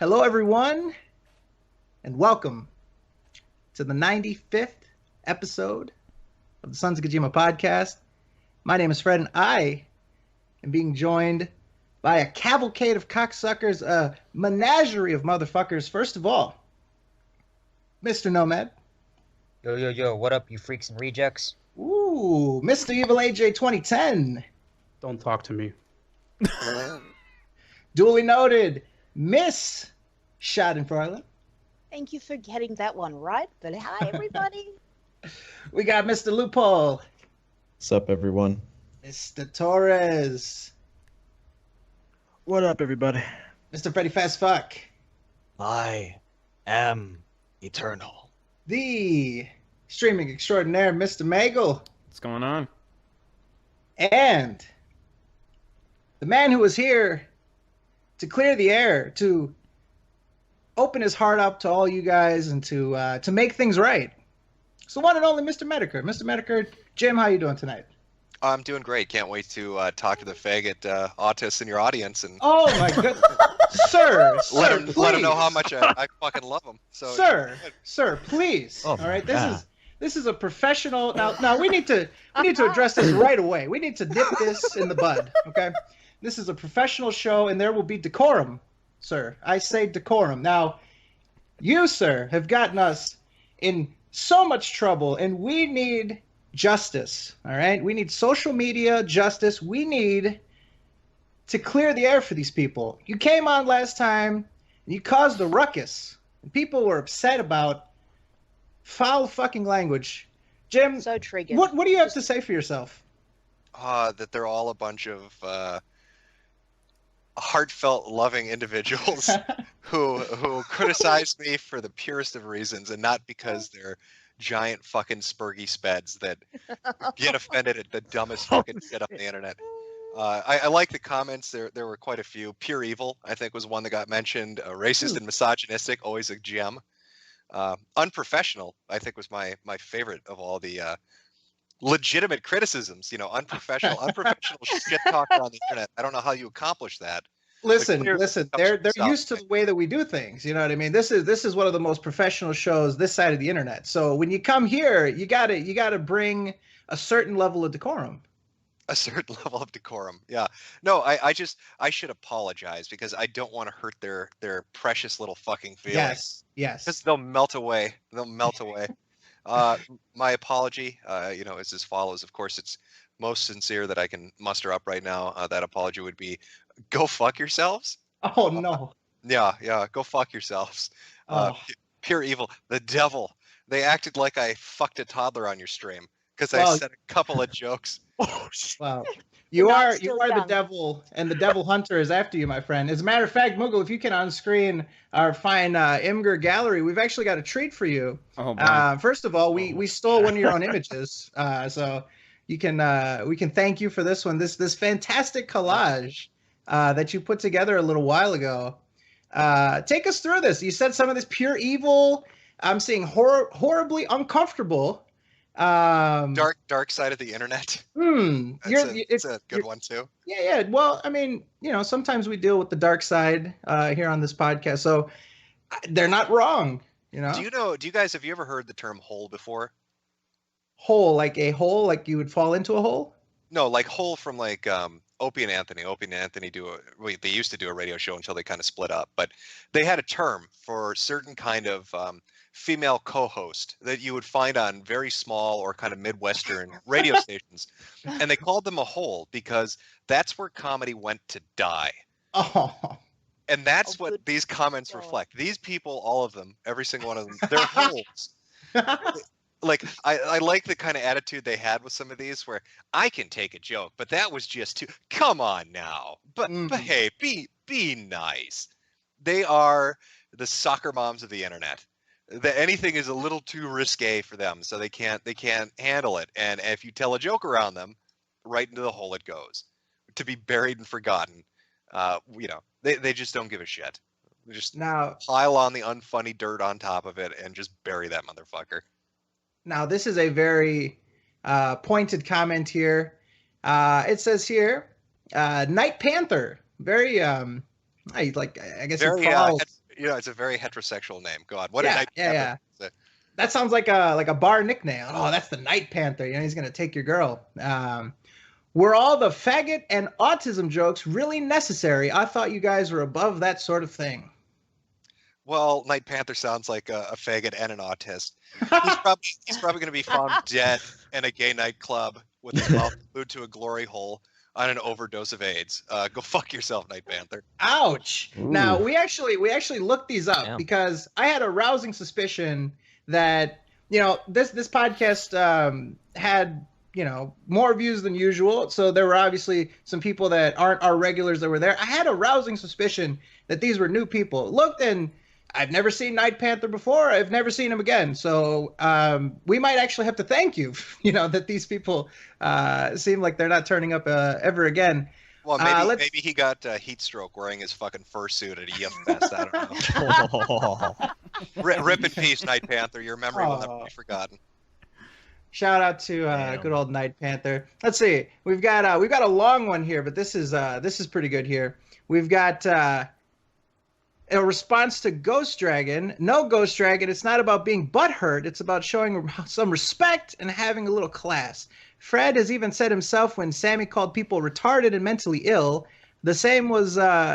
Hello, everyone, and welcome to the 95th episode of the Sons of Kojima podcast. My name is Fred, and I am being joined by a cavalcade of cocksuckers, a menagerie of motherfuckers. First of all, Mr. Nomad. Yo, what up, you freaks and rejects? Ooh, Mr. Evil AJ 2010. Don't talk to me. Duly noted, Miss Schadenfreude. Thank you for getting that one right. But hi, everybody. We got Mr. Loophole. What's up, everyone? Mr. Torres. What up, everybody? Mr. Freddy Fast Fuck. I am eternal. The streaming extraordinaire, Mr. Magel. What's going on? And the man who was here to clear the air, to open his heart up to all you guys, and to make things right. It's the one and only Mr. Metokur. Mr. Metokur, Jim, how you doing tonight? I'm doing great. Can't wait to talk to the faggot autists in your audience and Oh my goodness, sir, let them please. know how much I fucking love them. So, Sir, please. Oh, all right, yeah. this is a professional. Now we need to address this right away. We need to nip this in the bud. Okay, this is a professional show, and there will be decorum, sir. I say decorum. Now, you, sir, have gotten us in so much trouble, and we need justice. All right, we need social media justice. We need to clear the air for these people. You came on last time, and you caused a ruckus, and people were upset about foul fucking language. Jim, So triggered. what do you have to say for yourself? that they're all a bunch of heartfelt, loving individuals who criticize me for the purest of reasons, and not because they're giant fucking spurgy speds that get offended at the dumbest fucking shit on the internet. I like the comments. There were quite a few. Pure evil, I think, was one that got mentioned. Racist and misogynistic, always a gem. Unprofessional, I think, was my favorite of all the legitimate criticisms. You know, unprofessional shit talk on the internet. I don't know how you accomplish that. Listen, clear they're stuff. used to the way that we do things. You know what I mean? This is one of the most professional shows this side of the internet. So when you come here, you gotta bring a certain level of decorum. A certain level of decorum. Yeah. No, I should apologize because I don't want to hurt their precious little fucking feelings. Yes. Because they'll melt away. My apology, is as follows. Of course, it's most sincere that I can muster up right now. That apology would be, go fuck yourselves. Oh no. Yeah, go fuck yourselves. Oh. Pure evil. The devil. They acted like I fucked a toddler on your stream because I Well- said a couple of jokes. Wow. You Not are still the young. devil, and the devil hunter is after you, my friend. As a matter of fact, Moogle, if you can on screen our fine Imgur gallery, we've actually got a treat for you. Oh, boy. First of all, we stole one of your own images, so we can thank you for this one. This fantastic collage that you put together a little while ago. Take us through this. You said some of this pure evil. I'm seeing horribly uncomfortable. Dark side of the internet. It's a good one too. Yeah. Well, I mean, sometimes we deal with the dark side here on this podcast, so they're not wrong. Do you guys, have you ever heard the term hole before? Hole, like a hole, like you would fall into a hole? No, like hole from like Opie and Anthony. Opie and Anthony they used to do a radio show until they kind of split up, but they had a term for certain kind of female co-host that you would find on very small or kind of Midwestern radio stations. And they called them a hole because that's where comedy went to die. Oh, And that's Oh, what good these comments God. reflect. These people, all of them, every single one of them, they're holes. Like, I like the kind of attitude they had with some of these where I can take a joke, but that was just too, come on now. But hey, be nice. They are the soccer moms of the internet. Anything is a little too risque for them, so they can't handle it. And if you tell a joke around them, right into the hole it goes, to be buried and forgotten. They just don't give a shit. They just now pile on the unfunny dirt on top of it and just bury that motherfucker. Now, this is a very pointed comment here. It says here, Night Panther. Very, I guess Very, it falls. it's a very heterosexual name. Go on. What Yeah, did Night yeah, Panther yeah. say? That sounds like a bar nickname. Oh, that's the Night Panther. He's gonna take your girl. Were all the faggot and autism jokes really necessary? I thought you guys were above that sort of thing. Well, Night Panther sounds like a faggot and an autist. He's probably going to be found dead in a gay nightclub with his mouth glued to a glory hole on an overdose of AIDS. Go fuck yourself, Night Panther. Ouch. Ooh. Now we actually looked these up Damn. because I had a rousing suspicion that this podcast had more views than usual. So there were obviously some people that aren't our regulars that were there. I had a rousing suspicion that these were new people. Looked, and I've never seen Night Panther before. I've never seen him again. So we might actually have to thank you, that these people seem like they're not turning up ever again. Well, maybe he got heat stroke wearing his fucking fursuit at a EF Fest. I don't know. Rip in peace, Night Panther. Your memory will never be forgotten. Shout out to good old Night Panther. Let's see. We've got a long one here, but this is pretty good here. We've got a response to Ghost Dragon. No, Ghost Dragon, it's not about being butthurt. It's about showing some respect and having a little class. Fred has even said himself when Sammy called people retarded and mentally ill. The same was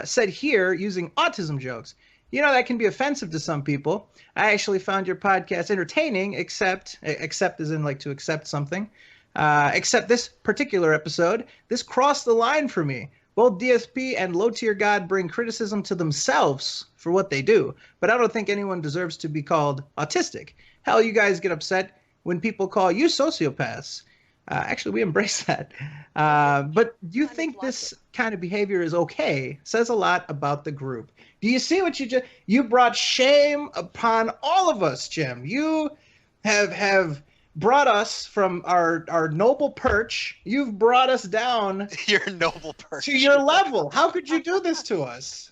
said here using autism jokes. That can be offensive to some people. I actually found your podcast entertaining, except as in like to accept something. Except this particular episode, this crossed the line for me. Both DSP and Low Tier God bring criticism to themselves for what they do, but I don't think anyone deserves to be called autistic. Hell, you guys get upset when people call you sociopaths. Actually, we embrace that. But do you think this kind of behavior is okay? Says a lot about the group. Do you see what you brought shame upon all of us, Jim? You have brought us from our noble perch. You've brought us down Your noble perch. to your level. How could you do this to us?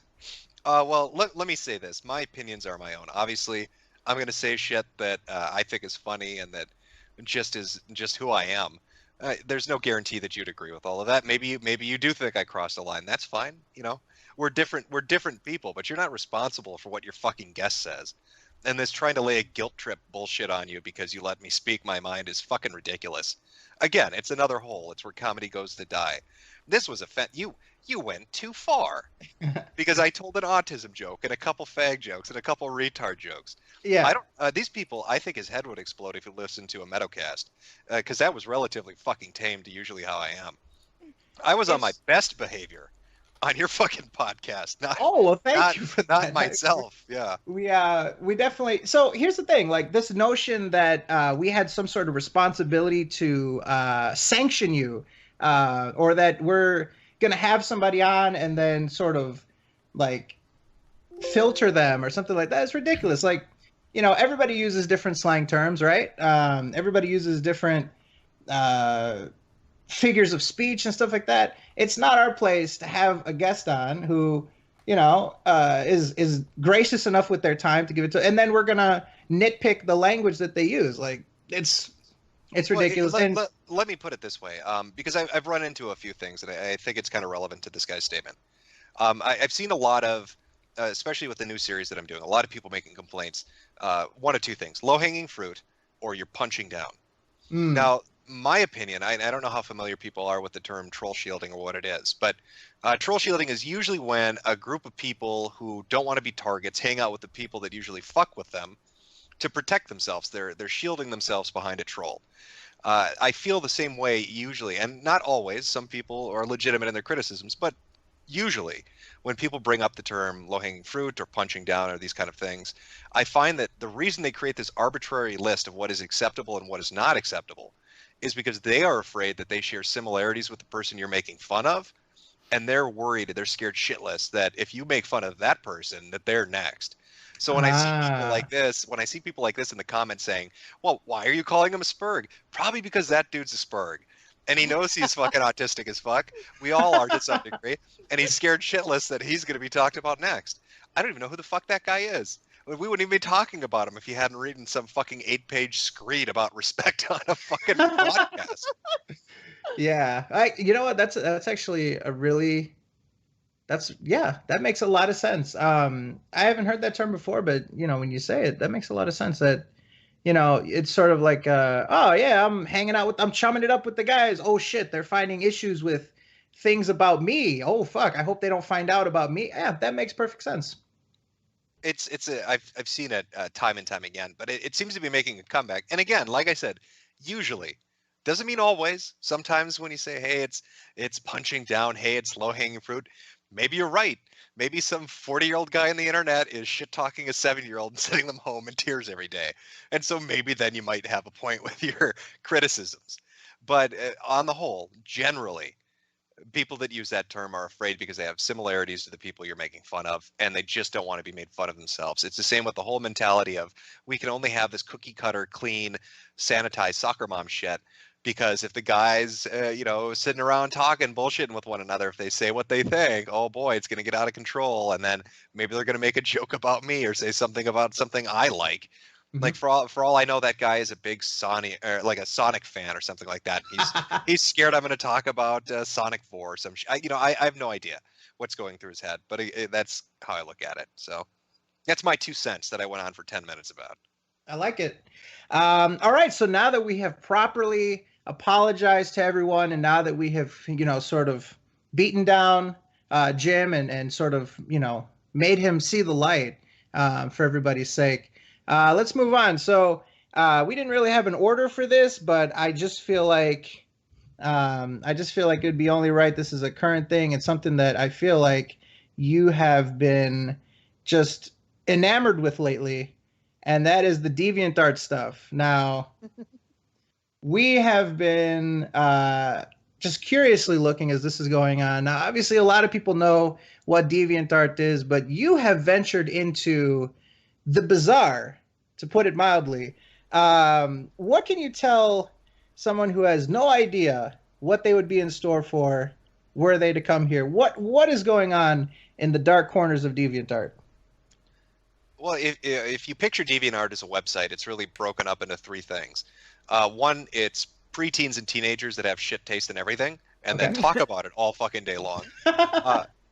Well, let me say this. My opinions are my own. Obviously, I'm going to say shit that I think is funny and that is just who I am. There's no guarantee that you'd agree with all of that. Maybe you do think I crossed a line. That's fine. We're different people, but you're not responsible for what your fucking guest says. And this trying to lay a guilt trip bullshit on you because you let me speak my mind is fucking ridiculous. Again, it's another hole. It's where comedy goes to die. This was you went too far because I told an autism joke and a couple fag jokes and a couple retard jokes. Yeah. These people, I think his head would explode if he listened to a Metocast, because that was relatively fucking tame to usually how I am. I was on my best behavior on your fucking podcast. Thank you for that. Not myself. Yeah. We definitely. So here's the thing: like this notion that we had some sort of responsibility to sanction you, or that we're gonna have somebody on and then sort of like filter them or something like that. It's ridiculous. Like, everybody uses different slang terms, right? Everybody uses different figures of speech and stuff like that. It's not our place to have a guest on who, is gracious enough with their time to give it to, and then we're gonna nitpick the language that they use. Like it's ridiculous. Let me put it this way, because I've run into a few things, and I think it's kind of relevant to this guy's statement. I've seen a lot of, especially with the new series that I'm doing, a lot of people making complaints. One of two things: low-hanging fruit, or you're punching down. Now, my opinion, I don't know how familiar people are with the term troll shielding or what it is, but troll shielding is usually when a group of people who don't want to be targets hang out with the people that usually fuck with them to protect themselves. They're shielding themselves behind a troll. I feel the same way usually, and not always. Some people are legitimate in their criticisms, but usually when people bring up the term low-hanging fruit or punching down or these kind of things, I find that the reason they create this arbitrary list of what is acceptable and what is not acceptable is because they are afraid that they share similarities with the person you're making fun of, and they're worried, they're scared shitless that if you make fun of that person, that they're next. So when I see people like this in the comments saying, well, why are you calling him a spurg? Probably because that dude's a spurg. And he knows he's fucking autistic as fuck. We all are to some degree. And he's scared shitless that he's going to be talked about next. I don't even know who the fuck that guy is. We wouldn't even be talking about him if he hadn't written some fucking 8-page screed about respect on a fucking podcast. Yeah. You know what? That's actually a really That makes a lot of sense. I haven't heard that term before, but when you say it, that makes a lot of sense. That it's sort of like, oh yeah, I'm chumming it up with the guys. Oh shit, they're finding issues with things about me. Oh fuck, I hope they don't find out about me. Yeah, that makes perfect sense. I've seen it time and time again, but it seems to be making a comeback. And again, like I said, usually doesn't mean always. Sometimes when you say, hey, it's punching down, hey, it's low hanging fruit, maybe you're right. Maybe some 40-year-old guy on the internet is shit talking a 7-year-old and sending them home in tears every day. And so maybe then you might have a point with your criticisms. But on the whole, generally, people that use that term are afraid because they have similarities to the people you're making fun of, and they just don't want to be made fun of themselves. It's the same with the whole mentality of we can only have this cookie cutter, clean, sanitized soccer mom shit. Because if the guys, sitting around talking, bullshitting with one another, if they say what they think, oh boy, it's going to get out of control. And then maybe they're going to make a joke about me or say something about something I like. Mhm. Like for all I know, that guy is a big Sonic, or like a Sonic fan or something like that. He's scared I'm going to talk about Sonic 4 or some. I have no idea what's going through his head, but that's how I look at it. So that's my 2 cents that I went on for 10 minutes about. I like it. All right, so now that we have properly apologized to everyone, and now that we have, sort of beaten down Jim and sort of, made him see the light for everybody's sake, let's move on. So we didn't really have an order for this, but I just feel like it'd be only right. This is a current thing. It's something that I feel like you have been just enamored with lately, and that is the DeviantArt stuff. Now, we have been just curiously looking as this is going on. Now, obviously, a lot of people know what DeviantArt is, but you have ventured into the bizarre, to put it mildly. What can you tell someone who has no idea what they would be in store for were they to come here? What is going on in the dark corners of DeviantArt? Well, if you picture DeviantArt as a website, it's really broken up into 3 things. One, it's preteens and teenagers that have shit taste in everything, and then talk about it all fucking day long.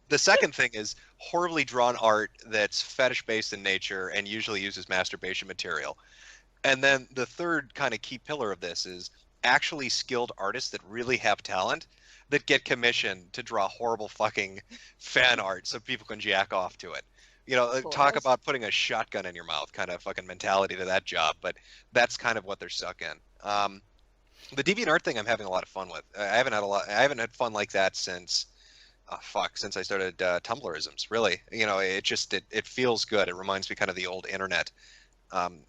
The second thing is horribly drawn art that's fetish-based in nature and usually uses masturbation material. And then the third kind of key pillar of this is actually skilled artists that really have talent that get commissioned to draw horrible fucking fan art so people can jack off to it. Talk about putting a shotgun in your mouth kind of fucking mentality to that job, but that's kind of what they're stuck in. The DeviantArt thing I'm having a lot of fun with. I haven't had fun like that since I started Tumblrisms, really. It feels good. It reminds me kind of the old internet.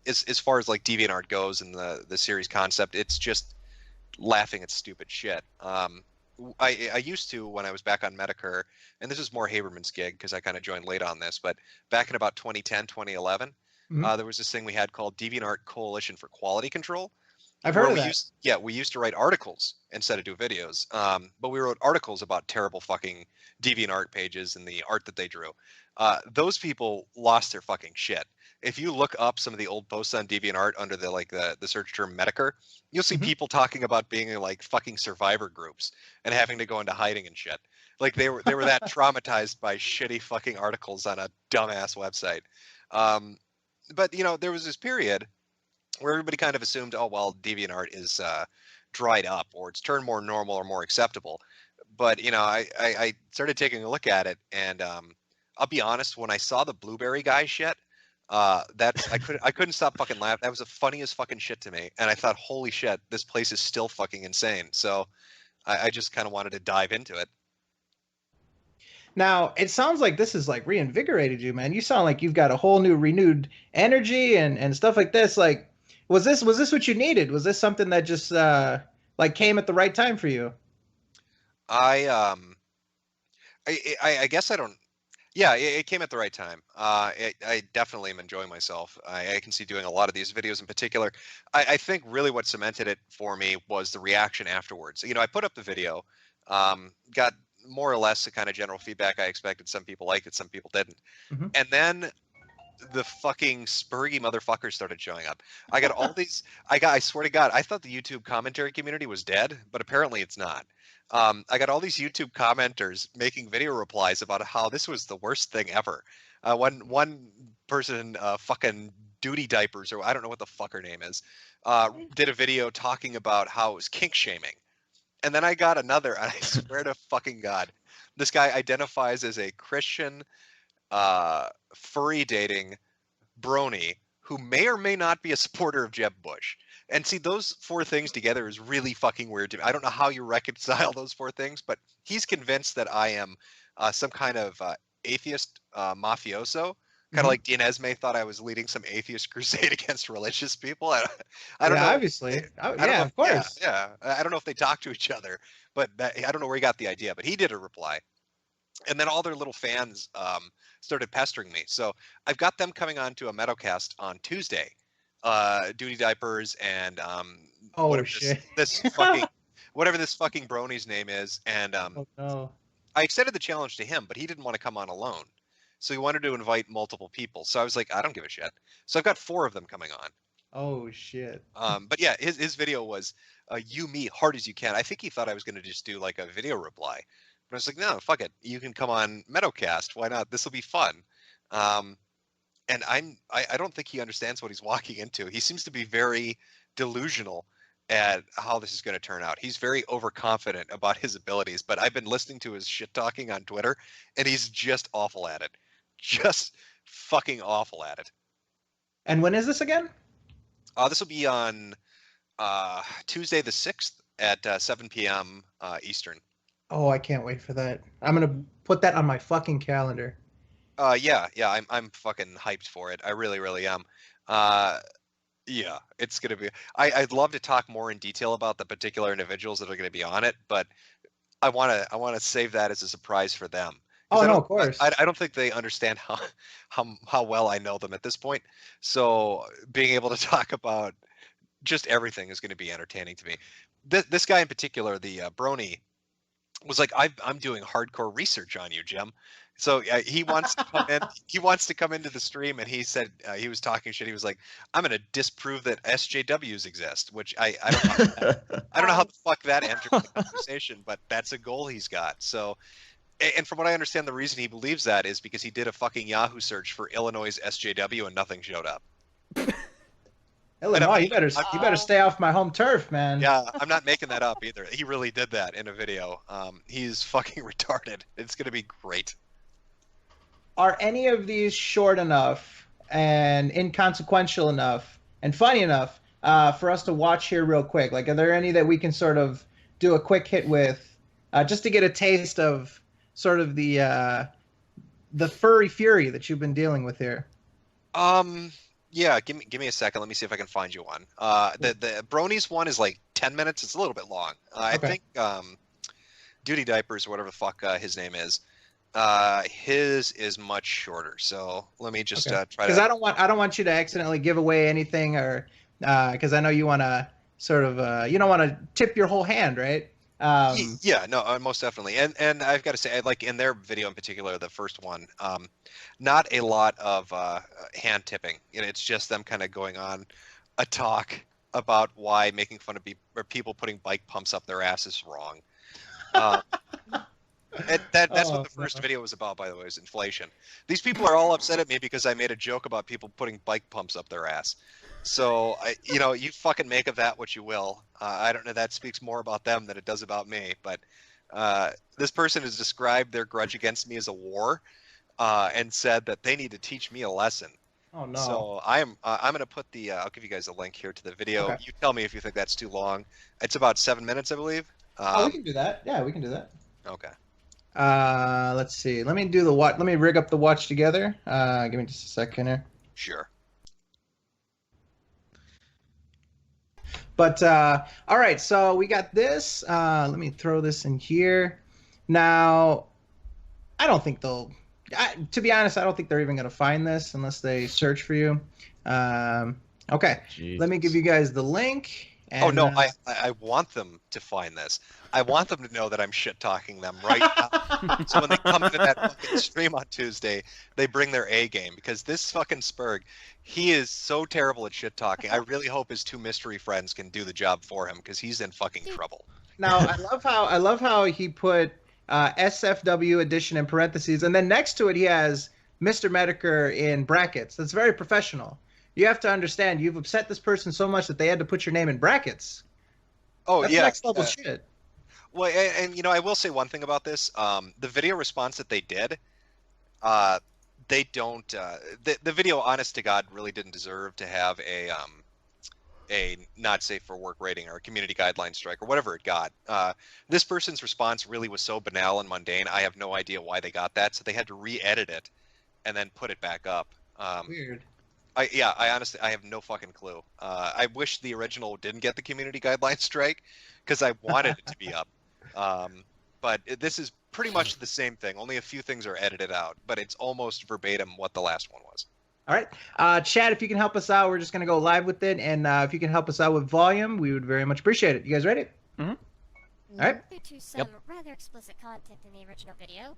As far as like DeviantArt goes and the series concept, it's just laughing at stupid shit. I used to, when I was back on Metokur, and this is more Haberman's gig because I kind of joined late on this, but back in about 2010, 2011, there was this thing we had called DeviantArt Coalition for Quality Control. I've heard of that. We used to write articles instead of do videos, but we wrote articles about terrible fucking DeviantArt pages and the art that they drew. Those people lost their fucking shit. If you look up some of the old posts on DeviantArt under the search term Metokur, you'll see people talking about being in like fucking survivor groups and having to go into hiding and shit. Like they were that traumatized by shitty fucking articles on a dumbass website. But there was this period where everybody kind of assumed, oh well, DeviantArt is dried up or it's turned more normal or more acceptable. But I started taking a look at it, and I'll be honest, when I saw the Blueberry guy shit, I couldn't stop fucking laughing. That was the funniest fucking shit to me, and I thought, holy shit, this place is still fucking insane. So I just kind of wanted to dive into it. Now, it sounds like this has like reinvigorated you, man. You sound like you've got a whole new renewed energy and stuff like this. Like, was this what you needed? Was this something that just like came at the right time for you? I guess I don't. Yeah, it came at the right time. I definitely am enjoying myself. I can see doing a lot of these videos in particular. I think really what cemented it for me was the reaction afterwards. I put up the video, got more or less the kind of general feedback I expected. Some people liked it, some people didn't. And then the fucking spurgy motherfuckers started showing up. I got all these. I swear to God, I thought the YouTube commentary community was dead, but apparently it's not. I got all these YouTube commenters making video replies about how this was the worst thing ever. One person, fucking Duty Diapers, or I don't know what the fuck her name is, did a video talking about how it was kink shaming. And then I got another, and I swear to fucking God, this guy identifies as a Christian, furry dating brony who may or may not be a supporter of Jeb Bush. And see, those four things together is really fucking weird to me. I don't know how you reconcile those four things, but he's convinced that I am some kind of atheist mafioso. Kind of like Dean Esme thought I was leading some atheist crusade against religious people. I don't know. Obviously. Of course. Yeah. I don't know if they talk to each other, but I don't know where he got the idea. But he did a reply. And then all their little fans started pestering me. So I've got them coming on to a Metocast on Tuesday. Duty Diapers and whatever this fucking whatever this fucking brony's name is. And I extended the challenge to him, but he didn't want to come on alone. So he wanted to invite multiple people. So I was like, I don't give a shit. So I've got 4 of them coming on. Oh shit. But yeah, his video was you me hard as you can. I think he thought I was going to just do like a video reply. But I was like, no, fuck it. You can come on Metocast. Why not? This will be fun. And I don't think he understands what he's walking into. He seems to be very delusional at how this is going to turn out. He's very overconfident about his abilities, but I've been listening to his shit talking on Twitter, and he's just awful at it. Just fucking awful at it. And when is this again? This will be on Tuesday the 6th at 7 p.m. Eastern. Oh, I can't wait for that. I'm gonna put that on my fucking calendar. Yeah, I'm fucking hyped for it. I really, really am. Yeah, it's gonna be. I'd love to talk more in detail about the particular individuals that are gonna be on it, but I wanna save that as a surprise for them. Oh no, of course. I don't think they understand how well I know them at this point. So being able to talk about just everything is going to be entertaining to me. This guy in particular, the Brony, was like, I'm doing hardcore research on you, Jim. So he wants to come in. He wants to come into the stream, and he said he was talking shit. He was like, "I'm going to disprove that SJWs exist," which I don't know. I don't know how the fuck that entered the conversation, but that's a goal he's got. So. And from what I understand, the reason he believes that is because he did a fucking Yahoo search for Illinois SJW and nothing showed up. Illinois, you better stay off my home turf, man. Yeah, I'm not making that up either. He really did that in a video. He's fucking retarded. It's going to be great. Are any of these short enough and inconsequential enough and funny enough for us to watch here real quick? Like, are there any that we can sort of do a quick hit with just to get a taste of sort of the furry fury that you've been dealing with here? Yeah, give me a second. Let me see if I can find you one. The Bronies one is like 10 minutes. It's a little bit long. I think Duty Diapers or whatever the fuck his name is. His is much shorter. So let me just try to. Because I don't want you to accidentally give away anything, or because I know you want to sort of you don't want to tip your whole hand, right? Yeah, no, most definitely. And I've got to say, like in their video in particular, the first one, not a lot of hand tipping. It's just them kind of going on a talk about why making fun of people putting bike pumps up their ass is wrong. That's what the first video was about, by the way, is inflation. These people are all upset at me because I made a joke about people putting bike pumps up their ass. So, you fucking make of that what you will. I don't know, that speaks more about them than it does about me. But this person has described their grudge against me as a war and said that they need to teach me a lesson. Oh, no. So I'm going to put the, I'll give you guys a link here to the video. Okay. You tell me if you think that's too long. It's about 7 minutes, I believe. We can do that. Yeah, we can do that. Okay. Let's see. Let me do the watch. Let me rig up the watch together. Give me just a second here. Sure. But all right, so we got this. Let me throw this in here. Now, I don't think they'll. To be honest, I don't think they're even going to find this unless they search for you. Okay, Jesus. Let me give you guys the link, Oh And, no, I want them to find this. I want them to know that I'm shit talking them right now. So when they come into that fucking stream on Tuesday, they bring their A game, because this fucking Spurg, he is so terrible at shit talking. I really hope his 2 mystery friends can do the job for him, because he's in fucking trouble. Now I love how he put SFW edition in parentheses, and then next to it he has Mr. Metokur in brackets. That's very professional. You have to understand, you've upset this person so much that they had to put your name in brackets. Oh That's yeah, next level shit. Well, and I will say one thing about this. The video response that they did, they don't. The video, honest to God, really didn't deserve to have a not safe for work rating or a community guideline strike or whatever it got. This person's response really was so banal and mundane. I have no idea why they got that, so they had to re-edit it and then put it back up. Weird. I honestly, I have no fucking clue. I wish the original didn't get the community guideline strike, because I wanted it to be up. But this is pretty much the same thing. Only a few things are edited out, but it's almost verbatim what the last one was. All right. Chad, if you can help us out, we're just going to go live with it. And if you can help us out with volume, we would very much appreciate it. You guys ready? Mm-hmm. All right. Due to some rather explicit content in the original video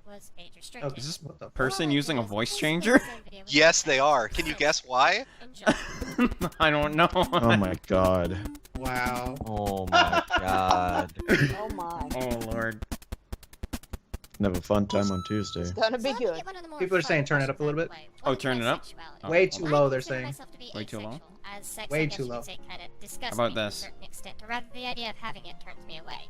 was age restricted. Oh, Is this what the person using a voice changer? Yes, they are. Can you guess why? I don't know. Oh my god. Wow. Oh my god. Oh my. Oh lord. Have a fun time on Tuesday. It's gonna be good. People are saying turn it up a little bit. Oh, turn it up? Oh. Way too low, they're saying. Way too low? Way too low. How about this? Rather, the idea of having it turns me away.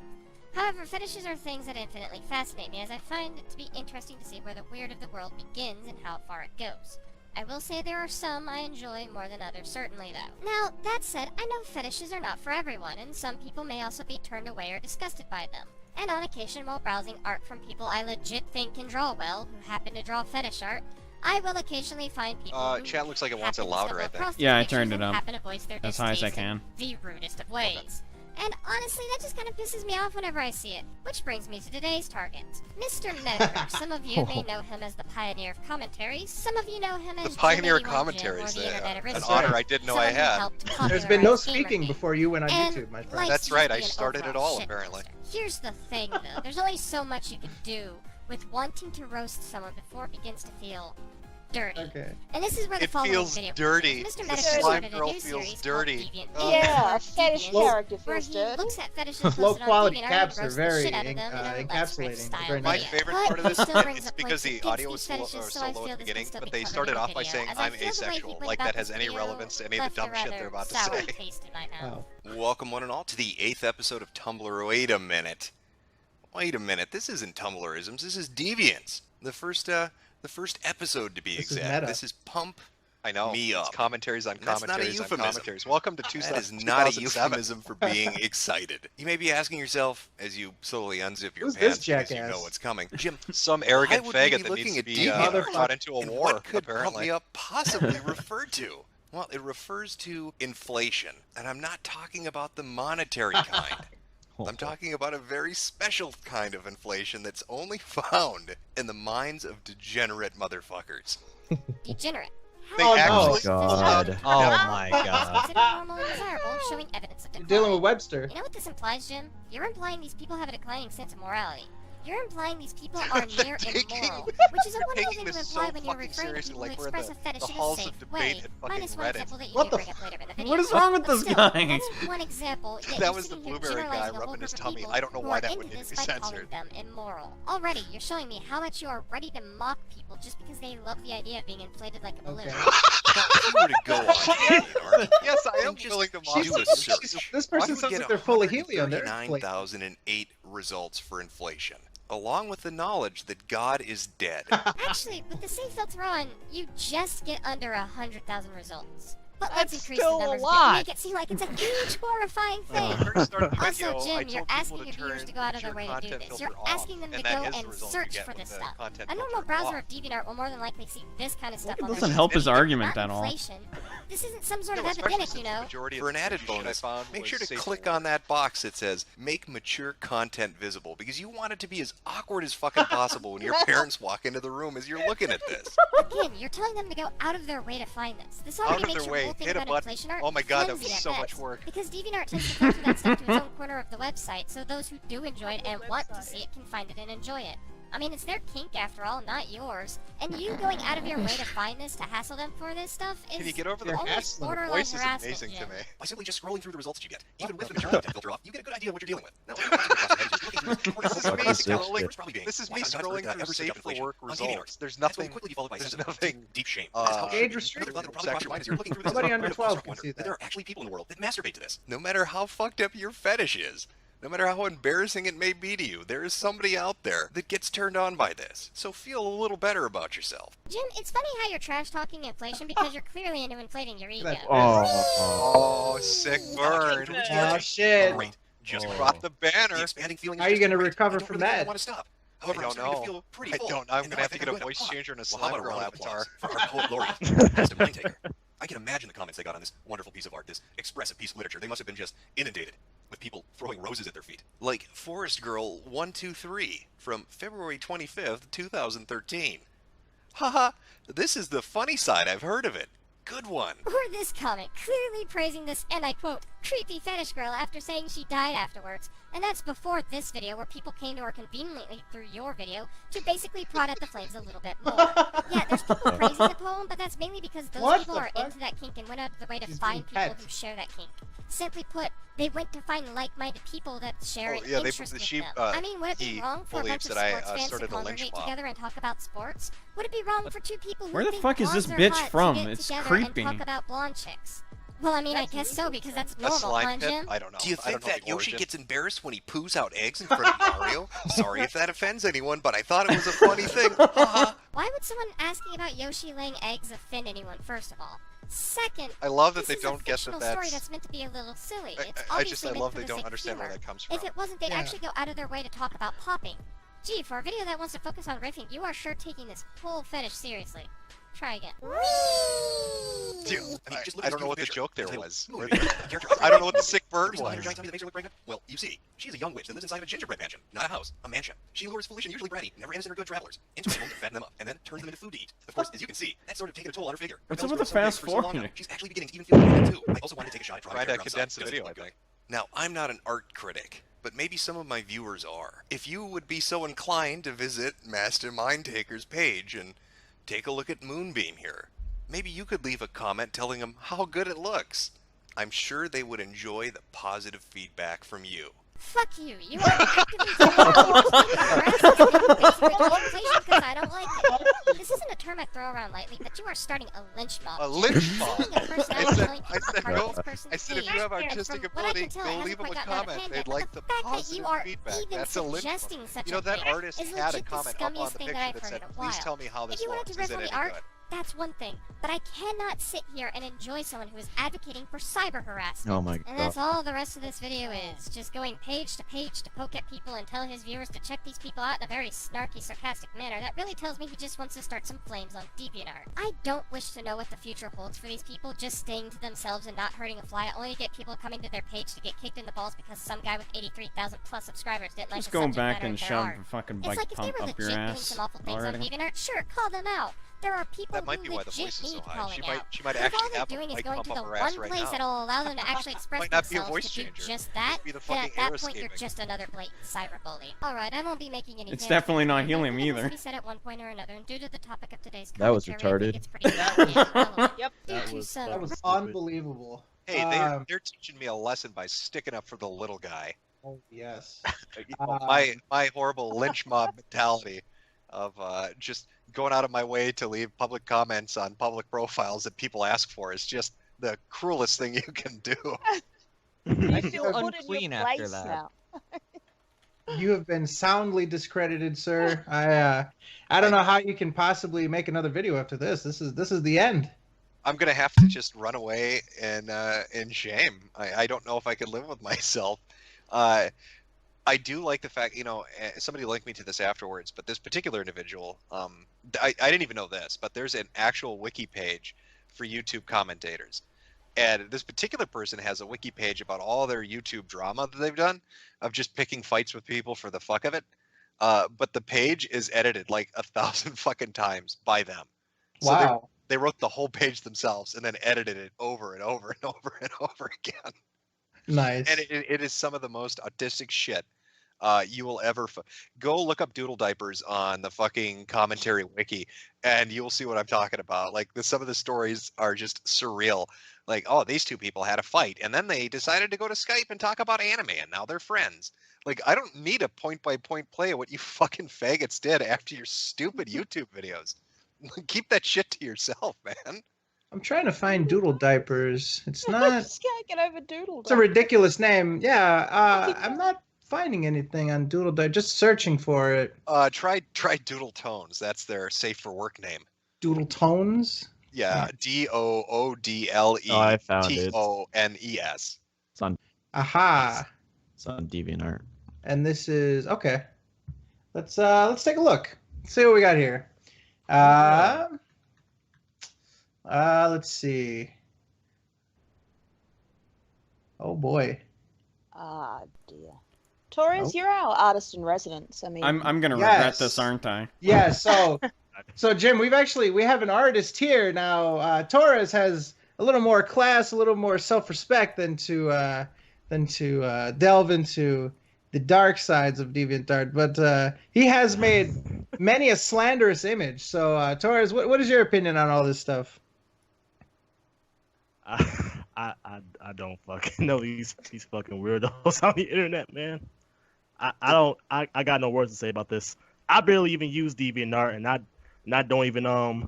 However, fetishes are things that infinitely fascinate me, as I find it to be interesting to see where the weird of the world begins and how far it goes. I will say there are some I enjoy more than others, certainly though. Now, that said, I know fetishes are not for everyone, and some people may also be turned away or disgusted by them. And on occasion, while browsing art from people I legit think can draw well, who happen to draw fetish art, I will occasionally find people who Chat looks like it wants it happen to louder, stumble I think. across the Yeah, I pictures turned it and up happen to voice their as high as I distaste in can. the rudest of ways. And honestly, that just kind of pisses me off whenever I see it. Which brings me to today's target. Mr. Metokur. Some of you may know him as the pioneer of commentaries. Some of you know him as The pioneer of Jimmy commentaries. Jim or the Internet An Aristocrat. honor I didn't know Some I of you had. helped There's been no popularize speaking Gamergate. before you went on And YouTube, my friend. likes That's to right, be I an started it overall all, shit apparently. poster. Here's the thing, though. There's only so much you can do with wanting to roast someone before it begins to feel dirty. Okay. And this is where the It following feels video dirty. Mr. The Metokur slime started a girl new feels series dirty. called Deviant Ugh. Yeah, a fetish Deviant, character where feels he dirty. looks at fetishes posted Low on quality DeviantArt caps and are roasts the very shit out of them in a Let's Rip encapsulating. style Very My nice. video. favorite part of this But it still brings is up because points the of audio kids was fetishes, so so I low feel at the this beginning, can still but be they covered started in the off by video, saying as I I'm feel the way he asexual, went like about that has this any video relevance to any of left the a dumb shit rather they're about to sour say. taste in my mouth. Wow. Welcome one and all to the 8th episode of Tumblr. Wait a minute. Wait a minute. This isn't Tumblrisms. This is Deviants. The first episode to be This is exact. meta. This is Pump I know. Me It's up. commentaries on And that's not a commentaries on euphemism. commentaries. Welcome to That is not a 2007. euphemism for being excited. You may be asking yourself, as you slowly unzip your Who's this pants because you jackass? know what's coming, Jim, Some why arrogant would we faggot be that looking needs to at be deviant brought into a and war, what could Pump apparently. Me Up possibly refer to? Well, it refers to inflation, and I'm not talking about the monetary kind. I'm talking about a very special kind of inflation that's only found in the minds of degenerate motherfuckers. Degenerate. They Oh, no. actually God. Oh my God. Considered normal and desirable, showing evidence of You're decline. dealing with Webster. You know what this implies, Jim? You're implying these people have a declining sense of morality. You're implying these people are near immoral, which is a wonderful taking thing to this imply so when you're fucking referring to seriously, people who like we're express the- a fetish the in a halls of safe debate way. at fucking Minus one Reddit. example that you What do the bring up later in the video. What is wrong with But this still, guy? That's one example. Yet That you're was the sitting here blueberry guy generalizing a whole rubbing his group of tummy. people I don't know who why are that into would need to this be by calling censored. them immoral. Already, you're showing me how much you are ready to mock people just because they love the idea of being inflated like a balloon. Okay. If you were to go on Yes, I am Just willing to do mock a them. search. This You person would sounds get like they're full of helium. They're inflated. 139,008 results for inflation, along with the knowledge that God is dead. Actually, with the safe filter on, you just get under 100,000 results. But let's That's increase still the a numbers lot. and make it seem like it's a huge, horrifying thing. When we started the Also, video, I Jim, told you're people asking to your viewers turn to go out of their your way to do content this. filter You're off, asking them to and go that is the and result you search get for with this the stuff. content A normal filter browser off. of DeviantArt will more than likely see this kind of stuff It on doesn't their help his screen. argument Not at all. inflation. This isn't some sort No, of especially epidemic, since you the know. majority of For an the added information I bonus, found make was sure to safe click for on that box that says "Make mature content visible" because you want it to be as awkward as fucking possible when your parents walk into the room as you're looking at this. Again, you're telling them to go out of their way to find this. This Out already of makes their your way, whole thing hit a about button. inflation art Oh my god, that flimsy was at so much best. work. Because DeviantArt tends to filter that stuff to its own corner of the website, so those who do enjoy it and want to see it can find it and enjoy it. I mean, it's their kink after all, not yours. And you going out of your way to find this, to hassle them for this stuff, is Can you get over the almost hassle? The borderline voice is harassment, amazing to Jim. me. By simply just scrolling through the results that you get, even with the mature content filter off, you get a good idea of what you're dealing with. Now, This is me scrolling- This is me scrolling through safe for work results. There's That's when nothing. quickly followed by There's sense of nothing. deep shame. Age restricted You're looking through this Nobody and under you 12 start can wonder see that. There are actually people in the world that masturbate to this. No matter how fucked up your fetish is, no matter how embarrassing it may be to you, there is somebody out there that gets turned on by this. So feel a little better about yourself. Jim, it's funny how you're trash talking inflation because you're clearly into inflating your ego. Oh, sick burn. Oh shit. Great. Just Brought the banner. the expanding feeling How are you going gonna to recover from that? Want to stop. I However, I'm don't starting to know. feel pretty I full. don't. I'm And gonna now have I to think get a I'm voice gonna changer and a Well, how slime about a girl round of applause avatar. for our poet laureate, Mr. Mindtaker. I can imagine the comments they got on this wonderful piece of art, this expressive piece of literature. They must have been just inundated with people throwing roses at their feet. Like Forest Girl 123 from February 25th, 2013. Haha, this is the funny side I've heard of it. Good one. Or this comment, clearly praising this, and I quote, creepy fetish girl after saying she died afterwards. And that's before this video where people came to her conveniently through your video to basically prod at the flames a little bit more. Yeah, there's people praising the poem, but that's mainly because those What people the are fuck? into that kink and went out of the way to She's find being people pet. who share that kink. Simply put, they went to find like-minded people that share an yeah, interest with she, them. I mean, would it be he wrong for a bunch believes of that I, sports fans to started a lynch congregate mob. together and talk about sports? Would it be wrong for two people who Where the think fuck is this blondes are bitch hot from? to get It's together creepy. and talk about blonde chicks? Well, I mean, I guess so, because that's A normal, slime huh, pit? Jim? I don't know. Do you I think don't know that the Yoshi origin. gets embarrassed when he poos out eggs in front of Mario? Sorry if that offends anyone, but I thought it was a funny thing. Haha. Why would someone asking about Yoshi laying eggs offend anyone, first of all? Second, I love that this they is don't a get fictional that story that's. that's meant to be a little silly. It's I just obviously love meant they for the don't sake of understand where humor. that comes from. If it wasn't, they'd Yeah. actually go out of their way to talk about popping. Gee, for a video that wants to focus on riffing, you are sure taking this whole fetish seriously. Try again. Dude, I mean, just look I at don't know what the picture. joke there Title, was. Movie picture, character I don't know what the sick bird Reason behind her was. giant tummy that makes her look pregnant? Well, you see, she's a young witch that lives inside of a gingerbread mansion. Not a house, a mansion. She lures foolish and usually bratty, never innocent or good travelers into a home to fatten them up, and then turns them into food to eat. Of course, as you can see, that's sort of taken a toll on her figure. What's Her up with bells the grow so fast big for so long forwarding? now, she's actually beginning to even feel like that too. I also wanted to take a shot at drawing Tried her to around the condense sun, the because video, it's I really think. Now, I'm not an art critic, but maybe some of my viewers are. If you would be so inclined to visit Master Mindtaker's page and take a look at Moonbeam here, maybe you could leave a comment telling them how good it looks. I'm sure they would enjoy the positive feedback from you. Fuck you. You are actively inflation because I don't like it. This isn't a term I throw around lightly, but you are starting a lynch mob. A lynch mob. Seeing a person I out said- telling I people said how go- this person's I said if you age, have and artistic from what I ability, can tell, it go hasn't leave them quite a gotten out of comment. hand They'd yet, like but the fact that positive you are feedback. even That's a lynch mob. suggesting such You know, a that thing artist is had a legit the comment up on scummiest the thing picture that I've that heard said, in a please while. tell me how If this you wanted looks. to Is riff it on any the art, good? that's one thing, but I cannot sit here and enjoy someone who is advocating for cyber harassment. Oh my And god. that's all the rest of this video is. Just going page to poke at people and tell his viewers to check these people out in a very snarky, sarcastic manner. That really tells me he just wants to start some flames on DeviantArt. I don't wish to know what the future holds for these people, just staying to themselves and not hurting a fly, only to get people coming to their page to get kicked in the balls because some guy with 83,000 plus subscribers didn't like Just the go subject back matter and of their shove art. a fucking It's bike like if they pump were up legit your doing ass some awful things on already. DeviantArt, sure, call them out. There are people That might who be why the legit voice is so need high. calling She out. might If actually all they're have doing a is bike going pump to the up her ass one right place now. that'll allow them to actually express Might not be a themselves voice to do changer. just that, Be the then fucking at that air point you're escaping. just another blatant cyberbully. Alright, I won't be making any It's fancy definitely not claims, but helium I think it either. must be said at one point or another, and due to the topic of today's That was commentary, I think retarded. it's pretty relevant. Yep. Due That to was some That was Stupid. unbelievable. Hey, they're teaching me a lesson by sticking up for the little guy. Oh yes. You know, my horrible lynch mob mentality of just going out of my way to leave public comments on public profiles that people ask for is just the cruelest thing you can do. You feel feel put in unclean your after place that. now. You have been soundly discredited, sir. I don't know how you can possibly make another video after this. This is the end. I'm gonna have to just run away in shame. I don't know if I could live with myself. I do like the fact, you know, somebody linked me to this afterwards, but this particular individual, I didn't even know this, but there's an actual wiki page for YouTube commentators. And this particular person has a wiki page about all their YouTube drama that they've done of just picking fights with people for the fuck of it. But the page is edited like 1,000 fucking times by them. So Wow. they wrote the whole page themselves and then edited it over and over and over and over again. Nice. And it is some of the most autistic shit you will ever go look up doodle diapers on the fucking commentary wiki, and you'll see what I'm talking about. Like some of the stories are just surreal. Like, oh, these two people had a fight, and then they decided to go to Skype and talk about anime, and now they're friends. Like, I don't need a point-by-point play of what you fucking faggots did after your stupid YouTube videos. Keep that shit to yourself, man. I'm trying to find Doodle Diapers. It's I not. just can't get over Doodle. It's a ridiculous name. Yeah. I'm not finding anything on Doodle Diapers. Just searching for it. Try Doodle Tones. That's their safe for work name. Doodle Tones. Yeah, DOODLETONES. Oh, I found it. It's on. Aha. It's on DeviantArt. And this is okay. Let's take a look. Let's see what we got here. Let's see. Oh boy. Ah, dear. Torres, you're our artist in residence. I mean, I'm gonna Yes. regret this, aren't I? Yeah. So Jim, we have an artist here now. Torres has a little more class, a little more self-respect than to delve into the dark sides of DeviantArt. But he has made many a slanderous image. So Torres, what is your opinion on all this stuff? I don't fucking know these fucking weirdos on the internet, man. I got no words to say about this. I barely even use DeviantArt, and I don't even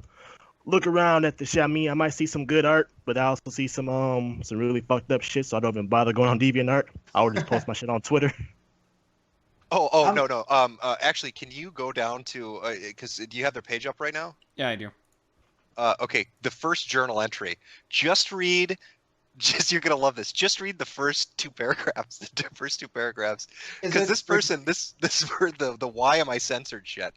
look around at the shit. I mean, I might see some good art, but I also see some really fucked up shit, so I don't even bother going on DeviantArt. I would just post my shit on Twitter. No. Actually, can you go down to because do you have their page up right now? Yeah, I do. Okay, the first journal entry. You're gonna love this. Just read the first two paragraphs. The first two paragraphs, because this person, this is where the why am I censored shit.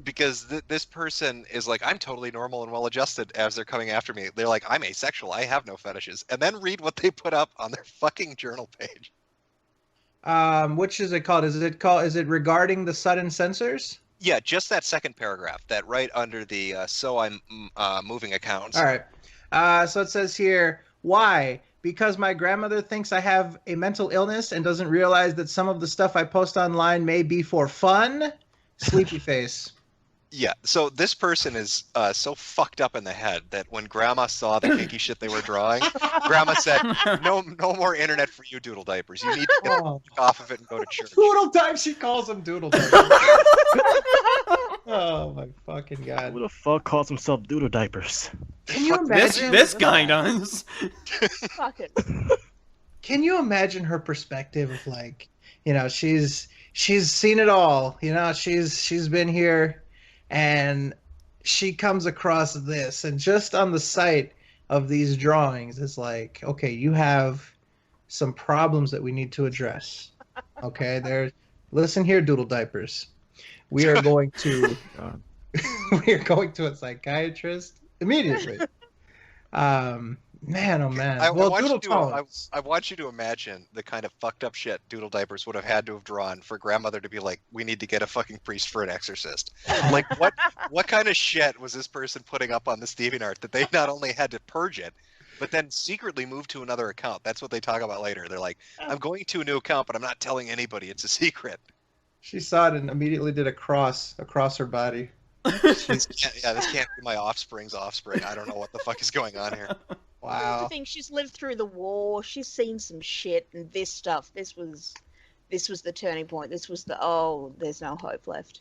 Because this person is like, I'm totally normal and well-adjusted as they're coming after me. They're like, I'm asexual. I have no fetishes. And then read what they put up on their fucking journal page. Which is it called? Is it regarding the sudden censors? Yeah, just that second paragraph, that right under the so I'm moving accounts. All right. So it says here, why? Because my grandmother thinks I have a mental illness and doesn't realize that some of the stuff I post online may be for fun. Sleepy face. Yeah, so this person is so fucked up in the head that when Grandma saw the kinky shit they were drawing, Grandma said, "No more internet for you, doodle diapers. You need to get off of it and go to church." Doodle diapers. She calls them doodle diapers. Oh my fucking god! Who the fuck calls himself doodle diapers? Can you imagine This guy does? fuck it. Can you imagine her perspective of like, she's seen it all. She's been here. And she comes across this, and just on the sight of these drawings, it's like, okay, you have some problems that we need to address. Okay, listen here, doodle diapers. We are going to a psychiatrist immediately. Man, oh man. I want you to imagine the kind of fucked up shit Doodle Diapers would have had to have drawn for grandmother to be like, we need to get a fucking priest for an exorcist. Like, what kind of shit was this person putting up on this DeviantArt that they not only had to purge it, but then secretly move to another account? That's what they talk about later. They're like, I'm going to a new account, but I'm not telling anybody. It's a secret. She saw it and immediately did a cross across her body. This can't be my offspring's offspring. I don't know what the fuck is going on here. Wow. The thing, she's lived through the war. She's seen some shit, and this stuff. This was the turning point. This was there's no hope left.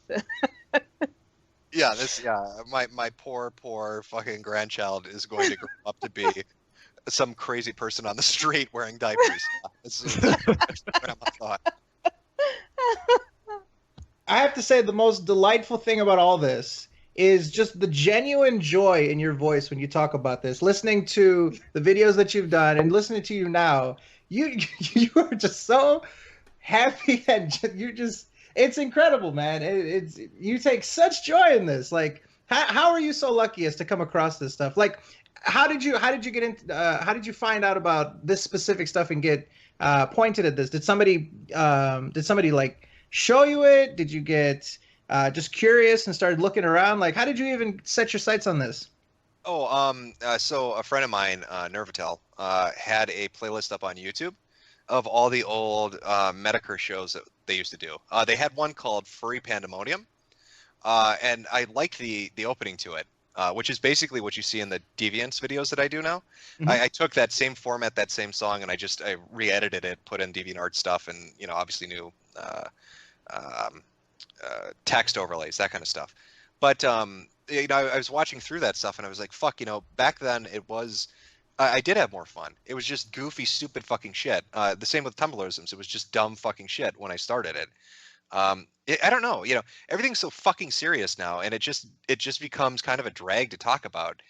My poor fucking grandchild is going to grow up to be some crazy person on the street wearing diapers. That's what I thought. I have to say the most delightful thing about all this is just the genuine joy in your voice when you talk about this. Listening to the videos that you've done and listening to you now, you are just so happy and it's incredible, man. You take such joy in this. Like How are you so lucky as to come across this stuff? Like, how did you get into? How did you find out about this specific stuff and get pointed at this? Did somebody like show you it? Did you get just curious and started looking around? Like, how did you even set your sights on this? So a friend of mine, Nervatel, had a playlist up on YouTube of all the old Metokur shows that they used to do. They had one called Furry Pandemonium, and I liked the opening to it, which is basically what you see in the Deviants videos that I do now. Mm-hmm. I took that same format, that same song, and I re-edited it, put in DeviantArt stuff, and obviously new text overlays, that kind of stuff. But I was watching through that stuff, and I was like, fuck, back then it was. I did have more fun. It was just goofy, stupid fucking shit. The same with Tumblrisms. It was just dumb fucking shit when I started it. I don't know. Everything's so fucking serious now, and it just becomes kind of a drag to talk about.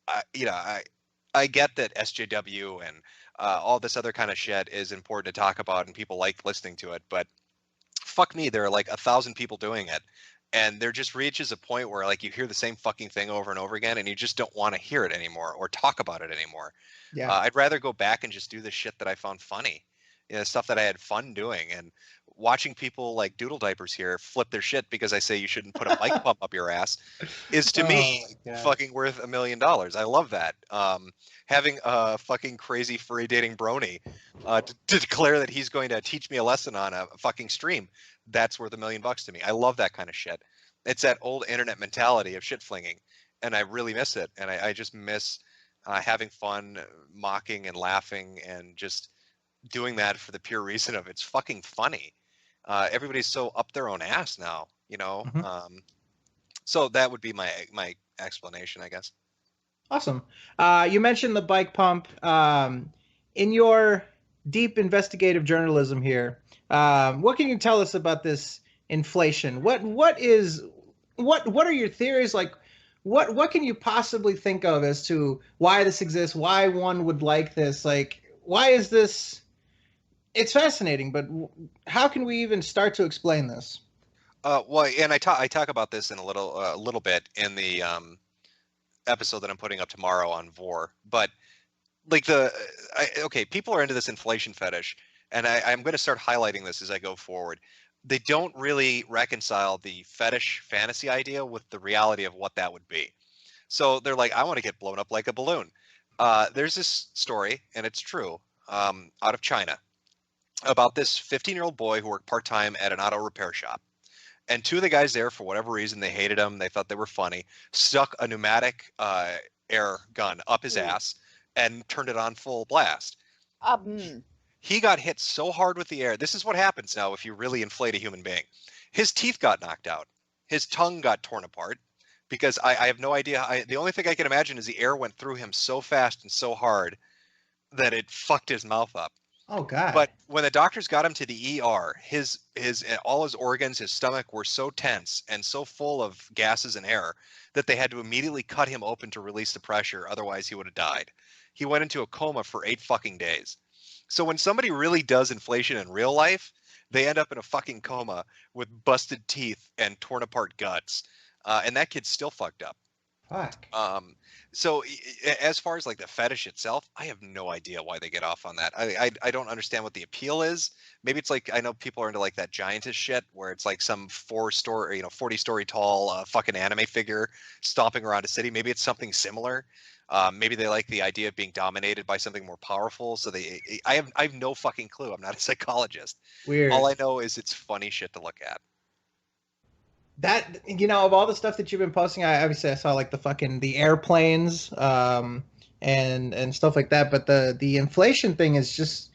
I get that SJW and all this other kind of shit is important to talk about, and people like listening to it, but fuck me, there are like 1,000 people doing it. And there just reaches a point where like you hear the same fucking thing over and over again, and you just don't want to hear it anymore or talk about it anymore. Yeah. I'd rather go back and just do the shit that I found funny, stuff that I had fun doing. And watching people like Doodle Diapers here flip their shit because I say you shouldn't put a mic pump up your ass is to me fucking worth $1 million. I love that. Having a fucking crazy furry dating brony to declare that he's going to teach me a lesson on a fucking stream, that's worth $1 million to me. I love that kind of shit. It's that old internet mentality of shit flinging, and I really miss it. And I just miss having fun, mocking and laughing, and just doing that for the pure reason of it's fucking funny. Everybody's so up their own ass now, Mm-hmm. So that would be my explanation, I guess. Awesome. You mentioned the bike pump. In your deep investigative journalism here, what can you tell us about this inflation? What are your theories? Like, what can you possibly think of as to why this exists? Why one would like this? Like, why is this? It's fascinating, but how can we even start to explain this? Well, and I talk about this in a little bit in the episode that I'm putting up tomorrow on Vor. But like people are into this inflation fetish, and I'm going to start highlighting this as I go forward. They don't really reconcile the fetish fantasy idea with the reality of what that would be. So they're like, I want to get blown up like a balloon. There's this story, and it's true, out of China, about this 15-year-old boy who worked part-time at an auto repair shop. And two of the guys there, for whatever reason, they hated him. They thought they were funny. Stuck a pneumatic air gun up his ass and turned it on full blast. He got hit so hard with the air. This is what happens now if you really inflate a human being. His teeth got knocked out. His tongue got torn apart because I have no idea. The only thing I can imagine is the air went through him so fast and so hard that it fucked his mouth up. Oh God! But when the doctors got him to the ER, his all his organs, his stomach were so tense and so full of gases and air that they had to immediately cut him open to release the pressure. Otherwise, he would have died. He went into a coma for 8 fucking days. So when somebody really does inflation in real life, they end up in a fucking coma with busted teeth and torn apart guts, and that kid's still fucked up. Fuck. So as far as like the fetish itself, I have no idea why they get off on that. I don't understand what the appeal is. Maybe it's like, I know people are into like that giantess shit where it's like some 40-story tall fucking anime figure stomping around a city. Maybe it's something similar. Maybe they like the idea of being dominated by something more powerful. So I have no fucking clue. I'm not a psychologist. Weird. All I know is it's funny shit to look at. That, of all the stuff that you've been posting, I saw like the airplanes, and stuff like that. But the inflation thing is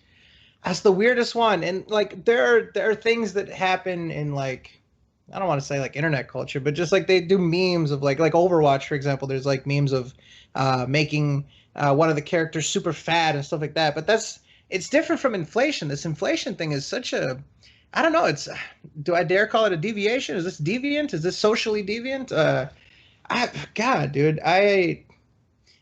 that's the weirdest one. And like there are things that happen in like, I don't want to say like internet culture, but just like they do memes of like Overwatch, for example. There's like memes of making one of the characters super fat and stuff like that. But it's different from inflation. This inflation thing is such a, I don't know. Do I dare call it a deviation? Is this deviant? Is this socially deviant? God, dude, I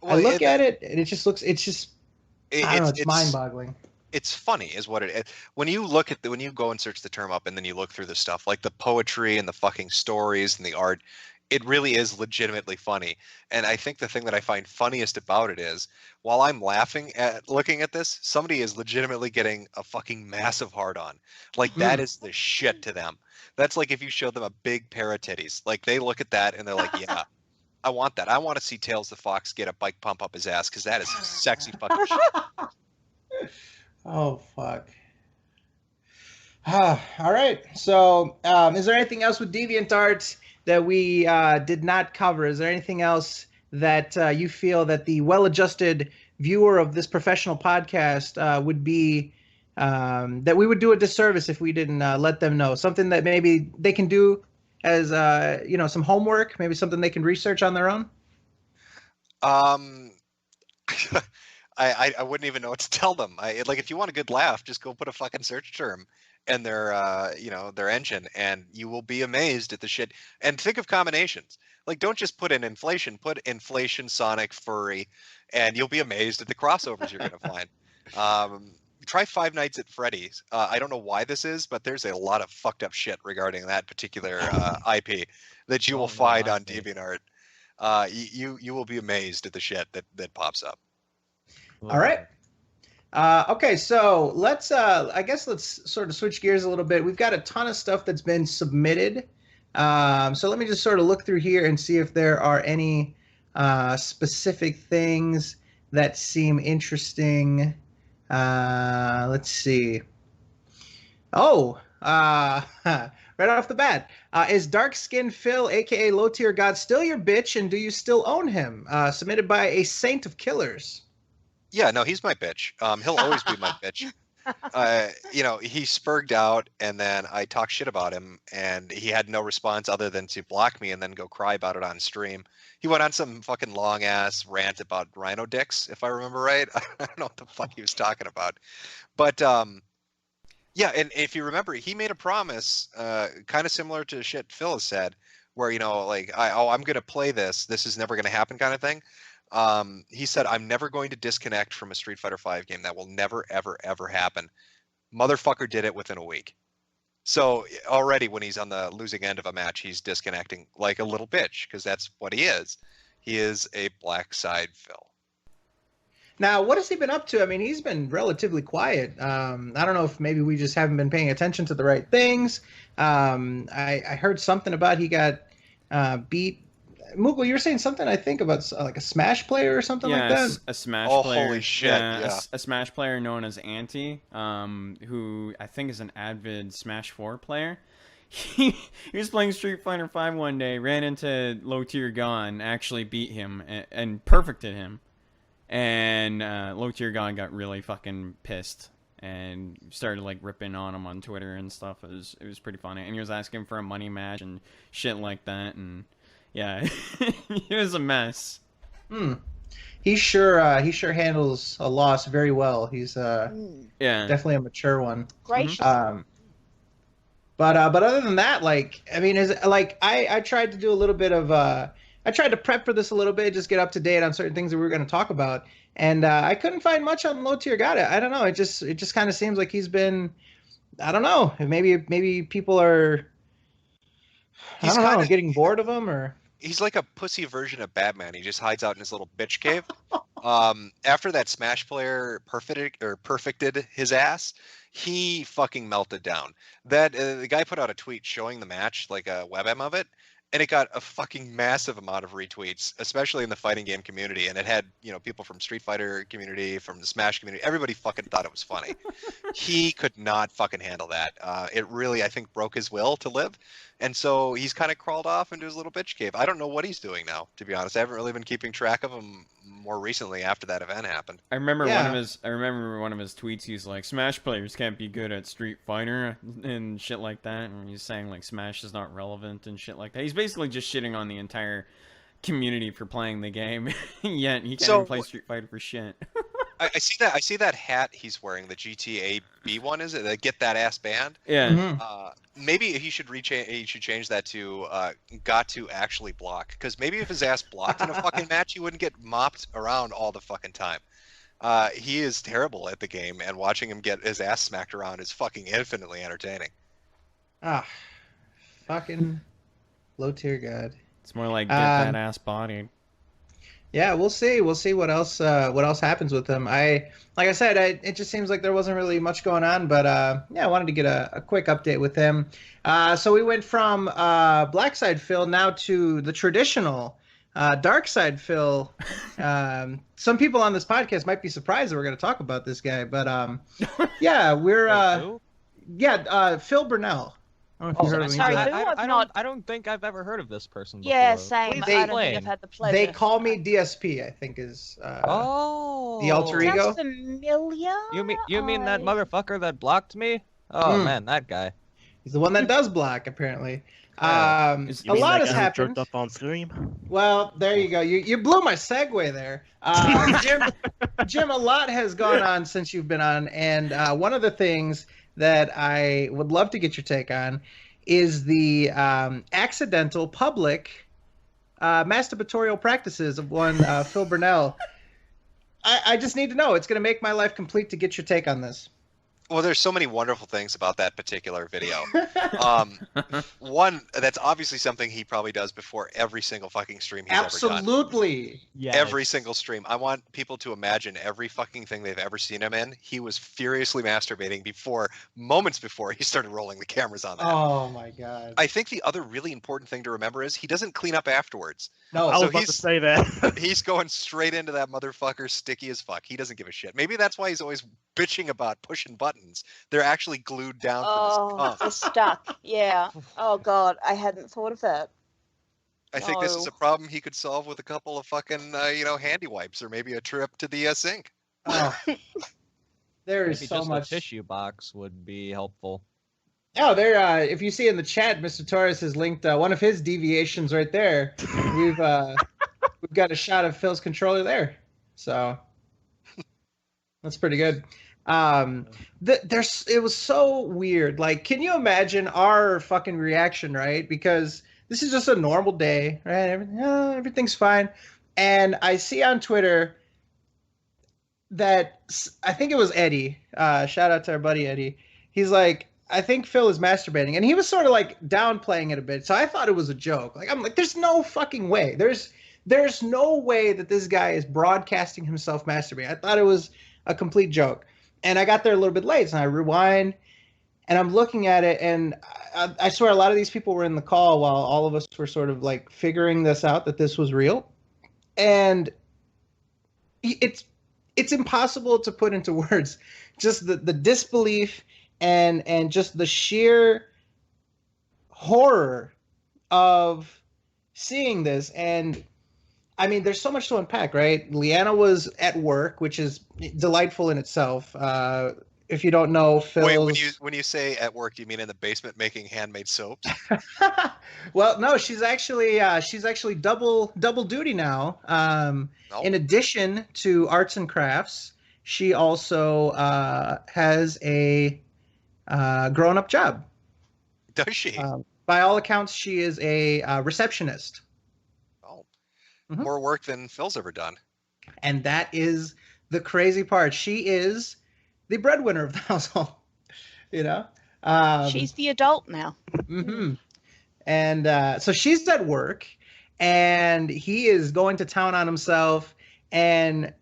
look at it and it just looks. I don't know. It's mind-boggling. It's funny, is what it is. When you go and search the term up, and then you look through the stuff like the poetry and the fucking stories and the art, it really is legitimately funny. And I think the thing that I find funniest about it is, while I'm laughing at looking at this, somebody is legitimately getting a fucking massive hard on. Like, that is the shit to them. That's like if you showed them a big pair of titties. Like, they look at that and they're like, yeah, I want that. I want to see Tails the Fox get a bike pump up his ass, because that is sexy fucking shit. Oh, fuck. All right. So, is there anything else with DeviantArt that we did not cover? Is there anything else that you feel that the well-adjusted viewer of this professional podcast would be, that we would do a disservice if we didn't let them know? Something that maybe they can do as, some homework, maybe something they can research on their own? I wouldn't even know what to tell them. Like, if you want a good laugh, just go put a fucking search term in their engine, and you will be amazed at the shit. And think of combinations. Like, don't just put in inflation, put inflation, Sonic, furry, and you'll be amazed at the crossovers you're going to find. Try Five Nights at Freddy's. I don't know why this is, but there's a lot of fucked up shit regarding that particular IP that you will find on DeviantArt. You will be amazed at the shit that pops up. All right. Okay, so let's sort of switch gears a little bit. We've got a ton of stuff that's been submitted. So let me just sort of look through here and see if there are any specific things that seem interesting. Let's see. Oh, right off the bat, is Dark Skin Phil, aka Low Tier God, still your bitch, and do you still own him? Submitted by a Saint of Killers. Yeah, no, he's my bitch. He'll always be my bitch. He spurged out, and then I talked shit about him, and he had no response other than to block me and then go cry about it on stream. He went on some fucking long-ass rant about rhino dicks, if I remember right. I don't know what the fuck he was talking about. But, yeah, and if you remember, he made a promise, kind of similar to shit Phil has said, where, I'm going to play this. This is never going to happen kind of thing. He said, I'm never going to disconnect from a Street Fighter V game. That will never, ever, ever happen. Motherfucker did it within a week. So already when he's on the losing end of a match, he's disconnecting like a little bitch, because that's what he is. He is a black side Phil. Now, what has he been up to? I mean, he's been relatively quiet. I don't know if maybe we just haven't been paying attention to the right things. I heard something about he got beat. Moogle, you were saying something, I think, about like a Smash player or something like that? A Smash player. Holy shit, yeah. A Smash player known as Anti, who I think is an avid Smash 4 player. He was playing Street Fighter V one day, ran into Low Tier Gon, actually beat him, and perfected him. And Low Tier Gon got really fucking pissed and started like ripping on him on Twitter and stuff. It was pretty funny. And he was asking for a money match and shit like that, and yeah, it was a mess. He sure handles a loss very well. He's definitely a mature one. Gracious. But other than that, like, I mean, I tried to do a little bit of I tried to prep for this a little bit, just get up to date on certain things that we were going to talk about, and I couldn't find much on Low Tier God. I don't know. It just kind of seems like he's been, I don't know. Maybe people are, I don't know, getting bored of him, or he's like a pussy version of Batman. He just hides out in his little bitch cave. After that Smash player perfected his ass, he fucking melted down. That the guy put out a tweet showing the match, like a WebM of it, and it got a fucking massive amount of retweets, especially in the fighting game community. And it had, people from Street Fighter community, from the Smash community. Everybody fucking thought it was funny. He could not fucking handle that. It really, I think, broke his will to live. And so he's kind of crawled off into his little bitch cave. I don't know what he's doing now, to be honest. I haven't really been keeping track of him more recently after that event happened. I remember one of his tweets. He's like, Smash players can't be good at Street Fighter and shit like that. And he's saying like Smash is not relevant and shit like that. He's basically just shitting on the entire community for playing the game. Yet he can't even play Street Fighter for shit. I see that hat he's wearing, the GTA B one, is it? The Get That Ass Band. Yeah. Mm-hmm. Maybe he should change that to got to actually block, because maybe if his ass blocked in a fucking match, he wouldn't get mopped around all the fucking time. He is terrible at the game, and watching him get his ass smacked around is fucking infinitely entertaining. Fucking Low Tier God. It's more like get that ass bodied. Yeah, we'll see. We'll see what else happens with him. Like I said, it just seems like there wasn't really much going on, but yeah, I wanted to get a quick update with him. So we went from Black Side Phil now to the traditional Dark Side Phil. Some people on this podcast might be surprised that we're going to talk about this guy, but yeah, we're Phil Burnell. I don't know if you heard of him. Sorry, I don't think I've ever heard of this person before. Yeah, same. I don't think I've had the pleasure. They call me DSP, I think is the alter ego. Sounds familiar. You mean that motherfucker that blocked me? Oh man, that guy. He's the one that does block, apparently. A lot has happened. Up on stream? Well, there you go. You blew my segue there. Jim, a lot has gone on since you've been on, and one of the things that I would love to get your take on is the accidental public masturbatorial practices of one Phil Burnell. I just need to know. It's going to make my life complete to get your take on this. Well, there's so many wonderful things about that particular video. One, that's obviously something he probably does before every single fucking stream he's ever done. Absolutely. Yes. Every single stream. I want people to imagine every fucking thing they've ever seen him in. He was furiously masturbating moments before he started rolling the cameras on that. Oh my God. I think the other really important thing to remember is he doesn't clean up afterwards. No, I was about to say that. He's going straight into that motherfucker, sticky as fuck. He doesn't give a shit. Maybe that's why he's always bitching about pushing buttons. They're actually glued down from his they're stuck. Yeah. Oh God, I hadn't thought of that. I think this is a problem he could solve with a couple of fucking, handy wipes or maybe a trip to the sink. Oh. There is Maybe so just much. a tissue box would be helpful. Oh, there. If you see in the chat, Mr. Torres has linked one of his deviations right there. We've got a shot of Phil's controller there, so that's pretty good. It was so weird. Like, can you imagine our fucking reaction, right? Because this is just a normal day, right? Everything's fine, and I see on Twitter that I think it was Eddie. Shout out to our buddy Eddie. He's like, I think Phil is masturbating, and he was sort of like downplaying it a bit. So I thought it was a joke. Like, I'm like, there's no fucking way. There's no way that this guy is broadcasting himself masturbating. I thought it was a complete joke. And I got there a little bit late, so I rewind, and I'm looking at it, and I swear a lot of these people were in the call while all of us were sort of like figuring this out, that this was real. And it's impossible to put into words just the disbelief and just the sheer horror of seeing this. And I mean, there's so much to unpack, right? Leanna was at work, which is delightful in itself. If you don't know, Phil. Wait, when you say at work, do you mean in the basement making handmade soaps? Well, no, she's actually double duty now. In addition to arts and crafts, she also has a grown-up job. Does she? By all accounts, she is a receptionist. Mm-hmm. More work than Phil's ever done. And that is the crazy part. She is the breadwinner of the household, She's the adult now. Mm-hmm. And so she's at work, and he is going to town on himself, and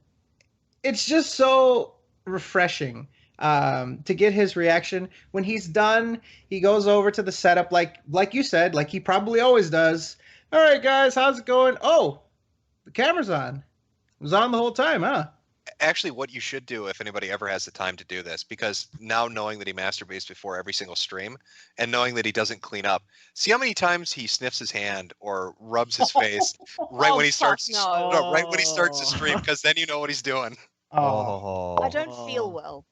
it's just so refreshing to get his reaction. When he's done, he goes over to the setup like you said, like he probably always does. All right, guys, how's it going? Oh, the camera's on. It was on the whole time, huh? Actually, what you should do if anybody ever has the time to do this, because now knowing that he masturbates before every single stream and knowing that he doesn't clean up, see how many times he sniffs his hand or rubs his face right when he starts right when he starts to stream, because then you know what he's doing. Oh. I don't feel well.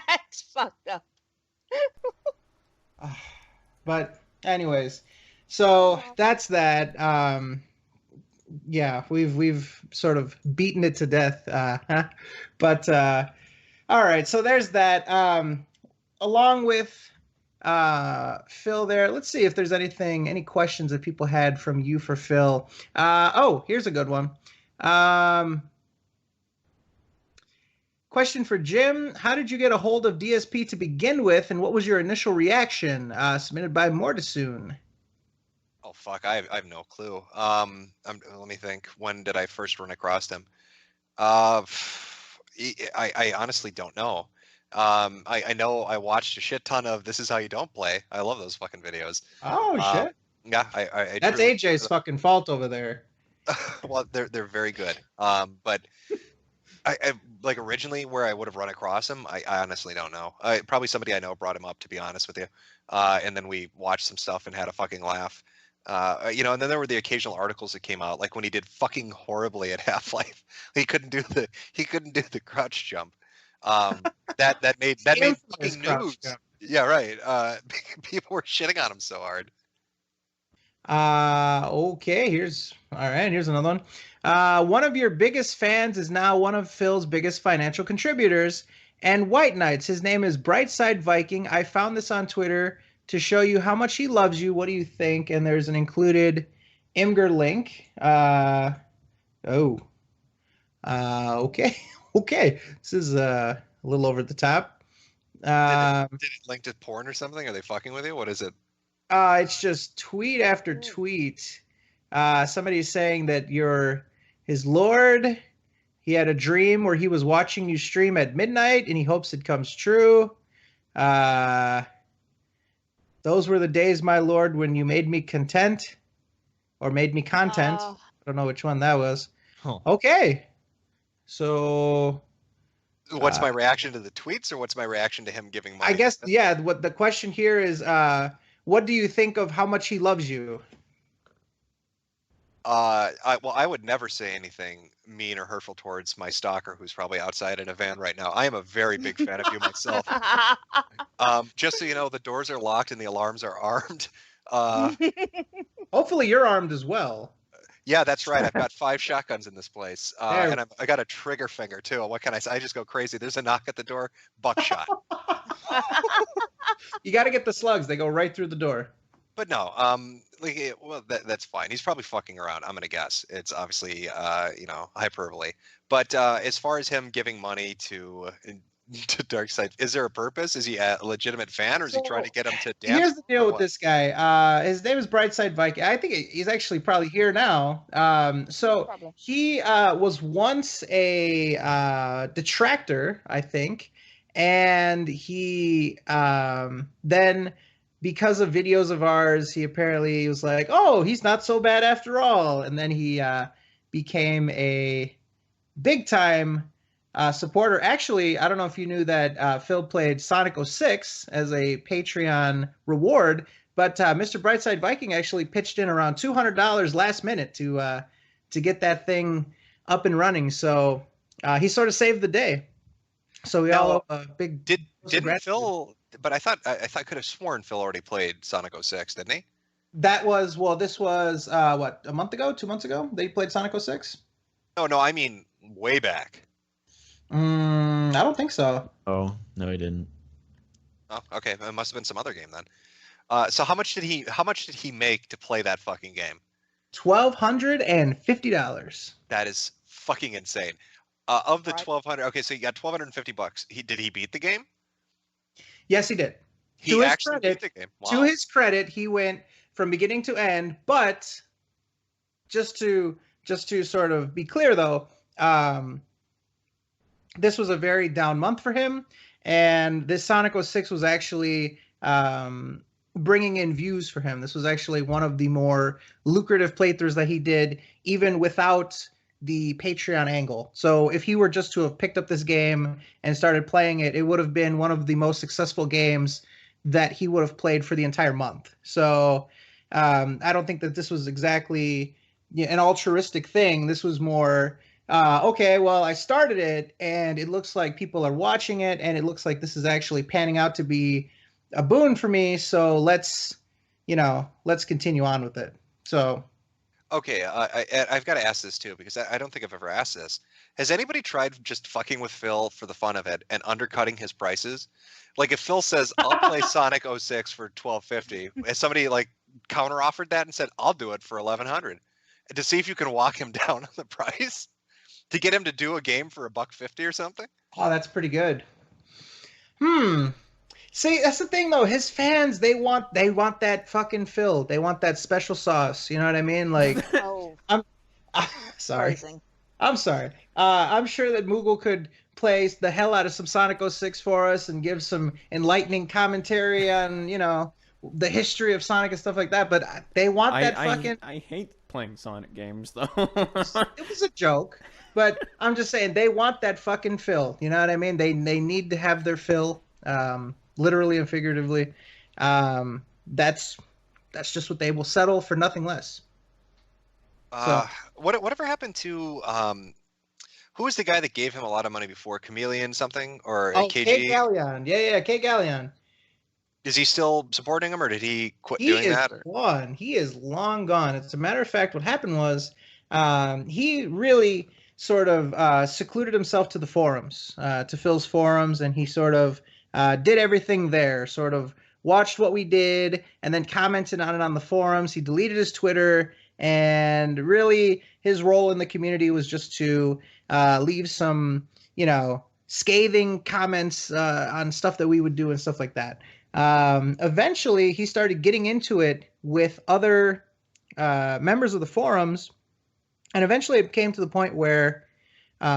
It's fucked up. But anyways, so that's that. Yeah, we've sort of beaten it to death. But all right, so there's that. Along with Phil there, let's see if there's any questions that people had from you for Phil. Here's a good one. Question for Jim. How did you get a hold of DSP to begin with, and what was your initial reaction? Submitted by Mortisoon. Oh fuck, I have no clue. Let me think. When did I first run across him? I honestly don't know. I know I watched a shit ton of This Is How You Don't Play. I love those fucking videos. Oh shit. Yeah, I That's truly- AJ's fucking fault over there. well, they're very good. But I like originally where I would have run across him. I honestly don't know. Probably somebody I know brought him up, to be honest with you. And then we watched some stuff and had a fucking laugh. And then there were the occasional articles that came out, like when he did fucking horribly at Half-Life. He couldn't do the crouch jump. That made fucking news. Yeah, right. People were shitting on him so hard. Okay, here's another one. One of your biggest fans is now one of Phil's biggest financial contributors and White Knights. His name is Brightside Viking. I found this on Twitter to show you how much he loves you. What do you think? And there's an included Imgur link. Okay. Okay. This is a little over the top. Did it link to porn or something? Are they fucking with you? What is it? It's just tweet after tweet. Somebody's saying that you're his lord. He had a dream where he was watching you stream at midnight, and he hopes it comes true. Those were the days, my lord, when you made me content, or made me content. I don't know which one that was. Huh. Okay. So... What's my reaction to the tweets, or what's my reaction to him giving money? I guess, yeah, what the question here is, what do you think of how much he loves you? I would never say anything mean or hurtful towards my stalker, who's probably outside in a van right now. I am a very big fan of you myself. Just so you know, the doors are locked and the alarms are armed. Hopefully you're armed as well. Yeah, that's right. I've got 5 shotguns in this place, and I got a trigger finger too. What can I say? I just go crazy. There's a knock at the door. Buckshot. You got to get the slugs. They go right through the door. But no, that's fine. He's probably fucking around. I'm gonna guess. It's obviously, hyperbole. But as far as him giving money to Darkseid, is there a purpose? Is he a legitimate fan, or is he trying to get him to dance? Here's the deal with this guy. His name is Brightside Viking. I think he's actually probably here now. He was once a detractor, I think, and he then, because of videos of ours, he apparently was like, oh, he's not so bad after all. And then he became a big-time supporter. Actually, I don't know if you knew that Phil played Sonic 06 as a Patreon reward, but Mr. Brightside Viking actually pitched in around $200 last minute to get that thing up and running. So he sort of saved the day. So we all owe a big... Didn't Phil... But I could have sworn Phil already played Sonic 06, didn't he? This was, what, a month ago, 2 months ago, they played Sonic 06? No, I mean way back. I don't think so. Oh, no, he didn't. Oh, okay. It must have been some other game then. So how much did he make to play that fucking game? $1,250. That is fucking insane. Of the 1,200, okay, so you got $1,250. He beat the game? Yes, he did. He actually beat the game. Wow. To his credit, he went from beginning to end. But just to sort of be clear, though, this was a very down month for him, and this Sonic 06 was actually bringing in views for him. This was actually one of the more lucrative playthroughs that he did, even without the Patreon angle. So if he were just to have picked up this game and started playing it, it would have been one of the most successful games that he would have played for the entire month. So I don't think that this was exactly an altruistic thing. This was more, okay, well, I started it and it looks like people are watching it and it looks like this is actually panning out to be a boon for me. So let's continue on with it. So... Okay, I've got to ask this too, because I don't think I've ever asked this. Has anybody tried just fucking with Phil for the fun of it and undercutting his prices? Like if Phil says, I'll play Sonic 06 for $1,250, has somebody like counter offered that and said, I'll do it for $1,100, to see if you can walk him down on the price to get him to do a game for $150 or something? Oh, that's pretty good. See, that's the thing though. His fans, they want that fucking Phil. They want that special sauce. You know what I mean? Like, Oh, I'm sorry. phrasing. I'm sorry. I'm sure that Moogle could play the hell out of some Sonic 06 for us and give some enlightening commentary on, the history of Sonic and stuff like that. But they want that fucking. I hate playing Sonic games though. It was a joke, but I'm just saying they want that fucking fill. You know what I mean? They need to have their fill, literally and figuratively. That's just what they will settle for, nothing less. Whatever happened to who was the guy that gave him a lot of money before? Chameleon something or KG? K Galleon. Yeah, K Galleon. Is he still supporting him, or did he quit doing that? He is gone. He is long gone. As a matter of fact, what happened was he really sort of secluded himself to the forums, to Phil's forums, and he sort of did everything there, sort of watched what we did, and then commented on it on the forums. He deleted his Twitter, and really his role in the community was just to leave some, scathing comments on stuff that we would do and stuff like that. Eventually, he started getting into it with other members of the forums, and eventually it came to the point where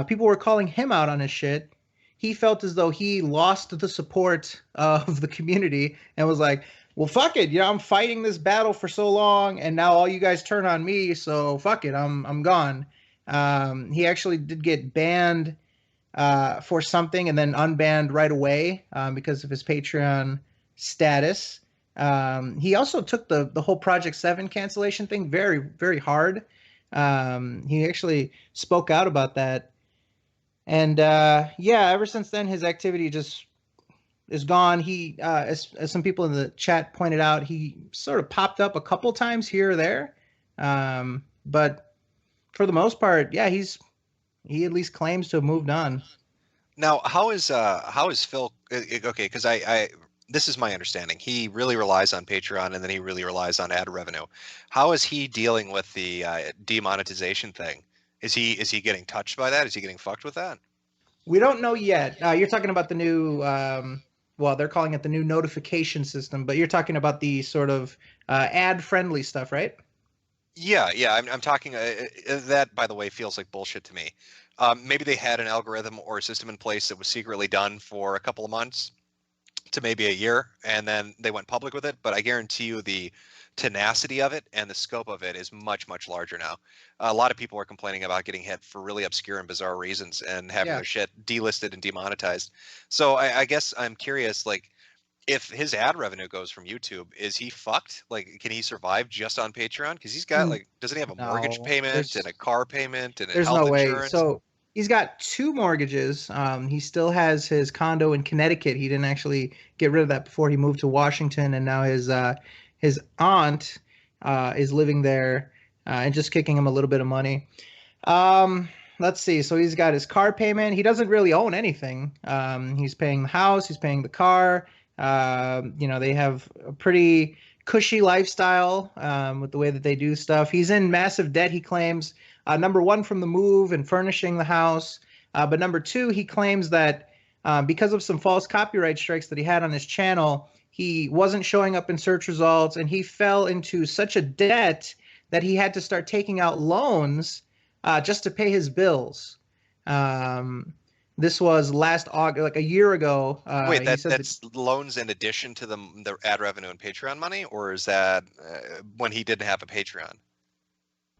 people were calling him out on his shit. He felt as though he lost the support of the community and was like, well, fuck it. I'm fighting this battle for so long, and now all you guys turn on me, so fuck it. I'm gone. He actually did get banned for something and then unbanned right away because of his Patreon status. He also took the whole Project 7 cancellation thing very, very hard. He actually spoke out about that. And ever since then, his activity just is gone. He, as some people in the chat pointed out, he sort of popped up a couple times here or there. But for the most part, yeah, he at least claims to have moved on. Now, how is Phil? Okay, because I this is my understanding. He really relies on Patreon, and then he really relies on ad revenue. How is he dealing with the demonetization thing? Is he getting touched by that? Is he getting fucked with that? We don't know yet. You're talking about the new, they're calling it the new notification system, but you're talking about the sort of ad-friendly stuff, right? Yeah. I'm talking. That, by the way, feels like bullshit to me. Maybe they had an algorithm or a system in place that was secretly done for a couple of months to maybe a year, and then they went public with it. But I guarantee you the tenacity of it and the scope of it is much, much larger now. A lot of people are complaining about getting hit for really obscure and bizarre reasons and having their shit delisted and demonetized. So I guess I'm curious, like, if his ad revenue goes from YouTube, is he fucked? Like, can he survive just on Patreon? Because he's got doesn't he have a mortgage payment and a car payment and there's health no way. insurance? So he's got 2 mortgages. He still has his condo in Connecticut. He didn't actually get rid of that before he moved to Washington, and now his aunt is living there and just kicking him a little bit of money. Let's see. So he's got his car payment. He doesn't really own anything. He's paying the house. He's paying the car. They have a pretty cushy lifestyle with the way that they do stuff. He's in massive debt, he claims. Number 1, from the move and furnishing the house. But number 2, he claims that because of some false copyright strikes that he had on his channel, he wasn't showing up in search results, and he fell into such a debt that he had to start taking out loans just to pay his bills. This was last August, like a year ago. Wait, that's loans in addition to the ad revenue and Patreon money, or is that when he didn't have a Patreon?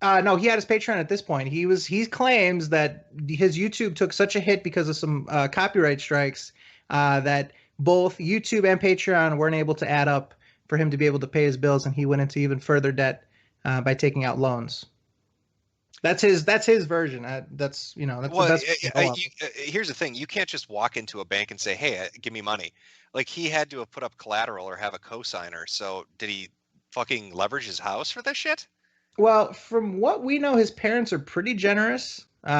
No, he had his Patreon at this point. He claims that his YouTube took such a hit because of some copyright strikes that both YouTube and Patreon weren't able to add up for him to be able to pay his bills, and he went into even further debt by taking out loans. That's his version. That's the best. Here's the thing: you can't just walk into a bank and say, "Hey, give me money." Like, he had to have put up collateral or have a cosigner. So did he fucking leverage his house for this shit? Well, from what we know, his parents are pretty generous. He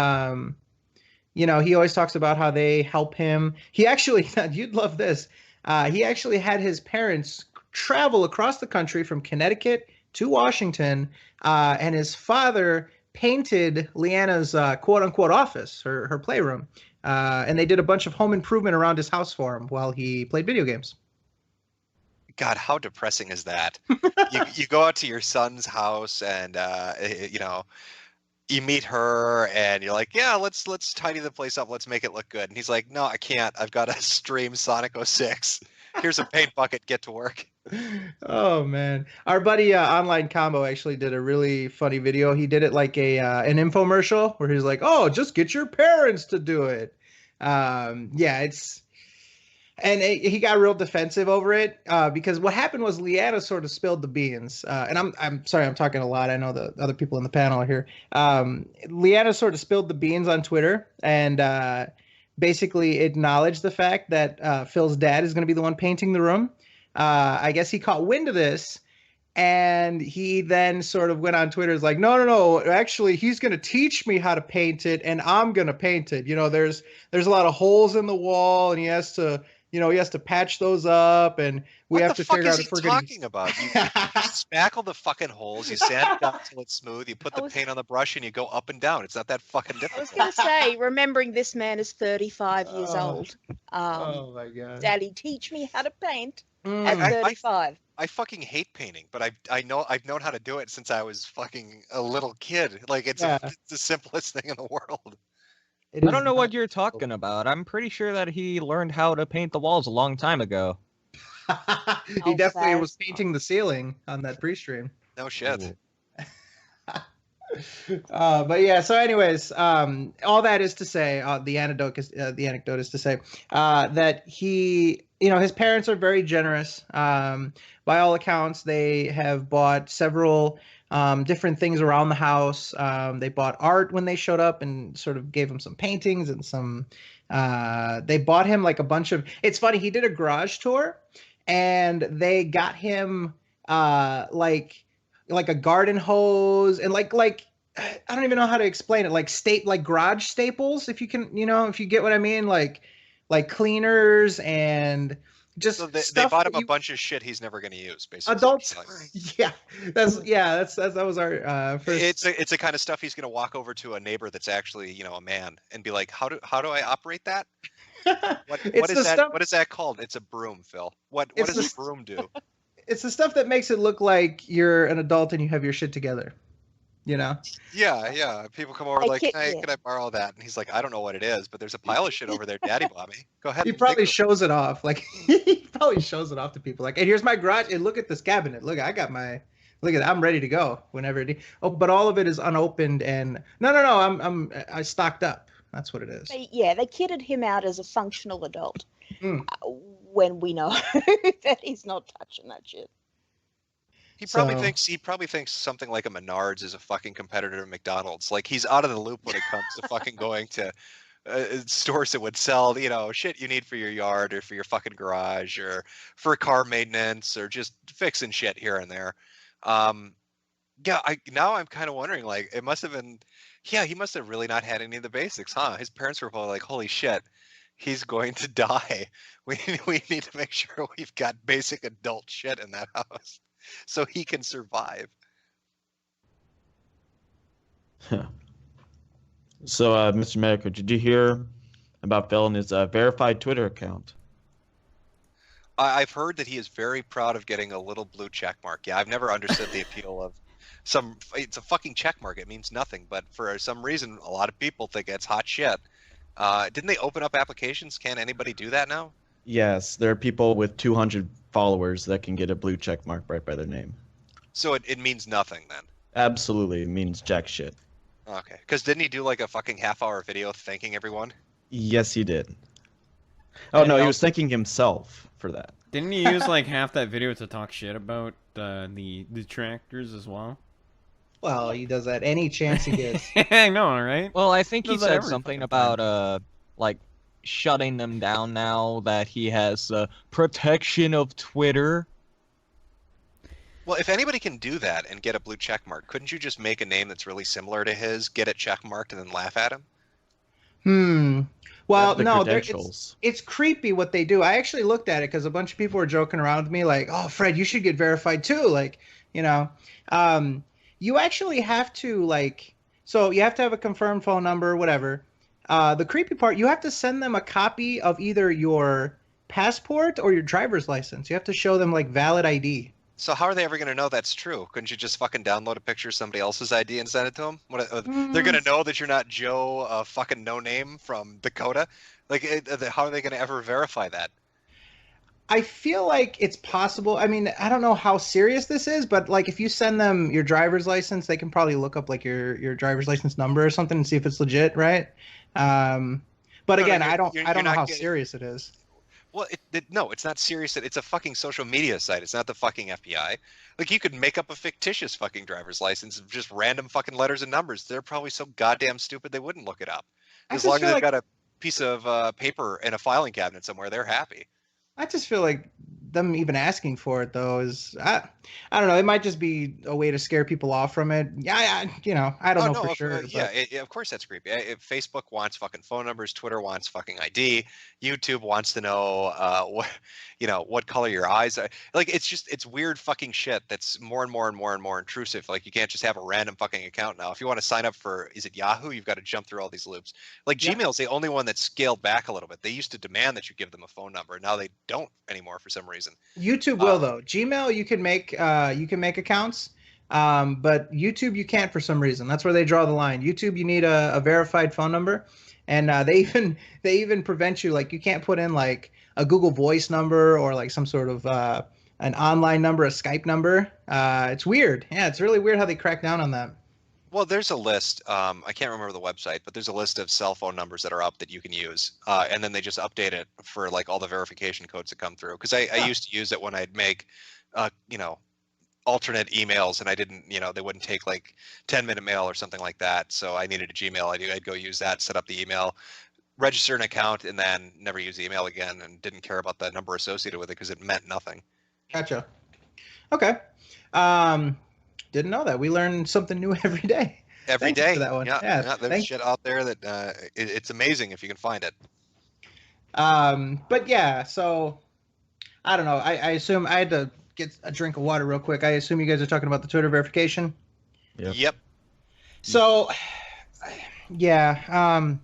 always talks about how they help him. He actually, you'd love this. He actually had his parents travel across the country from Connecticut to Washington, and his father painted Leanna's quote-unquote office, her playroom, and they did a bunch of home improvement around his house for him while he played video games. God, how depressing is that? You go out to your son's house and you know, you meet her and you're like, yeah, let's tidy the place up, let's make it look good. And he's like, no, I can't. I've got to stream Sonic 06. Here's a paint bucket. Get to work. Oh man, our buddy Online Combo actually did a really funny video. He did it like an infomercial where he's like, "Oh, just get your parents to do it." Yeah, he got real defensive over it because what happened was Leanna sort of spilled the beans. And I'm sorry, I'm talking a lot. I know the other people in the panel are here. Leanna sort of spilled the beans on Twitter and basically acknowledged the fact that Phil's dad is going to be the one painting the room. I guess he caught wind of this, and he then sort of went on Twitter. Is like, no, actually, he's going to teach me how to paint it, and I'm going to paint it. You know, there's a lot of holes in the wall, and he has to patch those up, and we have to figure out if we're going to. What the fuck is he talking about? You spackle the fucking holes, you sand it down until it's smooth, you put the paint on the brush, and you go up and down. It's not that fucking I difficult. was going to say, remembering this man is 35 years old. Oh my god! Daddy, teach me how to paint at 35. I fucking hate painting, but I've known how to do it since I was fucking a little kid. Like it's the simplest thing in the world. I don't know what you're talking about. I'm pretty sure that he learned how to paint the walls a long time ago. He definitely was painting the ceiling on that pre-stream. No shit. But yeah, so anyways, all that is to say, the anecdote is to say that he, his parents are very generous. By all accounts, they have bought several different things around the house. They bought art when they showed up and sort of gave him some paintings and some. They bought him like a bunch of. It's funny. He did a garage tour, and they got him like a garden hose and like I don't even know how to explain it. Like garage staples, if you can, if you get what I mean, like cleaners and. Just so they bought him a bunch of shit he's never going to use, basically. Adults, that was our first. It's the kind of stuff he's going to walk over to a neighbor that's actually a man and be like, how do I operate that? What is that? What is that called? It's a broom, Phil. What does a broom do? It's the stuff that makes it look like you're an adult and you have your shit together. Yeah. People come over like, hey, can I borrow that? And he's like, I don't know what it is, but there's a pile of shit over there. Daddy bought me. Go ahead. He probably shows it off. Like he probably shows it off to people. Like, and here's my garage. And look at this cabinet. Look, I got my. Look at that. I'm ready to go whenever. But all of it is unopened. And no. I stocked up. That's what it is. They kitted him out as a functional adult. When we know that he's not touching that shit. He probably thinks something like a Menards is a fucking competitor to McDonald's. Like he's out of the loop when it comes to fucking going to stores that would sell, shit you need for your yard or for your fucking garage or for car maintenance or just fixing shit here and there. Now I'm kind of wondering, like, it must have been, he must have really not had any of the basics, huh? His parents were probably like, holy shit, he's going to die. We need to make sure we've got basic adult shit in that house. So he can survive. So, Mr. Metokur, did you hear about Phil and his verified Twitter account? I've heard that he is very proud of getting a little blue check mark. Yeah, I've never understood the appeal of it's a fucking check mark. It means nothing, but for some reason, a lot of people think it's hot shit. Didn't they open up applications? Can anybody do that now? Yes, there are people with 200 followers that can get a blue check mark right by their name. So it means nothing then? Absolutely, it means jack shit. Okay, because didn't he do like a fucking half-hour video thanking everyone? Yes, he did. Oh, no, he was thanking himself for that. Didn't he use like half that video to talk shit about the detractors as well? Well, he does that any chance he gets. I know, right? Well, I think he said something about like shutting them down now that he has protection of Twitter. Well, if anybody can do that and get a blue check mark, couldn't you just make a name that's really similar to his, get it check marked, and then laugh at him? Well, no, it's creepy what they do. I actually looked at it because a bunch of people were joking around with me like, oh, Fred, you should get verified too. Like, you actually have to so you have to have a confirmed phone number, whatever. The creepy part, you have to send them a copy of either your passport or your driver's license. You have to show them like valid ID. So how are they ever going to know that's true? Couldn't you just fucking download a picture of somebody else's ID and send it to them? They're going to know that you're not Joe, fucking no name from Dakota. Like, how are they going to ever verify that? I feel like it's possible. I mean, I don't know how serious this is, but like if you send them your driver's license, they can probably look up like your driver's license number or something and see if it's legit, right? But again, I don't know how serious it is. Well, no, it's not serious. It's a fucking social media site. It's not the fucking FBI. Like, you could make up a fictitious fucking driver's license of just random fucking letters and numbers. They're probably so goddamn stupid they wouldn't look it up. As long as they've got a piece of paper in a filing cabinet somewhere, they're happy. I just feel like them even asking for it though is I don't know. It might just be a way to scare people off from it. Yeah, I don't know for sure. Of course that's creepy. If Facebook wants fucking phone numbers, Twitter wants fucking ID, YouTube wants to know what color your eyes are. Like, it's weird fucking shit that's more and more and more and more intrusive. Like, you can't just have a random fucking account now. If you want to sign up for, is it Yahoo? You've got to jump through all these loops. Like, Gmail's the only one that's scaled back a little bit. They used to demand that you give them a phone number. Now they don't anymore for some reason. YouTube will though. Gmail you can make accounts, but YouTube you can't for some reason. That's where they draw the line. YouTube you need a verified phone number, and they even prevent you. Like, you can't put in like a Google Voice number or like some sort of an online number, a Skype number. It's weird. Yeah, it's really weird how they crack down on that. Well, there's a list. I can't remember the website, but there's a list of cell phone numbers that are up that you can use, and then they just update it for like all the verification codes that come through. Because I used to use it when I'd make, alternate emails, and I didn't, they wouldn't take like 10-minute mail or something like that. So I needed a Gmail. I'd go use that, set up the email, register an account, and then never use the email again, and didn't care about the number associated with it because it meant nothing. Gotcha. Okay. Didn't know that. We learn something new every day. Every day. For that one. Yeah, there's shit out there that it's amazing if you can find it. But yeah, so I don't know. I assume I had to get a drink of water real quick. I assume you guys are talking about the Twitter verification. Yep. So yeah,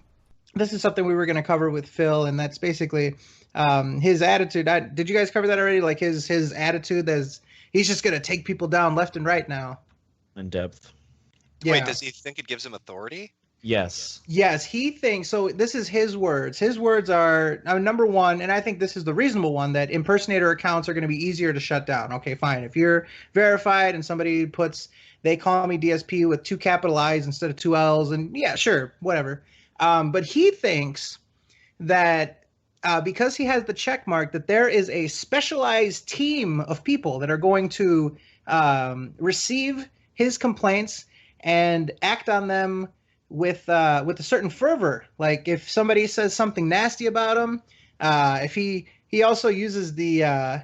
this is something we were going to cover with Phil, and that's basically his attitude. Did you guys cover that already? Like his attitude as he's just going to take people down left and right now. In depth. Yeah. Wait, does he think it gives him authority? Yes. Yes, he thinks so. This is his words. His words are number one, and I think this is the reasonable one, that impersonator accounts are going to be easier to shut down. Okay, fine. If you're verified and somebody puts, they call me DSP with 2 capital I's instead of 2 L's, and yeah, sure, whatever. But he thinks that because he has the check mark, that there is a specialized team of people that are going to receive his complaints and act on them with a certain fervor. Like if somebody says something nasty about him, if he also uses the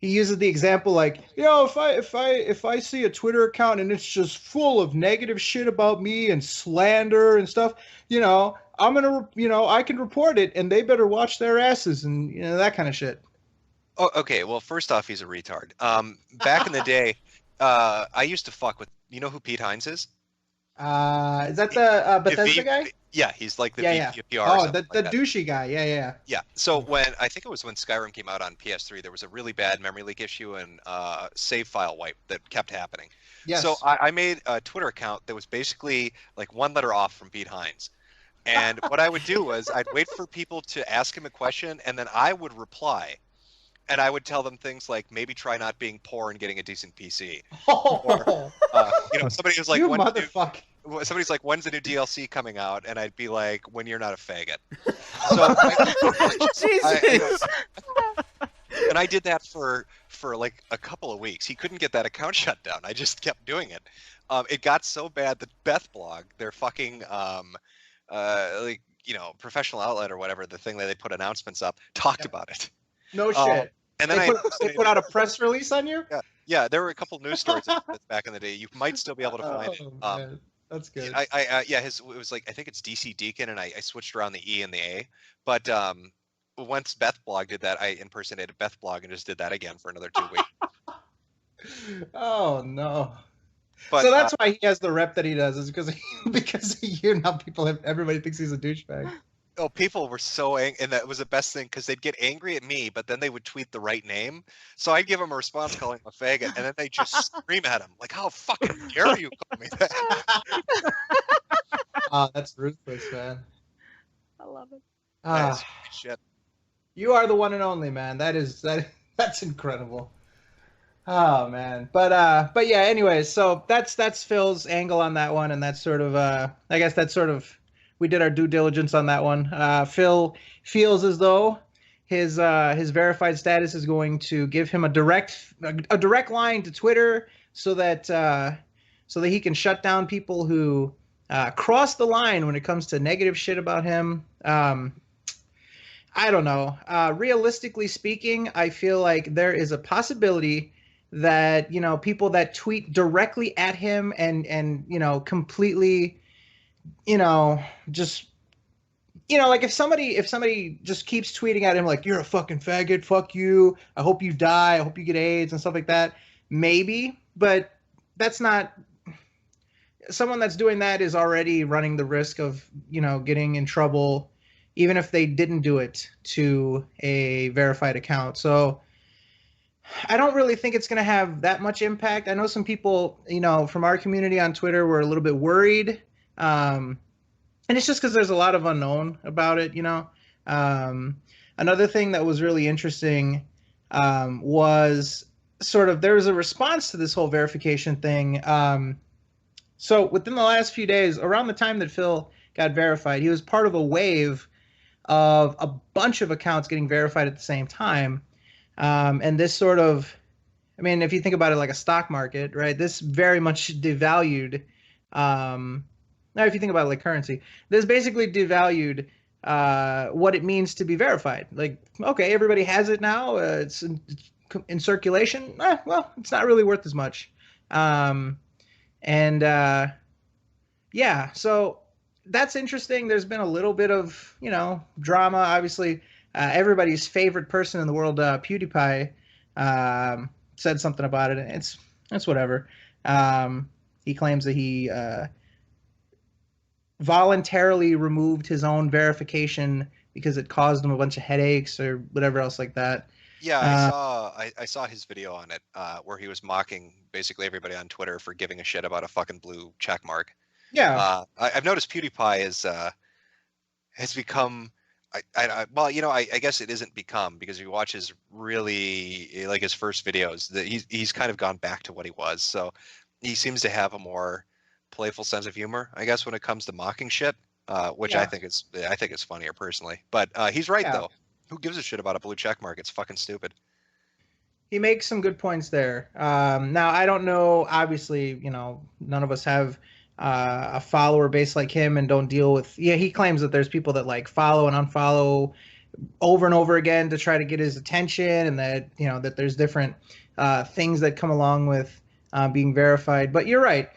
example like, if I see a Twitter account and it's just full of negative shit about me and slander and stuff, I'm gonna, I can report it and they better watch their asses and that kind of shit. Oh, okay. Well, first off, he's a retard. Back in the day, I used to fuck with. You know who Pete Hines is? Is that the Bethesda guy? Yeah, he like the VP of PR. Oh, the douchey guy. Yeah. Yeah. So I think it was when Skyrim came out on PS3, there was a really bad memory leak issue and save file wipe that kept happening. Yes. So I made a Twitter account that was basically like one letter off from Pete Hines. And what I would do was I'd wait for people to ask him a question, and then I would reply. And I would tell them things like, maybe try not being poor and getting a decent PC. Or, somebody was like, somebody's like, when's the new DLC coming out? And I'd be like, when you're not a faggot. So Jesus. And I did that for like a couple of weeks. He couldn't get that account shut down. I just kept doing it. It got so bad that Beth Blog, their fucking professional outlet or whatever, the thing that they put announcements up, talked about it. No shit. And then they put out a press release on you? Yeah. There were a couple news stories back in the day. You might still be able to find it. Man. That's good. It was like, I think it's DC Deacon, and I switched around the E and the A. But once Beth Blog did that, I impersonated Beth Blog and just did that again for another 2 weeks. Oh no. But, so that's why he has the rep that he does, is because everybody thinks he's a douchebag. Oh, people were so angry, and that was the best thing because they'd get angry at me, but then they would tweet the right name. So I'd give them a response calling him a faggot, and then they just scream at him like, "How fucking dare you call me that?" That's ruthless, man. I love it. That's shit. You are the one and only, man. That's incredible. Oh man, but yeah. Anyways, so that's Phil's angle on that one, and that's sort of I guess that's sort of we did our due diligence on that one. Phil feels as though his verified status is going to give him a direct line to Twitter, so that he can shut down people who cross the line when it comes to negative shit about him. I don't know. Realistically speaking, I feel like there is a possibility that, you know, people that tweet directly at him and you know, completely, you know, just, you know, like if somebody just keeps tweeting at him like, you're a fucking faggot, fuck you, I hope you die, I hope you get AIDS and stuff like that, maybe, but that's not, someone that's doing that is already running the risk of, you know, getting in trouble, even if they didn't do it to a verified account. So I don't really think it's going to have that much impact. I know some people, you know, from our community on Twitter were a little bit worried. And it's just because there's a lot of unknown about it, you know. Another thing that was really interesting was sort of, there was a response to this whole verification thing. So within the last few days, around the time that Phil got verified, he was part of a wave of a bunch of accounts getting verified at the same time. And this sort of, I mean, if you think about it like a stock market, right, this very much devalued, now if you think about it like currency, this basically devalued what it means to be verified. Like, okay, everybody has it now, it's in circulation, well, it's not really worth as much. Yeah, so that's interesting. There's been a little bit of, you know, drama. Obviously, everybody's favorite person in the world, PewDiePie, said something about it. It's whatever. He claims that he voluntarily removed his own verification because it caused him a bunch of headaches or whatever else like that. Yeah, I saw his video on it where he was mocking basically everybody on Twitter for giving a shit about a fucking blue check mark. Yeah. I've noticed PewDiePie has become, well, you know, I guess it isn't become, because if you watch his really, like his first videos, that he's kind of gone back to what he was. So he seems to have a more playful sense of humor, I guess, when it comes to mocking shit, which Yeah. I think is funnier personally. But he's right Yeah. though. Who gives a shit about a blue check mark? It's fucking stupid. He makes some good points there. Now, I don't know, obviously, you know, none of us have a follower base like him and don't deal with, yeah, he claims that there's people that like follow and unfollow over and over again to try to get his attention, and that, you know, that there's different things that come along with being verified. But you're right.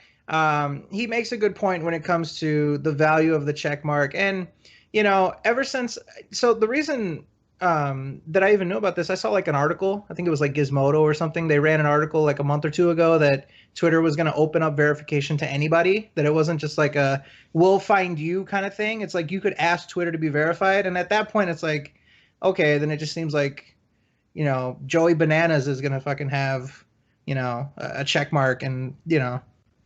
He makes a good point when it comes to the value of the check mark. And, you know, ever since, so the reason that I even knew about this, I saw like an article, I think it was like Gizmodo or something. They ran an article like a month or two ago that Twitter was going to open up verification to anybody, that it wasn't just like a we'll find you kind of thing. It's like you could ask Twitter to be verified. And at that point, it's like, okay, then it just seems like, you know, Joey Bananas is going to fucking have, you know, a check mark, and, you know,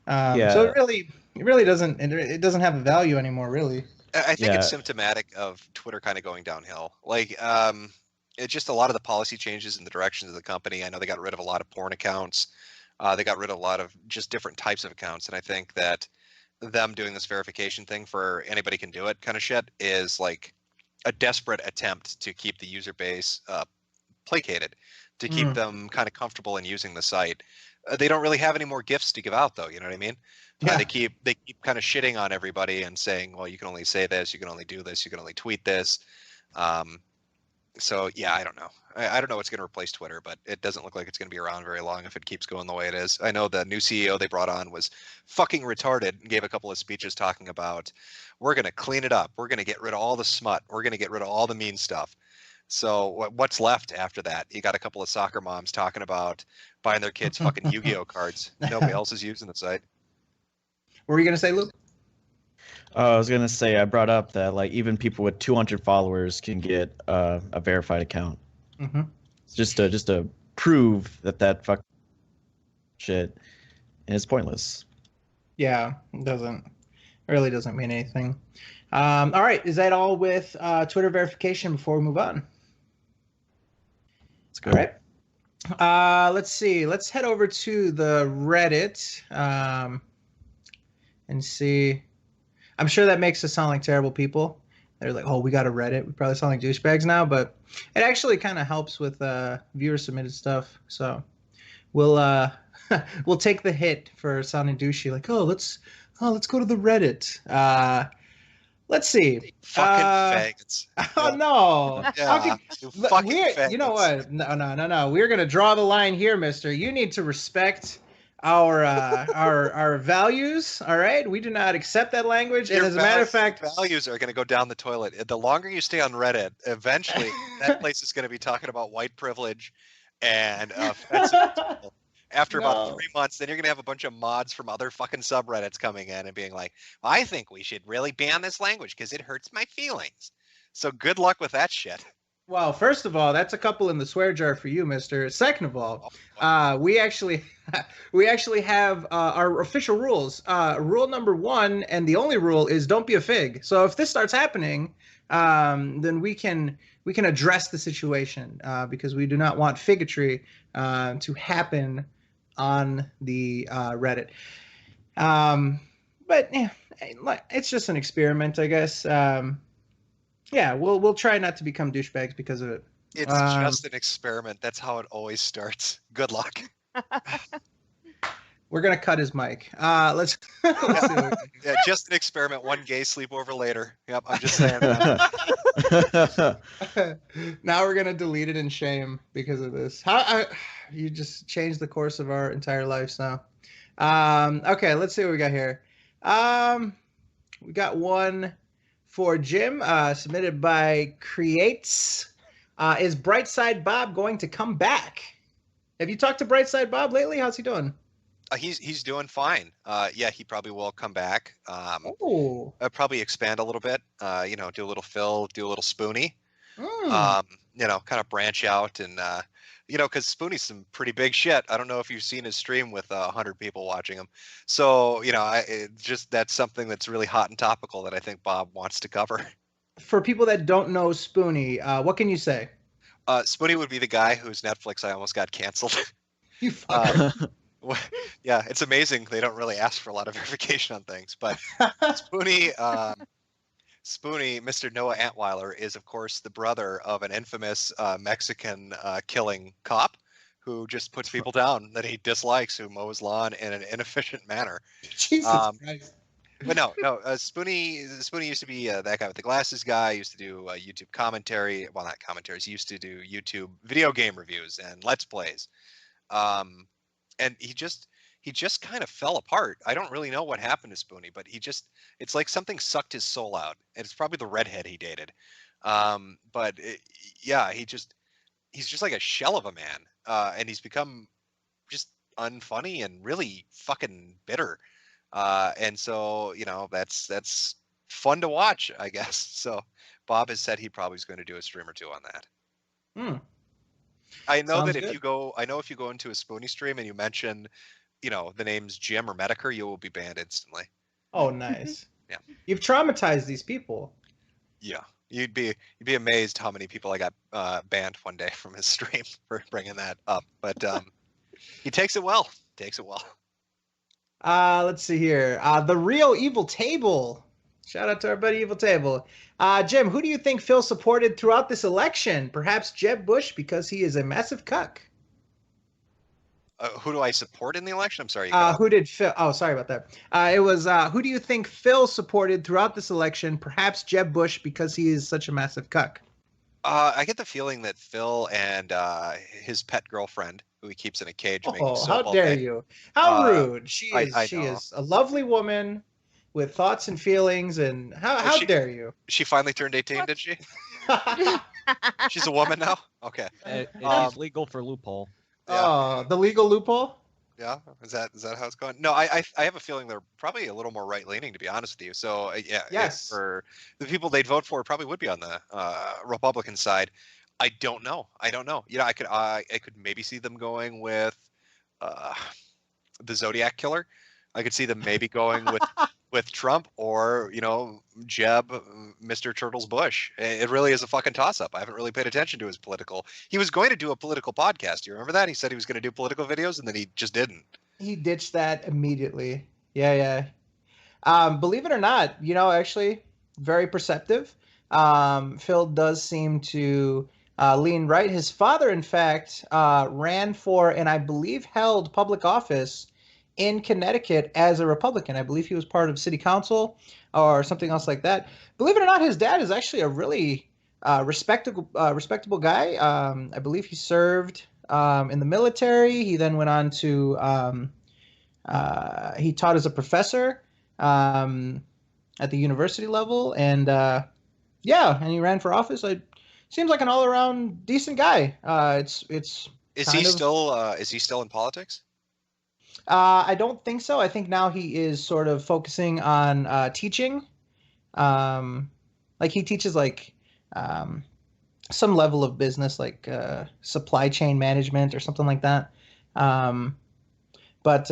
so it really doesn't, it doesn't have a value anymore, really. I think it's symptomatic of Twitter kind of going downhill. Like, it's just a lot of the policy changes in the directions of the company. I know they got rid of a lot of porn accounts. They got rid of a lot of just different types of accounts. And I think that them doing this verification thing for anybody can do it kind of shit is like a desperate attempt to keep the user base placated, to keep them kind of comfortable in using the site. They don't really have any more gifts to give out, though. You know what I mean? Yeah. They keep kind of shitting on everybody and saying, well, you can only say this, you can only do this, you can only tweet this. So yeah, I don't know. I don't know what's going to replace Twitter, but it doesn't look like it's going to be around very long if it keeps going the way it is. I know the new CEO they brought on was fucking retarded and gave a couple of speeches talking about, we're going to clean it up, we're going to get rid of all the smut, we're going to get rid of all the mean stuff. So what's left after that? You got a couple of soccer moms talking about buying their kids fucking Yu-Gi-Oh cards. Nobody else is using the site. What were you going to say, Luke? I was gonna say I brought up that like even people with 200 followers can get a verified account. Mm-hmm. It's just to prove that fuck shit is pointless. Yeah, it really doesn't mean anything. All right, is that all with Twitter verification before we move on? Let's go. All right. Let's see. Let's head over to the Reddit and see. I'm sure that makes us sound like terrible people. They're like, oh, we got a Reddit. We probably sound like douchebags now, but it actually kind of helps with viewer submitted stuff. So we'll we'll take the hit for sounding douchey. Like, let's go to the Reddit. Let's see. Fucking faggots. Oh no! Yeah, you fucking faggots. You know what? No. We're gonna draw the line here, Mister. You need to respect our values. All right, we do not accept that language. And as a matter of fact, values are going to go down the toilet. The longer you stay on Reddit, eventually that place is going to be talking about white privilege and offensive people. After about 3 months, then you're going to have a bunch of mods from other fucking subreddits coming in and being like, I think we should really ban this language because it hurts my feelings. So good luck with that shit. Well, first of all, that's a couple in the swear jar for you, Mister. Second of all, we actually have our official rules. Rule number 1, and the only rule is don't be a fig. So if this starts happening, then we can address the situation because we do not want figotry to happen on the Reddit. But yeah, it's just an experiment, I guess. Yeah, we'll try not to become douchebags because of it. It's just an experiment. That's how it always starts. Good luck. We're gonna cut his mic. Let's see yeah, just an experiment. One gay sleepover later. Yep, I'm just saying that. Now we're gonna delete it in shame because of this. You just changed the course of our entire lives now. Okay, let's see what we got here. We got one for Jim, submitted by Creates. Is Brightside Bob going to come back? Have you talked to Brightside Bob lately? How's he doing? He's doing fine. Yeah, he probably will come back. Oh. Probably expand a little bit. Do a little Phil, do a little Spoonie. Kind of branch out and because Spoonie's some pretty big shit. I don't know if you've seen his stream with 100 people watching him. So that's something that's really hot and topical that I think Bob wants to cover. For people that don't know Spoonie, what can you say? Spoonie would be the guy whose Netflix I almost got canceled. You fucker. Yeah, it's amazing they don't really ask for a lot of verification on things, but Spoonie, Mr. Noah Antweiler, is of course the brother of an infamous Mexican killing cop who just puts people down that he dislikes, who mows lawn in an inefficient manner. Jesus Christ. But no, Spoonie used to be that guy with the glasses guy. Used to do YouTube commentary. Well, not commentaries. He used to do YouTube video game reviews and Let's Plays. And he just kind of fell apart. I don't really know what happened to Spoonie, but it's like something sucked his soul out. And it's probably the redhead he dated. He's just like a shell of a man. And he's become just unfunny and really fucking bitter. And so, that's fun to watch, I guess. So Bob has said he probably is going to do a stream or two on that. I know Sounds that good. if you go into a Spoonie stream and you mention, the names Jim or Metokur, you will be banned instantly. Oh, nice. Yeah. You've traumatized these people. Yeah. You'd be amazed how many people I got banned one day from his stream for bringing that up. But he takes it well. Let's see here. The Real Evil Table. Shout out to our buddy Evil Table. Jim, who do you think Phil supported throughout this election? Perhaps Jeb Bush because he is a massive cuck. Who do I support in the election? I'm sorry. Who did Phil? Oh, sorry about that. It was who do you think Phil supported throughout this election? Perhaps Jeb Bush because he is such a massive cuck. I get the feeling that Phil and his pet girlfriend, who he keeps in a cage, making soap how all dare day. you? How rude! She I know. is a lovely woman with thoughts and feelings, and how dare you? She finally turned 18, did she? She's a woman now? Okay. It is legal for loophole. Oh, the legal loophole? Yeah, is that how it's going? No, I have a feeling they're probably a little more right leaning, to be honest with you. So yeah, Yes. for the people they'd vote for, probably would be on the Republican side. I don't know. You know, I could maybe see them going with uh, the Zodiac Killer. I could see them maybe going with Trump or, you know, Jeb, Mr. Turtles Bush. It really is a fucking toss up. I haven't really paid attention to his political. He was going to do a political podcast. You remember that? He said he was going to do political videos and then he just didn't. He ditched that immediately. Yeah. Believe it or not, you know, actually, very perceptive. Phil does seem to lean right. His father, in fact, ran for and I believe held public office in Connecticut as a Republican. I believe he was part of city council or something else like that. Believe it or not, his dad is actually a really respectable guy. I believe he served in the military. He then went on to he taught as a professor at the university level, and and he ran for office. Seems like an all-around decent guy. Is he still in politics? I don't think so. I think now he is sort of focusing on teaching. Like he teaches like some level of business, like supply chain management or something like that. But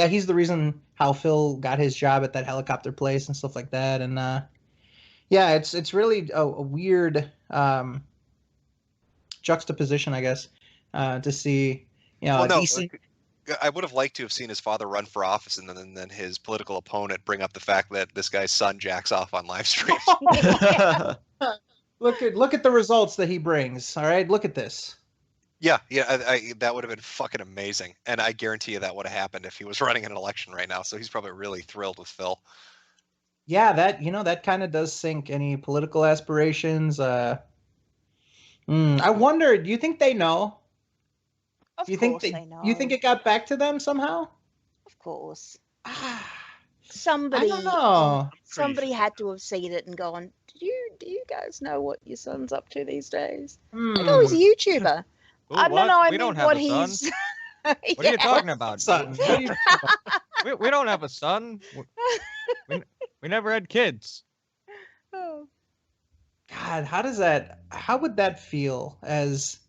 he's the reason how Phil got his job at that helicopter place and stuff like that. And it's really a weird juxtaposition, I guess, to see, you know, decent. I would have liked to have seen his father run for office and then his political opponent bring up the fact that this guy's son jacks off on live stream. Look at the results that he brings. All right, look at this. Yeah, that would have been fucking amazing, and I guarantee you that would have happened if he was running an election right now. So he's probably really thrilled with Phil. Yeah, that kind of does sink any political aspirations. I wonder. Do you think they know? Of course they know. You think it got back to them somehow? Of course. Somebody, I don't know. Somebody had to have seen it and gone, do you guys know what your son's up to these days? I know he's a YouTuber. Ooh, I what? don't know. I We mean, don't have what a he's. son. What are you talking about? Son. We don't have a son. We never had kids. Oh. God, how would that feel as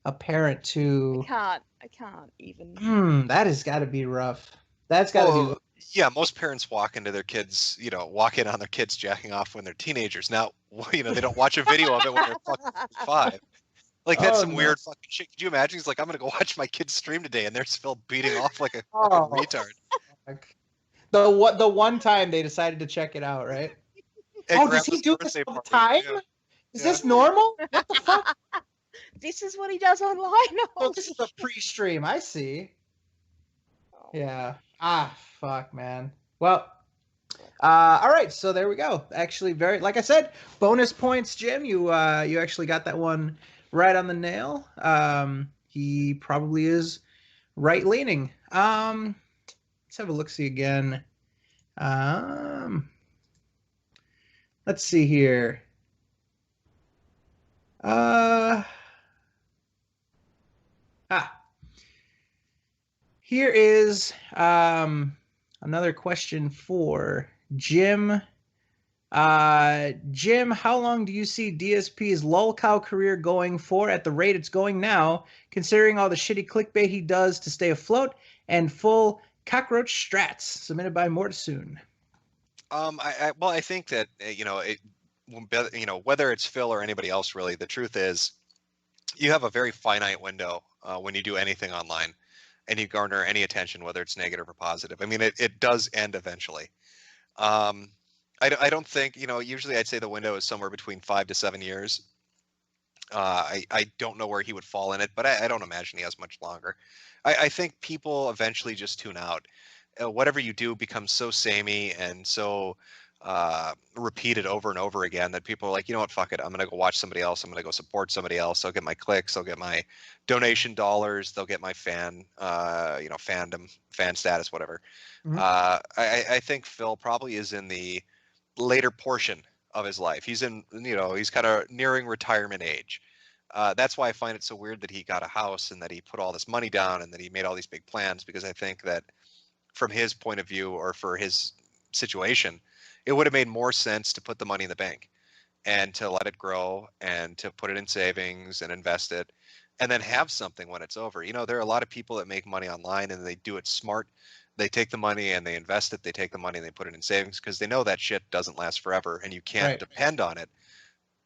a parent to? I can't even. That has got to be rough. That's got to be. Yeah, most parents walk in on their kids jacking off when they're teenagers. Now, you know, they don't watch a video of it when they're fucking 5. Like, that's some weird fucking shit. Could you imagine? He's like, I'm going to go watch my kid's stream today, and there's Phil beating off like a fucking retard. The one time they decided to check it out, right? Does he do this all the time? Yeah. Is this normal? What the fuck? This is what he does online. Oh, this is a pre-stream. I see. Yeah. Fuck, man. Well, all right. So there we go. Actually, like I said, bonus points, Jim. You actually got that one right on the nail. He probably is right leaning. Let's have a look-see again. Let's see here. Here is another question for Jim. Jim, how long do you see DSP's lolcow career going for at the rate it's going now, considering all the shitty clickbait he does to stay afloat and full cockroach strats? Submitted by Mortisoon. I think that whether it's Phil or anybody else, really, the truth is, you have a very finite window when you do anything online, and you garner any attention, whether it's negative or positive. I mean, it does end eventually. I don't think, usually I'd say the window is somewhere between 5 to 7 years. I don't know where he would fall in it, but I don't imagine he has much longer. I think people eventually just tune out. Whatever you do becomes so samey and so repeated over and over again that people are like, you know what, fuck it. I'm going to go watch somebody else. I'm going to go support somebody else. I'll get my clicks. I'll get my donation dollars. They'll get my fandom, fan status, whatever. Mm-hmm. I think Phil probably is in the later portion of his life. He's in, he's kind of nearing retirement age. That's why I find it so weird that he got a house and that he put all this money down and that he made all these big plans, because I think that from his point of view or for his situation, it would have made more sense to put the money in the bank and to let it grow and to put it in savings and invest it and then have something when it's over. You know, there are a lot of people that make money online and they do it smart. They take the money and they invest it. They take the money and they put it in savings because they know that shit doesn't last forever and you can't depend on it.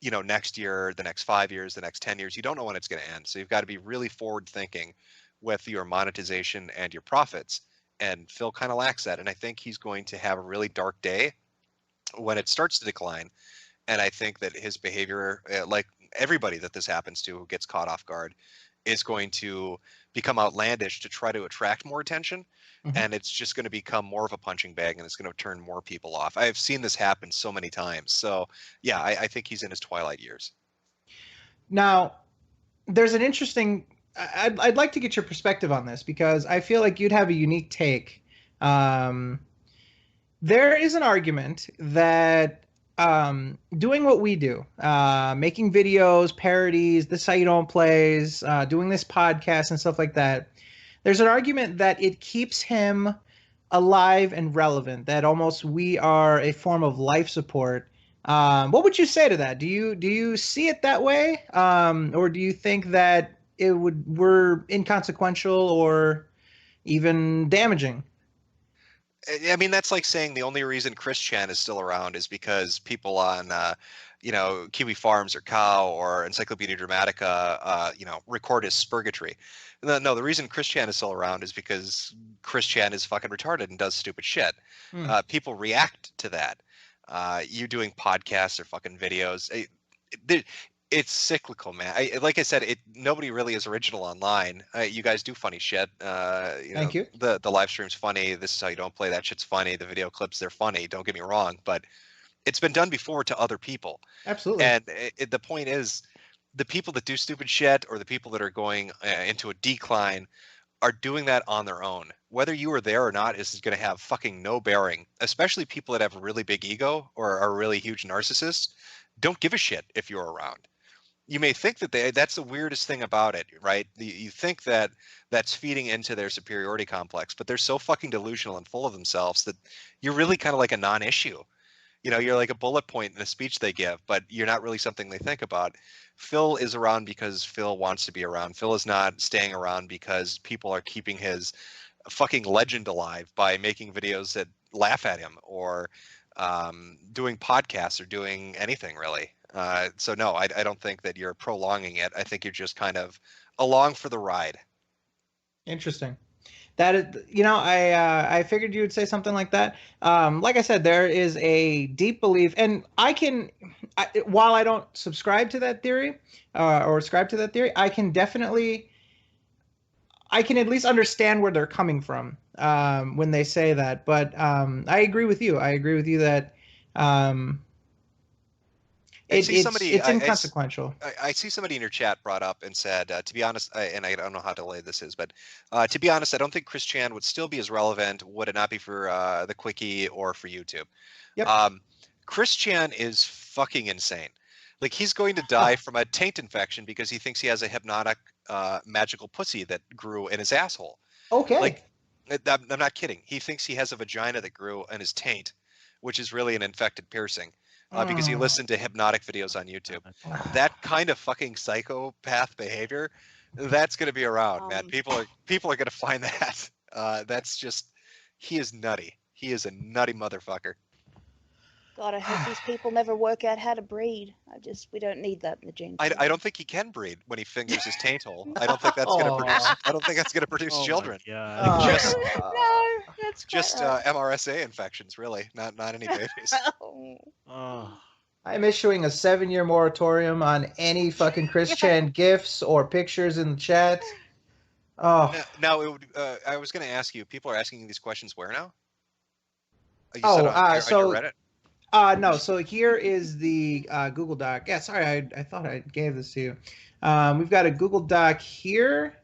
You know, next year, the next 5 years, the next 10 years, you don't know when it's going to end. So you've got to be really forward thinking with your monetization and your profits. And Phil kind of lacks that. And I think he's going to have a really dark day when it starts to decline. And I think that his behavior, like everybody that this happens to who gets caught off guard, is going to become outlandish to try to attract more attention. And it's just going to become more of a punching bag and it's going to turn more people off. I've seen this happen so many times. So yeah, I think he's in his twilight years. Now, there's an interesting, I'd like to get your perspective on this because I feel like you'd have a unique take. There is an argument that doing what we do, making videos, parodies, This How You Don't Plays, doing this podcast and stuff like that, there's an argument that it keeps him alive and relevant, that almost we are a form of life support. What would you say to that? Do you see it that way? Or do you think that we're inconsequential or even damaging? I mean, that's like saying the only reason Chris Chan is still around is because people on, Kiwi Farms or Cow or Encyclopedia Dramatica, record his spurgatory. No, the reason Chris Chan is still around is because Chris Chan is fucking retarded and does stupid shit. People react to that. You doing podcasts or fucking videos. It's cyclical, man. Like I said, nobody really is original online. You guys do funny shit. Thank you. The live stream's funny. This Is How You Don't Play. That shit's funny. The video clips, they're funny. Don't get me wrong, but it's been done before to other people. Absolutely. And the point is, the people that do stupid shit or the people that are going into a decline are doing that on their own. Whether you are there or not is going to have fucking no bearing. Especially people that have a really big ego or are really huge narcissists don't give a shit if you're around. You may think that that's the weirdest thing about it, right? You think that that's feeding into their superiority complex, but they're so fucking delusional and full of themselves that you're really kind of like a non-issue. You know, you're like a bullet point in a speech they give, but you're not really something they think about. Phil is around because Phil wants to be around. Phil is not staying around because people are keeping his fucking legend alive by making videos that laugh at him or doing podcasts or doing anything really. So no, I don't think that you're prolonging it. I think you're just kind of along for the ride. Interesting. That is, I figured you would say something like that. Like I said, there is a deep belief, and while I don't subscribe to that theory or ascribe to that theory, I can at least understand where they're coming from when they say that. But I agree with you. I agree with you that it's inconsequential. I see somebody in your chat brought up and said, to be honest, and I don't know how delayed this is, but to be honest, I don't think Chris Chan would still be as relevant would it not be for the Quickie or for YouTube. Yep. Chris Chan is fucking insane. Like, he's going to die from a taint infection because he thinks he has a hypnotic magical pussy that grew in his asshole. Okay. Like, I'm not kidding. He thinks he has a vagina that grew in his taint, which is really an infected piercing. Because he listened to hypnotic videos on YouTube. That kind of fucking psychopath behavior, that's going to be around, man. People are going to find that. That's just, he is nutty. He is a nutty motherfucker. God, I hope these people never work out how to breed. We don't need that in the gene. I don't think he can breed when he fingers his taint hole. I don't think that's going to produce. I don't think that's going to produce children. Just MRSA infections, really, not any babies. I'm issuing a 7-year moratorium on any fucking Chris Chan gifs or pictures in the chat. Oh. Now it would, I was going to ask you. People are asking these questions where now? On your Reddit? No, so here is the Google Doc. Yeah, sorry, I thought I gave this to you. We've got a Google Doc here.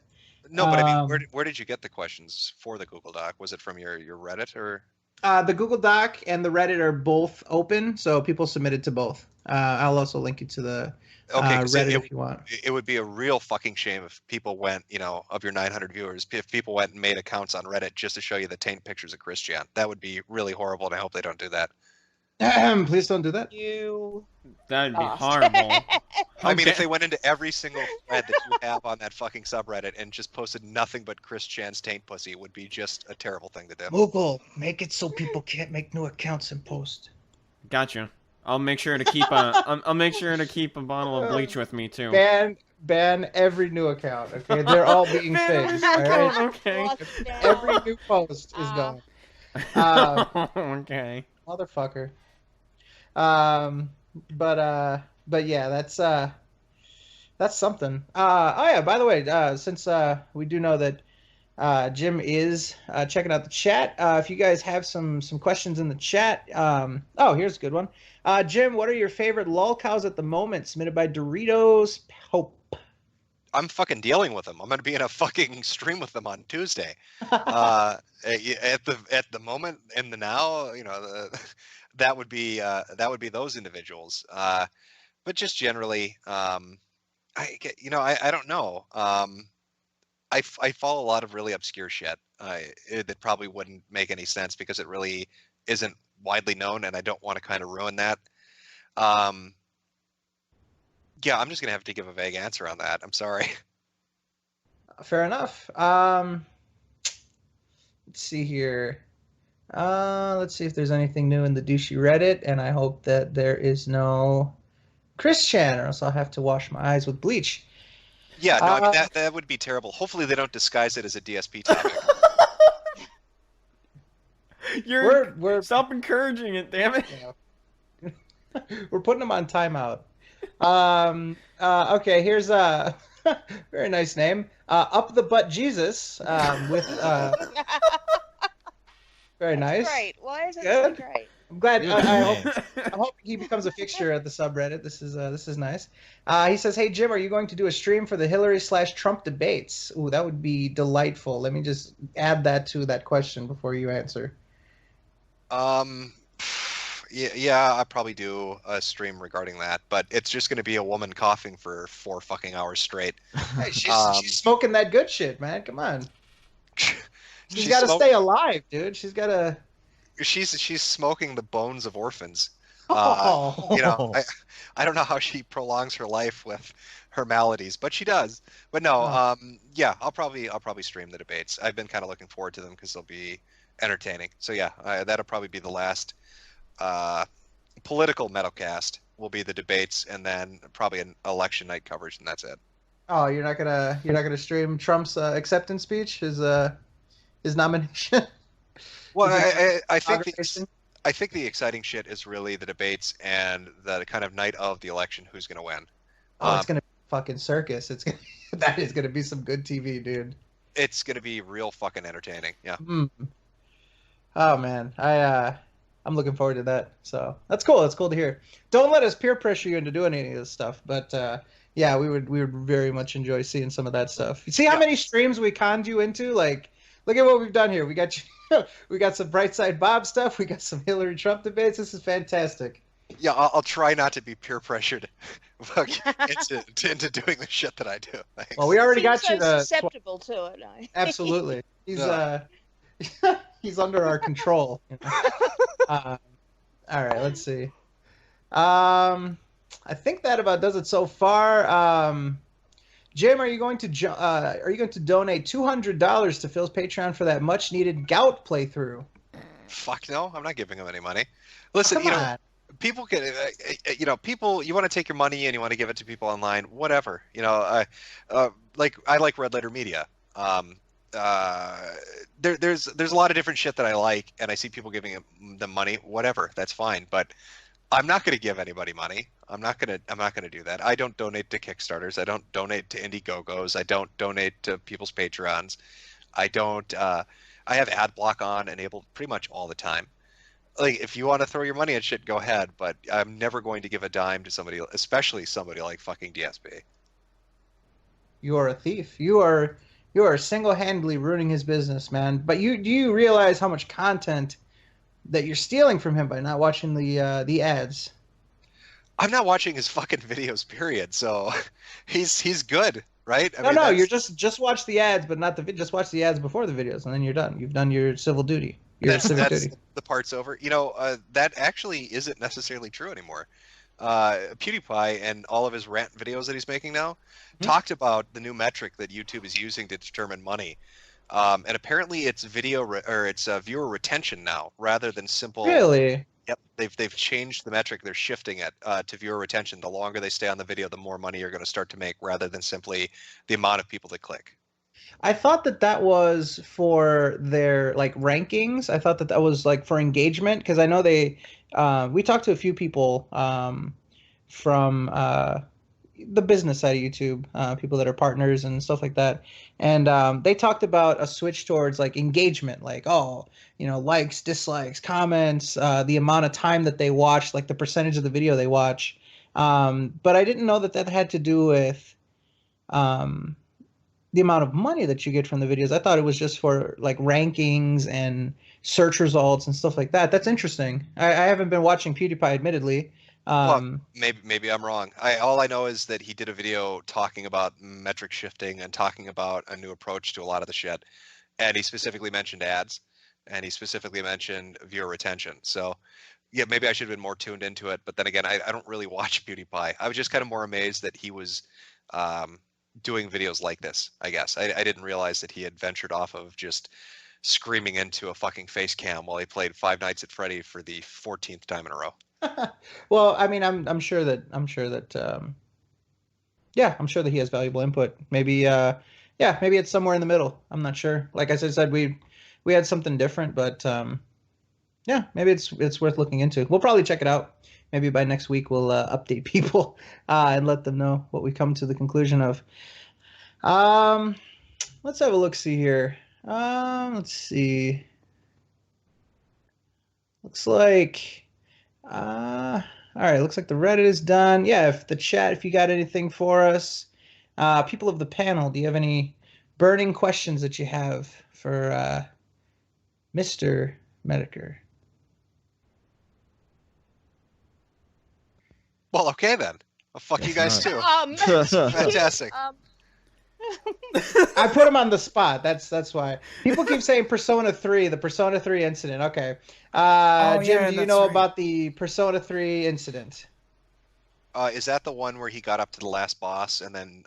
No, but I mean, where did you get the questions for the Google Doc? Was it from your Reddit or? The Google Doc and the Reddit are both open, so people submitted to both. I'll also link you to the Reddit if you want. It would be a real fucking shame if people went, of your 900 viewers, if people went and made accounts on Reddit just to show you the taint pictures of Christian. That would be really horrible, and I hope they don't do that. Please don't do that. That'd be horrible. I mean, if they went into every single thread that you have on that fucking subreddit and just posted nothing but Chris Chan's taint pussy, it would be just a terrible thing to do. Google, make it so people can't make new accounts and post. Gotcha. I'll make sure to keep I'll make sure to keep a bottle of bleach with me too. Ban every new account. Okay, they're all being faked. All right? Okay. Every new post is gone. Okay. Motherfucker. But yeah, that's something. Oh yeah, by the way, since we do know that Jim is checking out the chat, if you guys have some questions in the chat, here's a good one. Jim, what are your favorite lolcows at the moment? Submitted by Doritos Hope. I'm fucking dealing with them. I'm gonna be in a fucking stream with them on Tuesday. At the moment, in the now, that would be those individuals. But just generally, I don't know. I follow a lot of really obscure shit that probably wouldn't make any sense because it really isn't widely known, and I don't want to kind of ruin that. Yeah, I'm just gonna have to give a vague answer on that. I'm sorry. Fair enough. Let's see here. Let's see if there's anything new in the douchey Reddit, and I hope that there is no Chris Chan, or else I'll have to wash my eyes with bleach. Yeah, no, I mean, that would be terrible. Hopefully they don't disguise it as a DSP topic. We're stop encouraging it, damn it. We're putting them on timeout. Okay, here's a very nice name. Up the Butt Jesus with very nice. Great. Why is it Good. so great? I'm glad. I hope he becomes a fixture at the subreddit. This is nice. He says, "Hey Jim, are you going to do a stream for the Hillary/Trump debates?" Ooh, that would be delightful. Let me just add that to that question before you answer. Yeah, I'll probably do a stream regarding that, but it's just going to be a woman coughing for 4 fucking hours straight. Hey, she's smoking that good shit, man. Come on. She's got to stay alive, dude. She's got to. She's smoking the bones of orphans. Oh. I don't know how she prolongs her life with her maladies, but she does. But no, yeah, I'll probably stream the debates. I've been kind of looking forward to them because they'll be entertaining. So yeah, that'll probably be the last political Metocast. Will be the debates, and then probably an election night coverage, and that's it. Oh, you're not gonna stream Trump's acceptance speech, his nomination. Well, I think the exciting shit is really the debates and the kind of night of the election. Who's going to win? Oh, it's going to be a fucking circus. That is going to be some good TV, dude. It's going to be real fucking entertaining. Yeah. Oh man, I'm looking forward to that. So that's cool. That's cool to hear. Don't let us peer pressure you into doing any of this stuff, but yeah, we would very much enjoy seeing some of that stuff. You see how many streams we conned you into? Like, look at what we've done here. We got you. We got some Brightside Bob stuff. We got some Hillary Trump debates. This is fantastic. Yeah, I'll try not to be peer pressured into doing the shit that I do. Thanks. Well, we already got you the susceptible to it. Absolutely. He's under our control. All right, let's see. I think that about does it so far. Jim, are you going to donate $200 to Phil's Patreon for that much needed gout playthrough? Fuck no, I'm not giving him any money. Listen, people get, people, you want to take your money and you want to give it to people online, whatever. Like I like Red Letter Media. There's a lot of different shit that I like, and I see people giving them money, whatever, that's fine. But I'm not going to give anybody money. I'm not going to do that. I don't donate to Kickstarters. I don't donate to Indiegogos. I don't donate to people's Patreons. I have ad block on enabled pretty much all the time. Like, if you want to throw your money at shit, go ahead. But I'm never going to give a dime to somebody, especially somebody like fucking DSP. You are a thief. You are single-handedly ruining his business, man. But do you realize how much content that you're stealing from him by not watching the ads. I'm not watching his fucking videos, period. So he's good, right? I No, mean, no, that's- you're just watch the ads, but not the just watch the ads before the videos, and then you're done. You've done your civil duty. Your civic that's duty. the part's over. You know, that actually isn't necessarily true anymore. PewDiePie and all of his rant videos that he's making now talked about the new metric that YouTube is using to determine money. And apparently it's viewer retention now rather than simple. Really? Yep, they've changed the metric. They're shifting it to viewer retention. The longer they stay on the video, the more money you're going to start to make, rather than simply the amount of people that click. I thought that was for their like rankings. I thought that was like for engagement, because I know we talked to a few people from the business side of YouTube, people that are partners and stuff like that, and they talked about a switch towards like engagement, like likes, dislikes, comments, the amount of time that they watch, like the percentage of the video they watch. But I didn't know that had to do with the amount of money that you get from the videos. I thought it was just for like rankings and search results and stuff like that. That's interesting. I haven't been watching PewDiePie, admittedly. Well, maybe I'm wrong. All I know is that he did a video talking about metric shifting and talking about a new approach to a lot of the shit, and he specifically mentioned ads, and he specifically mentioned viewer retention. So, yeah, maybe I should have been more tuned into it. But then again, I don't really watch PewDiePie. I was just kind of more amazed that he was doing videos like this, I guess. I didn't realize that he had ventured off of just screaming into a fucking face cam while he played Five Nights at Freddy for the 14th time in a row. Well, I mean, I'm sure that I'm sure that he has valuable input. Maybe maybe it's somewhere in the middle. I'm not sure. Like I said, we had something different, but maybe it's worth looking into. We'll probably check it out. Maybe by next week we'll update people and let them know what we come to the conclusion of. Let's have a look. See here. Let's see. Looks like. All right. Looks like the Reddit is done. Yeah. If you got anything for us, people of the panel, do you have any burning questions that you have for Mr. Metokur? Well, okay then. I'll fuck you guys too. Fantastic. I put him on the spot. That's why. People keep saying Persona 3, the Persona 3 incident. Okay. Jim, do you know about the Persona 3 incident? Is that the one where he got up to the last boss and then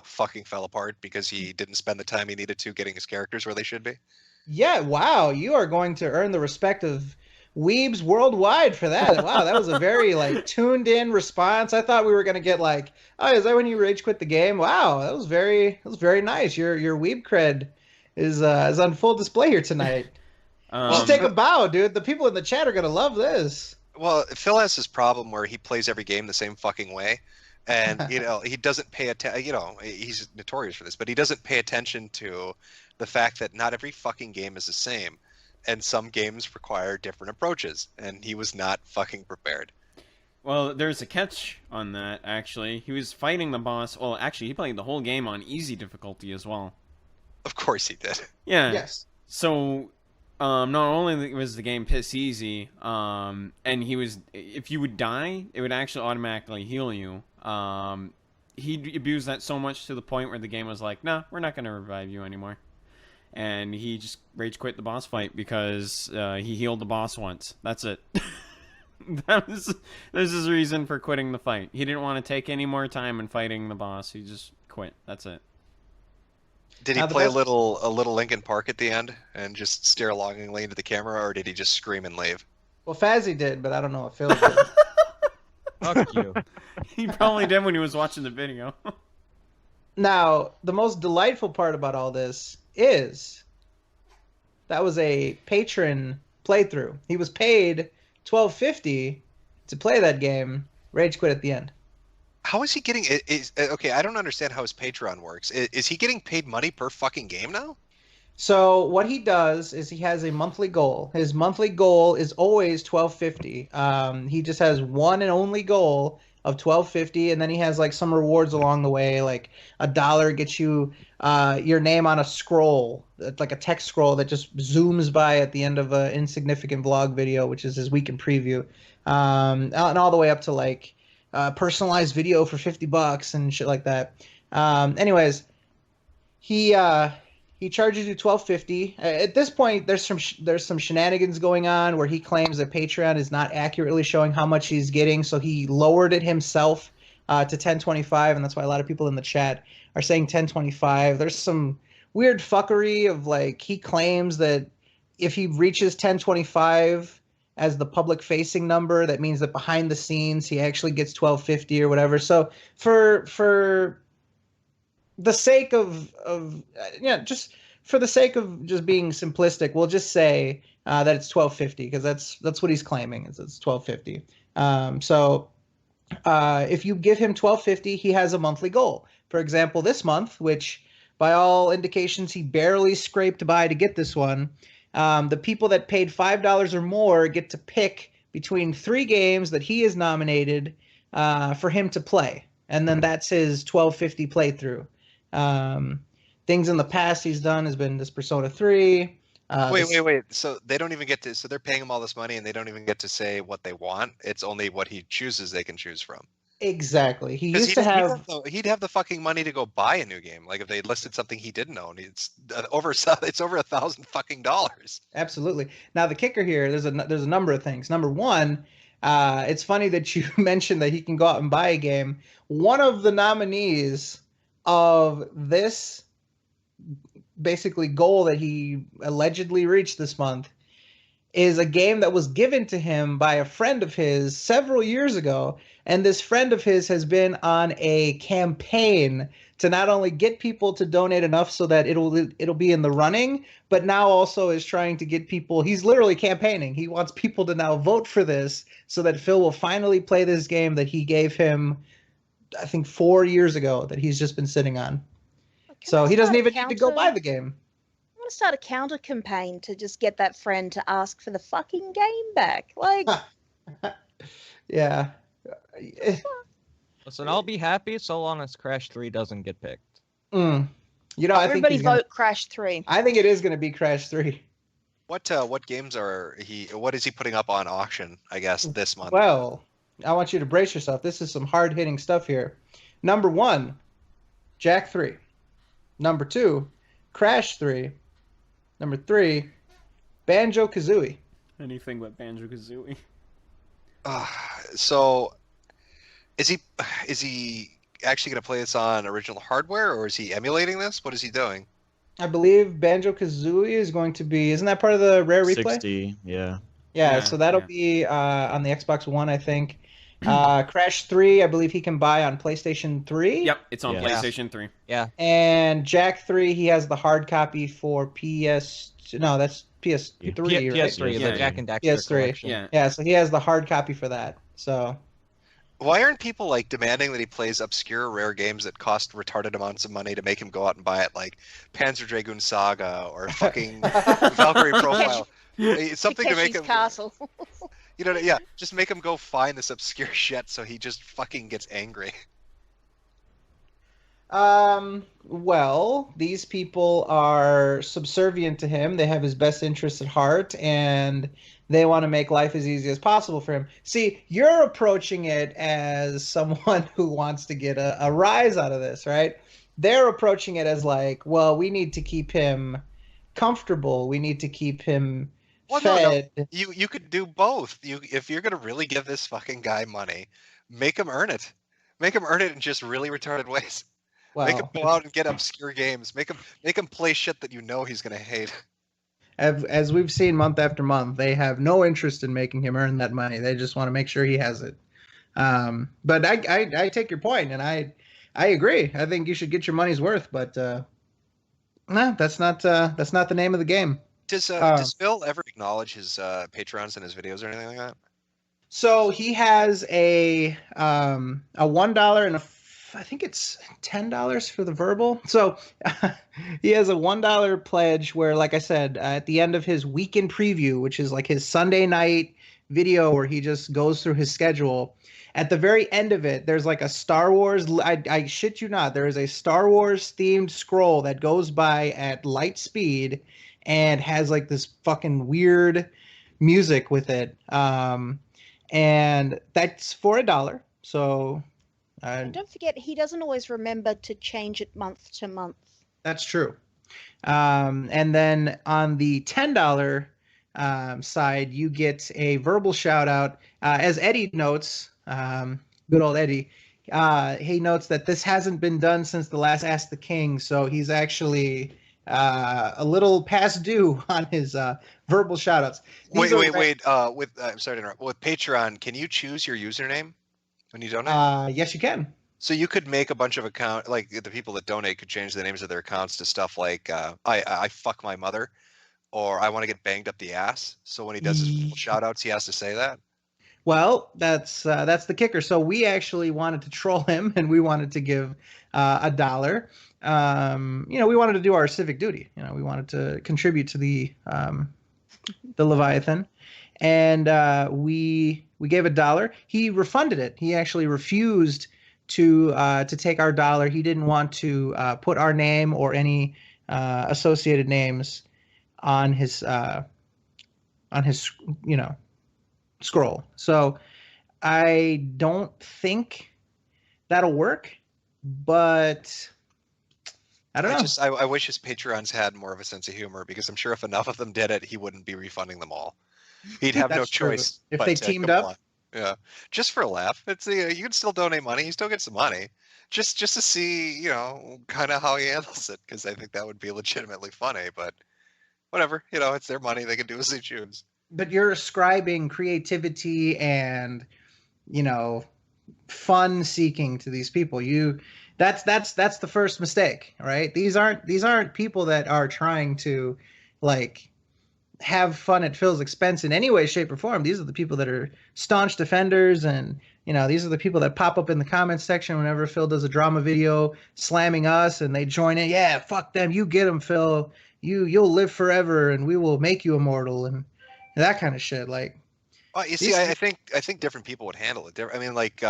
fucking fell apart because he didn't spend the time he needed to getting his characters where they should be? Yeah, wow. You are going to earn the respect of weebs worldwide for that. Wow, that was a very tuned in response. I thought we were gonna get oh, is that when you rage quit the game? Wow, that was very nice. Your weeb cred is on full display here tonight. Just take a bow, dude. The people in the chat are gonna love this. Well, Phil has this problem where he plays every game the same fucking way, and he doesn't pay attention. He's notorious for this, but he doesn't pay attention to the fact that not every fucking game is the same. And some games require different approaches, and he was not fucking prepared. Well, there's a catch on that, actually. He was fighting the boss. Well, actually, he played the whole game on easy difficulty as well. Of course he did. Yeah. Yes. So, not only was the game piss easy, and if you would die, it would actually automatically heal you. He abused that so much to the point where the game was like, nah, we're not going to revive you anymore. And he just rage quit the boss fight because he healed the boss once. That's it. That was his reason for quitting the fight. He didn't want to take any more time in fighting the boss. He just quit. That's it. Did he play a little Linkin Park at the end and just stare longingly into the camera, or did he just scream and leave? Well, Fazzy did, but I don't know what Phil did. Fuck you. He probably did when he was watching the video. Now, the most delightful part about all this is that was a patron playthrough. He was paid $12.50 to play that game. Rage quit at the end. How is he getting? Okay, I don't understand how his Patreon works. Is he getting paid money per fucking game now? So what he does is he has a monthly goal. His monthly goal is always $12.50. He just has one and only goal of $12.50, and then he has like some rewards along the way, like $1 gets you your name on a scroll, like a text scroll that just zooms by at the end of an insignificant vlog video, which is his weekend preview, and all the way up to like personalized video for $50 and shit like that. Anyways, he charges you $12.50. At this point, there's some shenanigans going on where he claims that Patreon is not accurately showing how much he's getting, so he lowered it himself to $10.25, and that's why a lot of people in the chat are saying $10.25. There's some weird fuckery of like he claims that if he reaches $10.25 as the public-facing number, that means that behind the scenes he actually gets $12.50 or whatever. So for the sake of just for the sake of just being simplistic, we'll just say that it's $12.50 because that's what he's claiming is it's $12.50. So if you give him $12.50, he has a monthly goal. For example, this month, which by all indications he barely scraped by to get this one, the people that paid $5 or more get to pick between 3 games that he has nominated for him to play, and then that's his $12.50 playthrough. Things in the past he's done has been this Persona 3. Wait. So they don't even get to. So they're paying him all this money, and they don't even get to say what they want. It's only what he chooses they can choose from. Exactly. He used to have. He'd have the fucking money to go buy a new game. Like if they listed something he didn't own, it's over $1,000 fucking dollars. Absolutely. Now the kicker here, there's a number of things. Number one, it's funny that you mentioned that he can go out and buy a game. One of the nominees of this basically goal that he allegedly reached this month is a game that was given to him by a friend of his several years ago, and this friend of his has been on a campaign to not only get people to donate enough so that it'll be in the running, but now also is trying to get people, he's literally campaigning. He wants people to now vote for this so that Phil will finally play this game that he gave him, I think 4 years ago, that he's just been sitting on. So he doesn't even need to go buy the game. I want to start a counter campaign to just get that friend to ask for the fucking game back. Like, yeah. Listen, I'll be happy so long as Crash 3 doesn't get picked. You know, I think everybody vote Crash 3. I think it is going to be Crash 3. What games what is he putting up on auction, I guess, this month? Well, I want you to brace yourself. This is some hard-hitting stuff here. Number 1, Jack 3. Number 2, Crash 3. Number 3, Banjo-Kazooie. Anything but Banjo-Kazooie. So, is he actually going to play this on original hardware, or is he emulating this? What is he doing? I believe Banjo-Kazooie is going to be... Isn't that part of the Rare Replay? 60, yeah. Yeah, so that'll be on the Xbox One, I think. Crash 3, I believe he can buy on PlayStation 3. Yep, it's on PlayStation 3. Yeah. And Jack 3, he has the hard copy for PS... No, that's PS3, right? PS3, the Jack and Daxter PS3. collection. Yeah, so he has the hard copy for that. So... Why aren't people like demanding that he plays obscure rare games that cost retarded amounts of money to make him go out and buy it, like Panzer Dragoon Saga or fucking Valkyrie Profile? It's something to make him. Castle. You know, just make him go find this obscure shit so he just fucking gets angry. Well, these people are subservient to him. They have his best interests at heart, and they want to make life as easy as possible for him. See, you're approaching it as someone who wants to get a rise out of this, right? They're approaching it as like, well, we need to keep him comfortable. We need to keep him fed. No. You could do both. If you're going to really give this fucking guy money, make him earn it. Make him earn it in just really retarded ways. Well, make him go out and get obscure games. Make him play shit that you know he's going to hate. As we've seen month after month, they have no interest in making him earn that money. They just want to make sure he has it. But I take your point, and I agree. I think you should get your money's worth. But no, that's not the name of the game. Does Phil ever acknowledge his patrons in his videos or anything like that? So he has a $1 and I think it's $10 for the verbal. So he has a $1 pledge where, like I said, at the end of his weekend preview, which is like his Sunday night video where he just goes through his schedule. At the very end of it, there's like a Star Wars. I shit you not. There is a Star Wars themed scroll that goes by at light speed and has like this fucking weird music with it. And that's for $1. So And don't forget, he doesn't always remember to change it month to month. that's true. And then on the $10 side, you get a verbal shout out. As Eddie notes, good old Eddie, he notes that this hasn't been done since the last Ask the King, so he's actually a little past due on his verbal shout outs. Wait. I'm sorry to interrupt. With Patreon, can you choose your username when you donate? Yes, you can. So you could make a bunch of account, like the people that donate could change the names of their accounts to stuff like I fuck my mother, or I want to get banged up the ass. So when he does his shout outs, he has to say that. Well, that's the kicker. So we actually wanted to troll him, and we wanted to give $1. We wanted to do our civic duty. We wanted to contribute to the Leviathan, and we gave $1. He refunded it. He actually refused to take our $1. He didn't want to put our name or any associated names on his scroll. So I don't think that'll work, but I don't know. I wish his Patreons had more of a sense of humor, because I'm sure if enough of them did it, he wouldn't be refunding them all. He'd have no choice. If they teamed up. Yeah, just for a laugh. It's you can still donate money. You still get some money, just to see kind of how he handles it, because I think that would be legitimately funny. But whatever, it's their money. They can do as they choose. But you're ascribing creativity and fun seeking to these people. That's the first mistake, right? These aren't people that are trying to like have fun at Phil's expense in any way, shape, or form. These are the people that are staunch defenders, and these are the people that pop up in the comments section whenever Phil does a drama video slamming us, and they join in. Yeah, fuck them. You get them, Phil. You'll live forever, and we will make you immortal, and that kind of shit. Like, you see, I think different people would handle it. I mean, like,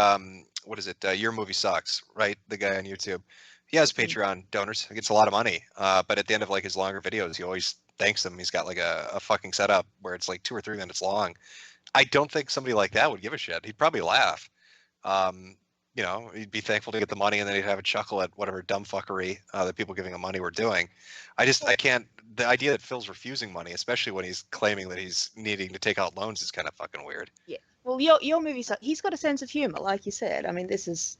what is it? Your Movie Sucks, right? The guy on YouTube. He has Patreon donors. He gets a lot of money. But at the end of like his longer videos, he always thanks them. He's got like a fucking setup where it's like 2 or 3 minutes long. I don't think somebody like that would give a shit. He'd probably laugh. He'd be thankful to get the money, and then he'd have a chuckle at whatever dumb fuckery that people giving him money were doing. I can't. The idea that Phil's refusing money, especially when he's claiming that he's needing to take out loans, is kind of fucking weird. Yeah. Well, your movie, he's got a sense of humor, like you said. I mean, this is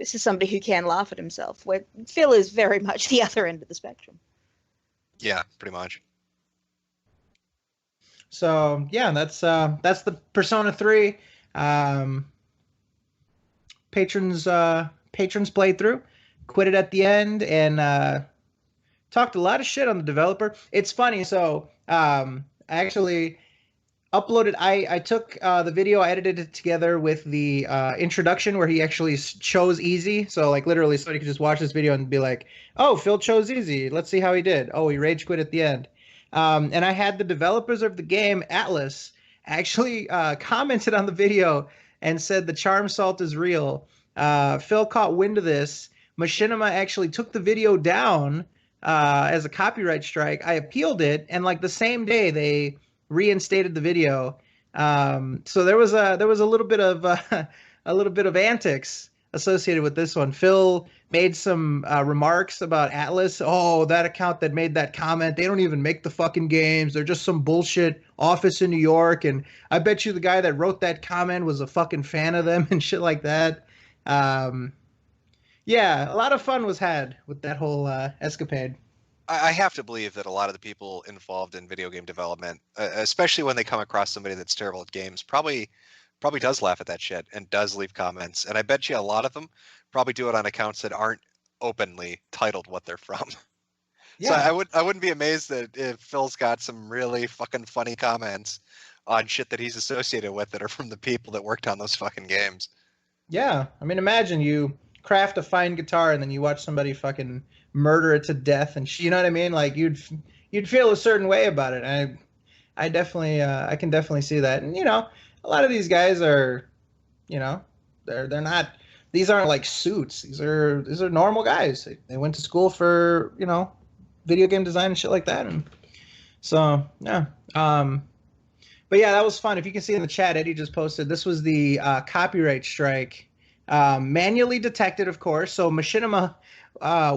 somebody who can laugh at himself, where Phil is very much the other end of the spectrum. Yeah, pretty much. So yeah, that's the Persona 3 patrons played through, quit it at the end, and talked a lot of shit on the developer. It's funny. So I actually uploaded. I took the video, I edited it together with the introduction where he actually chose easy. So like literally, somebody could just watch this video and be like, "Oh, Phil chose easy. Let's see how he did. Oh, he rage quit at the end." And I had the developers of the game, Atlas, actually commented on the video and said the charm salt is real. Phil caught wind of this. Machinima actually took the video down as a copyright strike. I appealed it, and like the same day they reinstated the video. So there was a little bit of antics associated with this one. Phil made some remarks about Atlas. Oh, that account that made that comment, they don't even make the fucking games. They're just some bullshit office in New York. And I bet you the guy that wrote that comment was a fucking fan of them and shit like that. Yeah, a lot of fun was had with that whole escapade. I have to believe that a lot of the people involved in video game development, especially when they come across somebody that's terrible at games, probably does laugh at that shit and does leave comments. And I bet you a lot of them probably do it on accounts that aren't openly titled what they're from. Yeah. So I wouldn't be amazed that if Phil's got some really fucking funny comments on shit that he's associated with that are from the people that worked on those fucking games. Yeah, I mean, imagine you craft a fine guitar and then you watch somebody fucking murder it to death, and you know what I mean? Like you'd feel a certain way about it. I definitely, I can definitely see that. And a lot of these guys are, they're not. These aren't like suits. These are normal guys. They went to school for video game design and shit like that. And so yeah. But yeah, that was fun. If you can see in the chat, Eddie just posted. This was the copyright strike, manually detected, of course. So Machinima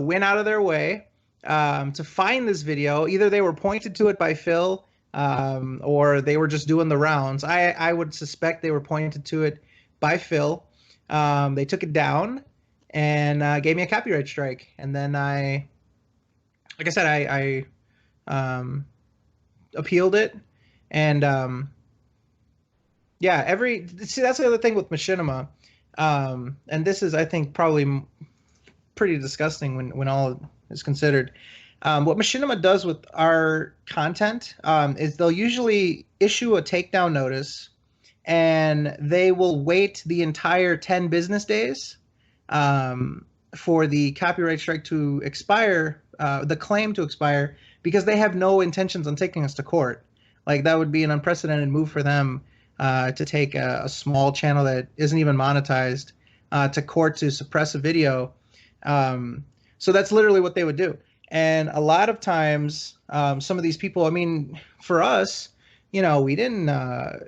went out of their way to find this video. Either they were pointed to it by Phil, or they were just doing the rounds. I would suspect they were pointed to it by Phil. They took it down and gave me a copyright strike. And then like I said, I appealed it. And yeah, see, that's the other thing with Machinima. And this is, I think, probably pretty disgusting when all is considered. What Machinima does with our content is they'll usually issue a takedown notice, and they will wait the entire 10 business days for the copyright strike to expire, the claim to expire, because they have no intentions on taking us to court. Like, that would be an unprecedented move for them to take a small channel that isn't even monetized to court to suppress a video. So that's literally what they would do. And a lot of times, some of these people, I mean, for us, we didn't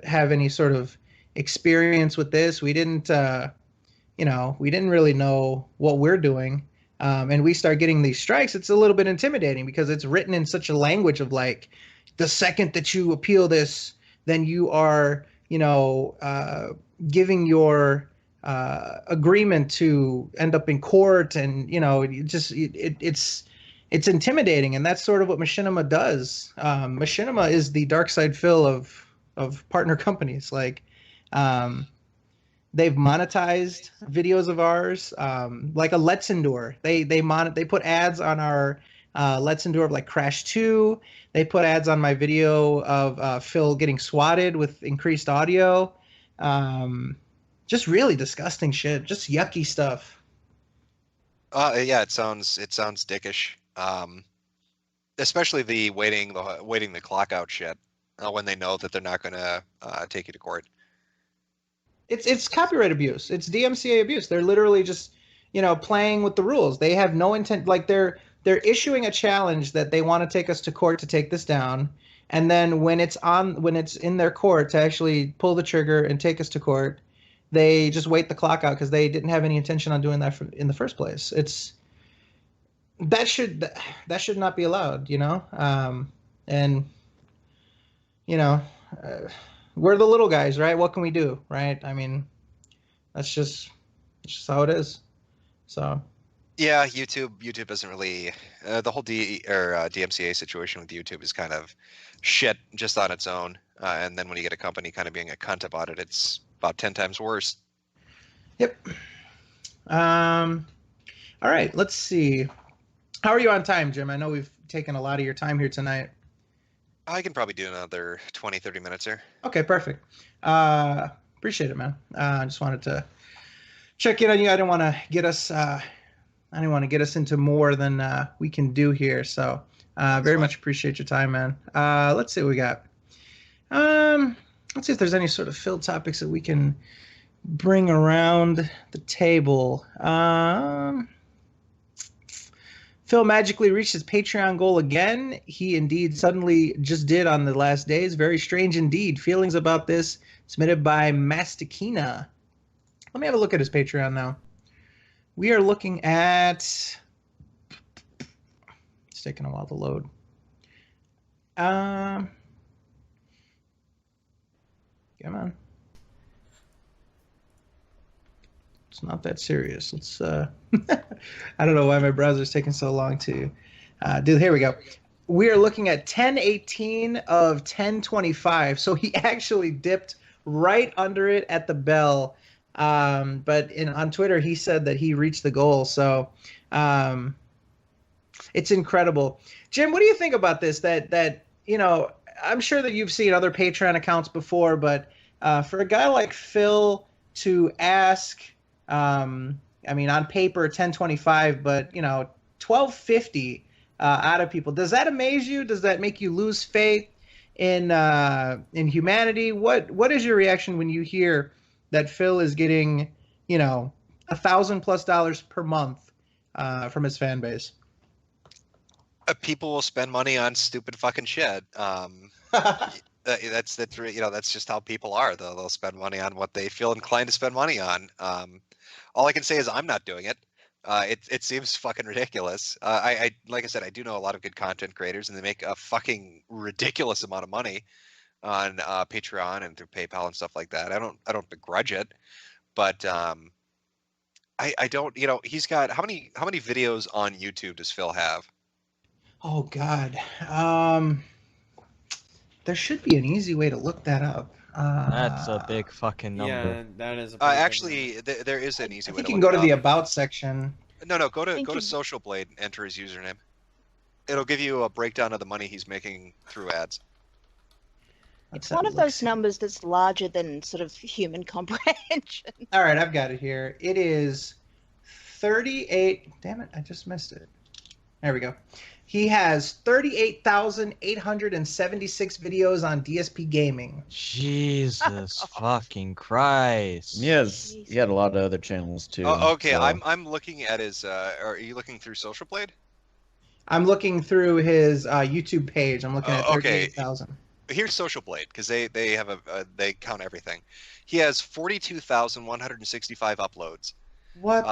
have any sort of experience with this. We didn't, we didn't really know what we're doing. And we start getting these strikes. It's a little bit intimidating because it's written in such a language of like, the second that you appeal this, then you are, giving your agreement to end up in court, and it's intimidating, and that's sort of what Machinima does. Machinima is the dark side Phil of partner companies. Like, they've monetized videos of ours, like a Let's Endure. They put ads on our Let's Endure of like Crash 2. They put ads on my video of Phil getting swatted with increased audio. Just really disgusting shit. Just yucky stuff. Yeah, it sounds dickish. Especially the waiting the clock out shit when they know that they're not going to take you to court. It's copyright abuse. It's DMCA abuse. They're literally just playing with the rules. They have no intent. Like, they're issuing a challenge that they want to take us to court to take this down, and then when it's in their court to actually pull the trigger and take us to court, they just wait the clock out because they didn't have any intention on doing that in the first place. That should not be allowed, and we're the little guys, right? What can we do, right? I mean, that's just how it is. So. Yeah, YouTube isn't really the whole DMCA situation with YouTube is kind of shit just on its own, and then when you get a company kind of being a cunt about it, it's about 10 times worse. Yep. All right, let's see. How are you on time, Jim? I know we've taken a lot of your time here tonight. I can probably do another 20-30 minutes here. Okay, perfect. Appreciate it, man. I just wanted to check in on you. I didn't want to get us into more than we can do here. So very much appreciate your time, man. Let's see what we got. Let's see if there's any sort of field topics that we can bring around the table. Phil magically reached his Patreon goal again. He indeed suddenly just did on the last days. Very strange indeed. Feelings about this submitted by Mastakina. Let me have a look at his Patreon now. We are looking at... It's taking a while to load. Come on. It's not that serious. It's I don't know why my browser's taking so long to do. Here we go. We are looking at 1018 of 1025. So he actually dipped right under it at the bell. But on Twitter, he said that he reached the goal. So it's incredible. Jim, what do you think about this? That I'm sure that you've seen other Patreon accounts before, but for a guy like Phil to ask, I mean, on paper, 1025, but 1250 out of people. Does that amaze you? Does that make you lose faith in humanity. What is your reaction when you hear that Phil is getting, you know, $1,000+ per month from his fan base? People will spend money on stupid fucking shit. That's you know, that's just how people are. They'll spend money on what they feel inclined to spend money on. All I can say is I'm not doing it. It seems fucking ridiculous. I like I said, I do know a lot of good content creators, and they make a fucking ridiculous amount of money on Patreon and through PayPal and stuff like that. I don't begrudge it, but I don't. You know, he's got how many videos on YouTube does Phil have? Oh God. There should be an easy way to look that up. That's a big fucking number. Yeah, that is a pretty big Actually, there is an easy I way think to you can look go it to the up. About section. No, go to Thank you. Social Blade and enter his username. It'll give you a breakdown of the money he's making through ads. It's one of those numbers that's larger than sort of human comprehension. All right, I've got it here. It is 38. Damn it, I just missed it. There we go. He has 38,876 videos on DSP Gaming. Jesus fucking Christ. He had a lot of other channels too. Oh, okay, so- I'm looking at his. Are you looking through Social Blade? I'm looking through his YouTube page. I'm looking at Okay. 38,000. Here's Social Blade because they have they count everything. He has 42,165 uploads. What?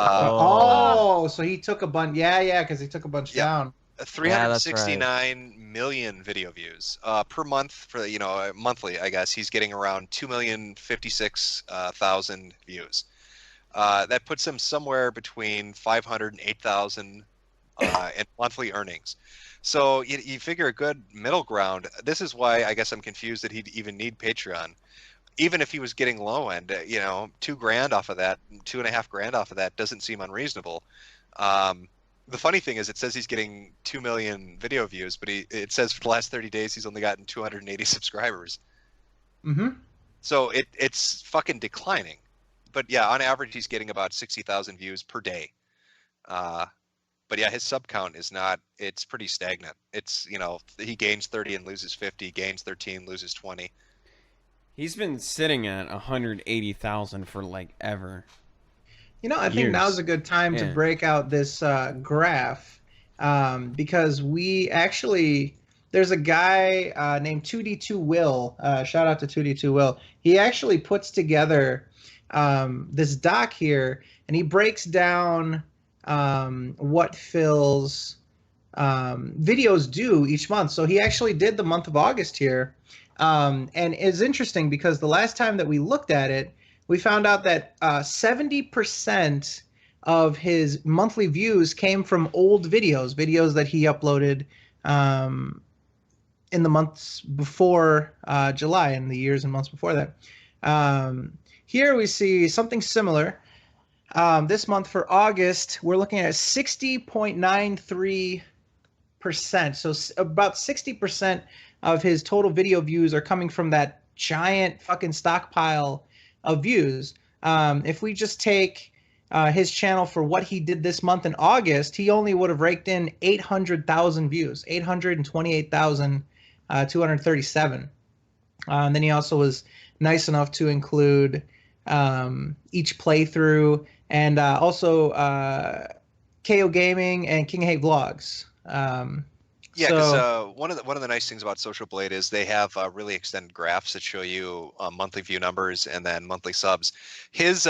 So he took a bunch. Yeah, because he took a bunch down. 369 million video views per month for monthly. I guess he's getting around 2,056,000 views. That puts him somewhere between 500 and 8,000 in monthly earnings. So you figure a good middle ground. This is why I guess I'm confused that he'd even need Patreon. Even if he was getting low end, $2,000 off of that, $2,500 off of that doesn't seem unreasonable. The funny thing is, it says he's getting 2 million video views, but it says for the last 30 days he's only gotten 280 subscribers. Mm-hmm. So it's fucking declining. But yeah, on average he's getting about 60,000 views per day. But yeah, his sub count is not. It's pretty stagnant. It's he gains 30 and loses 50, gains 13, loses 20. He's been sitting at 180,000 for like ever. I think now's a good time to break out this graph because there's a guy named 2D2 Will. Shout out to 2D2 Will. He actually puts together this doc here, and he breaks down what Phil's videos do each month. So he actually did the month of August here, and it's interesting because the last time that we looked at it, we found out that 70% of his monthly views came from old videos that he uploaded in the months before July, and the years and months before that. Here we see something similar. This month for August, we're looking at 60.93%. So about 60% of his total video views are coming from that giant fucking stockpile of views. If we just take his channel for what he did this month in August, he only would have raked in 800,000 views, 828,237. And then he also was nice enough to include each playthrough and also KO Gaming and King Hate Vlogs. Yeah, because one of the nice things about Social Blade is they have really extended graphs that show you monthly view numbers and then monthly subs. His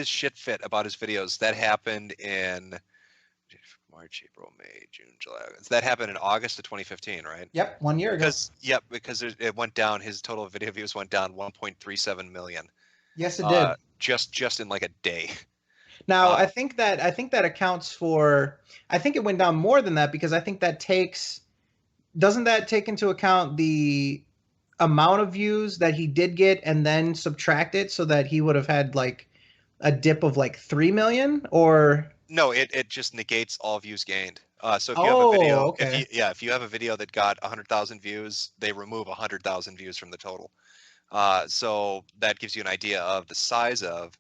shit fit about his videos that happened in March, April, May, June, July. That happened in August of 2015, right? Yep, 1 year ago. Because it went down. His total video views went down 1.37 million. Yes, it did. Just in like a day. Now, I think that accounts for. I think it went down more than that because I think that doesn't that take into account the amount of views that he did get and then subtract it so that he would have had like a dip of like 3 million, or no, it just negates all views gained. So if you have a video, okay. if you have a video that got 100,000 views, they remove 100,000 views from the total. So that gives you an idea of the size of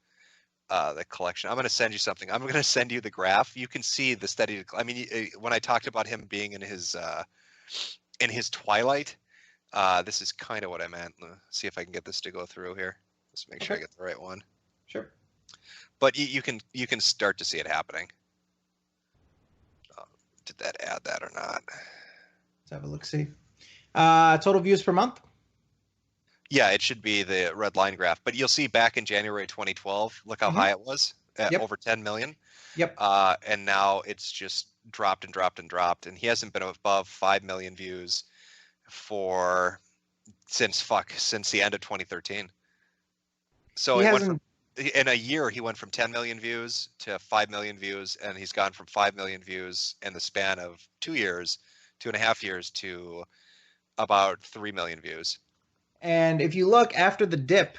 the collection. I'm going to send you something. I'm going to send you the graph. You can see the steady. I mean, when I talked about him being in his twilight, This is kind of what I meant. See if I can get this to go through here. Let's make sure I get the right one. Sure. But you can start to see it happening. Did that add that or not? Let's have a look. See. Total views per month. Yeah, it should be the red line graph. But you'll see back in January 2012, look how high it was at over 10 million. Yep. And now it's just dropped and dropped and dropped, and he hasn't been above 5 million views since the end of 2013. So in a year he went from 10 million views to 5 million views, and he's gone from 5 million views in the span of 2.5 years, to about 3 million views. And if you look after the dip,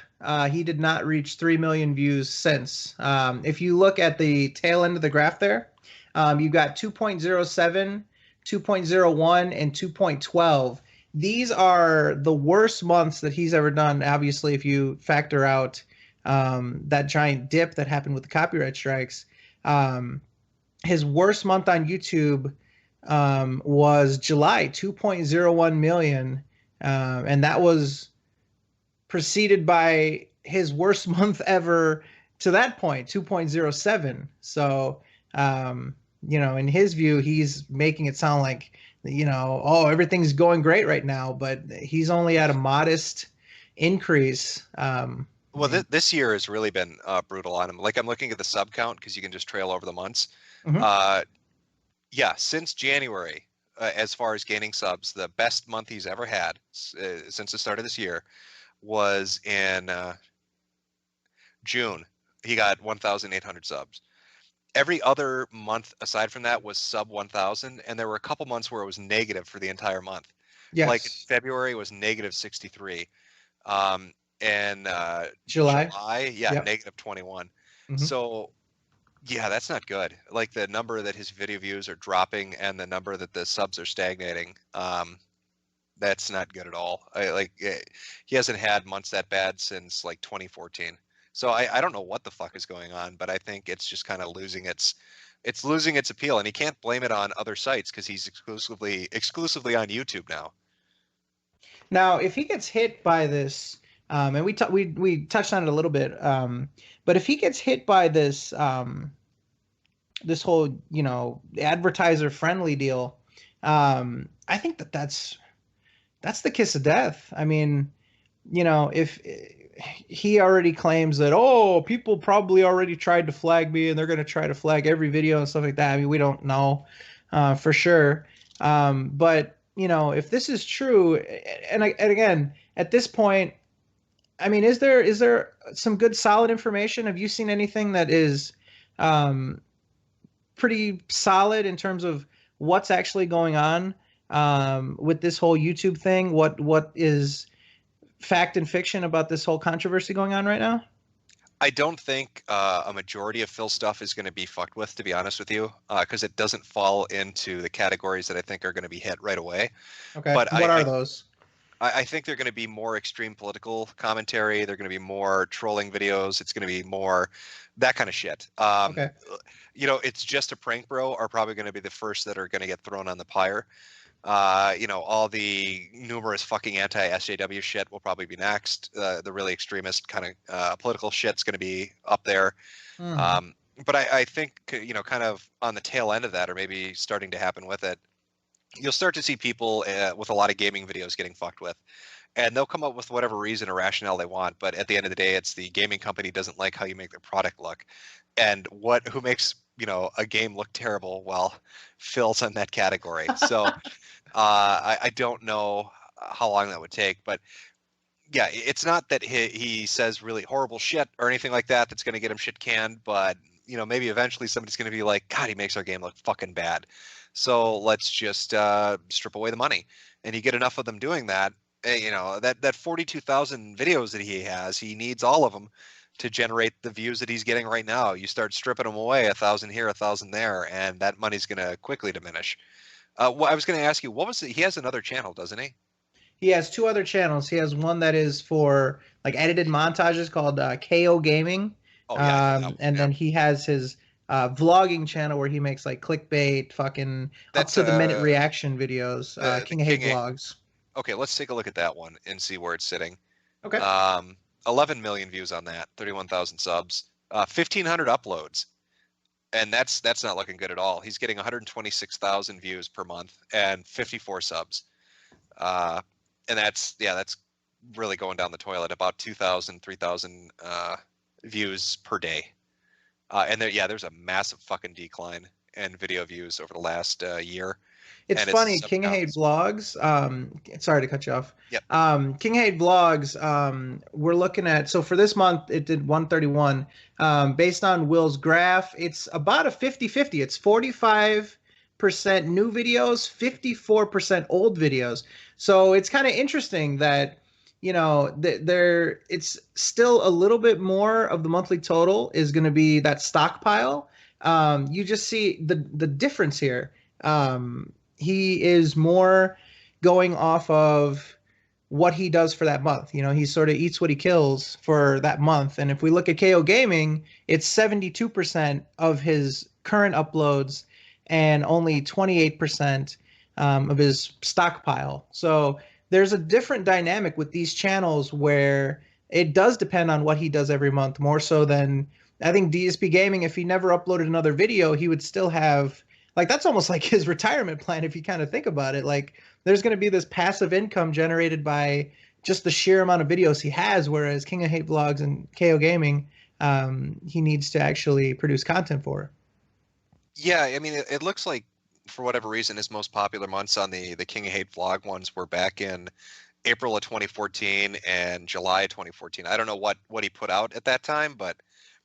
he did not reach 3 million views since. If you look at the tail end of the graph there, you've got 2.07, 2.01, and 2.12. These are the worst months that he's ever done, obviously, if you factor out that giant dip that happened with the copyright strikes. His worst month on YouTube was July, 2.01 million. And that was preceded by his worst month ever to that point, 2.07. So, in his view, he's making it sound like, everything's going great right now, but he's only at a modest increase. Well, this year has really been brutal on him. Like, I'm looking at the sub count because you can just trail over the months. Since January, as far as gaining subs, the best month he's ever had since the start of this year was in June. He got 1,800 subs. Every other month aside from that was sub 1,000, and there were a couple months where it was negative for the entire month. Yes. Like February was negative 63. And July, negative 21. So, yeah, that's not good. Like, the number that his video views are dropping and the number that the subs are stagnating, that's not good at all. He hasn't had months that bad since like 2014. So I don't know what the fuck is going on, but I think it's just kind of losing its appeal, and he can't blame it on other sites because he's exclusively on YouTube now. Now, if he gets hit by this, and we touched on it a little bit, but if he gets hit by this this whole advertiser friendly deal, I think that's the kiss of death. I mean, if he already claims that, people probably already tried to flag me and they're going to try to flag every video and stuff like that. I mean, we don't know for sure. But, if this is true, and again, at this point, I mean, is there some good solid information? Have you seen anything that is pretty solid in terms of what's actually going on with this whole YouTube thing? What is fact and fiction about this whole controversy going on right now? I don't think a majority of Phil's stuff is going to be fucked with, to be honest with you, because it doesn't fall into the categories that I think are going to be hit right away. Okay, but what are those? I think they're going to be more extreme political commentary. They're going to be more trolling videos. It's going to be more that kind of shit. Okay. It's just a prank, bro, are probably going to be the first that are going to get thrown on the pyre. All the numerous fucking anti-SJW shit will probably be next. The really extremist kind of political shit's going to be up there. But I think, kind of on the tail end of that, or maybe starting to happen with it, you'll start to see people with a lot of gaming videos getting fucked with. And they'll come up with whatever reason or rationale they want, but at the end of the day, it's the gaming company doesn't like how you make their product look. And who makes a game look terrible? Well, Phil's in that category. So I don't know how long that would take, but yeah, it's not that he says really horrible shit or anything like that that's going to get him shit canned, but maybe eventually somebody's going to be like, God, he makes our game look fucking bad. So let's just strip away the money. And you get enough of them doing that, that 42,000 videos that he has, he needs all of them to generate the views that he's getting right now. You start stripping them away, 1,000 here, 1,000 there, and that money's going to quickly diminish. I was going to ask you, what was it? He has another channel, doesn't he? He has two other channels. He has one that is for like edited montages called KO Gaming. Then he has his vlogging channel where he makes like clickbait, fucking up to the minute reaction videos. King of Hate Vlogs. Okay, let's take a look at that one and see where it's sitting. Okay. 11 million views on that, 31,000 subs, 1,500 uploads, and that's not looking good at all. He's getting 126,000 views per month and 54 subs, and that's really going down the toilet. About 2,000, 3,000 views per day, and there's a massive fucking decline in video views over the last year. It's And funny, sub King of count Hate is- Vlogs. Sorry to cut you off. Yep. King of Hate Vlogs. We're looking at, so for this month it did 131. Based on Will's graph, it's about a 50-50. It's 45% new videos, 54% old videos. So it's kind of interesting that it's still a little bit more of the monthly total is going to be that stockpile. You just see the difference here. He is more going off of what he does for that month. He sort of eats what he kills for that month. And if we look at KO Gaming, it's 72% of his current uploads and only 28% of his stockpile. So there's a different dynamic with these channels where it does depend on what he does every month, more so than I think DSP Gaming. If he never uploaded another video, he would still have, like, that's almost like his retirement plan if you kind of think about it. Like, there's going to be this passive income generated by just the sheer amount of videos he has, whereas King of Hate Vlogs and KO Gaming, he needs to actually produce content for. Yeah, I mean, it looks like, for whatever reason, his most popular months on the King of Hate vlog ones were back in April of 2014 and July of 2014. I don't know what he put out at that time, but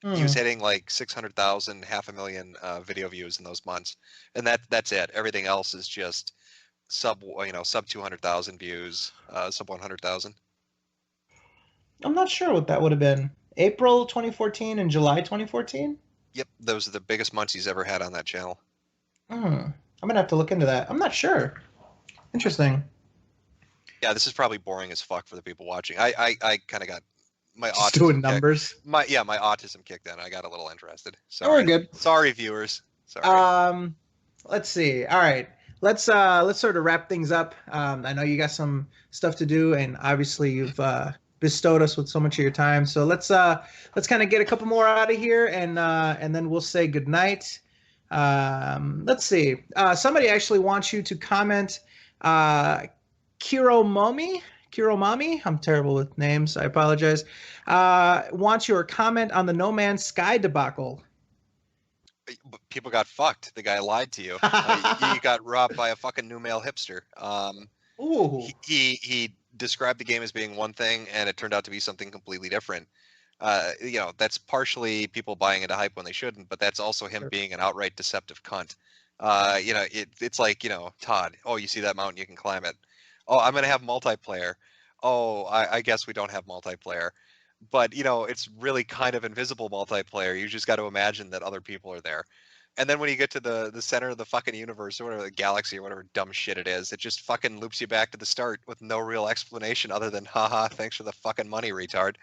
he was hitting like 600,000, 500,000 video views in those months, and that's it. Everything else is just sub 200,000 views, sub 100,000. I'm not sure what that would have been. April 2014 and July 2014? Yep, those are the biggest months he's ever had on that channel. I'm gonna have to look into that. I'm not sure. Interesting. Yeah, this is probably boring as fuck for the people watching. I kind of got my Just autism doing numbers. My autism kicked in. I got a little interested. Oh, we're Sorry. good. Sorry, viewers. Sorry. Let's see. All right. Let's sort of wrap things up. I know you got some stuff to do, and obviously you've bestowed us with so much of your time. So let's kind of get a couple more out of here, and then we'll say goodnight. Let's see. Somebody actually wants you to comment. Kiromami, I'm terrible with names. I apologize. Wants your comment on the No Man's Sky debacle. People got fucked. The guy lied to you. You got robbed by a fucking new male hipster. Ooh. He described the game as being one thing, and it turned out to be something completely different. That's partially people buying into hype when they shouldn't, but that's also him being an outright deceptive cunt. It's like, Todd, oh, you see that mountain, you can climb it. Oh, I'm going to have multiplayer. Oh, I guess we don't have multiplayer. But, it's really kind of invisible multiplayer. You just got to imagine that other people are there. And then when you get to the center of the fucking universe, or whatever, the galaxy, or whatever dumb shit it is, it just fucking loops you back to the start with no real explanation other than, haha, thanks for the fucking money, retard.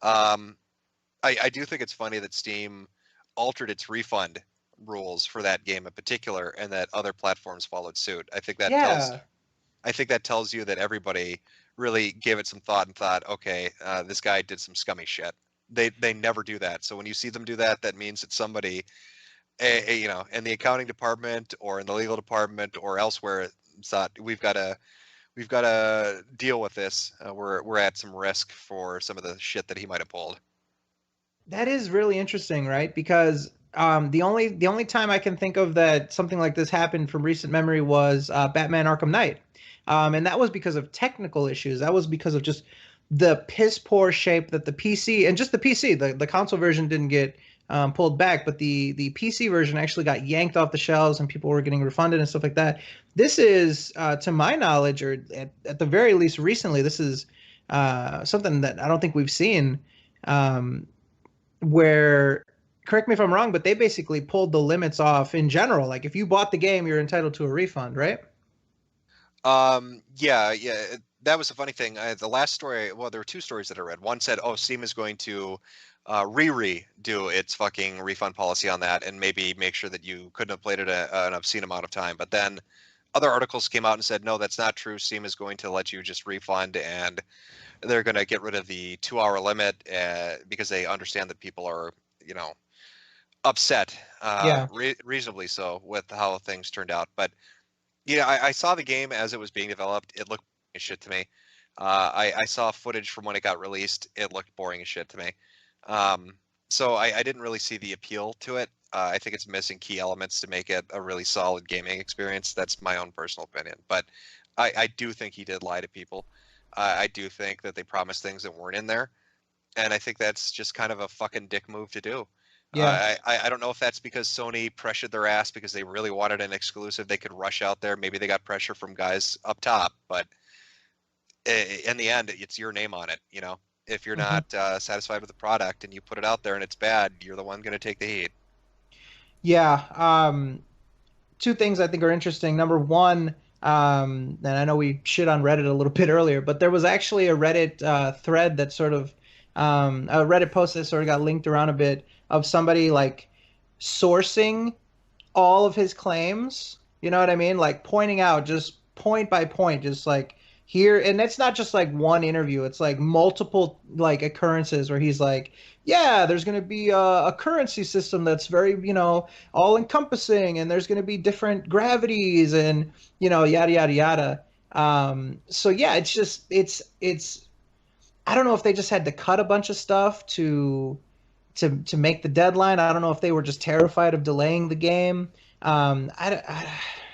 I do think it's funny that Steam altered its refund rules for that game in particular, and that other platforms followed suit. I think that tells you that everybody really gave it some thought and thought, okay, this guy did some scummy shit. They never do that. So when you see them do that, that means that somebody, in the accounting department or in the legal department or elsewhere, thought we've got to deal with this. We're at some risk for some of the shit that he might have pulled. That is really interesting, right? Because the only time I can think of that something like this happened from recent memory was Batman Arkham Knight. And that was because of technical issues. That was because of just the piss poor shape that the PC, and just the PC, the console version didn't get pulled back, but the PC version actually got yanked off the shelves and people were getting refunded and stuff like that. This is, to my knowledge, or at the very least recently, this is something that I don't think we've seen, where, correct me if I'm wrong, but they basically pulled the limits off in general. Like, if you bought the game, you're entitled to a refund, right? Yeah. That was the funny thing. The last story, well, there were two stories that I read. One said, oh, Steam is going to do its fucking refund policy on that and maybe make sure that you couldn't have played it an obscene amount of time. But then other articles came out and said, no, that's not true. Steam is going to let you just refund, and they're going to get rid of the 2-hour limit because they understand that people are, upset, reasonably so, with how things turned out. But I saw the game as it was being developed. It looked as shit to me. I saw footage from when it got released. It looked boring as shit to me. So I didn't really see the appeal to it. I think it's missing key elements to make it a really solid gaming experience. That's my own personal opinion. But I do think he did lie to people. I do think that they promised things that weren't in there. And I think that's just kind of a fucking dick move to do. Yeah. I don't know if that's because Sony pressured their ass because they really wanted an exclusive they could rush out there. Maybe they got pressure from guys up top. But in the end, it's your name on it, If you're not satisfied with the product and you put it out there and it's bad, you're the one going to take the heat. Yeah. Two things I think are interesting. Number one, and I know we shit on Reddit a little bit earlier, but there was actually a Reddit thread that sort of a Reddit post that sort of got linked around a bit of somebody like sourcing all of his claims. You know what I mean? Like pointing out just point by point, just like here, and it's not just like one interview. It's like multiple like occurrences where he's like, yeah, there's going to be a currency system that's very, all encompassing, and there's going to be different gravities and, yada, yada, yada. So yeah, it's just, it's, I don't know if they just had to cut a bunch of stuff to make the deadline. I don't know if they were just terrified of delaying the game.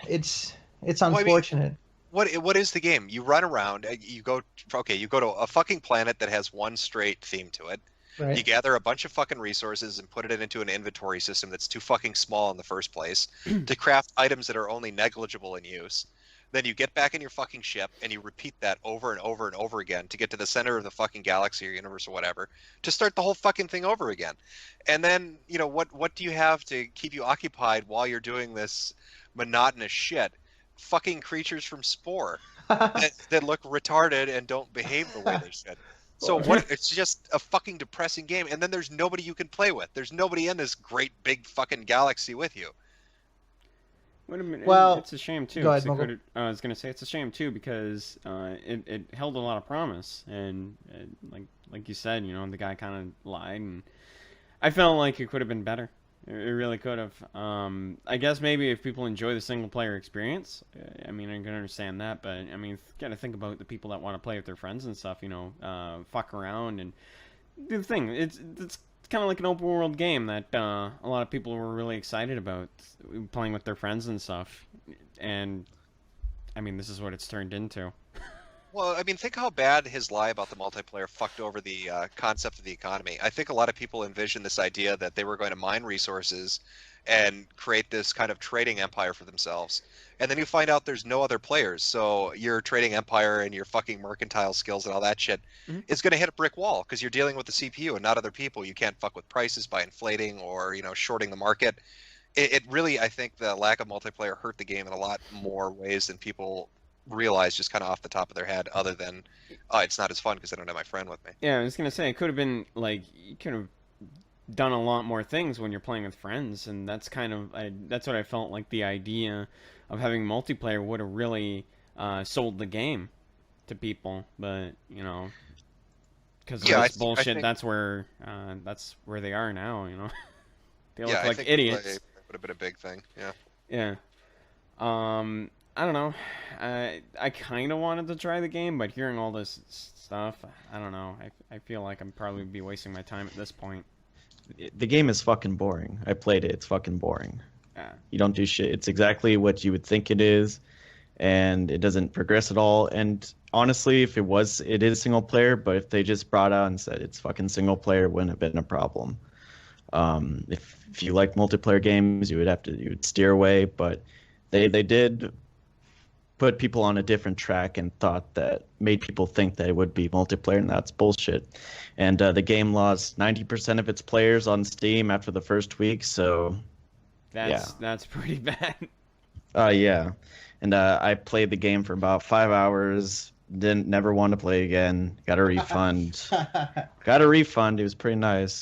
It's unfortunate. Well, what is the game? You run around, you go to a fucking planet that has one straight theme to it. Right. You gather a bunch of fucking resources and put it into an inventory system that's too fucking small in the first place to craft items that are only negligible in use. Then you get back in your fucking ship and you repeat that over and over and over again to get to the center of the fucking galaxy or universe or whatever to start the whole fucking thing over again. And then, what do you have to keep you occupied while you're doing this monotonous shit? Fucking creatures from Spore that look retarded and don't behave the way they should. So it's just a fucking depressing game, and then there's nobody you can play with. There's nobody in this great big fucking galaxy with you. Wait a minute. Well, it's a shame too. Go ahead, I was gonna say it's a shame too because it held a lot of promise, and like you said, the guy kind of lied, and I felt like it could have been better. It really could have. I guess maybe if people enjoy the single player experience, I can understand that. But gotta think about the people that want to play with their friends and stuff. Fuck around and do the thing. It's kind of like an open world game that a lot of people were really excited about playing with their friends and stuff. And this is what it's turned into. Well, think how bad his lie about the multiplayer fucked over the concept of the economy. I think a lot of people envisioned this idea that they were going to mine resources and create this kind of trading empire for themselves. And then you find out there's no other players, so your trading empire and your fucking mercantile skills and all that shit is going to hit a brick wall because you're dealing with the CPU and not other people. You can't fuck with prices by inflating or, shorting the market. It really, I think the lack of multiplayer hurt the game in a lot more ways than people realize just kind of off the top of their head, other than it's not as fun because I don't have my friend with me. Yeah, I was gonna say it could have been like you could have done a lot more things when you're playing with friends, and that's that's what I felt like the idea of having multiplayer would have really sold the game to people, but because of this bullshit, that's where they are now. They look like idiots. That would have been a big thing. Yeah. I don't know. I kind of wanted to try the game, but hearing all this stuff, I don't know. I feel like I'm probably be wasting my time at this point. The game is fucking boring. I played it. It's fucking boring. Yeah. You don't do shit. It's exactly what you would think it is, and it doesn't progress at all. And honestly, if it is single player, but if they just brought out and said it's fucking single player, it wouldn't have been a problem. If you like multiplayer games, you would steer away, but they did put people on a different track and thought that made people think that it would be multiplayer, and that's bullshit. And the game lost 90% of its players on Steam after the first week, so that's pretty bad. Yeah. And I played the game for about 5 hours, never want to play again, got a refund. It was pretty nice.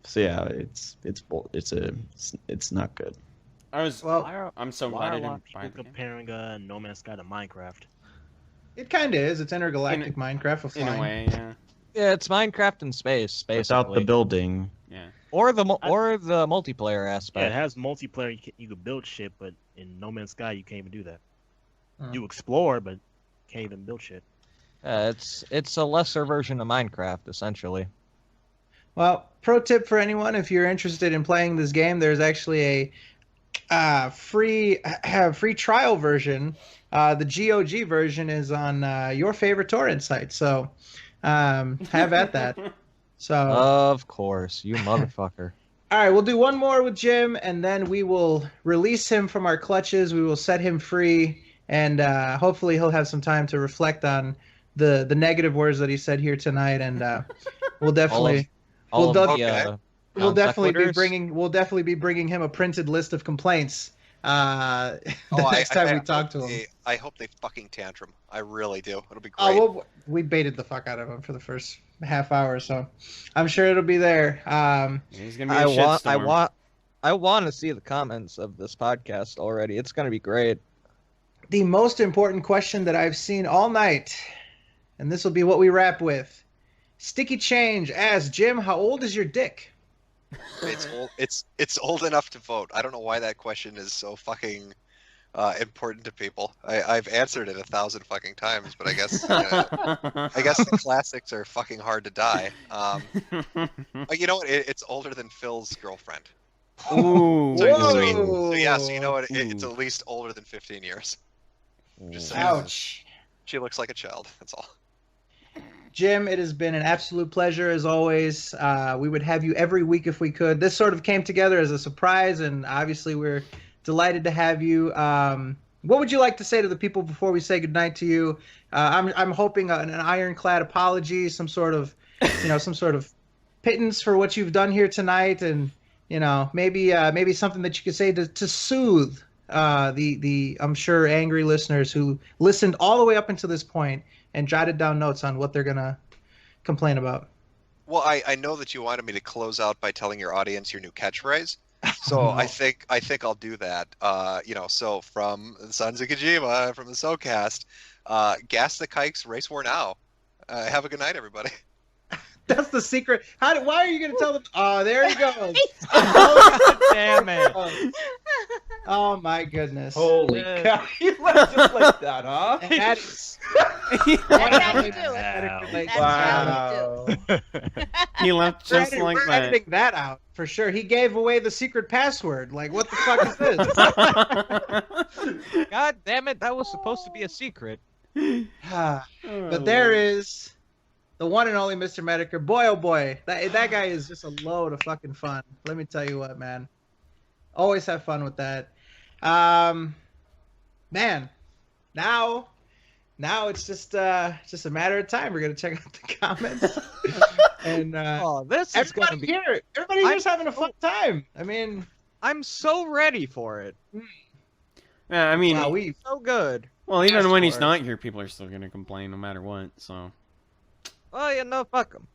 So yeah, it's not good. I'm so why glad are I a lot didn't of buy people the game. comparing No Man's Sky to Minecraft? It kind of is. It's intergalactic Minecraft with In flying. a way, yeah. Yeah, it's Minecraft in space, basically. Without the building. Yeah. Or the multiplayer Yeah, aspect. it has multiplayer. You can build shit, but in No Man's Sky, you can't even do that. You explore, but can't even build shit. It's a lesser version of Minecraft, essentially. Well, pro tip for anyone: if you're interested in playing this game, there's actually a free trial version. The GOG version is on your favorite torrent site, so have at that. So Of course, you motherfucker. all right, we'll do one more with Jim, and then we will release him from our clutches. We will set him free, and hopefully he'll have some time to reflect on the negative words that he said here tonight, and we'll definitely we'll definitely be bringing him a printed list of complaints the next time we talk to him. I hope they fucking tantrum. I really do. It'll be great. Oh, well, we baited the fuck out of him for the first half hour, so I'm sure it'll be there. He's gonna be a shitstorm. I want to see the comments of this podcast already. It's gonna be great. The most important question that I've seen all night, and this will be what we wrap with. Sticky Change asks, Jim, how old is your dick? It's old. It's old enough to vote. I don't know why that question is so fucking important to people. I've answered it 1,000 fucking times, but I guess the classics are fucking hard to die. You know what? It's older than Phil's girlfriend. Ooh. So you know what? It's at least older than 15 years. Just saying. Ouch. She looks like a child. That's all. Jim, it has been an absolute pleasure as always. We would have you every week if we could. This sort of came together as a surprise, and obviously we're delighted to have you. What would you like to say to the people before we say goodnight to you? I'm hoping an ironclad apology, some sort of pittance for what you've done here tonight, and maybe something that you could say to soothe the I'm sure angry listeners who listened all the way up until this point and jotted down notes on what they're gonna complain about. Well, I know that you wanted me to close out by telling your audience your new catchphrase, so I think I'll do that. So from the Sons of Kojima, from the SoKast, gas the kikes, race war now. Have a good night, everybody. That's the secret. Why are you going to tell them? Oh, there he goes. God damn it. Oh, my goodness. Holy cow. You left just like that, huh? And that is... That's how you do it. That's Wow. how you do it. He left just like we're that. editing that out, for sure. He gave away the secret password. Like, what the fuck is this? God damn it, that was supposed to be a secret. But there is... the one and only Mr. Metokur. Boy, oh boy. That guy is just a load of fucking fun. Let me tell you what, man. Always have fun with that. Man, now it's just a matter of time. We're going to check out the comments. And this is going to be... Everybody here's having a fun time. I mean... I'm so ready for it. Yeah, I mean... Wow, so good. Well, even when he's not here, people are still going to complain no matter what, so... Well, fuck them.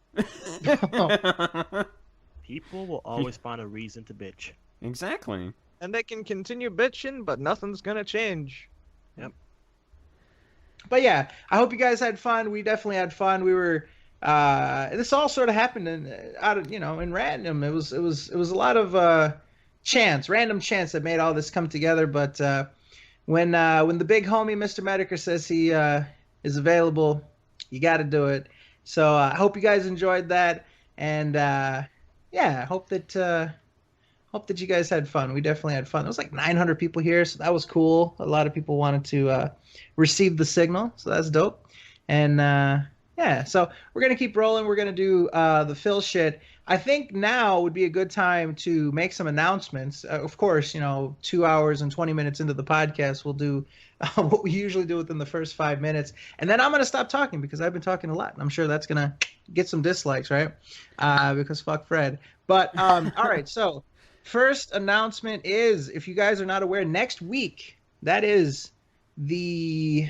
People will always find a reason to bitch. Exactly. And they can continue bitching, but nothing's gonna change. Yep. But yeah, I hope you guys had fun. We definitely had fun. We were this all sort of happened in random. It was a lot of random chance that made all this come together. But when the big homie Mr. Metokur says he is available, you got to do it. So I hope you guys enjoyed that, and hope that you guys had fun. We definitely had fun. There was like 900 people here, so that was cool. A lot of people wanted to receive the signal, so that's dope. And so we're gonna keep rolling. We're gonna do the Phil shit. I think now would be a good time to make some announcements. Of course, 2 hours and 20 minutes into the podcast, we'll do what we usually do within the first 5 minutes. And then I'm going to stop talking because I've been talking a lot. And I'm sure that's going to get some dislikes, right? Because fuck Fred. But, all right. So first announcement is, if you guys are not aware, next week, that is the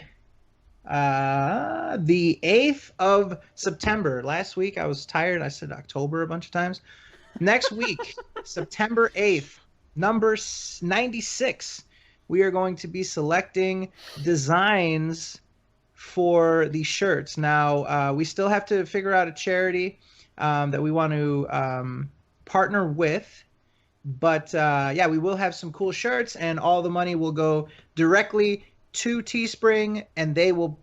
8th of September. Last week I was tired. I said October a bunch of times. Next week, September 8th, number 96, we are going to be selecting designs for the shirts. Now, we still have to figure out a charity that we want to partner with. But yeah, we will have some cool shirts, and all the money will go directly to Teespring, and they will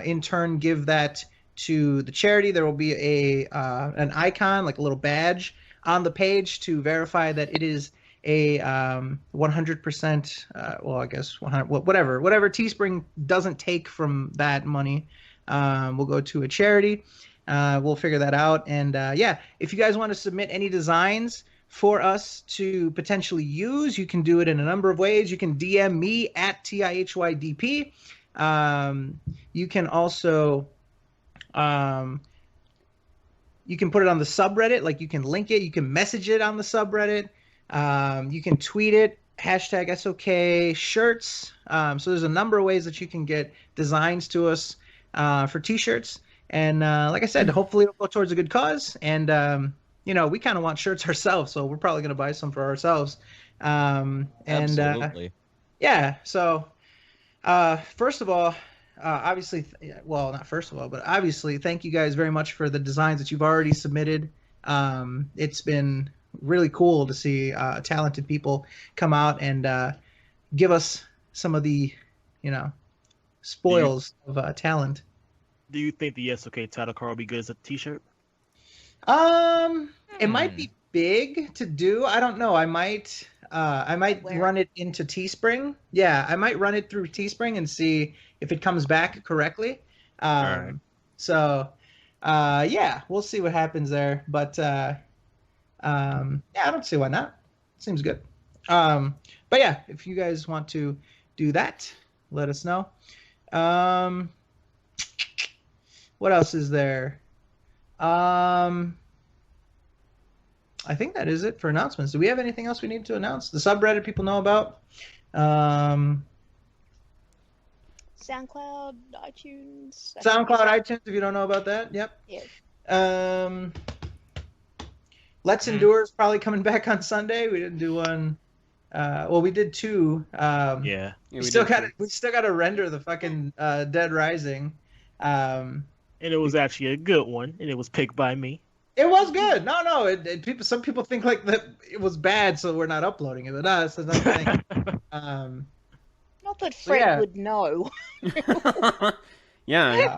in turn give that to the charity. There will be an icon, like a little badge, on the page to verify that it is a 100%. Well, I guess 100. Whatever Teespring doesn't take from that money will go to a charity. We'll figure that out, and yeah, if you guys want to submit any designs for us to potentially use, you can do it in a number of ways. You can DM me at TIHYDP. You can also you can put it on the subreddit, like you can link it, you can message it on the subreddit, you can tweet it, hashtag SOK shirts. So there's a number of ways that you can get designs to us for t-shirts, and like I said, hopefully it'll go towards a good cause. And you know, we kind of want shirts ourselves, so we're probably going to buy some for ourselves. Absolutely. Yeah, so first of all, obviously, well, not first of all, but obviously, thank you guys very much for the designs that you've already submitted. It's been really cool to see talented people come out and give us some of the, you know, spoils of talent. Do you think the SOK title card will be good as a t-shirt? It might be big to do. I don't know. I might run it into Teespring. Yeah, I might run it through Teespring and see if it comes back correctly. Right. So, yeah, we'll see what happens there. But yeah, I don't see why not. Seems good. But yeah, if you guys want to do that, let us know. What else is there? I think that is it for announcements. Do we have anything else we need to announce? The subreddit people know about. SoundCloud, iTunes. iTunes, if you don't know about that. Yep. Yeah. Let's Endure is probably coming back on Sunday. We didn't do one. Well, we did two. Yeah. We still got to render the fucking Dead Rising. And it was actually a good one, and it was picked by me. It was good. No. Some people think like that it was bad, so we're not uploading it. But no, that's another thing. Not that Fred would know. Yeah.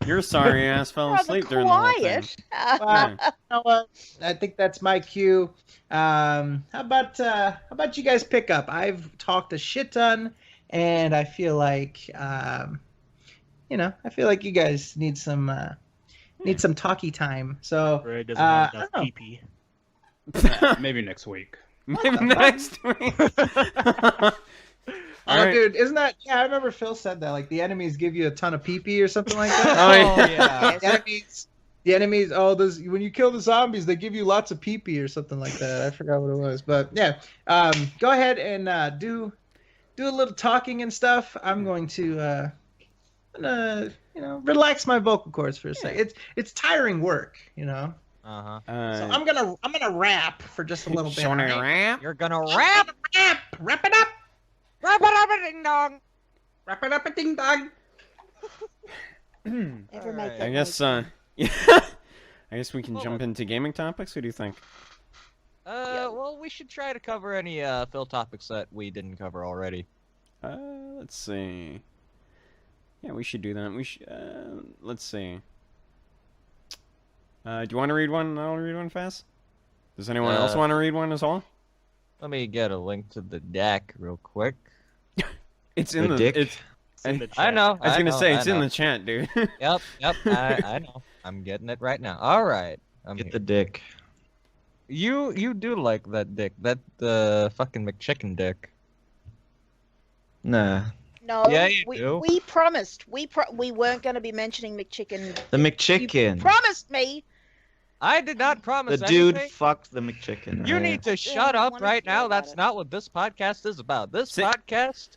Your sorry ass fell asleep during the whole thing. Well, you know what? I think that's my cue. How about you guys pick up? I've talked a shit ton, and I feel like you know, I feel like you guys need some talkie time. So Fred doesn't have enough pee-pee. Maybe next week. Maybe next week. Dude, isn't that? Yeah, I remember Phil said that. Like the enemies give you a ton of pee-pee or something like that. Oh yeah. The enemies. Oh, when you kill the zombies, they give you lots of pee-pee or something like that. I forgot what it was, but yeah. Go ahead and do a little talking and stuff. I'm going to you know, relax my vocal cords for a second. It's tiring work, you know. So I'm gonna rap for just a little bit. Rap? You're gonna rap? Wrap it up. Wrap it up, ding dong. Wrap it up, ding dong. Never make that I guess. noise. I guess we can jump into gaming topics. What do you think? Well, we should try to cover any Phil topics that we didn't cover already. Let's see. Yeah, we should do that. We should. Let's see. Do you want to read one? I'll read one fast. Does anyone else want to read one as well? Let me get a link to the deck real quick. It's in the dick. It's in the chat. I know. I was gonna say it's in the chat, dude. Yep. I know. I'm getting it right now. All right. Get the dick. You do like that dick. That the fucking McChicken dick. Nah. No, Yeah, you do. we promised. We weren't going to be mentioning McChicken. The McChicken. You promised me. I did not promise The dude anything. fucked the McChicken. You right? need to shut up right now. That's not what this podcast is about. This podcast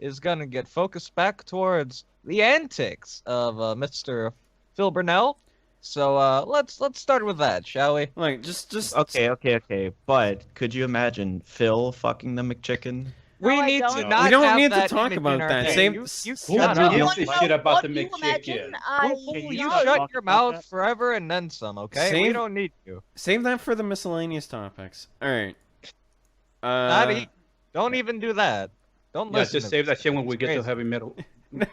is gonna get focused back towards the antics of Mr. Phil Burnell. So let's start with that, shall we? Like, just Okay. But could you imagine Phil fucking the McChicken? We I need don't. to We not don't have need to that talk image about in our that. head. Same- You Who shut up. gives a shit about the you imagine? McChicken? You not shut talk your about mouth that. forever and then some, okay? We Same- don't need you. Save that for the miscellaneous topics. All right. Don't even do that. Don't Yeah, listen. just save that shit when we get to crazy. heavy metal.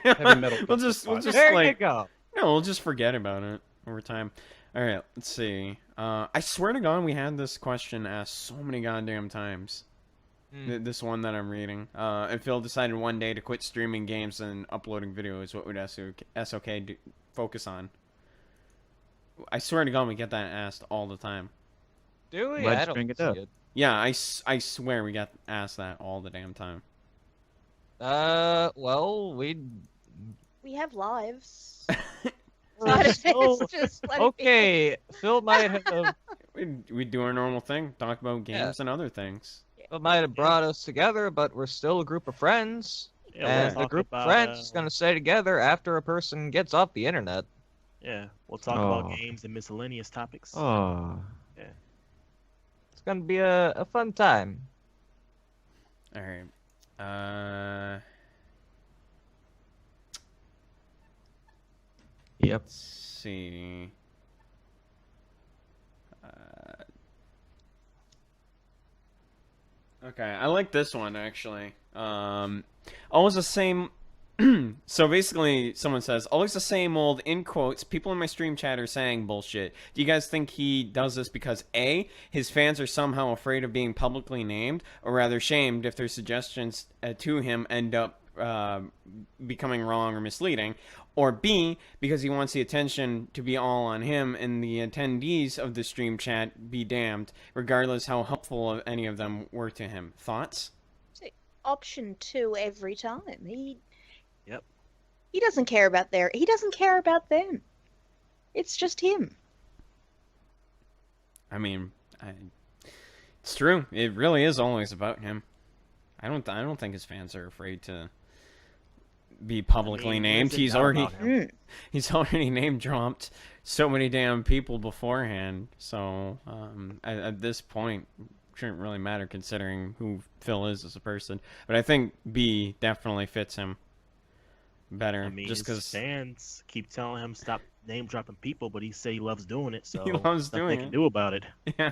Heavy metal. we'll just There you like go. no, we'll just forget about it over time. All right, let's see. I swear to God, we had this question asked so many goddamn times. This one that I'm reading. If Phil decided one day to quit streaming games and uploading videos, what would SOK focus on? I swear to God, we get that asked all the time. Do we? Why'd I you don't bring it see up? it. Yeah, I swear we got asked that all the damn time. Well, We have lives. So, Just let it be. okay, Phil might have We do our normal thing, talk about games and other things. brought us together, but we're still a group of friends. Yeah, we'll And the talk group of about, friends is going to stay together after a person gets off the internet. Yeah, we'll talk Oh. about games and miscellaneous topics. Oh. It's going to be a fun time. All right. Yep. Let's see. Okay, I like this one actually. Always the same. So basically, someone says, always the same old, in quotes, people in my stream chat are saying bullshit. Do you guys think he does this because A, his fans are somehow afraid of being publicly named, or rather shamed if their suggestions to him end up becoming wrong or misleading, or B, because he wants the attention to be all on him and the attendees of the stream chat be damned, regardless how helpful any of them were to him? Thoughts? Option 2 every time. Yep. He doesn't care about he doesn't care about them. It's just him. I mean, it's true. It really is always about him. I don't think his fans are afraid to be publicly named. He's already name dropped so many damn people beforehand. So at this point, it shouldn't really matter considering who Phil is as a person. But I think B definitely fits him better. I mean, just his because fans keep telling him stop name dropping people, but he say he loves doing it. So he loves nothing doing they it. can do about it. Yeah.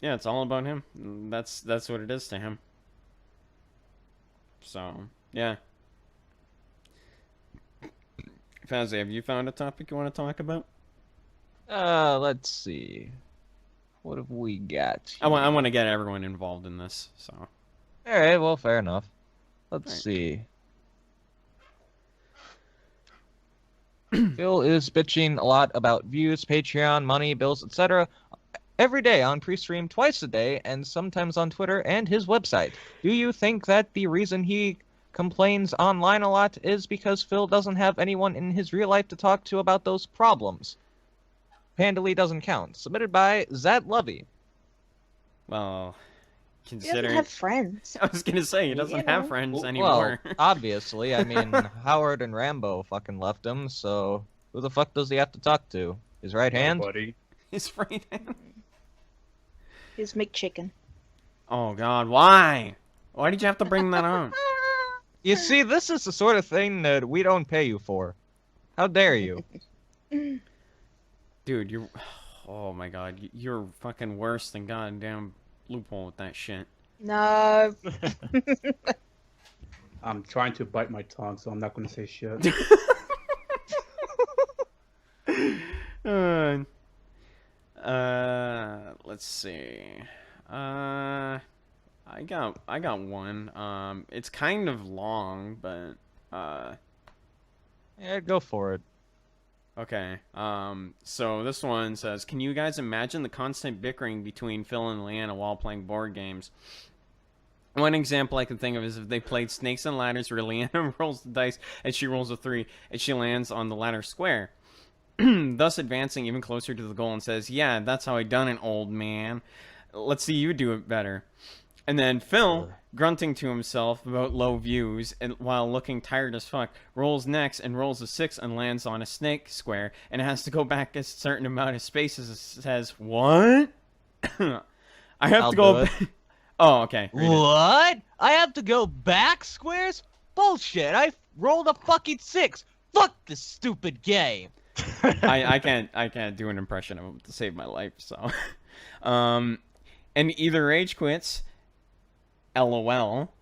Yeah, it's all about him. That's what it is to him. So, yeah. Fazzy, have you found a topic you want to talk about? Let's see. What have we got? I want to get everyone involved in this, so. All right, well, fair enough. Let's Right. see. Phil is bitching a lot about views, Patreon, money, bills, etc. every day on pre-stream, twice a day, and sometimes on Twitter and his website. Do you think that the reason he complains online a lot is because Phil doesn't have anyone in his real life to talk to about those problems? Pandily doesn't count. Submitted by Zad Lovey. Well, He doesn't considering... have friends. I was going to say, he doesn't You have know. friends Well, anymore. obviously. I mean, Howard and Rambo fucking left him, so who the fuck does he have to talk to? His right hand? Buddy. His right hand. His McChicken. Oh, God, why? Why did you have to bring that up? You see, this is the sort of thing that we don't pay you for. How dare you? Dude, you're... Oh, my God. You're fucking worse than goddamn Loophole with that shit. No. I'm trying to bite my tongue, so I'm not going to say shit. Let's see. I got one. It's kind of long, but Yeah, go for it. okay. So this one says, can you guys imagine the constant bickering between Phil and Leanna while playing board games? One example I can think of is if they played Snakes and Ladders where Leanna rolls the dice and she rolls a 3 and she lands on the ladder square, thus advancing even closer to the goal and says, yeah, that's how I done it, old man. Let's see you do it better. And then Phil, grunting to himself about low views and while looking tired as fuck, rolls next and rolls a 6 and lands on a snake square and has to go back a certain amount of spaces. It says, what? I have I'll to go do it. back. Oh, okay. Read it. What? I have to go back squares? Bullshit! I rolled a fucking 6. Fuck this stupid game. I can't do an impression of him to save my life. So, and either rage quits, LOL,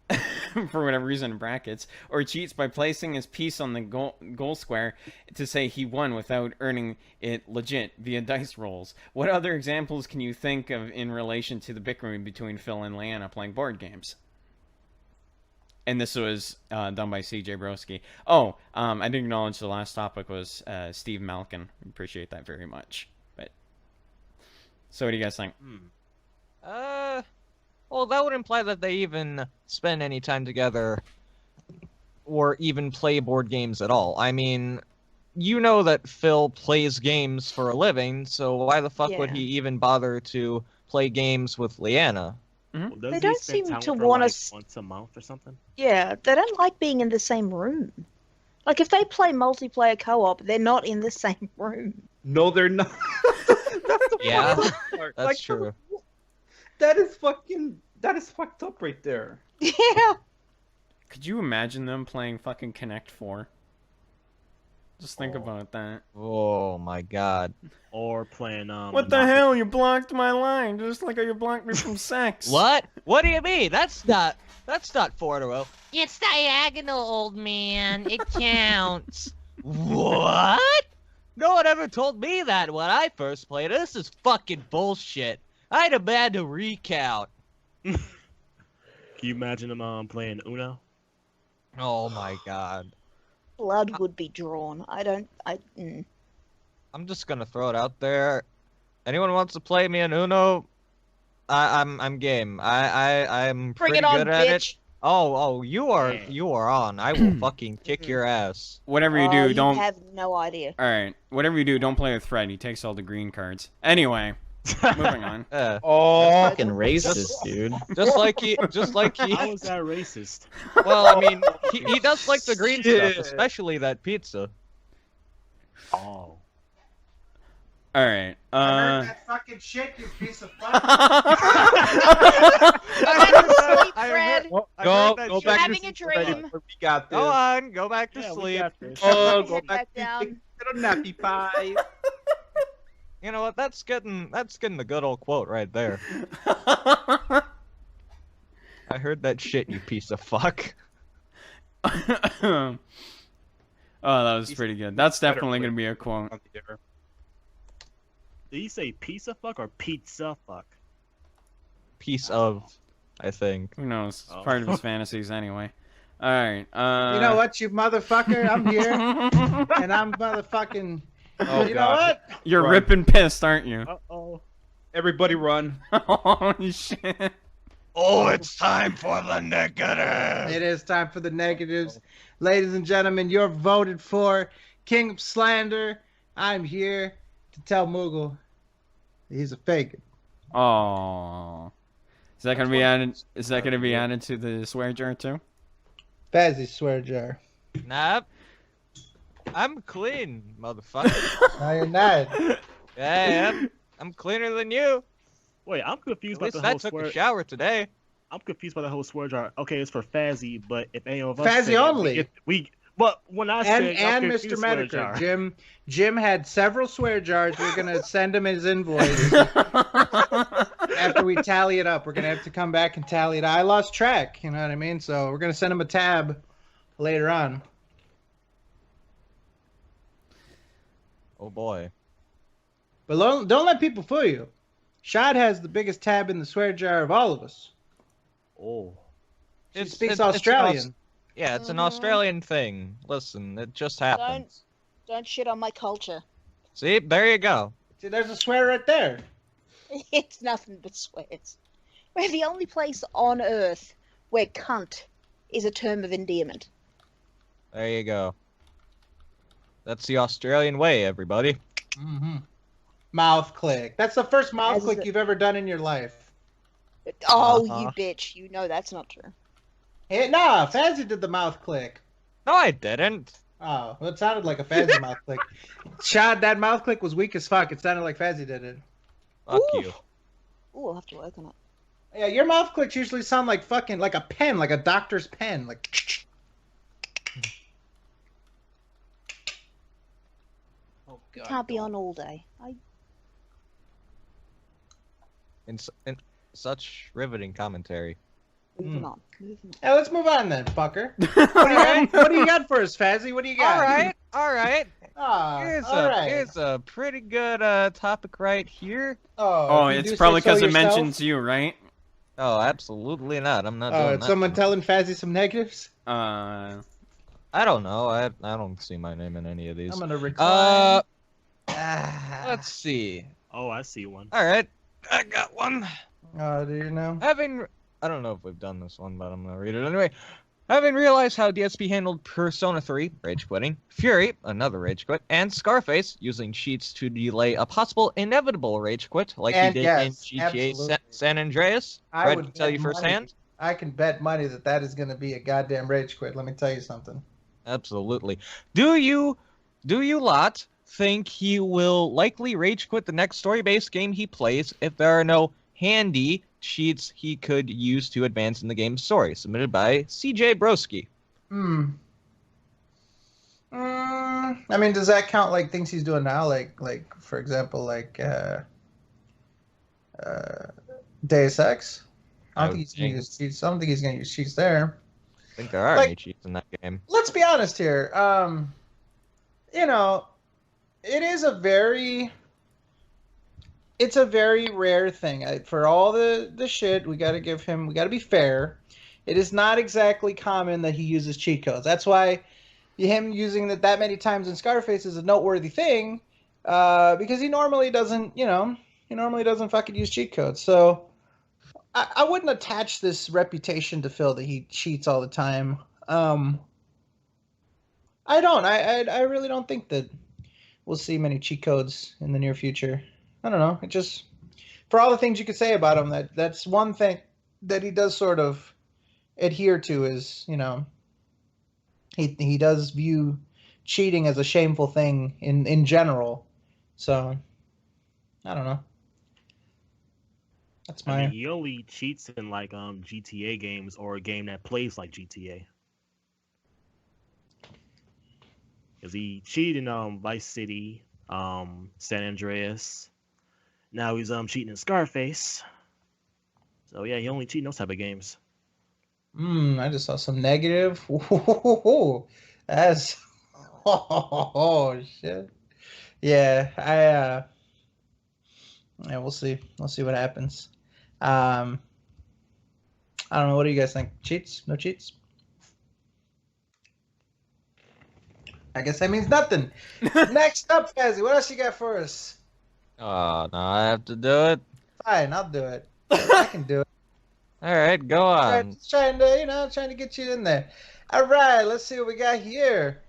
for whatever reason in brackets, or cheats by placing his piece on the goal square to say he won without earning it legit via dice rolls. What other examples can you think of in relation to the bickering between Phil and Leanna playing board games? And this was done by CJ Broski. Oh, I didn't acknowledge the last topic was Steve Malkin. Appreciate that very much. But so, what do you guys think? Well, that would imply that they even spend any time together or even play board games at all. I mean, you know that Phil plays games for a living, so why the fuck would he even bother to play games with Leanna? Well, They don't seem to want like us. once a month or something. Yeah, they don't like being in the same room. Like if they play multiplayer co-op, they're not in the same room. No, they're not. Yeah, Part. that's Like, true. That is fucked up right there. Yeah. Could you imagine them playing fucking Connect 4? Just think about that. Oh my god. Or playing What the hell? You blocked my line, just like how you blocked me from sex. What? What do you mean? That's not 4 in a row. It's diagonal, old man. It counts. What? No one ever told me that when I first played. This is fucking bullshit. I demand a recount. Can you imagine them playing Uno? Oh my god. Blood would be drawn. I'm just gonna throw it out there. Anyone wants to play me in Uno? I'm game. I'm Bring pretty it on, good at bitch. it. Oh, you are on. I will fucking kick your ass. Whatever you do, don't. You have no idea. All right, whatever you do, don't play with Fred. He takes all the green cards. Anyway, moving on. Oh, Fucking racist, dude. Just like he. How is that racist? Well, I mean, he does like the green stuff, especially that pizza. Oh. All right. I heard that fucking shit, you piece of fuck. Fred. Go You're back having to a sleep. dream. We got this. Go on, go back to Yeah, we sleep. got this. Oh, Head go back to down. little nappy pie. You know what? That's getting the good old quote right there. I heard that shit, you piece of fuck. Oh, that was pretty good. That's definitely gonna be a quote. Did you say pizza fuck or pizza fuck? Piece of, I think. Who knows? It's Oh. part of his fantasies anyway. All right. You know what, you motherfucker? I'm here, and I'm motherfucking. Oh, you know God. what? You're Run. ripping pissed, aren't you? Uh-oh. Everybody run. Holy shit. Oh, it's time for the negative. It is time for the negatives. Ladies and gentlemen, you're voted for King of Slander. I'm here to tell Moogle he's a faggot. Oh. Is that gonna be added? Is that gonna be added to the swear jar too? Fazzy swear jar. Nah. I'm clean, motherfucker. No, you're not. Yeah, I'm cleaner than you. Wait, I'm confused At about least the I whole took swear. a shower today. I'm confused by the whole swear jar. Okay, it's for Fazzy, but if any of us Fazzy say it, only. But when I say And I'm Mr. confused swear Metokur. jar. Jim had several swear jars. We're gonna send him his invoice after we tally it up. We're gonna have to come back and tally it. I lost track. You know what I mean? So we're gonna send him a tab later on. Oh boy. But don't let people fool you. Shad has the biggest tab in the swear jar of all of us. Oh. She speaks Australian. Yeah, it's an Australian thing. Listen, it just happens. Don't shit on my culture. See, there you go. See, there's a swear right there. It's nothing but swears. We're the only place on earth where cunt is a term of endearment. There you go. That's the Australian way, everybody. Mm-hmm. Mouth click. That's the first mouth As click a- you've ever done in your life. Oh, you bitch! You know that's not true. Hey, nah, Fazzy did the mouth click. No, I didn't. Oh, well, it sounded like a Fazzy mouth click. Chad, that mouth click was weak as fuck. It sounded like Fazzy did it. Fuck you. Ooh, I'll have to work on it. Yeah, your mouth clicks usually sound like fucking like a pen, like a doctor's pen, like. Oh god. Can't be on all day. In such riveting commentary. Moving on. Yeah, let's move on then, fucker. What do you got for us, Fazzy? What do you got? All right. Ah, Here's a pretty good topic right here. Oh, it's probably because it mentions you, right? Oh, absolutely not. I'm not Oh, doing is that. someone telling Fazzy some negatives? I don't know. I don't see my name in any of these. I'm gonna recline. Let's see. Oh, I see one. All right, I got one. Do you know? I don't know if we've done this one, but I'm gonna read it anyway. Having realized how DSP handled Persona 3, rage quitting, Fury, another rage quit, and Scarface, using cheats to delay a possible inevitable rage quit, like he did in GTA San Andreas, I Fred would can tell you bet money- firsthand. I can bet money that is going to be a goddamn rage quit. Let me tell you something. Absolutely. Do you lot think he will likely rage quit the next story-based game he plays if there are no handy cheats he could use to advance in the game's story? Submitted by CJ Broski. I mean, does that count like things he's doing now? Like for example, like Deus Ex? I don't think he's gonna use cheats. I don't think he's gonna use cheats there. I think there are any cheats in that game. Let's be honest here. You know, it's a very rare thing. For all the shit, we gotta be fair. It is not exactly common that he uses cheat codes. That's why him using that many times in Scarface is a noteworthy thing, because he normally doesn't fucking use cheat codes. So I wouldn't attach this reputation to Phil that he cheats all the time. I don't. I really don't think that we'll see many cheat codes in the near future. I don't know. It just, for all the things you could say about him, that's one thing that he does sort of adhere to is, you know, he does view cheating as a shameful thing in general. So I don't know. That's I mean, he only cheats in like GTA games or a game that plays like GTA. Because he cheated in Vice City, San Andreas. Now he's cheating in Scarface. So yeah, he only cheats in those type of games. I just saw some negative. That's shit. Yeah, yeah, we'll see. We'll see what happens. I don't know. What do you guys think? Cheats? No cheats? I guess that means nothing. Next up, Fazzy, what else you got for us? Oh, no, I have to do it. Fine, I'll do it. I can do it. All right, go on. Just trying to get you in there. All right, let's see what we got here.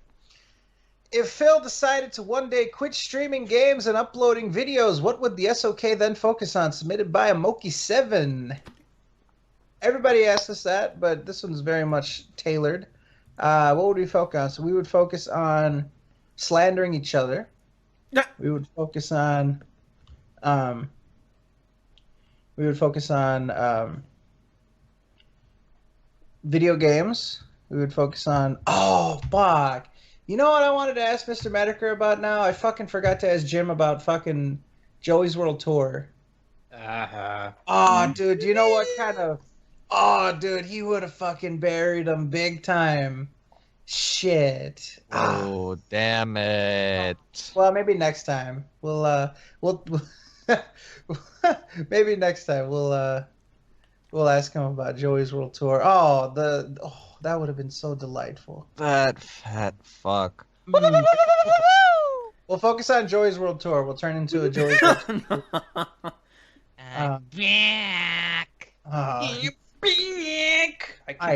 If Phil decided to one day quit streaming games and uploading videos, what would the SOK then focus on? Submitted by Amoki7. Everybody asked us that, but this one's very much tailored. What would we focus on? So we would focus on slandering each other. We would focus on video games. We would focus on fuck. You know what I wanted to ask Mr. Metokur about now? I fucking forgot to ask Jim about fucking Joey's World Tour. Oh, dude, you know what kind of... Oh, dude, he would have fucking buried him big time. Shit. Oh, damn it. Well, maybe next time. We'll maybe next time we'll ask him about Joey's World Tour. That would have been so delightful. That fat fuck. We'll focus on Joey's World Tour. We'll turn into a Joey's World Tour. Back. I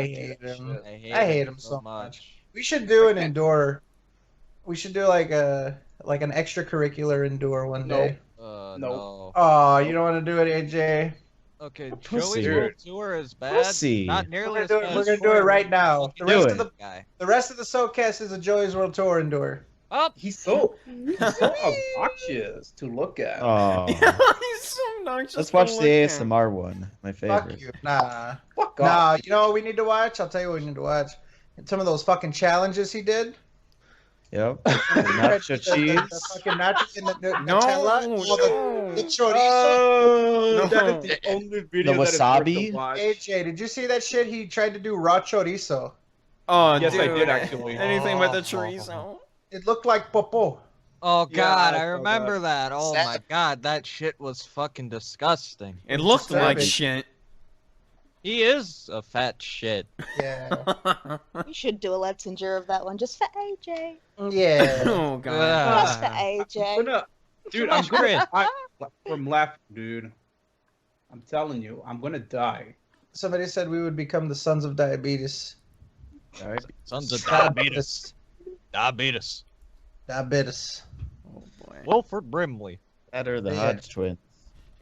hate him. I hate him so much. We should do an indoor. We should do like an extracurricular indoor one day. No. Oh, you don't want to do it, AJ? Okay, Pussy. Joey's World Tour is bad. Pussy. Not nearly We're as gonna bad. do it, we're as gonna do it Troy right now. fucking The rest Do of the it. guy. SoKast is a Joey's World Tour endure. Oh, He's so obnoxious to look at. Oh. He's so obnoxious. Let's to watch the look at. ASMR one. My Fuck favorite. you. Nah. Fuck Nah, off. you know what we need to watch? I'll tell you what we need to watch. Some of those fucking challenges he did. Yep. Nacho cheese. The fucking nachos and the No, Nutella. no. The chorizo. Oh, that No. is the only video The that is worth wasabi? to watch. AJ, did you see that shit? He tried to do raw chorizo. Oh, Yes, dude. I did, actually. Anything but the chorizo. It looked like popo. oh Yeah, God, I I saw remember that. Oh Sad. my God, that shit was fucking disgusting. It looked like Savage. shit. He is a fat shit. Yeah. We should do a Let's Endure of that one just for AJ. Yeah. Oh god. Just for AJ. Dude, Too I'm much gonna grit. die from laughing, dude. I'm telling you, I'm gonna die. Somebody said we would become the sons of diabetes. Sons of Diabetes. Diabetes. Diabetes. Oh boy. Wilford Brimley. That or the Yeah. Hodge twins.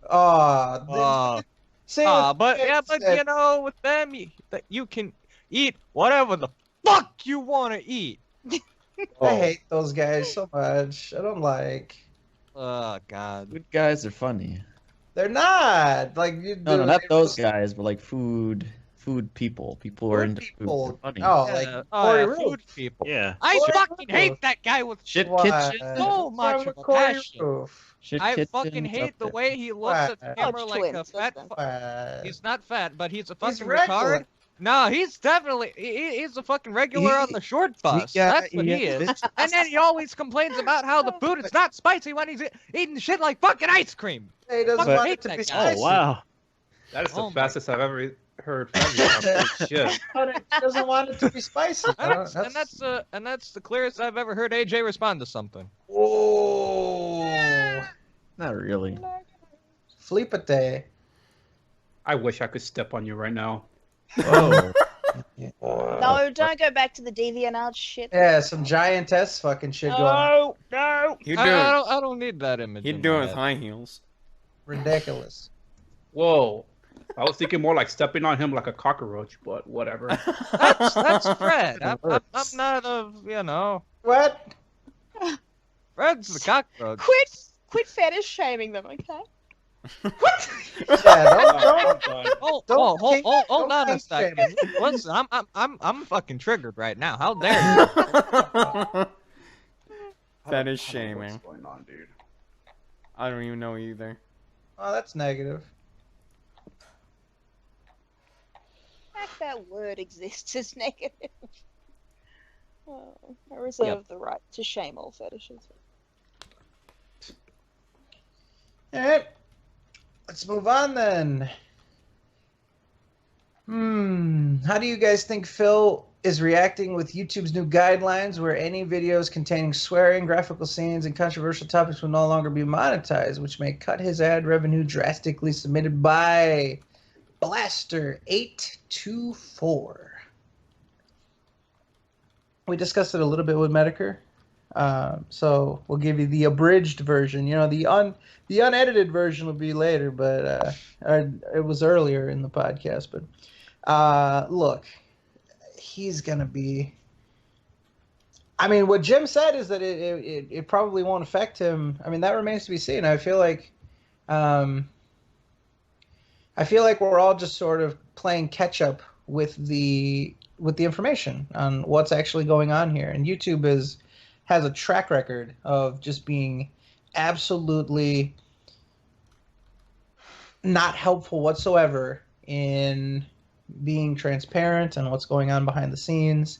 Oh, see, But you know, with them, you can eat whatever the fuck you want to eat. I hate those guys so much. I don't like. Oh God. Good guys are funny. They're not like you. No, not those guys, but like food people. People who are into people. food. They're funny. Oh, Yeah, like oh, Corey yeah, Roof. food people. Yeah. I Corey fucking Roof. hate that guy with Shit Why? kitchen. so What's much wrong of with a Corey passion. Roof? Shit I kitchen. fucking it's hate up the there. way he looks at the Why? camera Hodge like a twins, fat. Why? He's not fat, but he's a He's fucking regular. retard. No, he's definitely he's a fucking regular on the short bus. That's what he is. And then he always complains about how the food is not spicy when he's eating shit like fucking ice cream. He doesn't Fucking want hate it to that be guy. spicy. Oh wow. That is the Oh my- fastest I've ever heard from you. Shit. But he doesn't want it to be spicy. And that's the clearest I've ever heard AJ respond to something. Oh, Not really. Flipate. I wish I could step on you right now. Oh. No, don't go back to the DeviantArt shit. Yeah, some giantess fucking shit going on. No, no. He'd I do it. I don't need that image. He'd in do my it with head. high heels. Ridiculous. Whoa. I was thinking more like stepping on him like a cockroach, but whatever. That's Fred. I'm not a What? Fred's the cockroach. Quit fetish shaming them, okay? Yeah, don't. Hold Don't on a kink shame second. Listen, I'm fucking triggered right now. How dare you? That is What's shaming. going on, dude? I don't even know either. Oh, that's negative. The fact that word exists is negative. Oh, I reserve the right to shame all fetishes. All right, let's move on then. How do you guys think Phil is reacting with YouTube's new guidelines where any videos containing swearing, graphical scenes, and controversial topics will no longer be monetized, which may cut his ad revenue drastically? Submitted by Blaster824. We discussed it a little bit with Metokur. So we'll give you the abridged version. You know, the unedited version will be later, but it was earlier in the podcast. But look, he's gonna be. I mean, what Jim said is that it probably won't affect him. I mean, that remains to be seen. I feel like we're all just sort of playing catch up with the information on what's actually going on here, and YouTube has a track record of just being absolutely not helpful whatsoever in being transparent on what's going on behind the scenes.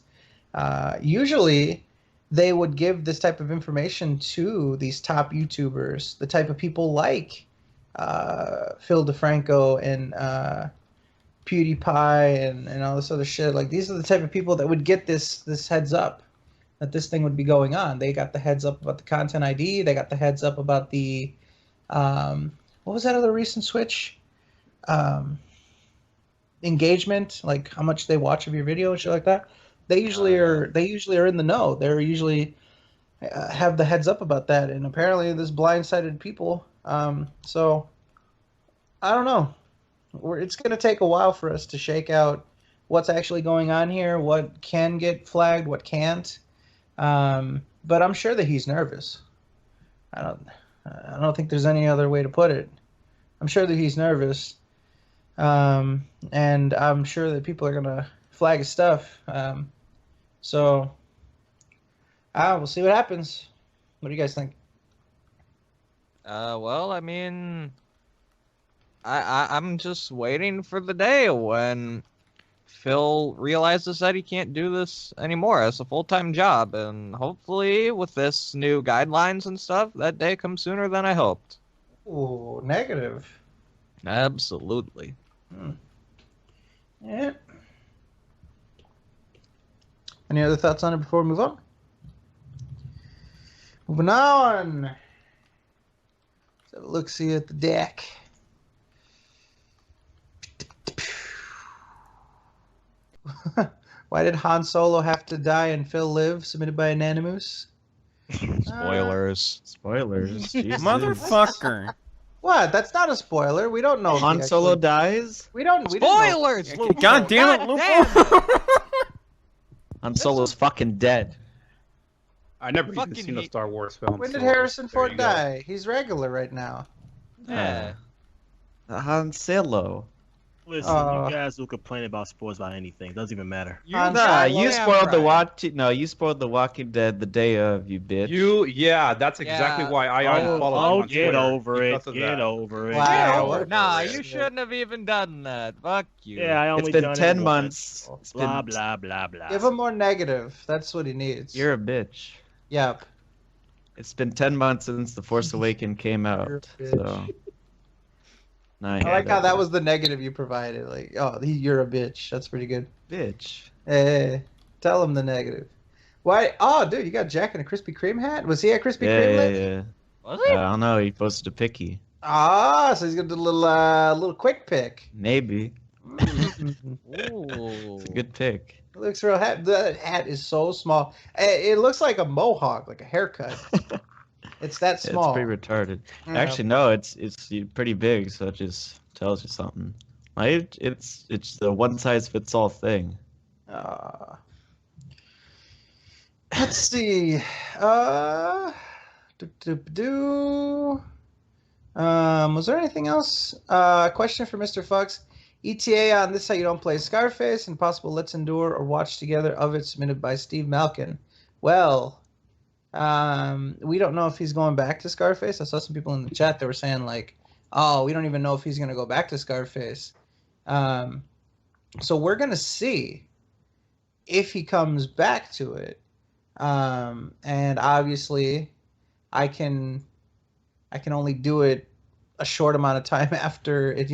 Usually, they would give this type of information to these top YouTubers, the type of people like Phil DeFranco and PewDiePie and all this other shit. Like, these are the type of people that would get this heads up that this thing would be going on. They got the heads up about the content ID. They got the heads up about the what was that other recent switch? Engagement, like how much they watch of your video and shit like that. They usually are in the know. They're usually have the heads up about that. And apparently, this blindsided people. So I don't know. it's going to take a while for us to shake out what's actually going on here, what can get flagged, what can't. But I'm sure that he's nervous. I don't think there's any other way to put it. I'm sure that he's nervous, and I'm sure that people are gonna flag his stuff. So, we'll see what happens. What do you guys think? Well, I mean, I'm just waiting for the day when Phil realizes that he can't do this anymore as a full-time job, and hopefully with this new guidelines and stuff, that day comes sooner than I hoped. Ooh, negative. Absolutely. Yeah. Any other thoughts on it before we move on? Moving on. Let's have a look-see at the deck. Why did Han Solo have to die and Phil live? Submitted by Anonymous. Spoilers. Spoilers. Jesus. Motherfucker. What? That's not a spoiler. We don't know. Han Solo dies? We don't. Spoilers! Know. God damn it, Lupo. Han Solo's fucking dead. I never even seen a Star Wars film. When did so Harrison there Ford you go. die? He's regular right now. Yeah. Han Solo. Listen, you guys will complain about sports about anything. Doesn't even matter. You spoiled the you spoiled the Walking Dead the day of, you bitch. That's exactly why I unfollowed him on get Twitter over it. because of Get that. over it. Wow. Nah, you shouldn't have even done that. Fuck you. Yeah, I only It's been done 10 it months. once. It's Blah been... blah blah blah. Give him more negative. That's what he needs. You're a bitch. Yep. It's been 10 months since The Force Awakens came out. So. I like how that was the negative you provided. Like, you're a bitch. That's pretty good. Bitch. Hey, tell him the negative. Why? Oh, dude, you got Jack in a Krispy Kreme hat? Was he at Krispy Kreme lately? Yeah. Was he? I don't know. He posted a picky. Ah, so he's gonna do a little quick pick. Maybe. Ooh. It's a good pick. It looks real. The hat is so small. It looks like a mohawk, like a haircut. It's that small. It's pretty retarded. Yeah. Actually, no. It's pretty big, so it just tells you something. Like, it's the one size fits all thing. Let's see. Was there anything else? Question for Mr. Fox. ETA on This How You Don't Play Scarface and possible Let's Endure or Watch Together of it, submitted by Steve Malkin. Well, we don't know if he's going back to Scarface. I saw some people in the chat that were saying like, "Oh, we don't even know if he's going to go back to Scarface." So we're going to see if he comes back to it. And obviously, I can only do it a short amount of time after it.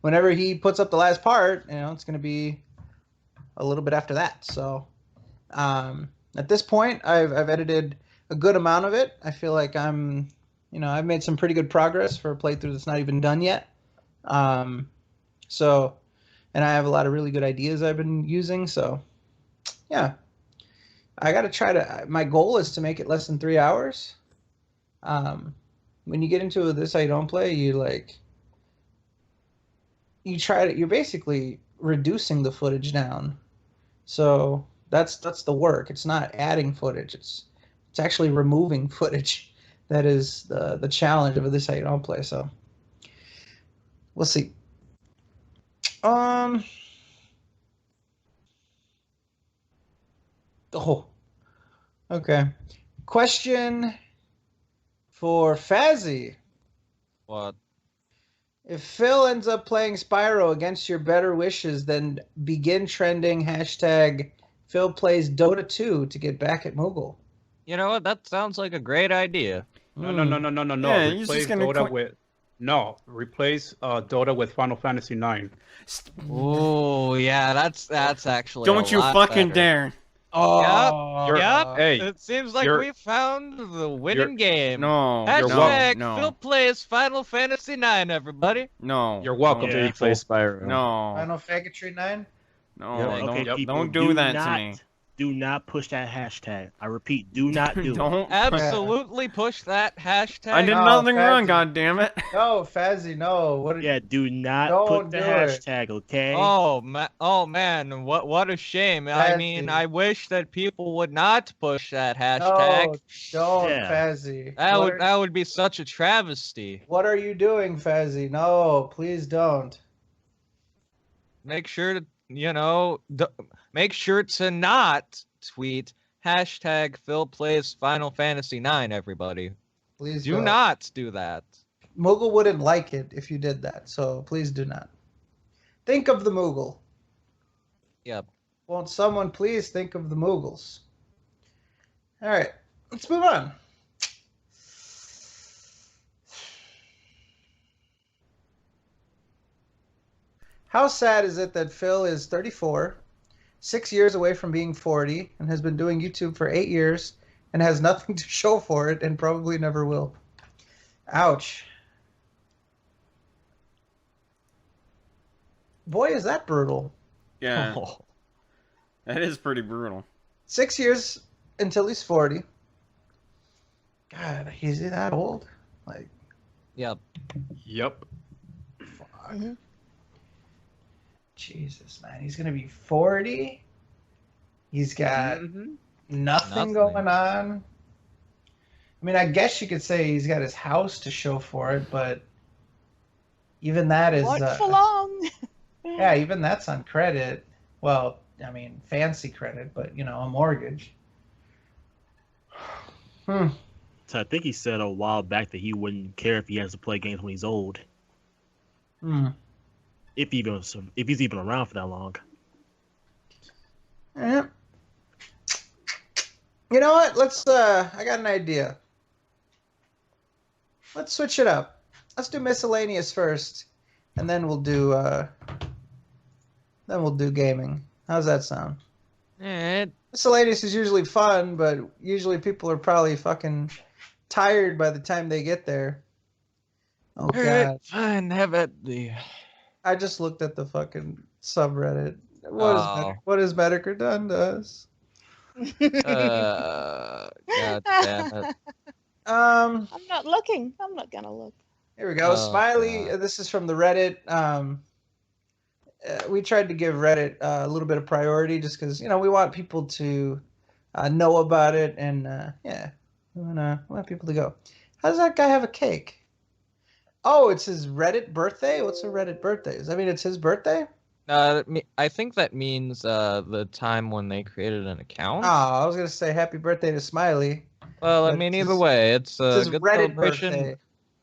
Whenever he puts up the last part, it's going to be a little bit after that. So at this point, I've edited a good amount of it. I feel like I've made some pretty good progress for a playthrough that's not even done yet. And I have a lot of really good ideas I've been using. So, yeah, I got to try to. My goal is to make it less than 3 hours. When you get into This How You Don't Play, you're basically reducing the footage down. So that's the work. It's not adding footage. It's actually removing footage. That is the challenge of This How You Don't Play. So we'll see. Okay. Question for Fazzy. What? If Phil ends up playing Spyro against your better wishes, then begin trending hashtag Phil plays Dota 2 to get back at Moogle. You know what? That sounds like a great idea. No. Yeah, you're Replace just gonna Dota replace Dota with Final Fantasy 9. Oh yeah, that's actually. Don't a you lot fucking better. dare. Yep. Hey, It seems like we found the winning game. No. Hashtag No. Phil plays Final Fantasy 9, everybody. No. You're welcome to Play Spyro. No. Final Faggotry 9? No. Okay, Don't people, do that to me. Do not push that hashtag. I repeat, do not do it. Don't Absolutely push that hashtag. I did No, nothing wrong, Fazzy. God damn it. No, Fazzy, no. What? Yeah, do not Don't put the do it. hashtag, okay? Oh man, what a shame. I mean, Fazzy. I wish that people would not push that No, hashtag. don't, Yeah. Fazzy. That would be such a travesty. What are you doing, Fazzy? No, please don't. Make sure to, make sure to not tweet hashtag Phil plays Final Fantasy IX, everybody. Please Do don't. not do that. Moogle wouldn't like it if you did that, so please do not. Think of the Moogle. Yep. Won't someone please think of the Moogles? All right, let's move on. How sad is it that Phil is 34, 6 years away from being 40, and has been doing YouTube for 8 years, and has nothing to show for it, and probably never will? Ouch. Boy, is that brutal. Yeah. Oh. That is pretty brutal. 6 years until he's 40. God, is he that old? Like, Yep. Yep. fuck. Jesus, man. He's going to be 40. He's got nothing going on. I mean, I guess you could say he's got his house to show for it, but even that is... Not for long. Yeah, even that's on credit. Well, I mean, fancy credit, but, a mortgage. So I think he said a while back that he wouldn't care if he has to play games when he's old. If he's even around for that long. Yeah. You know what? I got an idea. Let's switch it up. Let's do miscellaneous first, and then we'll do gaming. How's that sound? Miscellaneous is usually fun, but usually people are probably fucking tired by the time they get there. Oh god. Fine, have at the... I just looked at the fucking subreddit. What has Metokur done to us? God damn it. I'm not looking. I'm not gonna look. Here we go. Oh, Smiley. God. This is from the Reddit. We tried to give Reddit a little bit of priority just because, we want people to know about it. And, we want people to go. How does that guy have a cake? Oh, it's his Reddit birthday? What's a Reddit birthday? Does that mean it's his birthday? I think that means the time when they created an account. Oh, I was going to say happy birthday to Smiley. Well, I But mean, it's either his- way, it's a his good Reddit celebration. birthday.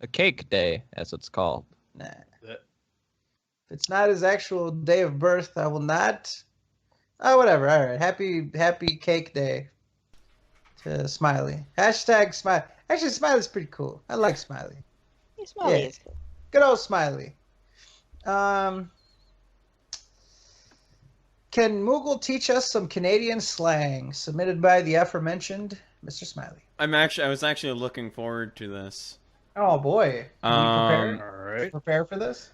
A cake day, as it's called. Nah. If it's not his actual day of birth, I will not. Oh, whatever. All right. Happy cake day to Smiley. Hashtag Smiley. Actually, Smiley's pretty cool. I like Smiley. Yeah, Smiley Yeah. is good. Good old Smiley. Can Moogle teach us some Canadian slang? Submitted by the aforementioned Mr. Smiley. I was actually looking forward to this. Oh boy. Are you prepared? All right. Prepare for this?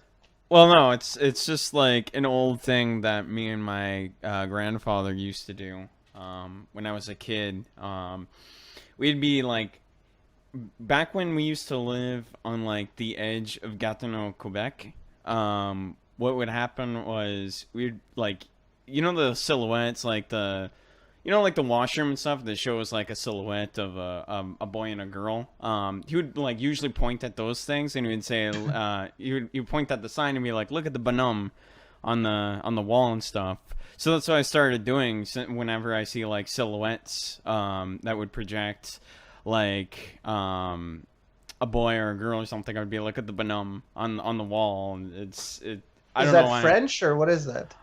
Well, no, it's just like an old thing that me and my grandfather used to do when I was a kid. We'd be like, back when we used to live on like the edge of Gatineau, Quebec. What would happen was we'd like, the silhouettes, like the washroom and stuff that shows like a silhouette of a boy and a girl. He would like usually point at those things and he would say, he would point at the sign and be like, look at the bonhomme on the wall and stuff. So that's what I started doing whenever I see like silhouettes that would project like a boy or a girl or something. I'd be like, look at the bonhomme on the wall. And I don't know Is that why. French or what is that?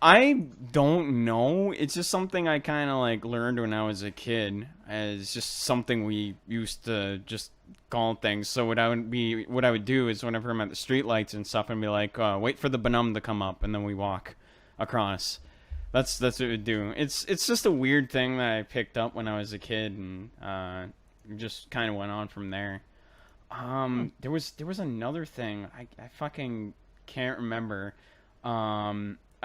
I don't know. It's just something I kind of like learned when I was a kid. It's just something we used to just call things. So what I would do is whenever I'm at the street lights and stuff, I'd be like, wait for the bonhomme to come up, and then we walk across. That's what we do. It's just a weird thing that I picked up when I was a kid, and just kind of went on from there. There was another thing I fucking can't remember.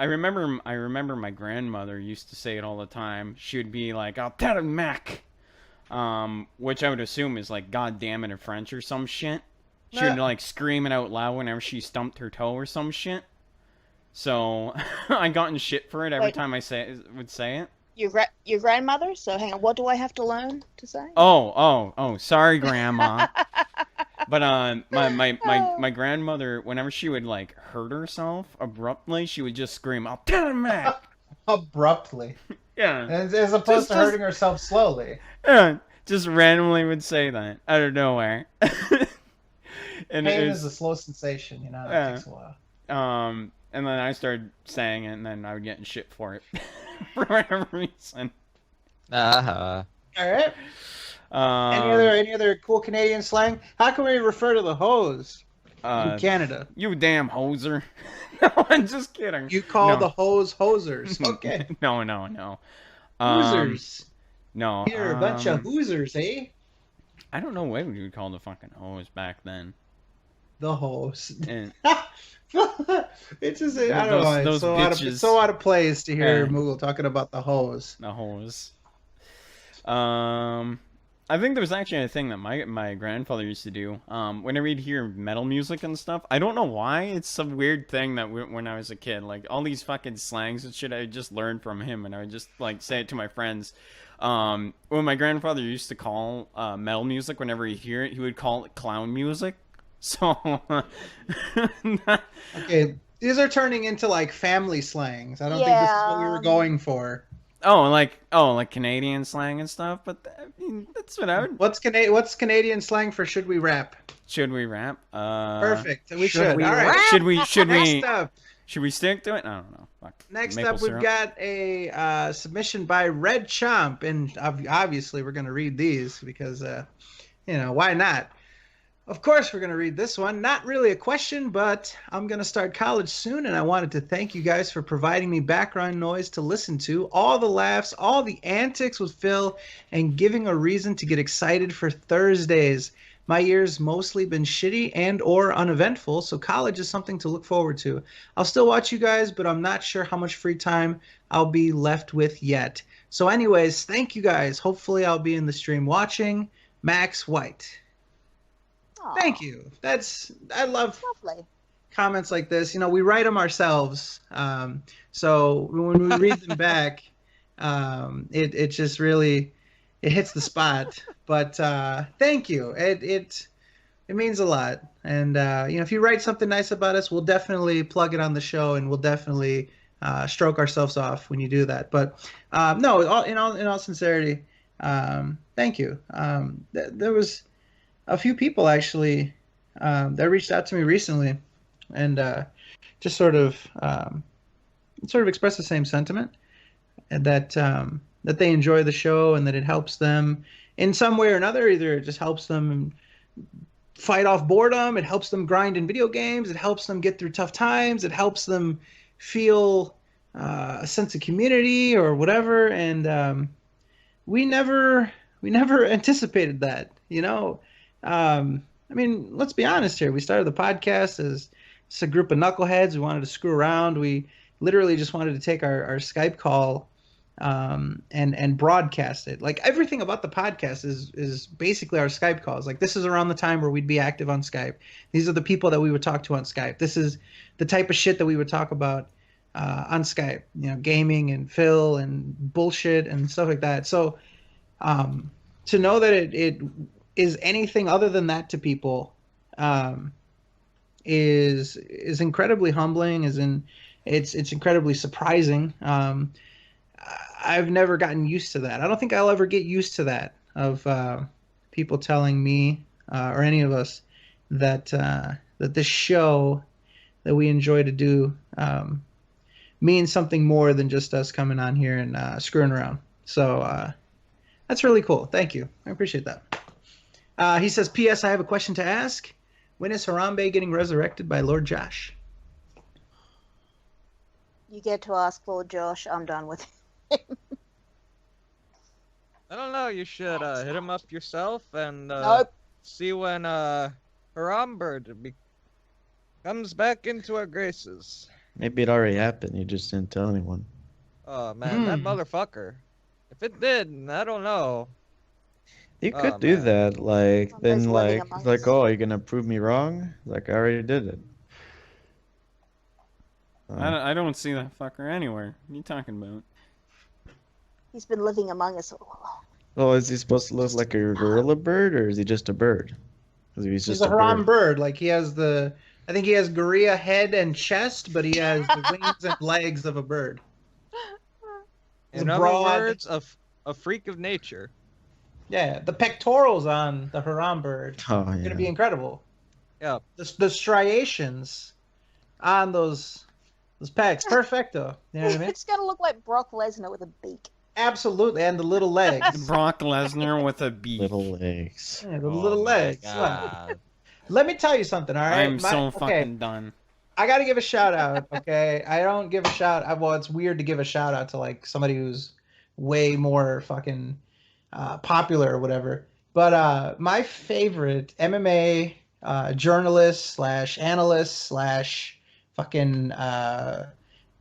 I remember my grandmother used to say it all the time. She would be like, "I'll tell him Mac," which I would assume is like "God damn it" in French or some shit. She would like scream it out loud whenever she stumped her toe or some shit. So I got in shit for it every time I would say it. Your grandmother? So hang on, what do I have to learn to say? Oh, sorry, Grandma. But my grandmother, whenever she would like hurt herself abruptly, she would just scream, "I'll tell him Mac." Abruptly. Yeah. As opposed to hurting herself slowly. Yeah, just randomly would say that out of nowhere. And Pain is a slow sensation, you know. It takes a while. And then I started saying it, and then I would get in shit for it for whatever reason. Uh-huh. All right. Any other cool Canadian slang? How can we refer to the hose in Canada? You damn hoser. No, I'm just kidding. You call the hose hosers. Okay. No. Hoosers. No. You're a bunch of hoosers, eh? I don't know what we would call the fucking hose back then. The hose. And it's just, I don't know. It's so out of place to hear Moogle talking about the hose. The hose. I think there was actually a thing that my grandfather used to do. Whenever he'd hear metal music and stuff, I don't know why. It's some weird thing that when I was a kid, like all these fucking slangs and shit, I just learned from him, and I would just like say it to my friends. When my grandfather used to call metal music, whenever he'd hear it, he would call it clown music. So, okay, these are turning into like family slangs. I don't think this is what we were going for. Oh, like Canadian slang and stuff. But I mean, that's what I would. What's Canadian slang for should we rap? Should we rap? Perfect. We should. We all right. Should we? Next up. Should we stick to it? I don't know. Fuck. Next Maple up, we've syrup. got a submission by Red Chomp, and obviously we're going to read these because, why not? Of course, we're going to read this one. Not really a question, but I'm going to start college soon, and I wanted to thank you guys for providing me background noise to listen to, all the laughs, all the antics with Phil, and giving a reason to get excited for Thursdays. My year's mostly been shitty and or uneventful, so college is something to look forward to. I'll still watch you guys, but I'm not sure how much free time I'll be left with yet. So anyways, thank you guys. Hopefully I'll be in the stream watching. Max White. Aww. Thank you. I love lovely comments like this. We write them ourselves. So when we read them back, it just really hits the spot. But thank you. It means a lot. And if you write something nice about us, we'll definitely plug it on the show, and we'll definitely stroke ourselves off when you do that. But no, in all sincerity, thank you. There was a few people actually that reached out to me recently, and just sort of expressed the same sentiment, and that they enjoy the show and that it helps them in some way or another. Either it just helps them fight off boredom, it helps them grind in video games, it helps them get through tough times, it helps them feel a sense of community or whatever. And we never anticipated that, I mean, let's be honest here. We started the podcast as just a group of knuckleheads. We wanted to screw around. We literally just wanted to take our Skype call and broadcast it. Like everything about the podcast is basically our Skype calls. Like this is around the time where we'd be active on Skype. These are the people that we would talk to on Skype. This is the type of shit that we would talk about on Skype. Gaming and Phil and bullshit and stuff like that. So to know that it is anything other than that to people is incredibly humbling. It's incredibly surprising. I've never gotten used to that. I don't think I'll ever get used to that, of people telling me or any of us that this show that we enjoy to do means something more than just us coming on here and screwing around. So that's really cool. Thank you. I appreciate that. He says, P.S. I have a question to ask. When is Harambe getting resurrected by Lord Josh? You get to ask Lord Josh. I'm done with him. I don't know. You should hit him up yourself and Nope. see when Harambe comes back into our graces. Maybe it already happened. You just didn't tell anyone. Oh man, that motherfucker. If it did, I don't know. You could Oh, do man. that. Like There's then, living like amongst like oh, you're gonna prove me wrong? Like I already did it. I don't see that fucker anywhere. What are you talking about? He's been living among us all along. Well, is he supposed to look like a gorilla bird, or is he just a bird? Because he's He's just a Haram bird. bird. Like he has I think he has gorilla head and chest, but he has the wings and legs of a bird. He's In a other broad- words, a freak of nature. Yeah, the pectorals on the Haram bird Oh are yeah. gonna be incredible. Yeah. The striations on those pecs, perfecto. You know what I mean? It's gonna look like Brock Lesnar with a beak. Absolutely, and the little legs. Brock Lesnar with a beak. Little legs. Yeah, the Oh little my legs. God. Let me tell you something, all right? I'm so fucking done. I got to give a shout out, okay? I don't give a shout out. Well, it's weird to give a shout out to like somebody who's way more fucking popular or whatever. But my favorite MMA journalist slash analyst slash fucking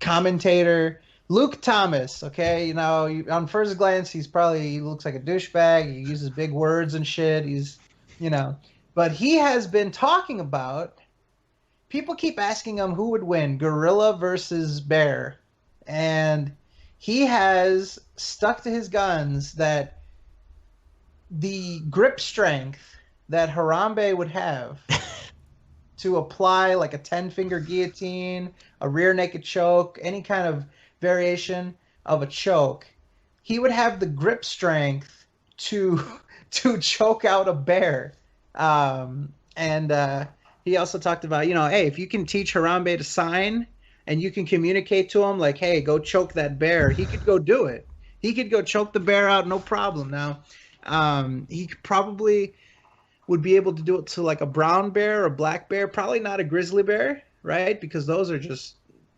commentator, Luke Thomas, okay? You know, on first glance, he looks like a douchebag. He uses big words and shit. He's, you know, but he has been talking about, people keep asking him who would win, gorilla versus bear. And he has stuck to his guns that the grip strength that Harambe would have to apply like a 10-finger guillotine, a rear naked choke, any kind of variation of a choke, he would have the grip strength to choke out a bear. He also talked about, you know, hey, if you can teach Harambe to sign and you can communicate to him like, hey, go choke that bear, he could go do it. He could go choke the bear out, no problem. Now, he probably would be able to do it to like a brown bear or a black bear, probably not a grizzly bear, right? Because those are just,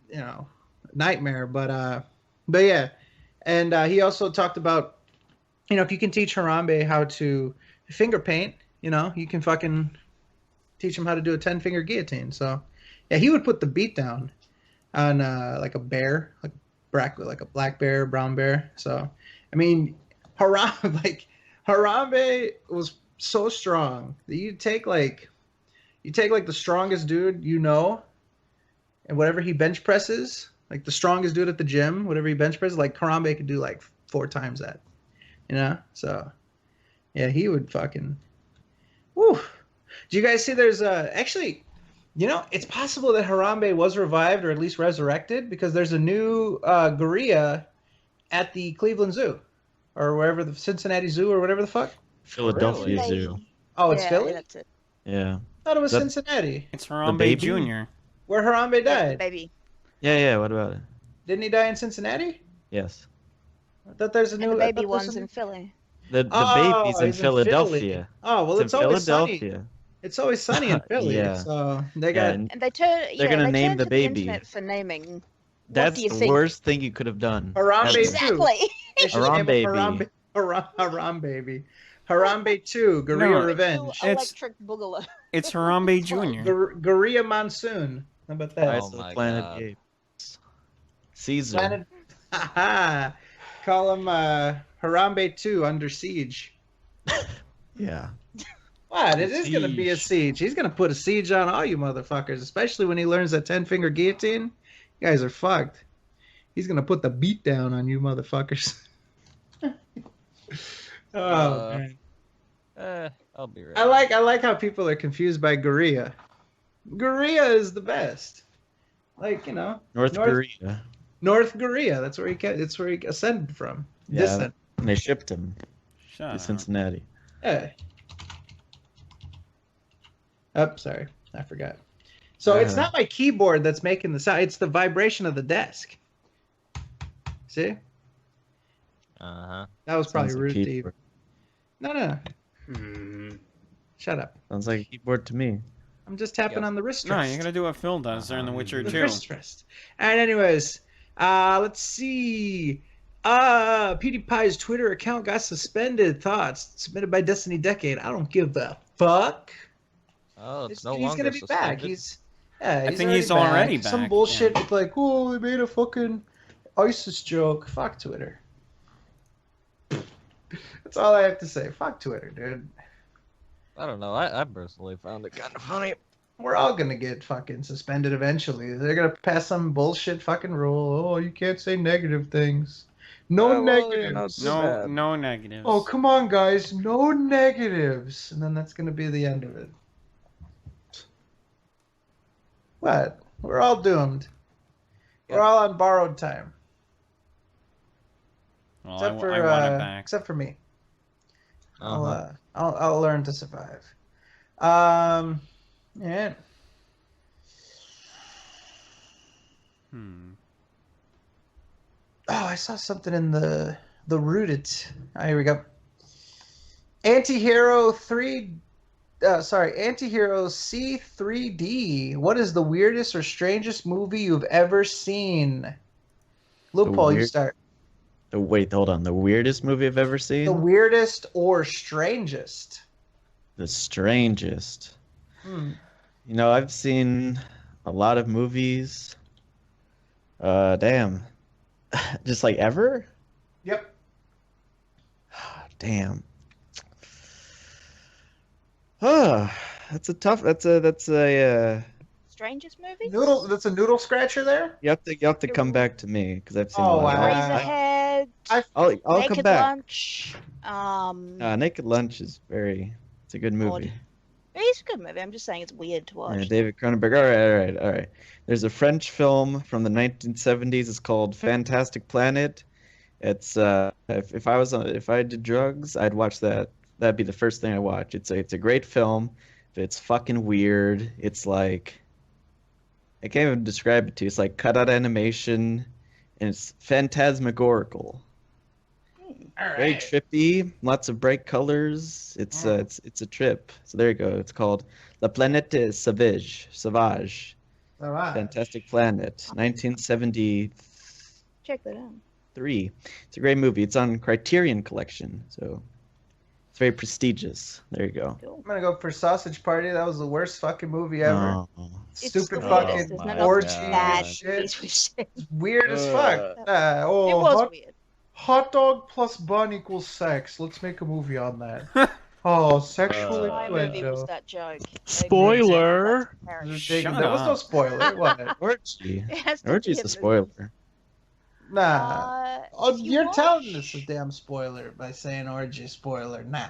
you know, nightmare. But yeah. And he also talked about, you know, if you can teach Harambe how to finger paint, you know, you can fucking teach him how to do a 10-finger guillotine. So yeah, he would put the beat down on like a bear, like a black bear, brown bear. So I mean, Harambe was so strong that you take like the strongest dude you know, and whatever he bench presses, like the strongest dude at the gym, whatever he bench presses, like Harambe could do like 4 times that, you know. So yeah, he would fucking. Woo. Do you guys see? There's actually, you know, it's possible that Harambe was revived or at least resurrected because there's a new gorilla at the Cleveland Zoo, or wherever, the Cincinnati Zoo or whatever the fuck. Philadelphia Really? Zoo. Oh, it's Yeah, Philly? that's it. Yeah. I thought it was That- Cincinnati, It's Harambe baby? Jr. where Harambe died. Baby. Yeah. What about it? Didn't he die in Cincinnati? Yes. I thought there's a And new. the I baby thought there's one's a- in Philly. The Oh, baby's in he's in Philly. Philadelphia. Oh well, it's in always Philadelphia. sunny. It's always sunny in Philly. Yeah. So they Yeah, got. and And they turn. They're gonna they name turned the to baby. internet for naming. that's do you the think? worst thing you could have done. Harambe ever. too. Exactly. They should Haram name him baby. Haram baby. Harambe 2, Gorilla No, Revenge. Electric Boogaloo. It's Harambe Jr. Gorilla Monsoon. How about that? Rise Oh of the my Planet God. of the Apes. Caesar. Planet. Haha. Call him Harambe 2 Under Siege. Yeah. What? It is going to be a siege. He's going to put a siege on all you motherfuckers, especially when he learns that 10-finger guillotine. You guys are fucked. He's going to put the beat down on you motherfuckers. Man. I'll be right. I like how people are confused by gorilla. Gorilla is the best. Like, you know, North Korea. North Korea. That's where he ascended from. Yeah. Descent. And they shipped him Shut to up. Cincinnati. Yeah. Oh, sorry. I forgot. So it's not my keyboard that's making the sound. It's the vibration of the desk. See? Uh-huh. That was probably Sounds like rude to you. keyboard. No. Hmm. Shut up. Sounds like a keyboard to me. I'm just tapping on the wrist No, rest. you're gonna do what Phil does there in The Witcher The 2. wrist rest. And anyways, let's see. PewDiePie's Twitter account got suspended. Thoughts submitted by Destiny Decade. I don't give a fuck. Oh, it's no He's longer gonna be back. suspended. Yeah, I think he's already back. Some bullshit with like, oh, they made a fucking ISIS joke. Fuck Twitter. That's all I have to say. Fuck Twitter, dude. I don't know. I personally found it kind of funny. We're all gonna get fucking suspended eventually. They're gonna pass some bullshit fucking rule. Oh, you can't say negative things. No negatives. No negatives. Oh, come on, guys. No negatives. And then that's gonna be the end of it. What? We're all doomed. We're all on borrowed time. Well, Except for I want it back. except for me. Uh-huh. I'll learn to survive. Yeah. Oh, I saw something in the Rooted. Oh, here we go. Antihero C3D. What is the weirdest or strangest movie you've ever seen? Loophole, you start. Wait, hold on. The weirdest movie I've ever seen? The weirdest or strangest? The strangest. Hmm. You know, I've seen a lot of movies. Damn. Just like ever? Yep. Damn. That's a tough. That's a. Strangest movie? Noodle. That's a noodle scratcher there. You have to come back to me because I've seen. Oh, a lot. wow. Razorhead. I'll come Naked back. Lunch. Naked Lunch is it's a good movie. It's a good movie. I'm just saying it's weird to watch. Yeah, David Cronenberg. All right. There's a French film from the 1970s. It's called Fantastic Planet. It's if I did drugs, I'd watch that. That'd be the first thing I watch. It's a great film. It's fucking weird. It's like I can't even describe it to you. It's like cutout animation, and it's phantasmagorical. Very trippy, lots of bright colors. It's a trip. So there you go. It's called La Planète Sauvage. Fantastic Planet, 1973. Check that out. It's a great movie. It's on Criterion Collection, so it's very prestigious. There you go. I'm gonna go for Sausage Party. That was the worst fucking movie ever. Oh. Stupid fucking orgy shit. It's weird as fuck. It was weird. Hot dog plus bun equals sex. Let's make a movie on that. Oh, sexual My movie was innuendo. that joke. Spoiler. There was no spoiler. What? Orgy. It has to be Orgy's a a spoiler. Nah. if you You're watch- telling us a damn spoiler by saying orgy spoiler. Nah.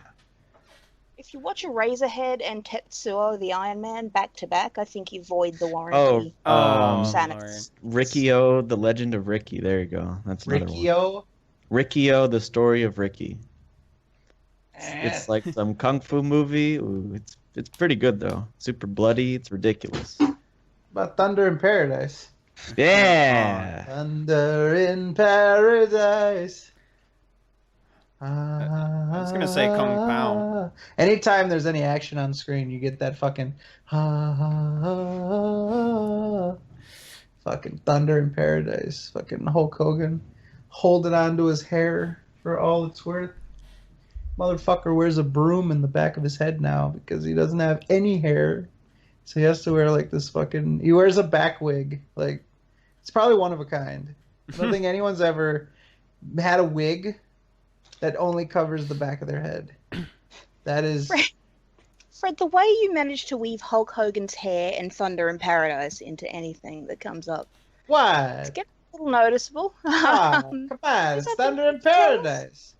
If you watch Razorhead and Tetsuo the Iron Man back to back, I think you void the Oh, warranty. Lord. Ricky-O, The Legend of Ricky. There you go. That's another one. Ricky-O? Ricky-O, The Story of Ricky. It's like some kung fu movie. Ooh, it's pretty good though. Super bloody. It's ridiculous. About Thunder in Paradise. Yeah. Thunder in Paradise. I was gonna say Kung Pao. Anytime there's any action on screen, you get that fucking fucking Thunder in Paradise. Fucking Hulk Hogan holding on to his hair for all it's worth. Motherfucker wears a broom in the back of his head now because he doesn't have any hair. So he has to wear like this fucking... He wears a back wig. Like, it's probably one of a kind. I don't think anyone's ever had a wig that only covers the back of their head. That is... Fred, the way you managed to weave Hulk Hogan's hair and Thunder in Paradise into anything that comes up. What? It's getting a little noticeable. Come on, it's Thunder in Paradise.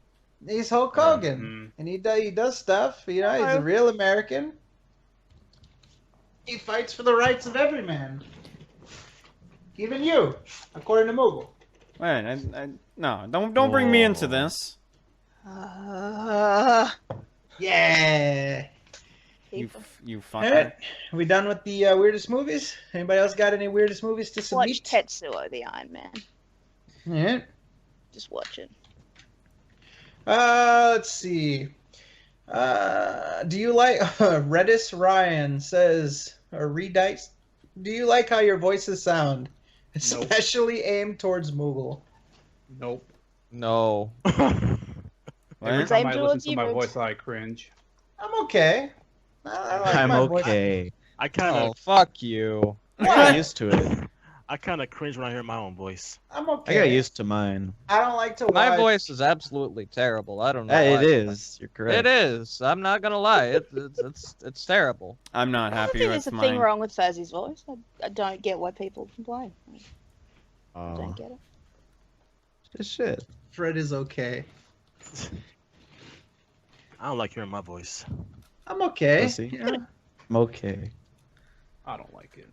He's Hulk Hogan, and he does stuff. You know, he's a real American. He fights for the rights of every man, even you, according to Moogle. Wait, no, don't bring me into this. Yeah. You All fucker. right, are we done with the weirdest movies? Anybody else got any weirdest movies to submit? Watch Tetsuo the Iron Man. Yeah. Just watch it. Let's see. Do you like Redis Ryan says or Redice? Do you like how your voices sound, especially aimed towards Moogle? Nope. No. Every time I listen to my voice, I cringe. I'm okay. I like I'm my voice. okay. I kind of Oh, fuck you. I got used to it. I kind of cringe when I hear my own voice. I'm I okay. got used to mine. I don't like to watch. My voice is absolutely terrible. I don't know. It why. is. You're correct. It is. I'm not gonna lie. It's terrible. I'm not I don't happy think with there's a thing mine. wrong with Fazzy's voice. I don't get why people complain. I Oh, don't get it. just shit. Fred is okay. I don't like hearing my voice. I'm okay. Pussy. Yeah. I'm okay. I don't like it.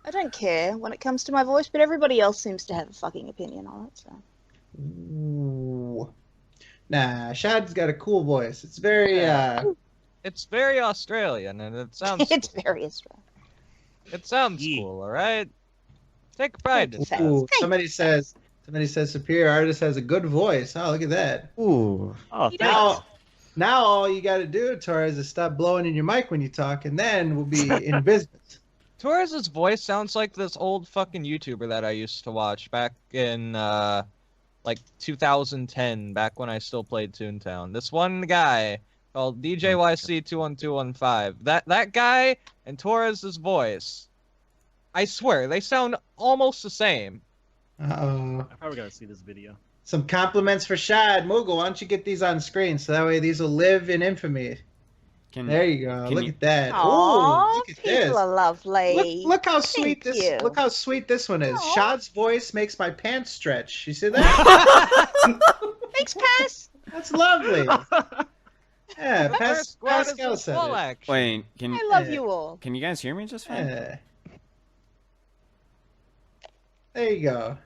I don't care when it comes to my voice, but everybody else seems to have a fucking opinion on it. So Ooh. Nah, Shad's got a cool voice. It's very It's very Australian, and it sounds. it's cool. very Australian. It sounds cool. All right. Take pride in it. Ooh, somebody says superior artist has a good voice. Oh, look at that. Ooh. Oh, He Now all you got to do, Torres, is stop blowing in your mic when you talk, and then we'll be in business. Torres' voice sounds like this old fucking YouTuber that I used to watch back in like 2010, back when I still played Toontown. This one guy called DJYC21215. That guy and Torres' voice, I swear, they sound almost the same. Uh-oh. I probably gotta see this video. Some compliments for Shad. Moogle, why don't you get these on screen so that way these will live in infamy. There you go. Look at that. Aww, Ooh, look at people this. are lovely. Look how sweet Thank this. you. Look how sweet this one is. Shad's voice makes my pants stretch. You see that? Thanks, Pass. That's lovely. Yeah, Our squad is Pascal in said full it. action. Wait, can I love you all. Can you guys hear me just fine? Yeah. There you go.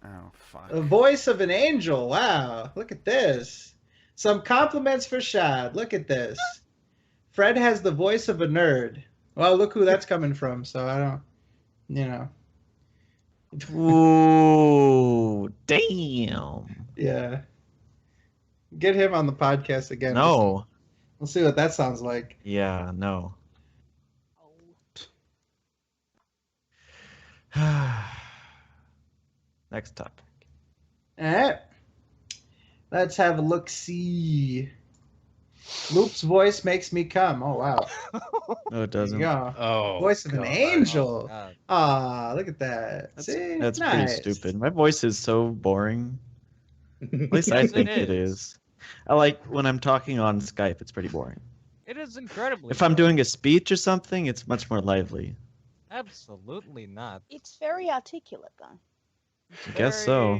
Oh fuck. The voice of an angel. Wow. Look at this. Some compliments for Shad. Look at this. Fred has the voice of a nerd. Well, look who that's coming from. So I don't, Ooh, damn. Yeah. Get him on the podcast again. No. We'll see what that sounds like. Yeah, no. Next topic. All right. Let's have a look. See. Loop's voice makes me come. Oh wow. No, it doesn't. Yeah. Oh, Voice of an God. angel. God. Ah, look at that. See, That's nice. pretty stupid. My voice is so boring. At least I Yes, think it it is. I like when I'm talking on Skype, it's pretty boring. It is incredibly. If I'm doing a speech or something, it's much more lively. Absolutely not. It's very articulate, though. I guess so.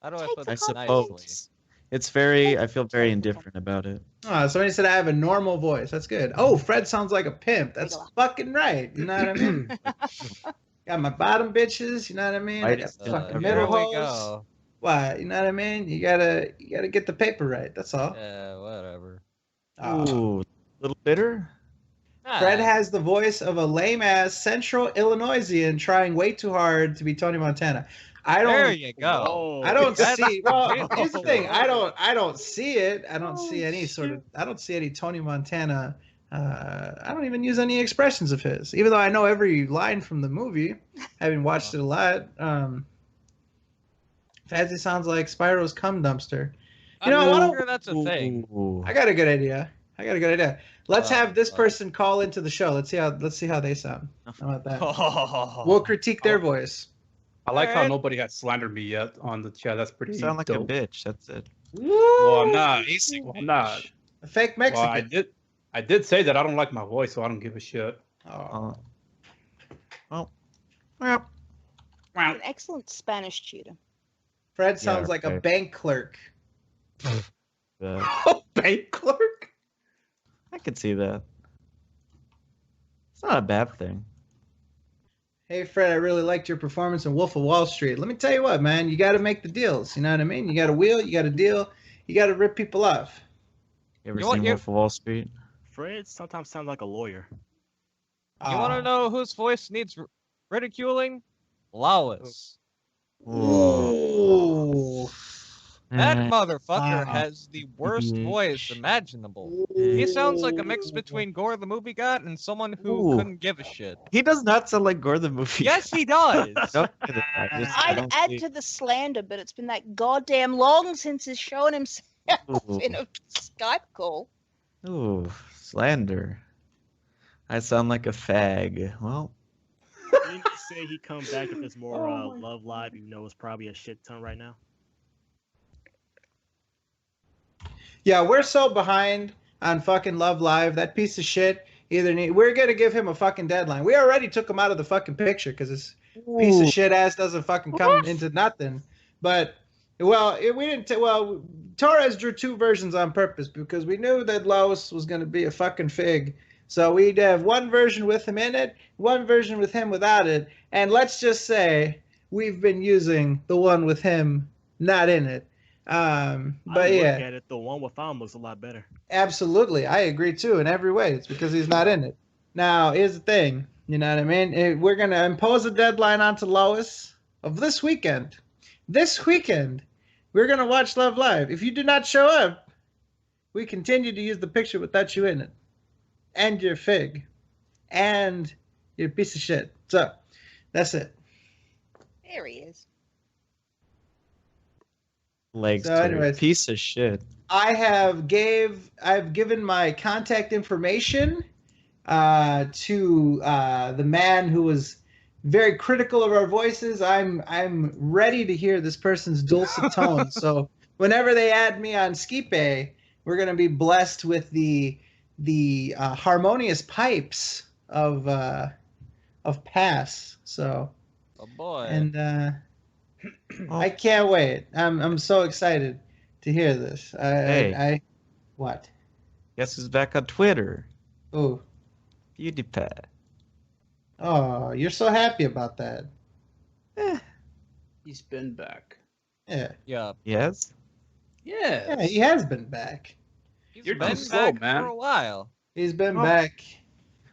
How do I Take put the this I nicely? suppose. It's very, I feel very indifferent about it. Oh, somebody said I have a normal voice. That's good. Oh, Fred sounds like a pimp. That's fucking right. You know what I mean? Got my bottom bitches. You know what I mean? I got the fucking Here middle we hoes. go. Why? You know what I mean? You gotta get the paper right. That's all. Yeah, whatever. Oh. Ooh, little bitter? Fred has the voice of a lame ass Central Illinoisian trying way too hard to be Tony Montana. I don't. There you go. I don't That's see. Well, here's the thing. I beautiful. don't see it. I don't see any sort of. I don't see any Tony Montana. I don't even use any expressions of his, even though I know every line from the movie, having watched it a lot. Fazzy sounds like Spyro's cum dumpster. You know, I'm sure that's a thing. Ooh. I got a good idea. Let's have this person call into the show. Let's see how they sound. How about that? We'll critique their voice. I like how Alright. nobody has slandered me yet on the chat. That's pretty You sound like dope. a bitch. That's it. Well, I'm not. Well, I'm not. A fake Mexican. Well, I did say that I don't like my voice, so I don't give a shit. Oh. Well, An excellent Spanish tutor. Fred sounds Yeah, like a okay. bank clerk. Bank clerk? I could see that. It's not a bad thing. Hey Fred, I really liked your performance in Wolf of Wall Street. Let me tell you what, man, you got to make the deals. You know what I mean? You got to wheel, you got to deal, you got to rip people off. You ever You want seen your- Wolf of Wall Street? Fred sometimes sounds like a lawyer. You want to know whose voice needs ridiculing? Lois. Ooh. That Mm. motherfucker Wow. has the worst Mhm. voice imaginable. He sounds like a mix between Gore the Movie God and someone who Ooh. couldn't give a shit. He does not sound like Gore the movie. Yes, he does. Don't do that. I I'd don't add see- to the slander, but it's been that goddamn long since he's shown himself Ooh. in a Skype call. Ooh, slander. I sound like a fag. Well, Didn't he say he come back if it's more Love Live? You know, it's probably a shit ton right now. Yeah, we're so behind on fucking Love Live. That piece of shit. We're gonna give him a fucking deadline. We already took him out of the fucking picture because this piece of shit ass doesn't fucking come into nothing. But we didn't. Torres drew 2 versions on purpose because we knew that Lois was gonna be a fucking fig. So we'd have one version with him in it, one version with him without it, and let's just say we've been using the one with him not in it. But yeah, look at it, the one without him looks a lot better. Absolutely, I agree too in every way. It's because he's not in it. Now, here's the thing. You know what I mean? We're gonna impose a deadline onto Lois of this weekend. This weekend, we're gonna watch Love Live. If you do not show up, we continue to use the picture without you in it, and your fig, and your piece of shit. So, that's it. There he is. legs So to anyways. a piece of shit. I've given my contact information to the man who was very critical of our voices. I'm ready to hear this person's dulcet tones. So whenever they add me on Skipe, we're gonna be blessed with the harmonious pipes of Pass. So Oh boy. and I can't wait. I'm so excited to hear this. Hey. What? Guess who's back on Twitter? Oh. PewDiePie. Oh, you're so happy about that. He's been back. Yeah. Yeah. Yes? Yes. Yeah, he has been back. You're been too slow, back man. for a while. He's been back.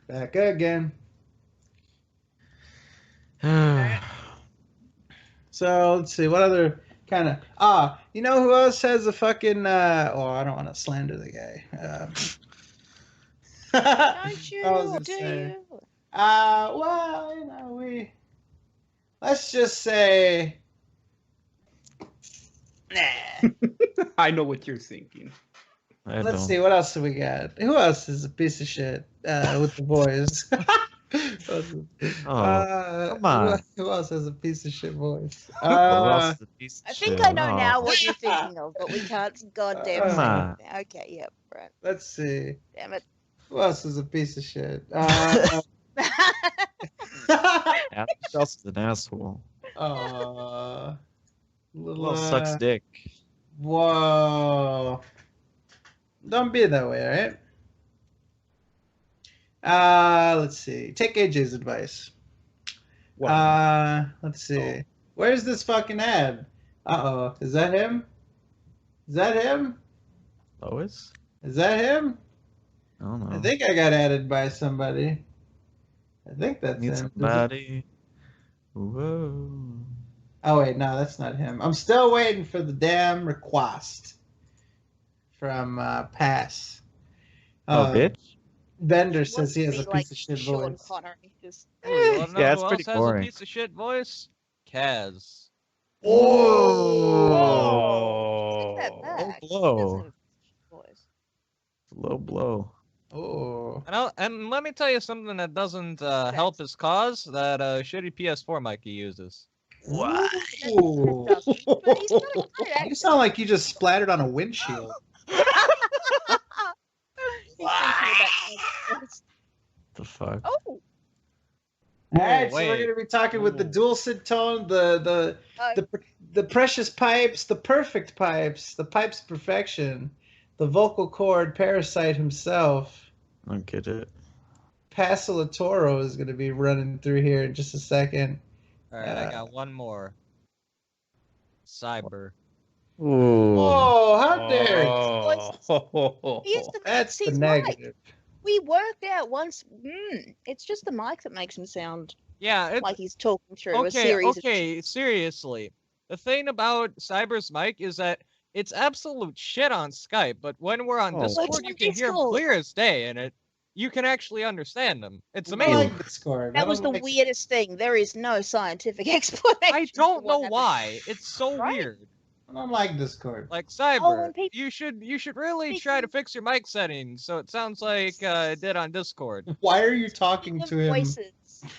Back again. So let's see, what other kind of you know who else has a fucking I don't want to slander the guy. Don't you? I was gonna Do say. you? Well, you know, let's just say I know what you're thinking. let's see, what else do we got? Who else is a piece of shit with the boys? Come on. Who else has a piece of shit voice? Who else is a piece of I think shit? I know Oh. now what you're thinking of, but we can't goddamn Come say on. it. Okay, yep, right. Let's see. Damn it. Who else is a piece of shit? Who else is an asshole? Little sucks dick. Whoa. Don't be that way, alright? Let's see. Take AJ's advice. Let's see. Where's this fucking ad? Uh-oh. Is that him? Is that him? Lois? Is that him? I don't know. I think I got added by somebody. I think that's Need him. somebody. Whoa. Oh wait, no, that's not him. I'm still waiting for the damn request from Pass. Bitch? Bender says he has a Wants to be piece of shit Sean voice. Connery, just- You wanna know Yeah, it's who pretty else boring. has a piece of shit voice? Kaz. Oh. Take that back. He blow. doesn't have a voice. Low blow. Oh. And let me tell you something that doesn't help his cause, that shitty PS4 mic he uses. Wow. But he's got a great You accent. sound like you just splattered on a windshield. He's thinking about The fuck? Oh, All right, so wait. we're gonna be talking with the dulcet tone, the precious pipes, the perfect pipes, the pipes of perfection, the vocal cord parasite himself. I don't get it. Pasilatoro is gonna be running through here in just a second. Alright, I got one more. Cyber. Ooh. Oh, how dare you! Oh. he is the That's the he's negative. Right. We worked out once. It's just the mic that makes him sound Yeah, it's like he's talking through a okay, series. okay, seriously. The thing about Cyber's mic is that it's absolute shit on Skype, but when we're on Oh. Discord, It's you on can hear him Discord. clear as day, and you can actually understand him. It's I amazing. like Discord. That was the weirdest thing. There is no scientific explanation. I don't for know what happened. why. It's so Right? weird. I don't like Discord. Like Oh, Cyber, when people- you should really try to fix your mic settings so it sounds like it did on Discord. Why are you talking to him? Voices.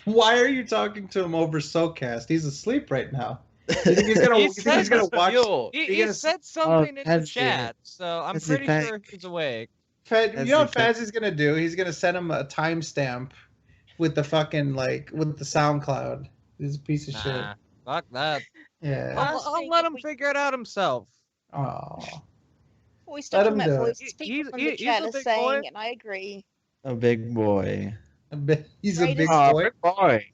Why are you talking to him over SoKast? He's asleep right now. You think he's gonna, He you think he's gonna watch? He said something in the that's chat, it. so I'm That's pretty it, sure he's awake. You know what That's Fazzy's gonna do? He's gonna send him a timestamp with the fucking with the SoundCloud. This is a piece of shit. Nah, fuck that. Yeah. I'll let him figure it out himself. Oh. We start Let him talking about do it. voices. People in the He's chat a are big saying, boy. and I agree. A big boy. He's a big Greatest- boy. Big boy.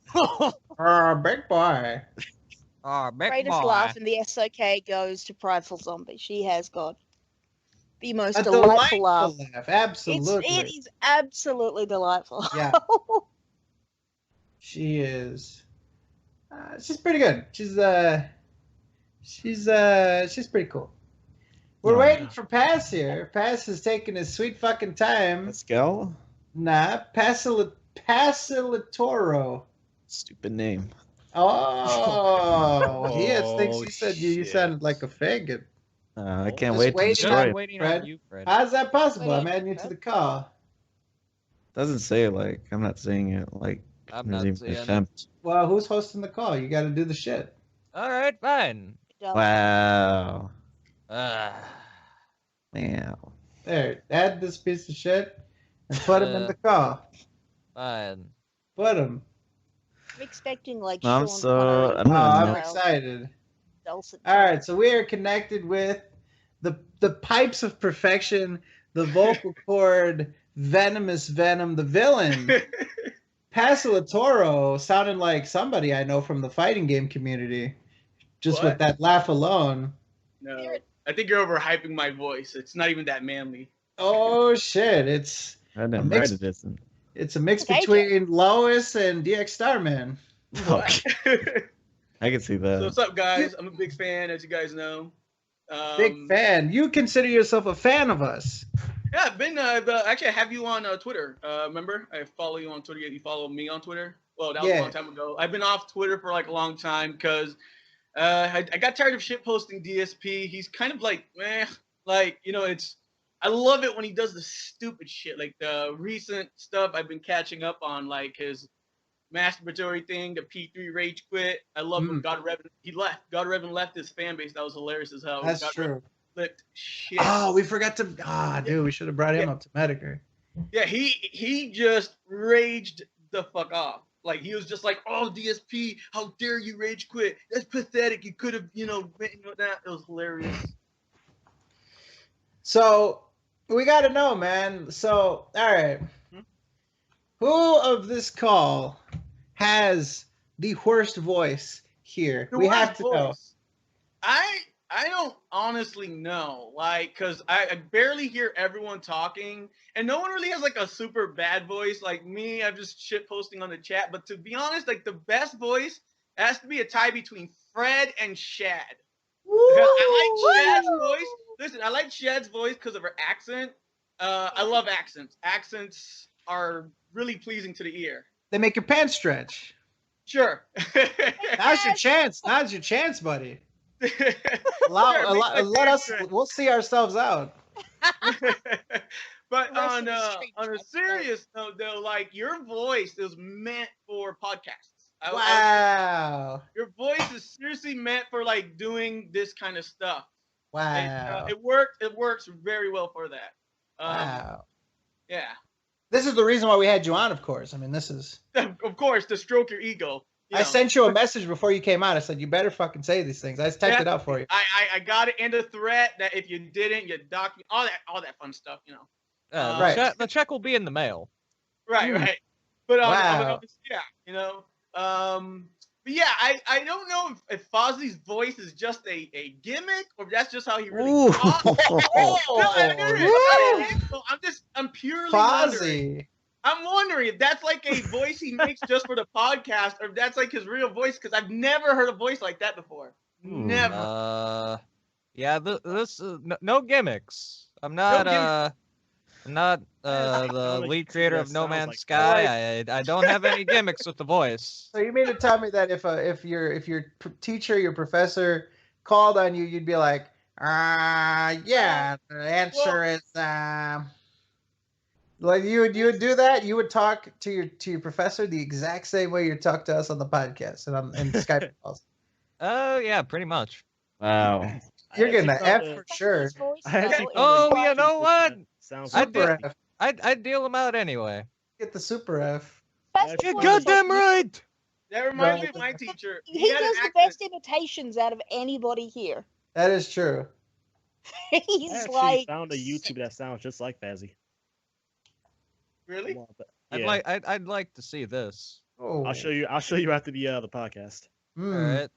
Big boy. Oh, big Greatest boy. laugh in the SOK goes to Prideful Zombie. She has got the most A delightful laugh. Absolutely. It is absolutely delightful. Yeah. She is. She's pretty good. She's pretty cool. We're waiting for Pass here. Pass is taking his sweet fucking time. Let's go. Nah, Pasilatoro. Stupid name. Oh, he thinks Oh, he said you sounded like a faggot. I can't Just wait to waiting destroy on- it. Waiting Fred. on you, Fred. How's that possible? I'm Wait, adding you to the call. Doesn't say like I'm not saying it like I'm there's not even saying an it. attempt. Well, who's hosting the call? You got to do the shit. All right, fine. Wow. Uh, Wow. There, add this piece of shit and put him in the call. fine. Put him. I'm expecting like I'm Sean so- Connery. I don't I'm know. excited. Dulcet All right, so we are connected with the pipes of perfection, the vocal cord, venomous venom, the villain. Pasilatoro sounded like somebody I know from the fighting game community. Just with What? that laugh alone. No, I think you're overhyping my voice. It's not even that manly. Oh shit! It's I didn't mix- write it isn't. it's a mix Okay, between Lois and DX Starman. What? I can see So that. what's up, guys? I'm a big fan, as you guys know. Big fan. You consider yourself a fan of us. Yeah, I've been. Actually, I have you on Twitter. Remember, I follow you on Twitter. You follow me on Twitter. Well, that was Yeah. a long time ago. I've been off Twitter for like a long time because I got tired of shit posting DSP. He's kind of like, like it's. I love it when he does the stupid shit, like the recent stuff I've been catching up on, like his masturbatory thing, the P3 rage quit. I love when God Revan he left. God Revan left his fan base. That was hilarious as hell. That's God true. Revan flipped shit. Oh, we forgot to. Dude, we should have brought him up to Metokur. Yeah, he just raged the fuck off. Like he was just like, "Oh, DSP, how dare you rage quit? That's pathetic. You could have, that." It was hilarious. So we got to know, man. So, all right, who of this call has the worst voice here? We have to know. I don't honestly know, like, cause I barely hear everyone talking, and no one really has like a super bad voice. Like me, I'm just shit posting on the chat. But to be honest, like the best voice has to be a tie between Fred and Shad. Because I like Shad's voice. Listen, I like Shad's voice because of her accent. I love accents. Accents are really pleasing to the ear. They make your pants stretch. Sure. Now's your chance. Now's your chance, buddy. Let us. We'll see ourselves out. But The rest on of the street a checks serious note, though, like your voice is meant for podcasts. Wow. Your voice is seriously meant for like doing this kind of stuff. Wow. And, it works very well for that. Wow. Yeah. This is the reason why we had you on, of course. I mean, this is. Of course, to stroke your ego. I sent you a message before you came out. I said, you better fucking say these things. I just typed it out for you. I got it in the threat that if you didn't, you dock me. All that fun stuff, Right. The check will be in the mail. Right. But Wow. but yeah, I don't know if Fozzie's voice is just a gimmick or if that's just how he really Ooh. talks. I'm purely wondering. Fozzie. I'm wondering if that's like a voice he makes just for the podcast, or if that's like his real voice, because I've never heard a voice like that before. Never. Yeah, this no gimmicks. I'm not the lead creator of No Man's Sky. I don't have any gimmicks with the voice. So you mean to tell me that if your teacher, your professor called on you, you'd be like, yeah, the answer is like you would do that. You would talk to your professor the exact same way you talk to us on the podcast and on Skype calls. Oh yeah, pretty much. Wow. You're getting an F for sure. Oh, you know what? Sounds Super F. I'd deal him out anyway. Get the super F. You're goddamn right. That reminds me of my teacher. He had an does the accent. best imitations out of anybody here. That is true. I He's actually like, found a YouTube that sounds just like Fazzy. Really? Yeah. I'd like to see this. Oh. I'll show you after the podcast. All right.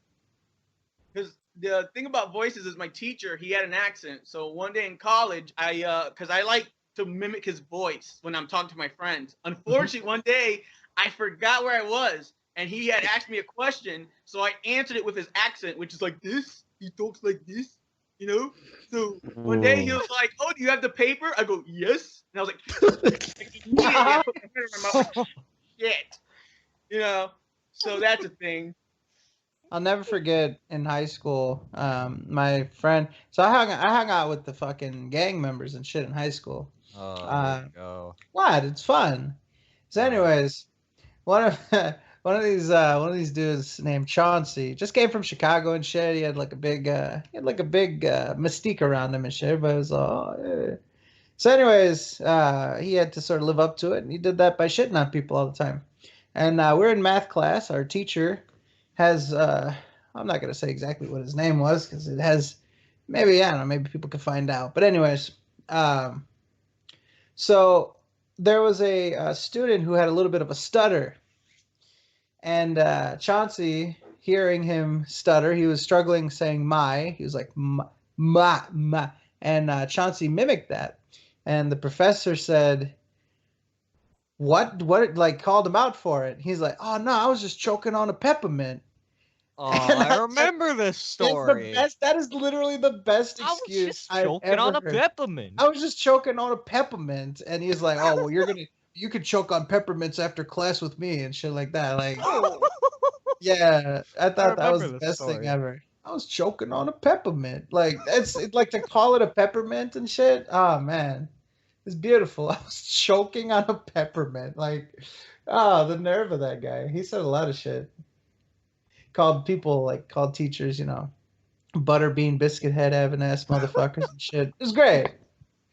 Because the thing about voices is my teacher, he had an accent. So one day in college, because I like to mimic his voice when I'm talking to my friends. Unfortunately, one day I forgot where I was, and he had asked me a question, so I answered it with his accent, which is like this. He talks like this, you know. So one day he was like, "Oh, do you have the paper?" I go, "Yes," and I was like, immediately I put my finger in my mouth. Shit, you know. So that's a thing. I'll never forget in high school, my friend. So I hung out with the fucking gang members and shit in high school. Oh, there you go. What? It's fun. So, anyways, one of these dudes named Chauncey just came from Chicago and shit. He had like a big mystique around him and shit. Everybody was all, yeah. So, anyways, he had to sort of live up to it, and he did that by shitting on people all the time. And we're in math class. Our teacher has I'm not gonna say exactly what his name was because it has maybe I don't know, maybe people can find out. But anyways, so there was a student who had a little bit of a stutter, and Chauncey, hearing him stutter, he was struggling saying "my." He was like "ma," and Chauncey mimicked that, and the professor said, What? Like, called him out for it. He's like, "Oh no, I was just choking on a peppermint." Oh, I remember this story. That is literally the best excuse I've choking on a ever heard. peppermint. I was just choking on a peppermint, and he's like, "Oh well, you could choke on peppermints after class with me and shit like that." Like, yeah, I thought that was the best thing ever. I was choking on a peppermint. Like, it's like to call it a peppermint and shit. Oh man. It's beautiful. I was choking on a peppermint. Like, the nerve of that guy. He said a lot of shit. Called teachers, butterbean biscuit head having ass motherfuckers and shit. It was great.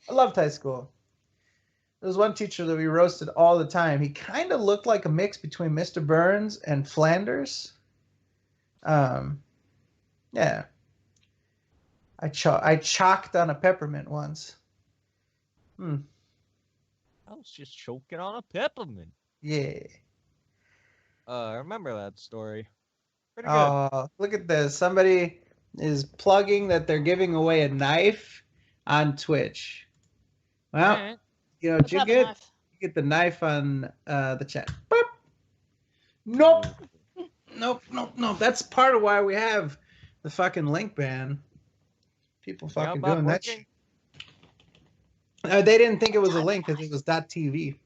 I loved high school. There was one teacher that we roasted all the time. He kind of looked like a mix between Mr. Burns and Flanders. Yeah. I chalked on a peppermint once. I was just choking on a peppermint. Yeah. I remember that story. Pretty good. Oh, look at this. Somebody is plugging that they're giving away a knife on Twitch. Well, Alright. Did you get the knife on the chat? Boop. Nope. Nope. That's part of why we have the fucking link ban. People fucking doing that shit. They didn't think it was a link because it was .tv.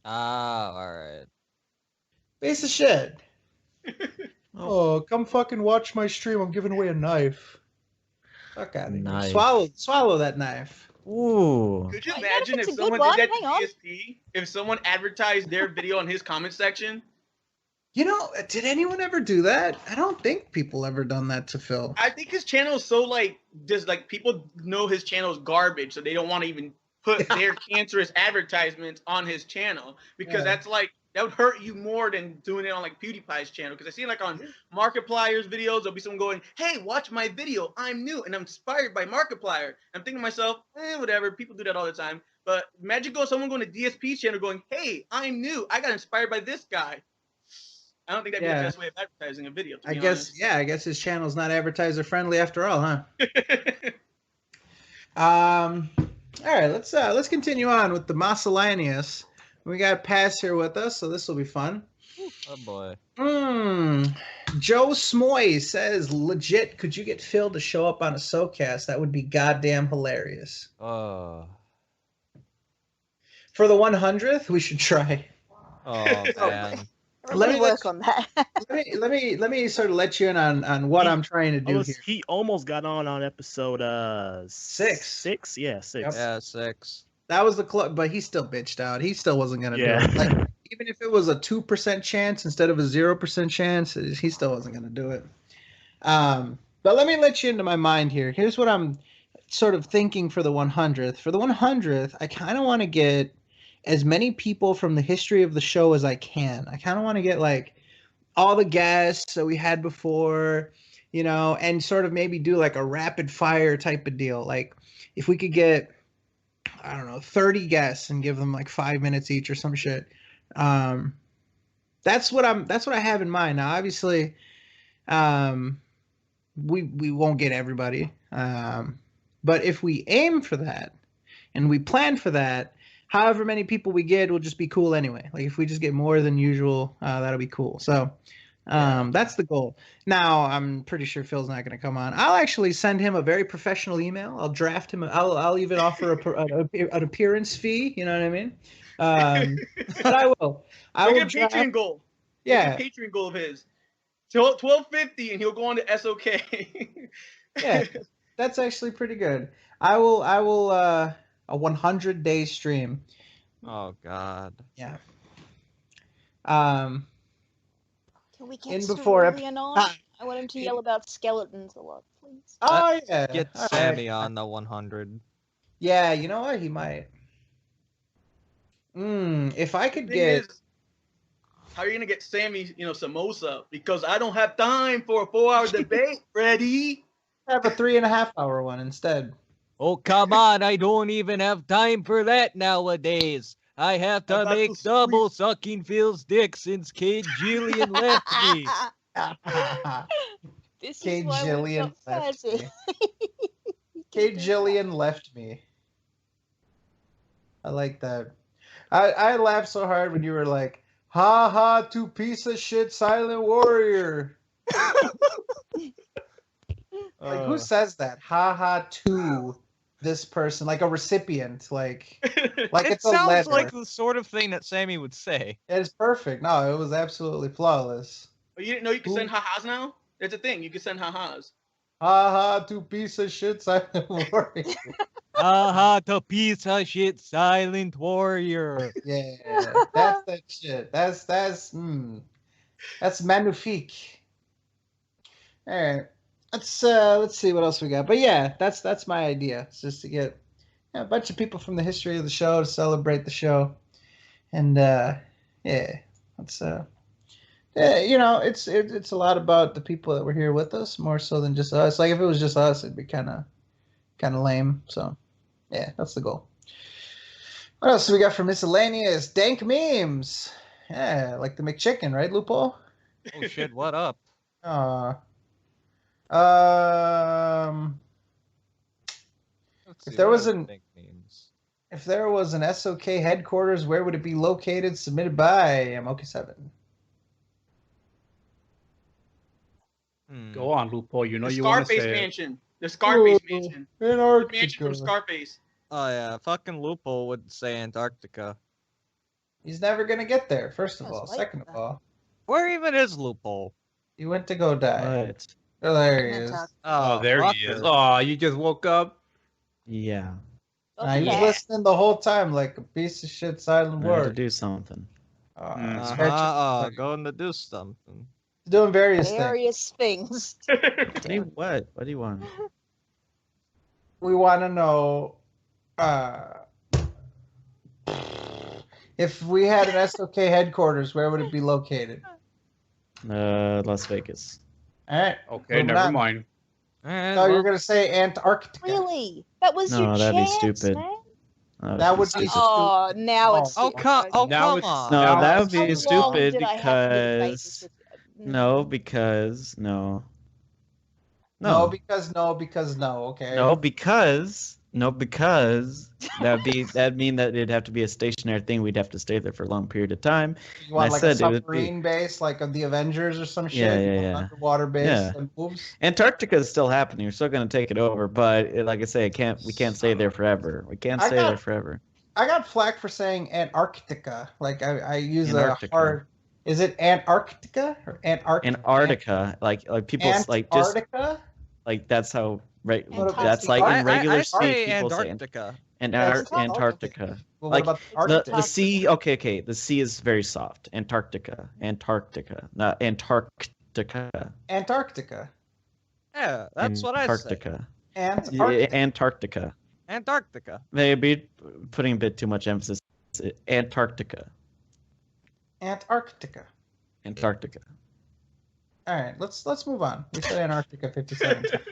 Ah, all right. Piece of shit. Oh, come fucking watch my stream. I'm giving away a knife. Fuck out of here. Swallow that knife. Ooh. Could you imagine if someone did that to DSP? If someone advertised their video on his comment section? Did anyone ever do that? I don't think people ever done that to Phil. I think his channel is so people know his channel is garbage, so they don't want to even put their cancerous advertisements on his channel because that would hurt you more than doing it on PewDiePie's channel. Because I see on Markiplier's videos, there'll be someone going, "Hey, watch my video. I'm new and I'm inspired by Markiplier." I'm thinking to myself, whatever. People do that all the time. But imagine someone going to DSP's channel going, "Hey, I'm new. I got inspired by this guy." I don't think that'd be the best way of advertising a video. To be honest. I guess his channel's not advertiser friendly after all, huh? All right, let's continue on with the miscellaneous. We got Pass here with us, so this will be fun. Oh boy. Joe Smoy says, legit, could you get Phil to show up on a SoKast? That would be goddamn hilarious. For the 100th, we should try. Oh man. Everybody let work on that. let me sort of let you in on what I'm trying to do here. He almost got on episode 6. 6, yeah, 6. Yeah, 6. That was the club, but he still bitched out. He still wasn't gonna do Yeah. it. Like, even if it was a 2% chance instead of a 0% chance, he still wasn't gonna do it. But let me let you into my mind here. Here's what I'm sort of thinking for the 100th. For the 100th, I kind of want to get as many people from the history of the show as I can. I kind of want to get like all the guests that we had before, you know, and sort of maybe do like a rapid fire type of deal. Like if we could get, I don't know, 30 guests and give them like 5 minutes each or some shit. That's what I have in mind. Now, obviously, we won't get everybody. But if we aim for that and we plan for that, however many people we get will just be cool anyway. Like if we just get more than usual, that'll be cool. So that's the goal. Now I'm pretty sure Phil's not going to come on. I'll actually send him a very professional email. I'll draft him. I'll even offer an appearance fee. You know what I mean? But I will. Make it a Patreon goal. Yeah, Make a Patreon goal of his. $12.50 and he'll go on to SOK. Yeah, that's actually pretty good. I will a 100-day stream. Oh God. Yeah. Can we get Cerulean on? I want him to yell about skeletons a lot, please. Oh yeah. Get All Sammy right. on the 100. Yeah, you know what? He might. If I could Thing get. is, how are you gonna get Sammy, samosa? Because I don't have time for a 4-hour debate, Freddie. Have a 3.5-hour one instead. Oh, come on. I don't even have time for that nowadays. I have to About make to double sucking Phil's dick since Kate Jillian left me. This is Kate why we've Jillian got left Fuzzy. me. Kate Jillian left me. I like that. I laughed so hard when you were like, ha ha, 2 piece of shit silent warrior. Like, who says that? Ha ha to this person, like a recipient, like It it's a sounds letter. like the sort of thing that Sammy would say. It's perfect. No, it was absolutely flawless. Oh, you didn't know you can send ha-has now? That's a thing. You can send ha-has. Ha ha, 2 piece of shit silent warrior. Aha, the piece of shit silent warrior. Yeah, that's that shit. That's magnifique. All right, let's see what else we got. But yeah, that's my idea. It's just to get a bunch of people from the history of the show to celebrate the show, and yeah, it's it's a lot about the people that were here with us more so than just us. Like if it was just us, it'd be kind of lame. So yeah, that's the goal. What else do we got for miscellaneous? Dank memes. Yeah, like the McChicken, right, Lupo? Oh shit, what up? If there was an SOK headquarters, where would it be located? Submitted by Moki7. Go on, Lupo. You know The you want to Scarface say it. Mansion. The Scarface Mansion. Antarctica. The mansion from Scarface. Oh yeah, fucking Lupo would say Antarctica. He's never gonna get there. First of That's all, right. second of all, Where even is Lupo? he went to go die. What? Oh, there he is. Antarctica. Oh, there he is. fucker. Oh, you just woke up. Yeah. He was Okay. listening the whole time like a piece of shit silent I had to word. do something. Going to do something. Doing various things. Various things. What? What do you want? We want to know if we had an SOK headquarters, where would it be located? Las Vegas. All right. Okay, moving never on. mind. No, you're gonna say Antarctica. Really? That was No, your that'd be chance, stupid. man? That would be Oh, now it's. Oh, come Now on. it's- No, Now that it's- would be How long stupid did I have to be because racist with you? no, because no. No, because no. Okay. Because that'd mean that it'd have to be a stationary thing. We'd have to stay there for a long period of time. You want I like said a it would be- submarine base, like of the Avengers or some shit? Yeah, You yeah, want yeah. an underwater base Yeah. that moves. Antarctica is still happening. We're still going to take it over, but like I say, we can't stay there forever. We can't I stay there forever. I got flack for saying Antarctica. Like I use Antarctica. a hard. Is it Antarctica or Antarctica? Antarctica, like people's like just Antarctica? like that's how right. Antarctica. That's like in regular I speak say people say Antarctica. Antarctica. Well, what Like about the sea. Okay. The sea is very soft. Antarctica, not Antarctica. Antarctica. Yeah, that's what I say. Antarctica. Antarctica. Antarctica. Antarctica. Maybe putting a bit too much emphasis. Antarctica. Antarctica. Antarctica. All right, let's move on. We said Antarctica 57 times.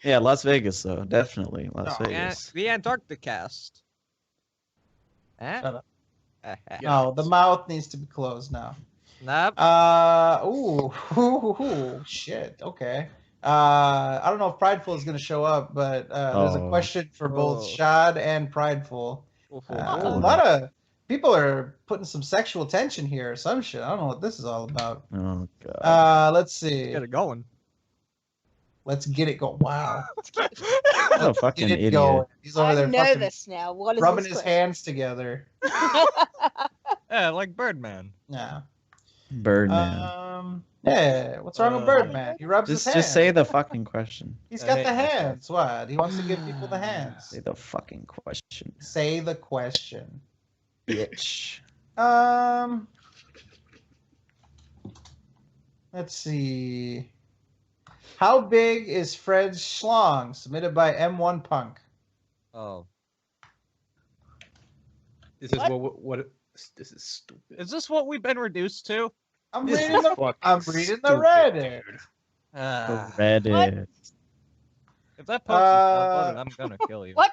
Yeah, Las Vegas though, definitely Las No, Vegas. the Antarcticast. Shut up. No, the mouth needs to be closed now. Nope. Shit. Okay. I don't know if Prideful is going to show up, but there's a question for both Shad and Prideful. A lot of people are putting some sexual tension here or some shit. I don't know what this is all about. Oh god. Let's see. Get it going. Let's get it going. Wow. What a fucking Get it idiot. going. He's over there I'm fucking nervous now. What is rubbing this his question? hands together. Yeah, like Birdman. Yeah. Birdman. Yeah. What's wrong with Birdman? He rubs his hands. Just say the fucking question. He's got the hands. What? He wants to give people the hands. Say the fucking question. Say the question. Bitch. Let's see. How big is Fred's schlong? Submitted by M1 Punk. Oh. This is what this is stupid. Is this what we've been reduced to? I'm This reading is the fucking Reddit. dude. Reddit. If that post is uploaded, I'm gonna kill you. What?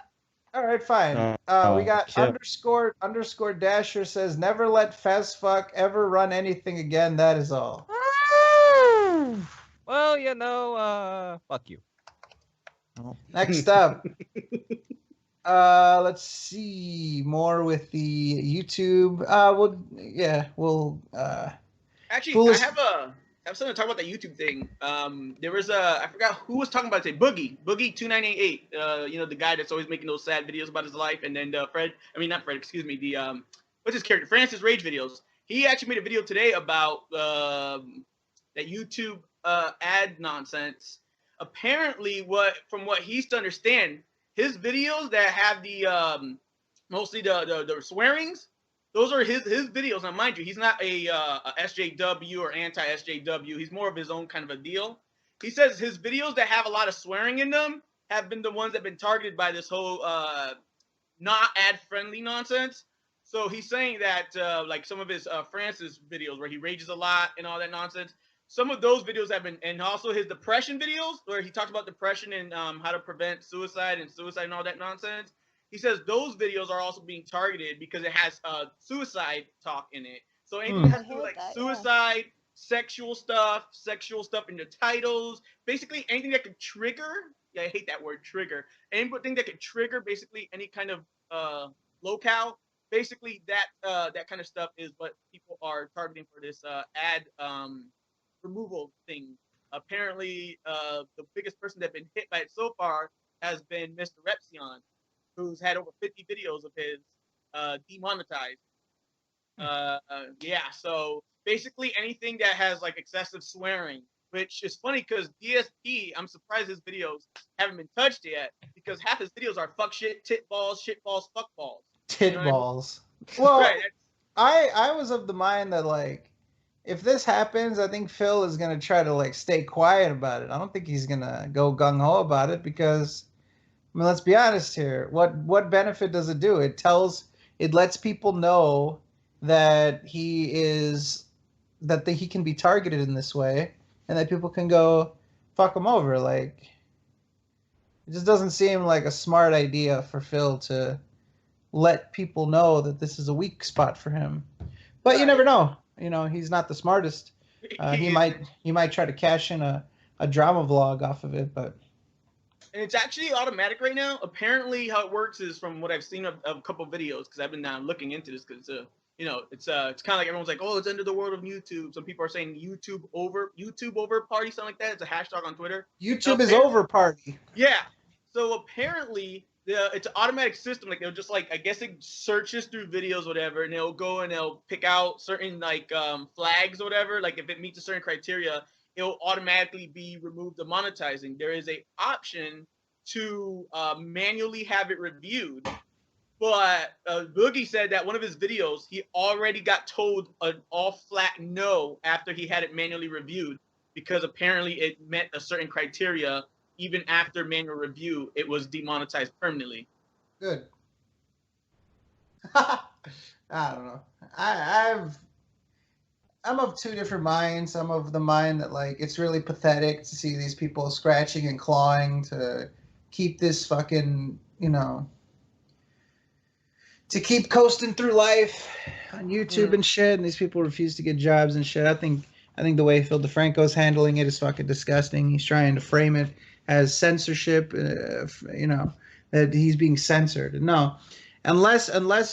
All right, fine. We got underscore Dasher says never let Fezfuck ever run anything again. That is all. Well, you know, fuck you. Next up, let's see more with the YouTube. We'll. Actually, I have something to talk about that YouTube thing. There was I forgot who was talking about it today. Boogie 2988. You know, the guy that's always making those sad videos about his life, and then not Fred. Excuse me. The what's his character? Francis Rage videos. He actually made a video today about that YouTube ad nonsense. Apparently, from what he's to understand, his videos that have the mostly the swearings, those are his videos. Now, mind you, he's not a SJW or anti-SJW. He's more of his own kind of a deal. He says his videos that have a lot of swearing in them have been the ones that have been targeted by this whole not ad-friendly nonsense. So he's saying that like some of his Francis videos where he rages a lot and all that nonsense, some of those videos have been, and also his depression videos where he talks about depression and how to prevent suicide and all that nonsense. He says those videos are also being targeted because it has suicide talk in it. So anything that has to do with like suicide, sexual stuff in the titles, basically anything that could trigger. Yeah, I hate that word, trigger. Anything that could trigger basically any kind of locale. Basically, that kind of stuff is what people are targeting for this ad removal thing. Apparently, the biggest person that's been hit by it so far has been Mr. Repsion, who's had over 50 videos of his demonetized. Yeah, so basically anything that has like excessive swearing, which is funny because DSP, I'm surprised his videos haven't been touched yet because half his videos are fuck shit, tit balls, shit balls, fuck balls. Tit balls. Well, right. I was of the mind that like if this happens, I think Phil is gonna try to like stay quiet about it. I don't think he's gonna go gung ho about it because I mean, let's be honest here. What benefit does it do? It lets people know that he can be targeted in this way, and that people can go fuck him over. Like, it just doesn't seem like a smart idea for Phil to let people know that this is a weak spot for him. But you never know. You know, he's not the smartest. He might try to cash in a drama vlog off of it, but. And it's actually automatic right now. Apparently, how it works is from what I've seen of a couple of videos, because I've been looking into this, because it's kind of like everyone's like, oh, it's under the world of YouTube. Some people are saying YouTube over party, something like that. It's a hashtag on Twitter. YouTube is over party. Yeah. So apparently, it's an automatic system. Like it'll just like I guess it searches through videos, whatever, and it'll go and it'll pick out certain like flags or whatever. Like if it meets a certain criteria, it'll automatically be removed demonetizing. There is a option to manually have it reviewed. But Boogie said that one of his videos, he already got told an all-flat no after he had it manually reviewed because apparently it met a certain criteria. Even after manual review, it was demonetized permanently. Good. I don't know. I'm of two different minds. I'm of the mind that like it's really pathetic to see these people scratching and clawing to keep this fucking, to keep coasting through life on YouTube and shit, and these people refuse to get jobs and shit. I think the way Phil DeFranco's handling it is fucking disgusting. He's trying to frame it as censorship, that he's being censored. No, unless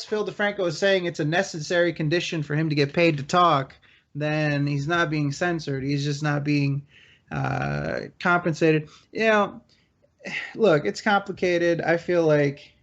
Phil DeFranco is saying it's a necessary condition for him to get paid to talk, then he's not being censored. He's just not being compensated. Look, it's complicated. I feel like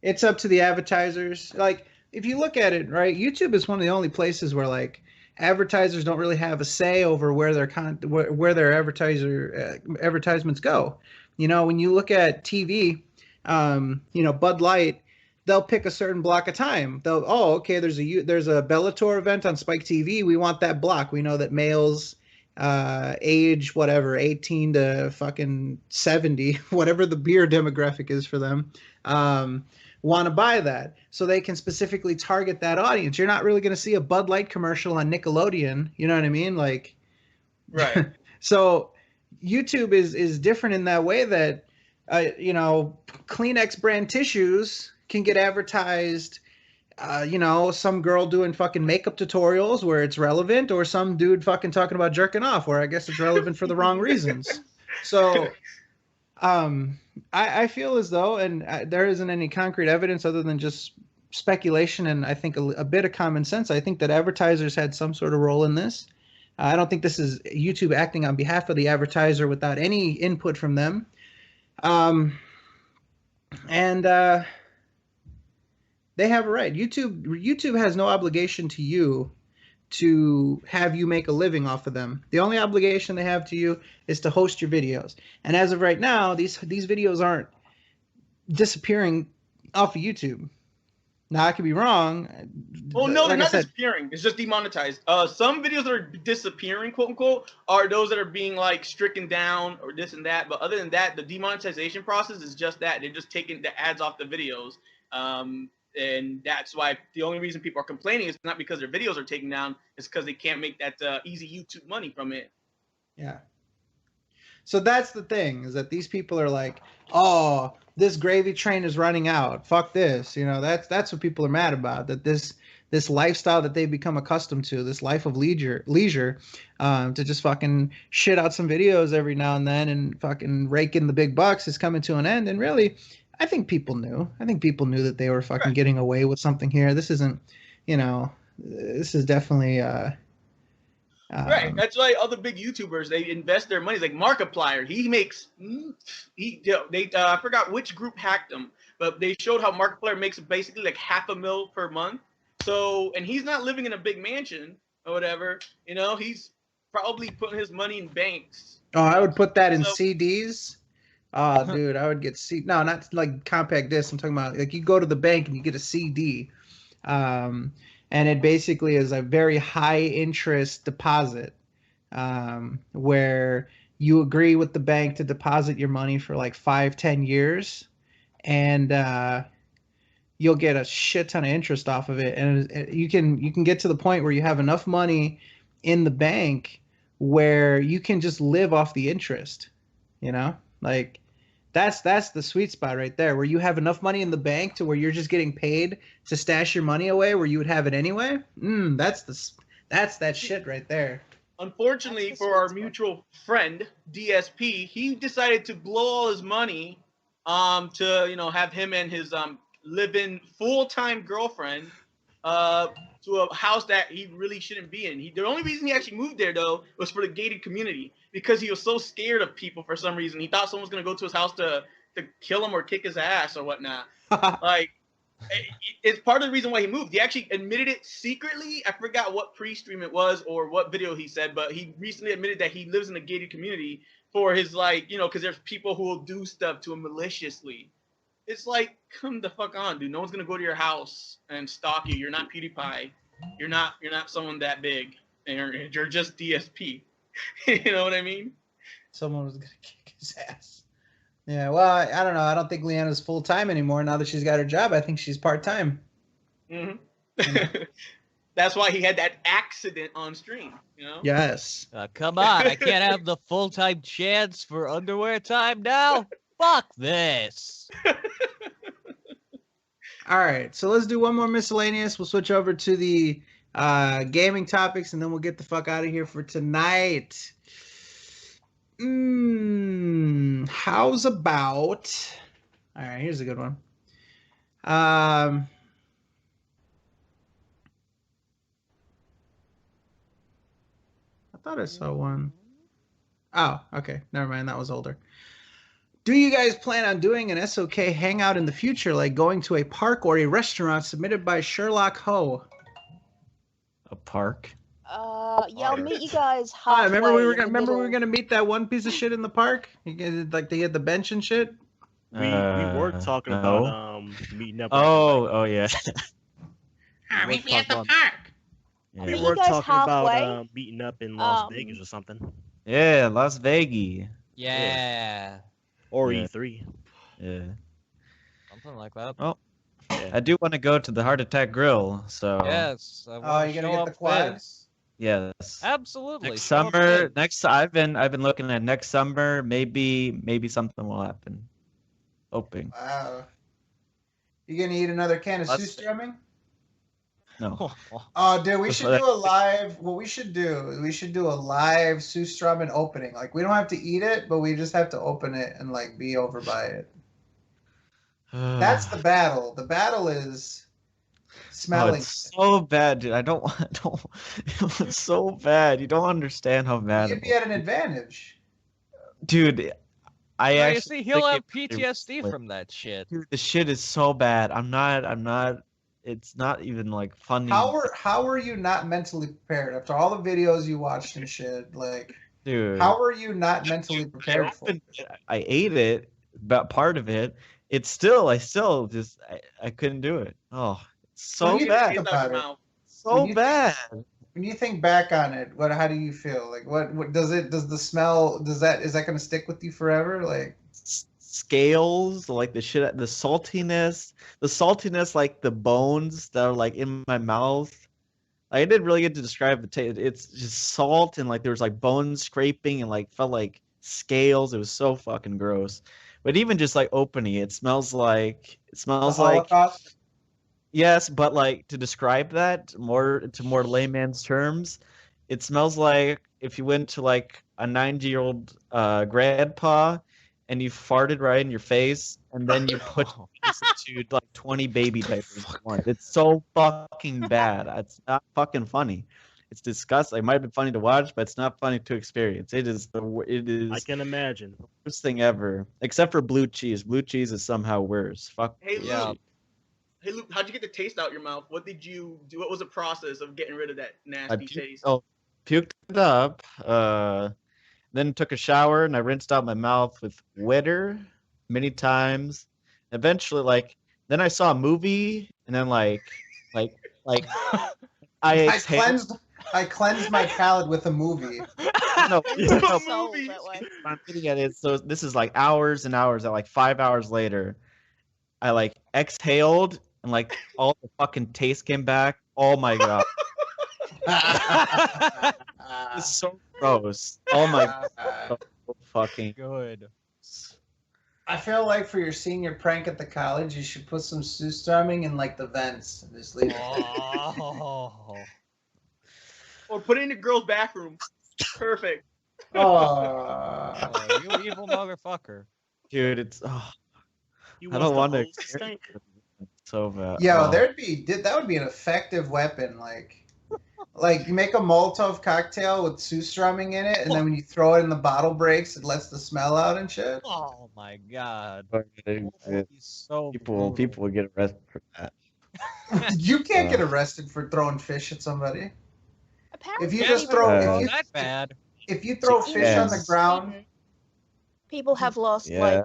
it's up to the advertisers. Like, if you look at it, right, YouTube is one of the only places where like advertisers don't really have a say over where their advertisements go. When you look at TV, Bud Light, they'll pick a certain block of time. Okay, there's a Bellator event on Spike TV. We want that block. We know that males age whatever 18 to fucking 70, whatever the beer demographic is for them, want to buy that, so they can specifically target that audience. You're not really going to see a Bud Light commercial on Nickelodeon. You know what I mean? Like, right. So YouTube is different in that way that, Kleenex brand tissues can get advertised. Some girl doing fucking makeup tutorials where it's relevant, or some dude fucking talking about jerking off where I guess it's relevant for the wrong reasons. So, I feel as though, and there isn't any concrete evidence other than just speculation and I think a bit of common sense. I think that advertisers had some sort of role in this. I don't think this is YouTube acting on behalf of the advertiser without any input from them. They have a right. YouTube has no obligation to you to have you make a living off of them. The only obligation they have to you is to host your videos. And as of right now, these videos aren't disappearing off of YouTube. Now, I could be wrong. Oh, no, they're not disappearing. It's just demonetized. Some videos that are disappearing, quote unquote, are those that are being like stricken down or this and that. But other than that, the demonetization process is just that. They're just taking the ads off the videos. And that's why the only reason people are complaining is not because their videos are taken down. It's because they can't make that easy YouTube money from it. Yeah. So that's the thing, is that these people are like, oh, this gravy train is running out. Fuck this. That's what people are mad about, that this lifestyle that they've become accustomed to, this life of leisure, to just fucking shit out some videos every now and then and fucking rake in the big bucks is coming to an end. And really, I think people knew. That they were fucking getting away with something here. This isn't, this is definitely right. That's why other big YouTubers, they invest their money. Like Markiplier, he makes I forgot which group hacked him, but they showed how Markiplier makes basically like $500,000 per month. So, and he's not living in a big mansion or whatever. He's probably putting his money in banks. Oh, I would put that in CDs. Oh, dude, I would get no, not like compact discs. I'm talking about like you go to the bank and you get a CD, and it basically is a very high interest deposit, where you agree with the bank to deposit your money for like 5-10 years, and you'll get a shit ton of interest off of it, and you can get to the point where you have enough money in the bank where you can just live off the interest, like. That's the sweet spot right there, where you have enough money in the bank to where you're just getting paid to stash your money away where you would have it anyway. That's that shit right there. Unfortunately for our mutual friend, DSP, he decided to blow all his money to have him and his live-in full-time girlfriend to a house that he really shouldn't be in. The only reason he actually moved there, though, was for the gated community, because he was so scared of people for some reason. He thought someone was going to go to his house to to kill him or kick his ass or whatnot. Like, it's part of the reason why he moved. He actually admitted it secretly. I forgot what pre-stream it was or what video he said, but he recently admitted that he lives in a gated community for his, like, you know, because there's people who will do stuff to him maliciously. It's like, come the fuck on, dude. No one's gonna go to your house and stalk you. You're not PewDiePie. You're not someone that big. And you're just DSP. You know what I mean? Someone was gonna kick his ass. Yeah, well, I don't know. I don't think Leanna's full time anymore. Now that she's got her job, I think she's part time. That's why he had that accident on stream. You know? Yes. Come on, I can't have the full-time chance for underwear time now? Fuck this. All right, so let's do one more miscellaneous. We'll switch over to the gaming topics, and then we'll get the fuck out of here for tonight. How's about... All right, here's a good one. I thought I saw one. Oh, okay. Never mind. That was older. Do you guys plan on doing an SOK hangout in the future, like going to a park or a restaurant submitted by Sherlock Ho? A park? Yeah, I'll meet you guys halfway. Remember we were in the gonna middle. meet that one piece of shit in the park? Like they had the bench and shit. We were talking no. about meeting up. Oh yeah. Meet me at the park. Yeah. We Meet were you guys talking about halfway. meeting up in Las Vegas or something. Yeah, Las Vegas. Yeah. Or Yeah. E3. Yeah. Something like that. Oh, I do want to go to the Heart Attack Grill. So Yes. Oh, you're gonna get the quads? yes. Absolutely. Next show up summer. big. I've been looking at next summer. Maybe something will happen. Hoping. Wow. You gonna eat another can of Let's- Surströmming? No. Oh, dude, we should do a live. What we should do is we should do a live Surströmming opening. Like, we don't have to eat it, but we just have to open it and like be over by it. That's the battle. The battle is Oh, smelling. it's so bad, dude. I don't. It's so bad. You don't understand how bad. You'd be at an advantage. Dude, I Yeah, you actually see, he'll have think it- PTSD from that shit. Dude, the shit is so bad. I'm not. It's not even like funny. How are you not mentally prepared after all the videos you watched and shit? Like, Dude, how are you not mentally prepared for it? I ate it, but part of it. I still just I couldn't do it. Oh, it's so When you bad. think about it, So when you- bad. When you think back on it, how do you feel? Like, what does the smell? Is that going to stick with you forever? Like, Scales, like the shit, the saltiness, like the bones that are like in my mouth. I didn't really get to describe the taste. It's just salt and like there was like bone scraping and like felt like scales. It was so fucking gross. But even just like opening it, smells like Holocaust? Yes, but like to describe that more layman's terms, it smells like if you went to like a 90-year-old grandpa and you farted right in your face and then you put into like 20 baby diapers at once. It's so fucking bad. It's not fucking funny. It's disgusting. It might have been funny to watch, but it's not funny to experience. It is I can imagine. the worst thing ever. Except for blue cheese. Blue cheese is somehow worse. Fuck. Hey, Luke. yeah. Hey, Luke, how'd you get the taste out your mouth? What did you do? What was the process of getting rid of that nasty taste? Puked it up. Then took a shower and I rinsed out my mouth with water many times. Eventually, then I saw a movie and then I exhaled. I cleansed my palate with a movie. No, Movies. I'm sitting at it. So this is like hours and hours. At like 5 hours later, I like exhaled and like all the fucking taste came back. Oh my god. It's so gross. Oh my god. So fucking good. I feel like for your senior prank at the college, you should put some Surströmming in like the vents and just leave it. Oh. Or put it in the girl's bathroom. Perfect. Oh. You evil motherfucker. Dude, it's I wants don't the want to whole experience stank. it. So bad. Yo, Oh. that would be an effective weapon. Like, Like you make a Molotov cocktail with Surströmming in it, and then when you throw it in the bottle breaks, it lets the smell out and shit. Oh my god. So people will get arrested for that. You can't get arrested for throwing fish at somebody. Apparently, If you just throw, if you throw fish on the ground, people have lost Yeah.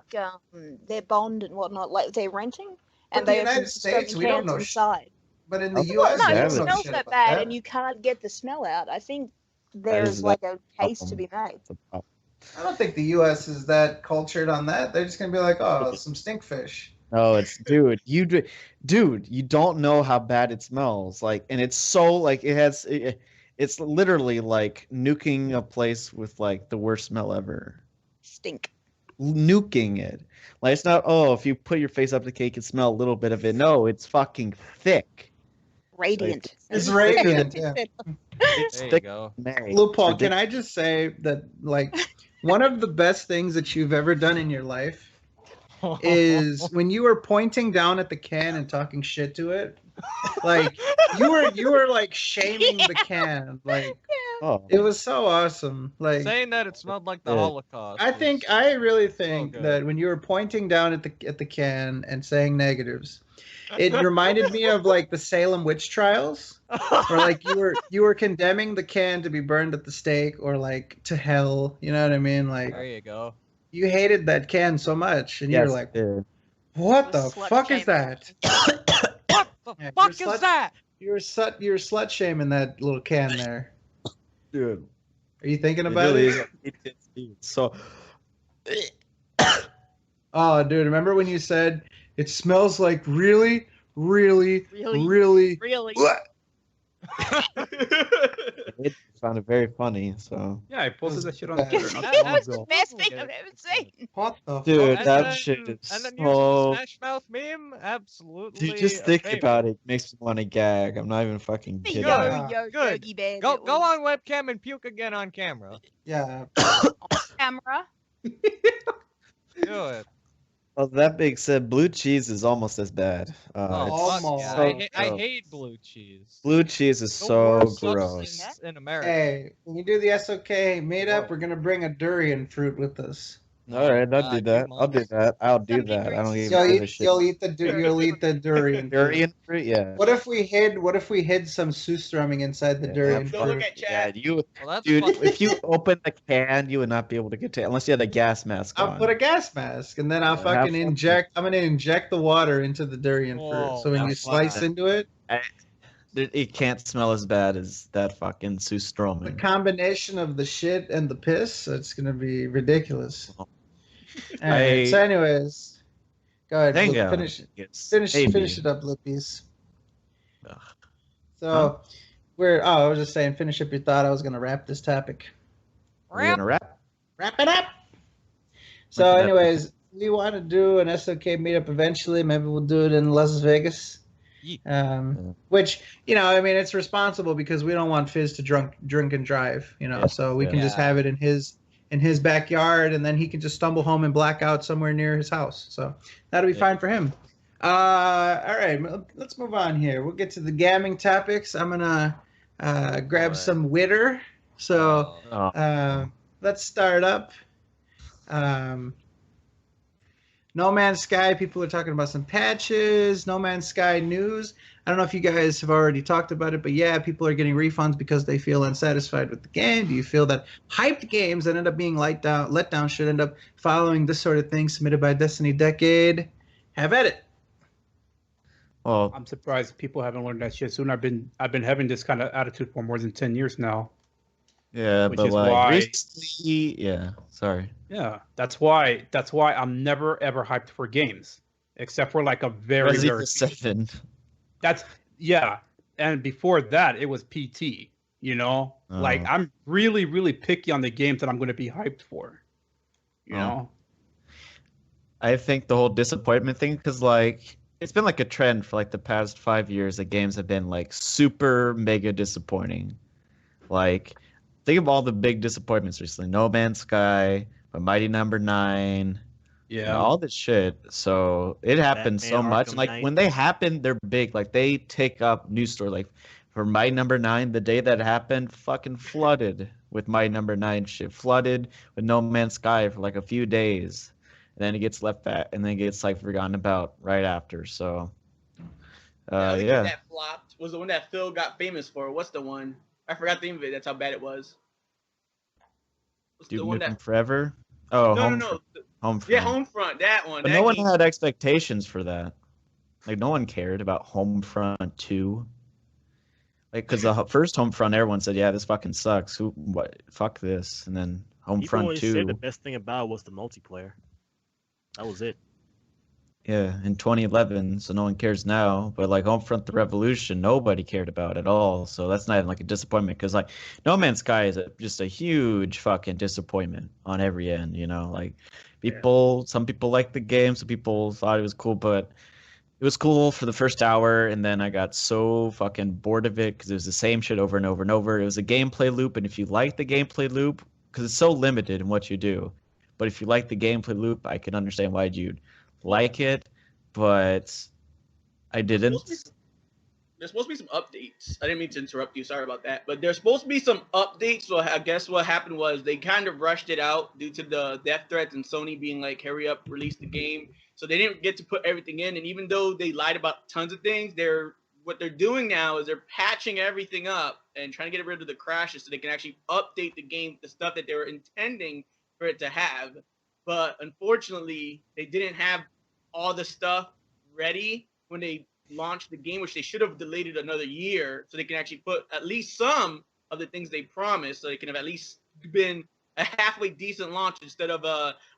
their bond and whatnot, like they're renting, But and the they United open States, Surströmming we don't cans know inside. but in the Well, U.S., no, they it don't know smells shit that about bad, that. and you can't get the smell out. I think is there's like a that case to be made. I don't think the U.S. is that cultured on that. They're just gonna be like, oh, some stinkfish. No, it's dude. You don't know how bad it smells. Like, and it's so like it's literally like nuking a place with like the worst smell ever. Stink. Nuking it. Like it's not. Oh, if you put your face up the cake and smell a little bit of it. No, it's fucking thick. Radiant. It's radiant. Yeah. It's There you thick. go. Lupol, can I just say that like one of the best things that you've ever done in your life is when you were pointing down at the can and talking shit to it. Like you were like shaming the can. Like it was so awesome. Like Saying that it smelled like the Holocaust. I really think good. that when you were pointing down at the can and saying negatives, it reminded me of like the Salem witch trials, where like you were condemning the can to be burned at the stake or like to hell. You know what I mean? Like There you go. you hated that can so much, and you were like, "What the fuck is that?" What the fuck is that? You're slut shaming that little can there, dude. Are you thinking It about really it? is. So, Oh, dude, remember when you said it smells like really. it found it very funny. So, Yeah, I posted that shit on bad. Twitter. not That too long was the ago. best thing I've ever seen. What the dude, fuck? that shit is And then using the so. Smash Mouth meme, absolutely. You just think famous. about it, makes me want to gag. I'm not even fucking kidding. Yo, Good. Yogi Bear. Go that go was on webcam and puke again on camera. Yeah. camera. Do it. Well, that being said, blue cheese is almost as bad. Oh, It's fuck yeah. so I gross. hate blue cheese. Blue cheese is The so worst gross. substance in America. Hey, when you do the SOK meetup, we're gonna bring a durian fruit with us. All right, I'll do that. I'll do that. I'll do that. I don't even give a shit. You'll eat the durian. Durian fruit, yeah. What if we hid some Surströmming inside the durian fruit? Yeah, Well, that's dude. fucking- If you open the can, you would not be able to get to it unless you had a gas mask I'll on. put a gas mask and then I'll Yeah, fucking have fun. inject. I'm gonna inject the water into the durian fruit. Whoa, So when you have slice fun. into it, It can't smell as bad as that fucking the Surströmming. combination of the shit and the piss, it's gonna be ridiculous. I- Alright, so anyways, go ahead. Hang Luke, on. finish It's finish maybe. it up, Loopies. Ugh. So I was just saying, finish up your thought. I was gonna wrap this topic. We're gonna wrap. Wrap it up. So, Wrap it up. anyways, we want to do an SOK meetup eventually. Maybe we'll do it in Las Vegas. Which, I mean, it's responsible because we don't want Fizz to drink and drive, so we can just have it in his backyard, and then he can just stumble home and black out somewhere near his house. So that'll be fine for him. All right, let's move on here. We'll get to the gamming topics. I'm gonna grab some Witter. So let's start up. No Man's Sky, people are talking about some patches. No Man's Sky news. I don't know if you guys have already talked about it, but yeah, people are getting refunds because they feel unsatisfied with the game. Do you feel that hyped games that end up being let down should end up following this sort of thing submitted by Destiny Decade? Have at it. Well, I'm surprised people haven't learned that shit soon. I've been having this kind of attitude for more than 10 years now. Yeah, Which but is like why- recently, yeah. Sorry. Yeah, that's why I'm never ever hyped for games, except for like a very Resident very. Evil 7. That's and before that it was PT. Like I'm really really picky on the games that I'm going to be hyped for. You know. I think the whole disappointment thing, because like it's been like a trend for like the past 5 years that games have been like super mega disappointing. Like think of all the big disappointments recently: No Man's Sky, A Mighty Number 9. Yeah, all this shit. So it happens so Batman much. Arkham Like Knight. when they happen, they're big. Like they take up news story. Like for my number 9, the day that happened, fucking flooded with my number 9 shit. Flooded with No Man's Sky for like a few days. And then it gets left back, and then it gets like forgotten about right after. So, The other game yeah. that flopped was the one that Phil got famous for. What's the one? I forgot the name of it. That's how bad it was. What's Duke the one Nukem that? Forever? Oh, No, no, no. Homefront. Yeah, Homefront. That one. But That no one game. had expectations for that. Like, no one cared about Homefront 2. Like, because the first Homefront, everyone said, yeah, this fucking sucks. What? Fuck this. And then People Homefront always 2. said the best thing about it was the multiplayer. That was it. Yeah, in 2011, so no one cares now. But like Homefront: The Revolution, nobody cared about at all. So that's not even like a disappointment because like No Man's Sky is just a huge fucking disappointment on every end. You know, like some people liked the game, some people thought it was cool, but it was cool for the first hour, and then I got so fucking bored of it because it was the same shit over and over and over. It was a gameplay loop, and if you like the gameplay loop, because it's so limited in what you do, but if you like the gameplay loop, I can understand why you'd like it, but I didn't. There's supposed to be some updates. I didn't mean to interrupt you. Sorry about that. But there's supposed to be some updates. So I guess what happened was they kind of rushed it out due to the death threats and Sony being like, hurry up, release the game. So they didn't get to put everything in. And even though they lied about tons of things, what they're doing now is they're patching everything up and trying to get rid of the crashes so they can actually update the game, the stuff that they were intending for it to have. But unfortunately, they didn't have all the stuff ready when they launched the game, which they should have delayed it another year so they can actually put at least some of the things they promised, so they can have at least been a halfway decent launch instead of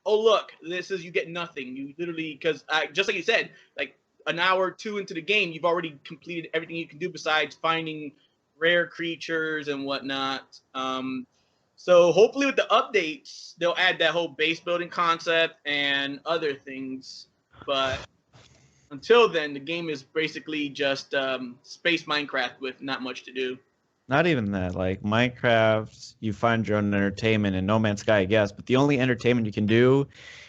oh look, this is you get nothing. You literally, because just like you said, like an hour or two into the game, you've already completed everything you can do besides finding rare creatures and whatnot. So hopefully with the updates, they'll add that whole base building concept and other things. But until then, the game is basically just space Minecraft with not much to do. Not even that. Like Minecraft, you find your own entertainment, and No Man's Sky, I guess. But the only entertainment you can do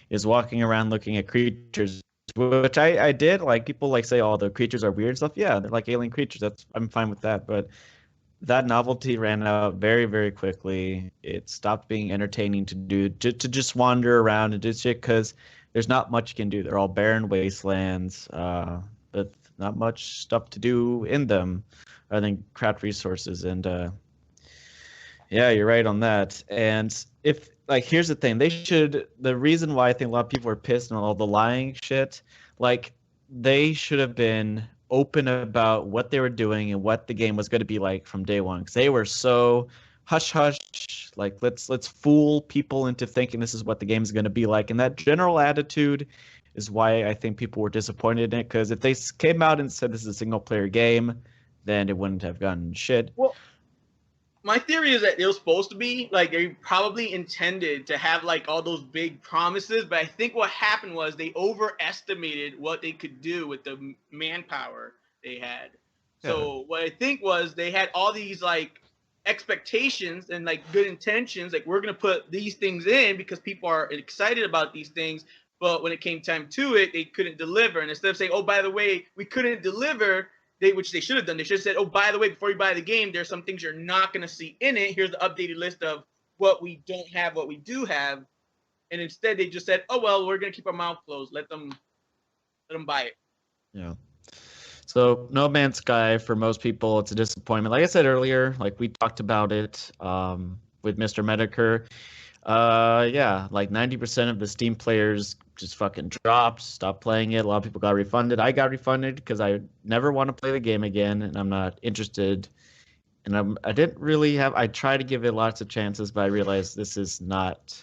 is walking around looking at creatures, which I did. Like people like say, "Oh, the creatures are weird and stuff." Yeah, they're like alien creatures. I'm fine with that. But that novelty ran out very, very quickly. It stopped being entertaining to do to just wander around and do shit because there's not much you can do. They're all barren wastelands, but not much stuff to do in them other than craft resources. And yeah, you're right on that. And if like, here's the thing, the reason why I think a lot of people are pissed on all the lying shit, like they should have been open about what they were doing and what the game was going to be like from day one. Because they were so hush hush, like let's fool people into thinking this is what the game is going to be like. And that general attitude is why I think people were disappointed in it. Because if they came out and said this is a single player game, then it wouldn't have gotten shit. Well, my theory is that it was supposed to be like they probably intended to have like all those big promises, but I think what happened was they overestimated what they could do with the manpower they had. So what I think was they had all these like expectations and like good intentions, like we're gonna put these things in because people are excited about these things, but when it came time to it, they couldn't deliver. And instead of saying, "Oh, by the way, we couldn't deliver," which they should have done. They should have said, "Oh, by the way, before you buy the game, there's some things you're not going to see in it. Here's the updated list of what we don't have, what we do have." And instead, they just said, "Oh well, we're going to keep our mouth closed. Let them buy it." Yeah. So No Man's Sky, for most people, it's a disappointment. Like I said earlier, like we talked about it with Mr. Metokur. Yeah, like 90% of the Steam players just fucking dropped, stopped playing it. A lot of people got refunded. I got refunded because I never want to play the game again, and I'm not interested. And I didn't really have. I tried to give it lots of chances, but I realized this is not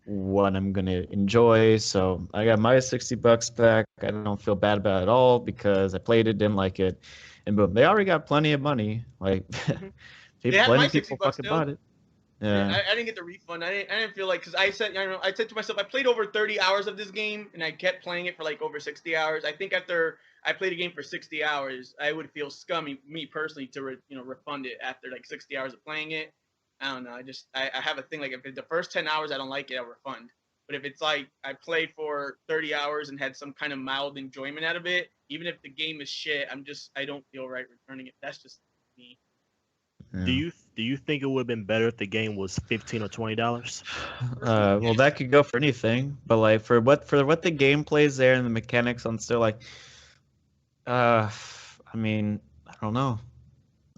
what I'm gonna enjoy. So I got my $60 back. I don't feel bad about it at all because I played it, didn't like it, and boom, they already got plenty of money. Like plenty of people fucking bought it. Yeah. I didn't get the refund. I didn't feel like, because I said to myself, I played over 30 hours of this game and I kept playing it for like over 60 hours. I think after I played a game for 60 hours, I would feel scummy, me personally, to refund it after like 60 hours of playing it. I don't know. I have a thing, like if it's the first 10 hours I don't like it, I'll refund. But if it's like I played for 30 hours and had some kind of mild enjoyment out of it, even if the game is shit, I don't feel right returning it. That's just Do you think it would have been better if the game was $15 or $20? Well, that could go for anything, but like for what the gameplay is there and the mechanics on still like, I mean, I don't know.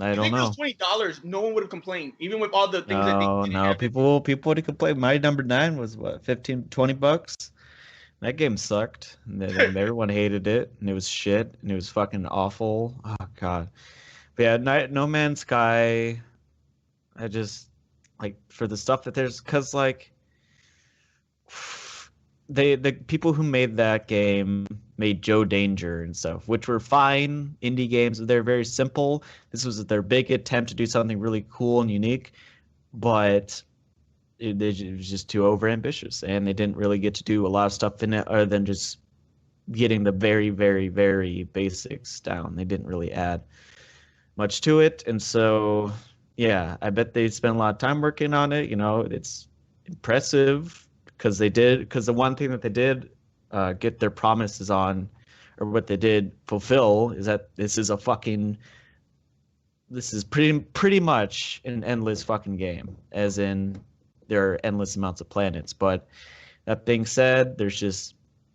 I don't think know. it was $20, no one would have complained, even with all the things that they No, people would have complained. My number 9 was what, 15, $20? That game sucked. And then everyone hated it, and it was shit, and it was fucking awful. Oh god. But yeah, No Man's Sky. I just like for the stuff that there's, cause like the people who made that game made Joe Danger and stuff, which were fine indie games. They're very simple. This was their big attempt to do something really cool and unique, but it was just too overambitious, and they didn't really get to do a lot of stuff in it other than just getting the very, very, very basics down. They didn't really add much to it, and so yeah, I bet they spent a lot of time working on it. You know, it's impressive because the one thing that they did get their promises on, or what they did fulfill, is that this is pretty much an endless fucking game, as in there are endless amounts of planets. But that being said,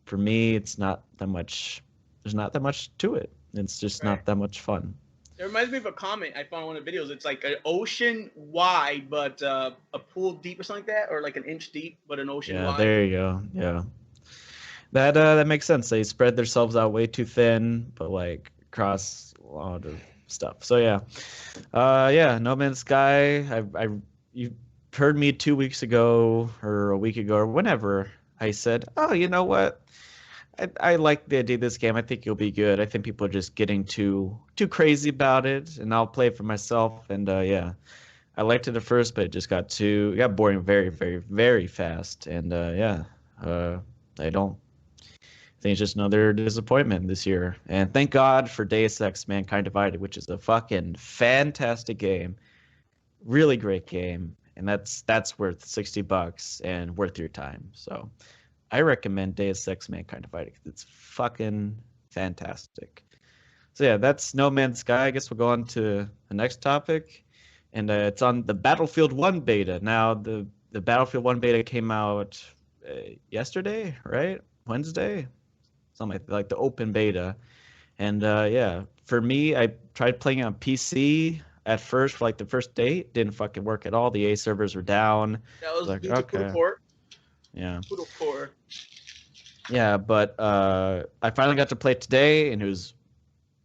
for me, it's not that much. There's not that much to it. It's just not that much fun. It reminds me of a comment I found on one of the videos. It's like an ocean wide, but a pool deep or something like that, or like an inch deep, but an ocean wide. Yeah, there you go. Yeah, that makes sense. They spread themselves out way too thin, but like across a lot of stuff. So yeah, No Man's Sky. You heard me 2 weeks ago or a week ago or whenever I said, oh, you know what? I like the idea of this game. I think it'll be good. I think people are just getting too crazy about it, and I'll play it for myself. And yeah, I liked it at first, but it just got boring very, very, very fast. And yeah, I think it's just another disappointment this year. And thank God for Deus Ex: Mankind Divided, which is a fucking fantastic game, really great game, and that's worth $60 and worth your time. So I recommend Deus Ex: Mankind Divided because it's fucking fantastic. So yeah, that's No Man's Sky. I guess we'll go on to the next topic, and it's on the Battlefield 1 beta. Now the Battlefield 1 beta came out yesterday, right? Wednesday, something like the open beta. And yeah, for me, I tried playing on PC at first for like the first day. It didn't fucking work at all. The A servers were down. That was like, due to okay. port. Yeah. Core. Yeah, but I finally got to play it today, and it was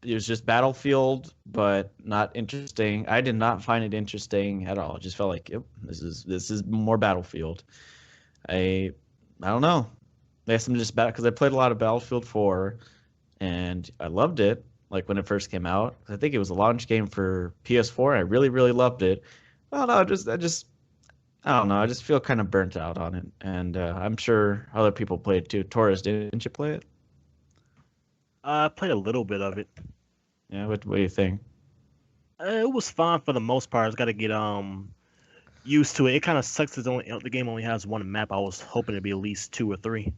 just Battlefield, but not interesting. I did not find it interesting at all. It just felt like, yep, this is more Battlefield. I don't know. I guess I'm just bad because I played a lot of Battlefield 4, and I loved it. Like when it first came out, I think it was a launch game for PS4. And I really, really loved it. I don't know. I don't know. I just feel kind of burnt out on it, and I'm sure other people played it too. Torres, didn't you play it? I played a little bit of it. Yeah. What do you think? It was fine for the most part. I just got to get used to it. It kind of sucks that the game only has one map. I was hoping it'd be at least 2 or 3.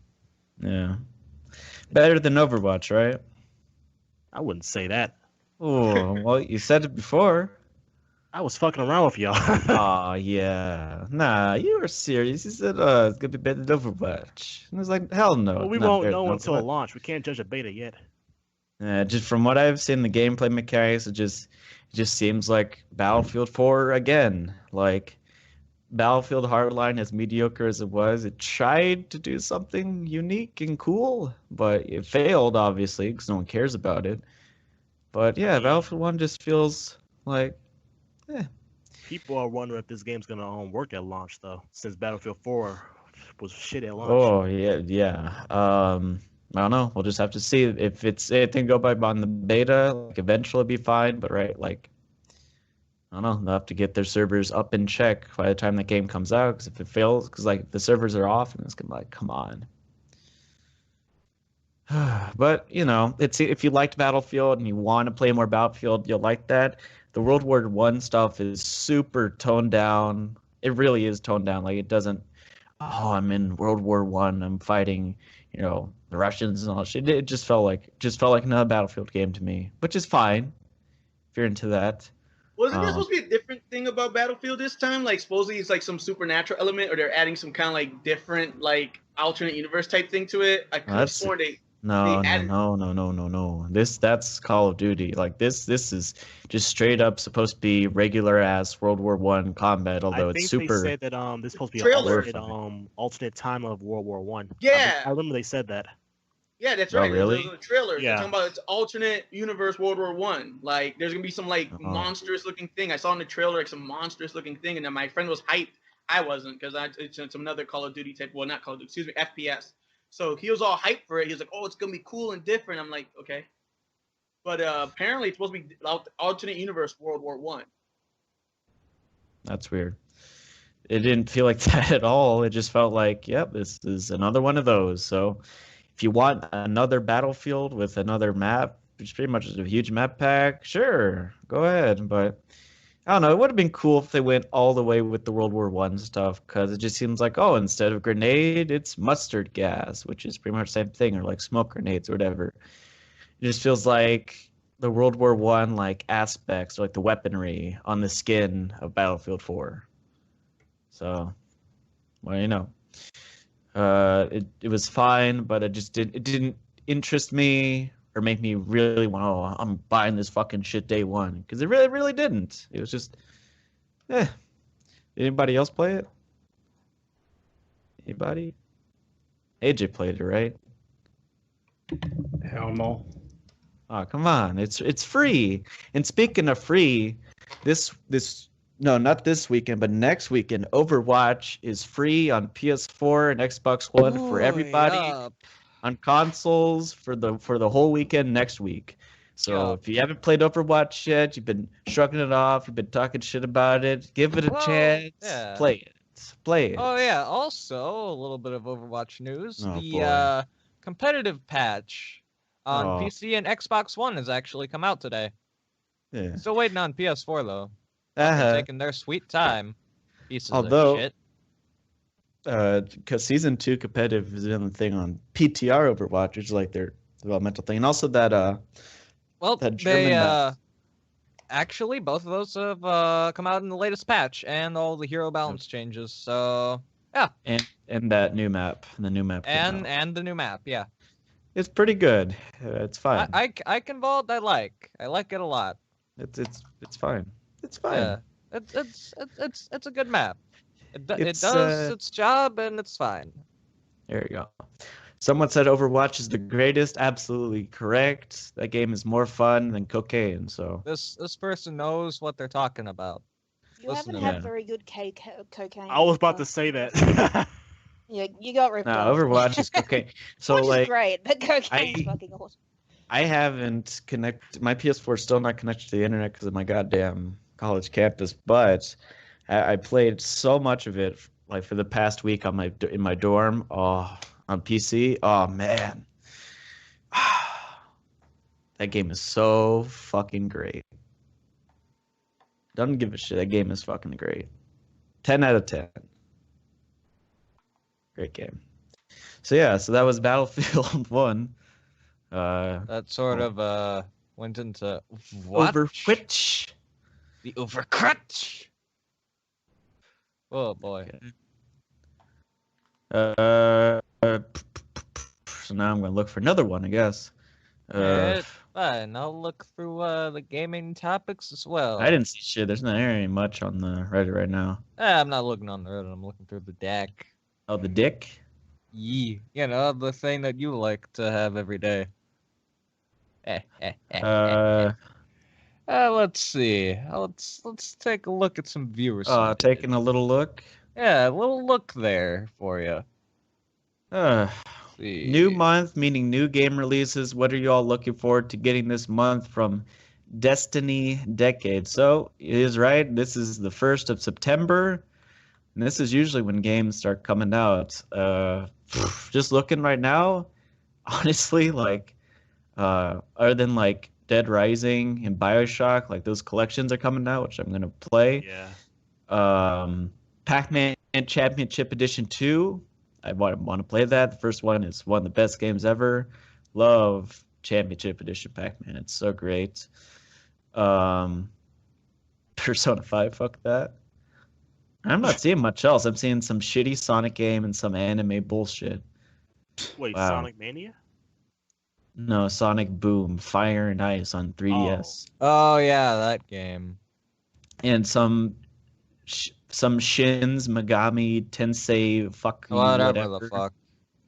Yeah. Better than Overwatch, right? I wouldn't say that. Oh, well, you said it before. I was fucking around with y'all. Oh yeah, nah, you were serious. You said it's gonna be better than Overwatch, and I was like, hell no. Well, we not won't better know than until Overwatch. launch. We can't judge a beta yet. Just from what I've seen, the gameplay mechanics, it just seems like Battlefield 4 again. Like Battlefield Hardline, as mediocre as it was, it tried to do something unique and cool, but it failed obviously because no one cares about it. But yeah, Battlefield 1 just feels like. People are wondering if this game's gonna work at launch though, since Battlefield 4 was shit at launch. Oh yeah. I don't know. We'll just have to see if it's anything go by on the beta. Like eventually it'll be fine, but right, like I don't know. They'll have to get their servers up in check by the time the game comes out. Because if it fails, because like the servers are off, and it's gonna be like, come on. But you know, it's if you liked Battlefield and you want to play more Battlefield, you'll like that. The World War I stuff is super toned down. It really is toned down. Like it doesn't. Oh, I'm in World War I. I'm fighting, the Russians and all that shit. It just felt like another Battlefield game to me, which is fine if you're into that. Wasn't there Oh. supposed to be a different thing about Battlefield this time? Like supposedly it's like some supernatural element, or they're adding some kind of like different like alternate universe type thing to it. I could have That's sworn they no, added. no. That's Call of Duty. Like this is just straight up supposed to be regular ass World War One combat. Although I it's think super. they said that this is supposed to be Trailer. an alternate time of World War One. Yeah. I remember they said that. Yeah, that's Oh, right. really? There's a trailer. Yeah. They're talking about it's alternate universe World War One. Like there's gonna be some like Oh. monstrous looking thing. I saw in the trailer like some monstrous looking thing, and then my friend was hyped. I wasn't because it's another Call of Duty type. Well, not Call of Duty. Excuse me, FPS. So he was all hyped for it. He was like, "Oh, it's gonna be cool and different." I'm like, "Okay," but apparently it's supposed to be alternate universe World War One. That's weird. It didn't feel like that at all. It just felt like, yep, this is another one of those. So if you want another Battlefield with another map, which pretty much is a huge map pack, sure, go ahead. But I don't know. It would have been cool if they went all the way with the World War One stuff, because it just seems like, oh, instead of grenade, it's mustard gas, which is pretty much the same thing, or like smoke grenades or whatever. It just feels like the World War One like aspects, or like the weaponry on the skin of Battlefield 4. So, well, you know, it was fine, but it didn't interest me or make me really want, oh, I'm buying this fucking shit day one, because it really didn't. It was just, eh. Anybody else play it? Anybody? AJ played it, right? Hell no. Oh, come on. It's free. And speaking of free, no, not this weekend, but next weekend, Overwatch is free on PS4 and Xbox One for everybody. Yup. On consoles for the whole weekend next week. So Yup. if you haven't played Overwatch yet, you've been shrugging it off, you've been talking shit about it, give it a Well, chance. yeah. Play it. Oh yeah. Also, a little bit of Overwatch news. Oh, The boy. competitive patch on Oh. PC and Xbox One has actually come out today. Yeah. Still waiting on PS4 though. They're Uh-huh. taking their sweet time. Pieces Although- of shit. Because Season 2 competitive is another thing on PTR Overwatch, which is like their developmental thing. And also that Well, that German they map. actually both of those have come out in the latest patch and all the hero balance changes. So yeah, and that new map. The new map came out. and the new map. Yeah, It's pretty good. It's fine. I can vault. I like it a lot. It's fine. It's fine. Yeah, it's a good map. It It's, does its job and it's fine. There you go. Someone said Overwatch is the greatest. Absolutely correct. That game is more fun than cocaine. So This person knows what they're talking about. You Listen haven't to had me. very good cocaine. I was about so- to say that. Yeah, you got ripped no, off. Overwatch is cocaine. So Which is like great, but cocaine's I- fucking awesome. I haven't connected. My PS4 is still not connected to the internet because of my goddamn college campus. But I played so much of it like for the past week on in my dorm. Oh, on PC. Oh man, that game is so fucking great. Don't give a shit. That game is fucking great. 10 out of 10. Great game. So yeah, so that was Battlefield 1. That sort of went into what? Overwatch. The Overcrutch. Oh boy. So now I'm gonna look for another one, I guess. Alright, fine. I'll look through the gaming topics as well. I didn't see shit. There's not very much on the Reddit right now. I'm not looking on the Reddit. I'm looking through the deck. Oh, the dick. Yee. You know, the thing that you like to have every day. Let's see. Let's take a look at some viewers. Taking a little look. Yeah, a little look there for you. New month, meaning new game releases. What are you all looking forward to getting this month from Destiny Decade? So it is right. This is the 1st of September. And this is usually when games start coming out. Just looking right now, honestly, like, other than like Dead Rising and BioShock, like those collections are coming out, which I'm gonna play. Yeah. Pac-Man Championship Edition 2. I want to play that. The first one is one of the best games ever. Love Championship Edition Pac-Man. It's so great. Persona 5, fuck that. I'm not seeing much else. I'm seeing some shitty Sonic game and some anime bullshit. Wait, Wow. Sonic Mania? No, Sonic Boom, Fire and Ice on 3DS. Oh yeah, that game. And some Shins Megami Tensei fuck you, Whatever whatever. the fuck.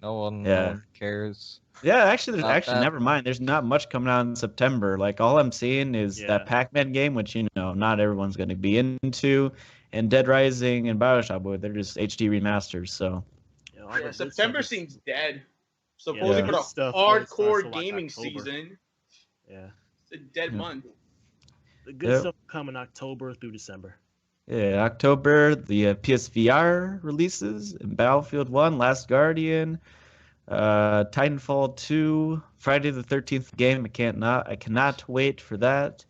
No one cares. Yeah, actually, about that. never mind. There's not much coming out in September. Like all I'm seeing is that Pac-Man game, which not everyone's going to be into, and Dead Rising and BioShock, but they're just HD remasters. So Yeah, September seems dead. Supposedly for the hardcore gaming season. Yeah. It's a dead month. The good stuff coming October through December. yeah, October the PSVR releases and Battlefield 1, Last Guardian, Titanfall 2, Friday the 13th game. I cannot wait for that.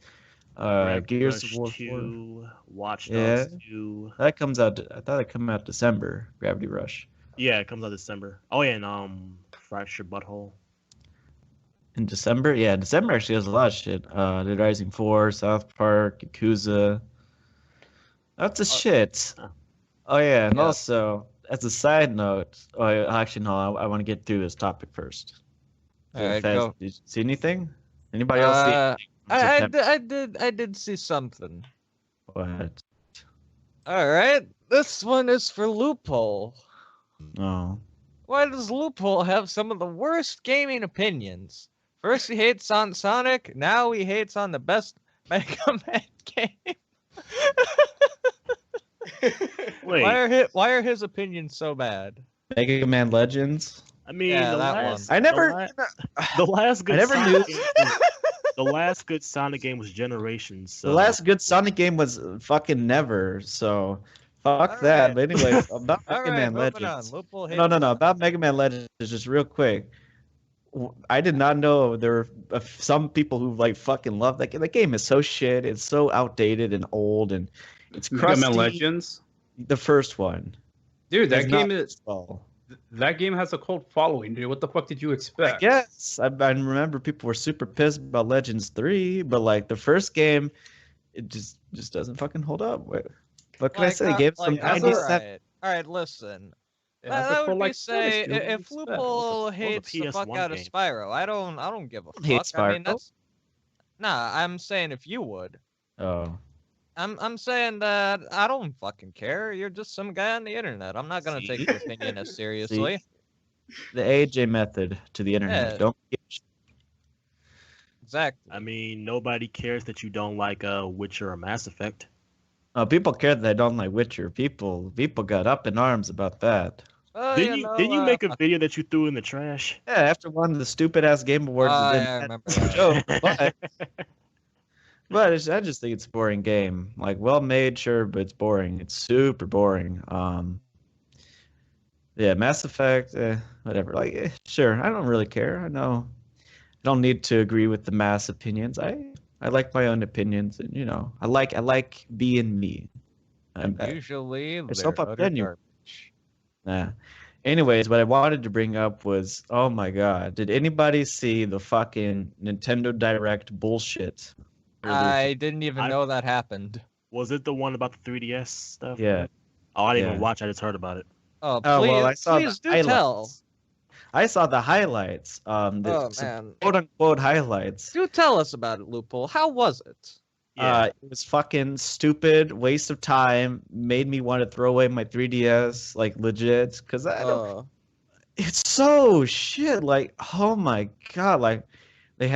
Gears of War 4. Watch Dogs 2. That comes out. I thought it came out December. Gravity Rush. Yeah, it comes out December. Oh yeah, and Fractured Butthole. In December? Yeah, December actually has a lot of shit. Dead Rising 4, South Park, Yakuza. That's a shit. Oh yeah, and also as a side note, actually no, I want to get through this topic first. All right, Fez, go. did you see anything? Anybody else see anything? from September? I did see something. What? All right, this one is for Loophole. Oh. Why does Loophole have some of the worst gaming opinions? First he hates on Sonic, now he hates on the best Mega Man game. Wait. Why are his opinions so bad? Mega Man Legends. I mean, Yeah, the that last, one. I never- the last good I never Sonic knew- game the last good Sonic game was Generations. So. The last good Sonic game was fucking Never, so fuck that. But anyway, about Mega Man Legends. No, about Mega Man Legends, just real quick. I did not know there were some people who like fucking love that game. The game is so shit. It's so outdated and old, and it's crusty. Mega Man Legends? The first one. Dude, that It's game not- is that game has a cult following, dude. What the fuck did you expect? Yes, I remember people were super pissed about Legends 3, but like the first game, it just doesn't fucking hold up. What can I say? The game's from 97. All right, listen. It has a That would cult be like say this, dude. What do you if expect? Loophole was a hates the fuck PS1 out of game. Spyro, I don't give a fuck. hate I mean, Spyro. that's I'm saying if you would. Oh. I'm saying that I don't fucking care. You're just some guy on the internet. I'm not gonna take your opinion as seriously. The AJ method to the internet. Yeah. Don't get Exactly. I mean, nobody cares that you don't like Witcher or Mass Effect. people care that I don't like Witcher. People got up in arms about that. Well, Didn't you make a video that you threw in the trash? Yeah, after one of the stupid ass Game Awards. Oh, and then yeah, I had remember some that. joke, I just think it's a boring game. Like, well made, sure, but it's boring. It's super boring. Yeah, Mass Effect, whatever. Like, sure, I don't really care. I know I don't need to agree with the mass opinions. I like my own opinions, and I like being me. Usually There's they're so utter then you. garbage. Nah. Anyways, what I wanted to bring up was, oh my god, did anybody see the fucking Nintendo Direct bullshit? I didn't even know that happened. Was it the one about the 3DS stuff? Yeah. Oh, I didn't even Yeah. watch. I just heard about it. Oh, please, Oh well, I saw please the do tell. highlights. I saw the highlights. Oh, Some man. quote unquote highlights. Do tell us about it, Loophole. How was it? It was fucking stupid, waste of time. Made me want to throw away my 3DS, like legit, because I don't. It's so shit. Like, oh my god, like. There's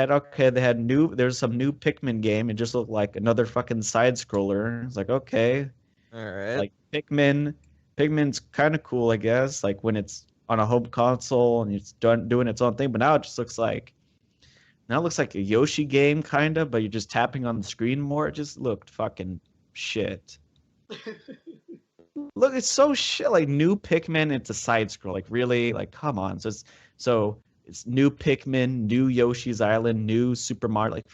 some new Pikmin game. It just looked like another fucking side scroller. It's like, okay. All right. Like Pikmin's kind of cool, I guess, like when it's on a home console and it's doing its own thing, but now it looks like a Yoshi game kind of, but you're just tapping on the screen more. It just looked fucking shit. Look, it's so shit. Like new Pikmin, it's a side scroll. Like really, like come on. It's new Pikmin, new Yoshi's Island, new Super Mario. Like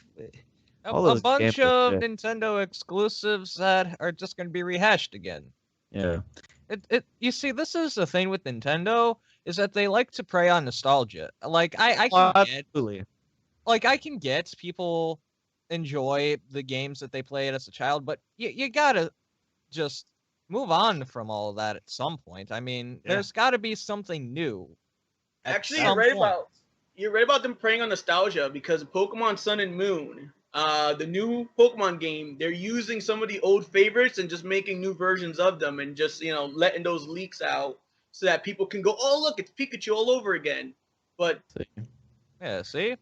all A those bunch games are of shit. Nintendo exclusives that are just going to be rehashed again. Yeah. You see, this is the thing with Nintendo is that they like to prey on nostalgia. Like I can get, absolutely. like I can get people enjoy the games that they played as a child, but you gotta just move on from all of that at some point. I mean, there's gotta be something new. Actually, you're right about them preying on nostalgia because Pokemon Sun and Moon, the new Pokemon game, they're using some of the old favorites and just making new versions of them and just letting those leaks out so that people can go, oh look, it's Pikachu all over again. But yeah, see.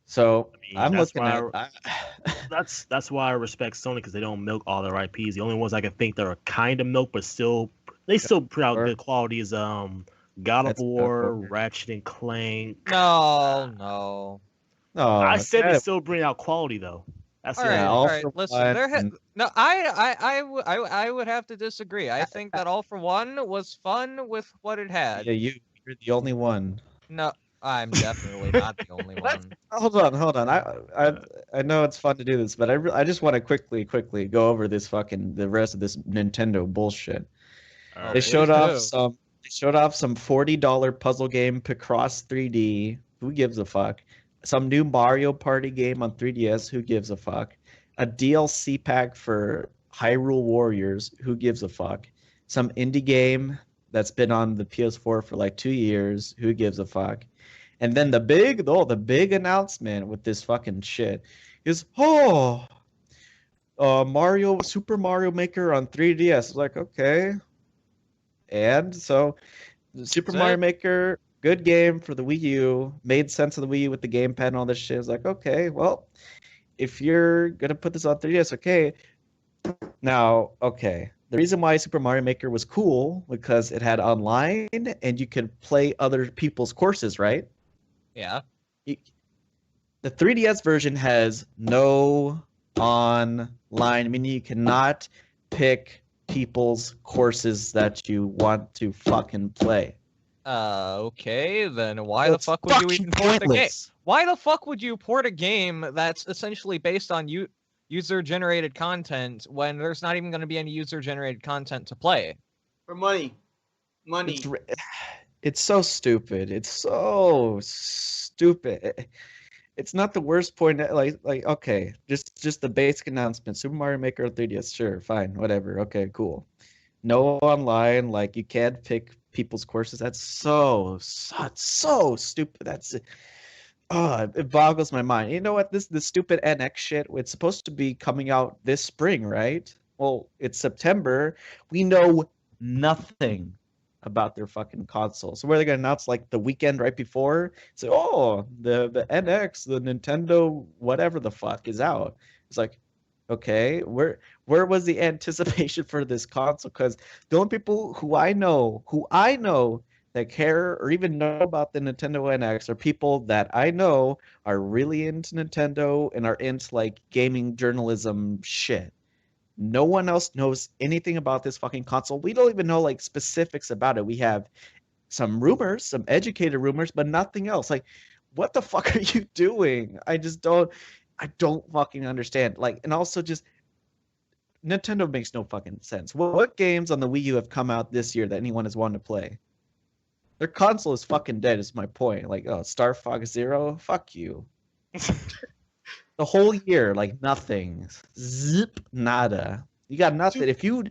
So I mean, I'm looking at. that's why I respect Sony because they don't milk all their IPs. The only ones I can think that are kind of milk, but still they still put out good quality is God of War, Ratchet and Clank. No. I said they still bring out quality though. That's all right. Listen, no, I would have to disagree. I think that All for One was fun with what it had. Yeah, you're the only one. No, I'm definitely not the only one. Hold on. I know it's fun to do this, but I just want to quickly go over the rest of this Nintendo bullshit. They showed off some $40 puzzle game, Picross 3D. Who gives a fuck? Some new Mario Party game on 3DS. Who gives a fuck? A DLC pack for Hyrule Warriors. Who gives a fuck? Some indie game that's been on the PS4 for like 2 years. Who gives a fuck? And then the big announcement with this fucking shit is Super Mario Maker on 3DS. Like, okay. And so Super Mario Maker, good game for the Wii U, made sense of the Wii U with the gamepad and all this shit. It's like, okay, well, if you're gonna put this on 3DS, okay. Now, okay. The reason why Super Mario Maker was cool because it had online and you could play other people's courses, right? Yeah. The 3DS version has no online, meaning you cannot pick people's courses that you want to fucking play. Okay, then why the fuck would you even port the game? Why the fuck would you port a game that's essentially based on user-generated content when there's not even going to be any user-generated content to play? For money. It's so stupid. It's so stupid. It's not the worst point. Like okay, just the basic announcement. Super Mario Maker on 3DS, sure, fine, whatever. Okay, cool. No online, like you can't pick people's courses. That's so stupid. It boggles my mind. You know what? This stupid NX shit. It's supposed to be coming out this spring, right? Well, it's September. We know nothing about their fucking console. So where are they gonna announce like the weekend right before? So the NX, the Nintendo, whatever the fuck is out. It's like, okay, where was the anticipation for this console? Because the only people who I know that care or even know about the Nintendo NX are people that I know are really into Nintendo and are into like gaming journalism shit. No one else knows anything about this fucking console. We don't even know like specifics about it. We have some rumors, some educated rumors, but nothing else. Like, what the fuck are you doing? I don't fucking understand. Like, and also just Nintendo makes no fucking sense. What games on the Wii U have come out this year that anyone has wanted to play? Their console is fucking dead, is my point. Like, Star Fox Zero? Fuck you. The whole year, like nothing. Zip, nada. You got nothing. If you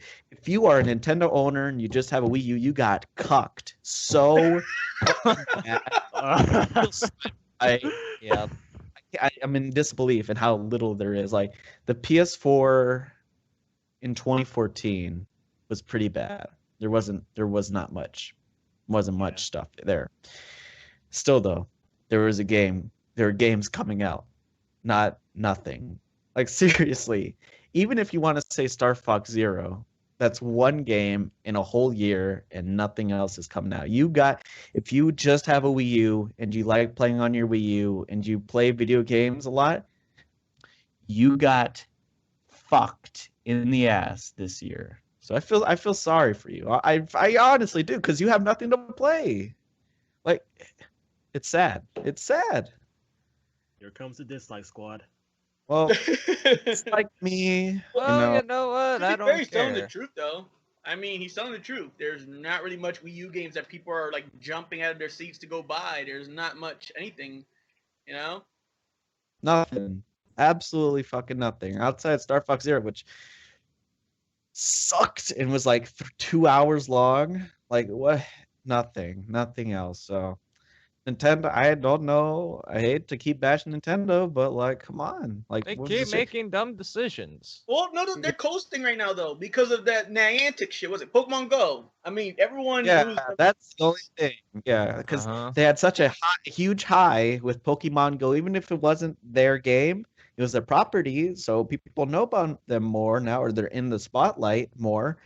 are a Nintendo owner and you just have a Wii U, you got cucked. So I'm in disbelief in how little there is. Like the PS4 in 2014 was pretty bad. There was not much. Wasn't much stuff there. Still though, there was a game. There are games coming out. Not nothing. Like seriously, even if you want to say Star Fox Zero, that's one game in a whole year and nothing else is coming out. If you just have a Wii U and you like playing on your Wii U and you play video games a lot, you got fucked in the ass this year. So I feel sorry for you. I honestly do, because you have nothing to play. Like, it's sad. It's sad. Here comes the dislike squad. Well, it's like me. Well, you know what? I don't care. He's telling the truth, though. I mean, he's telling the truth. There's not really much Wii U games that people are like jumping out of their seats to go buy. There's not much anything, you know. Nothing. Absolutely fucking nothing. Outside Star Fox Zero, which sucked and was like 2 hours long. Like what? Nothing else. So Nintendo, I don't know. I hate to keep bashing Nintendo, but like, come on, like They what was keep the shit? making dumb decisions. Well, no, they're coasting right now though because of that Niantic shit. Was it Pokemon Go? I mean, everyone. Yeah, that's the only thing. Yeah, because they had such a huge high with Pokemon Go, even if it wasn't their game, it was their property, so people know about them more now, or they're in the spotlight more.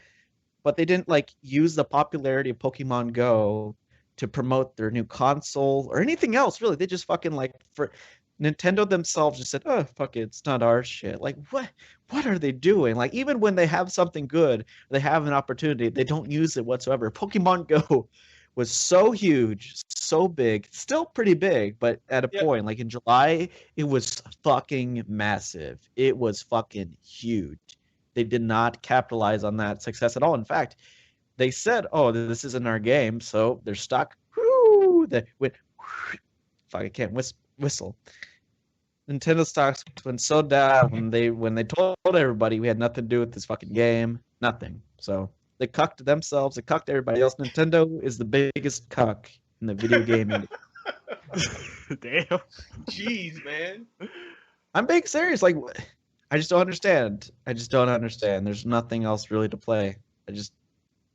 But they didn't like use the popularity of Pokemon Go to promote their new console or anything else, really. They just fucking like for Nintendo themselves just said, "Oh, fuck it, it's not our shit." Like what are they doing? Like even when they have something good, they have an opportunity, they don't use it whatsoever. Pokemon Go was so huge, so big, still pretty big, but at a point, like in July, it was fucking massive. It was fucking huge. They did not capitalize on that success at all. In fact, they said, "Oh, this isn't our game," so they're stuck. Whoo! They went. Fuck, I can't whistle. Nintendo stocks went so down when they told everybody we had nothing to do with this fucking game. Nothing. So they cucked themselves. They cucked everybody else. Nintendo is the biggest cuck in the video game industry. Damn. Jeez, man. I'm being serious. Like, I just don't understand. I just don't understand. There's nothing else really to play. I just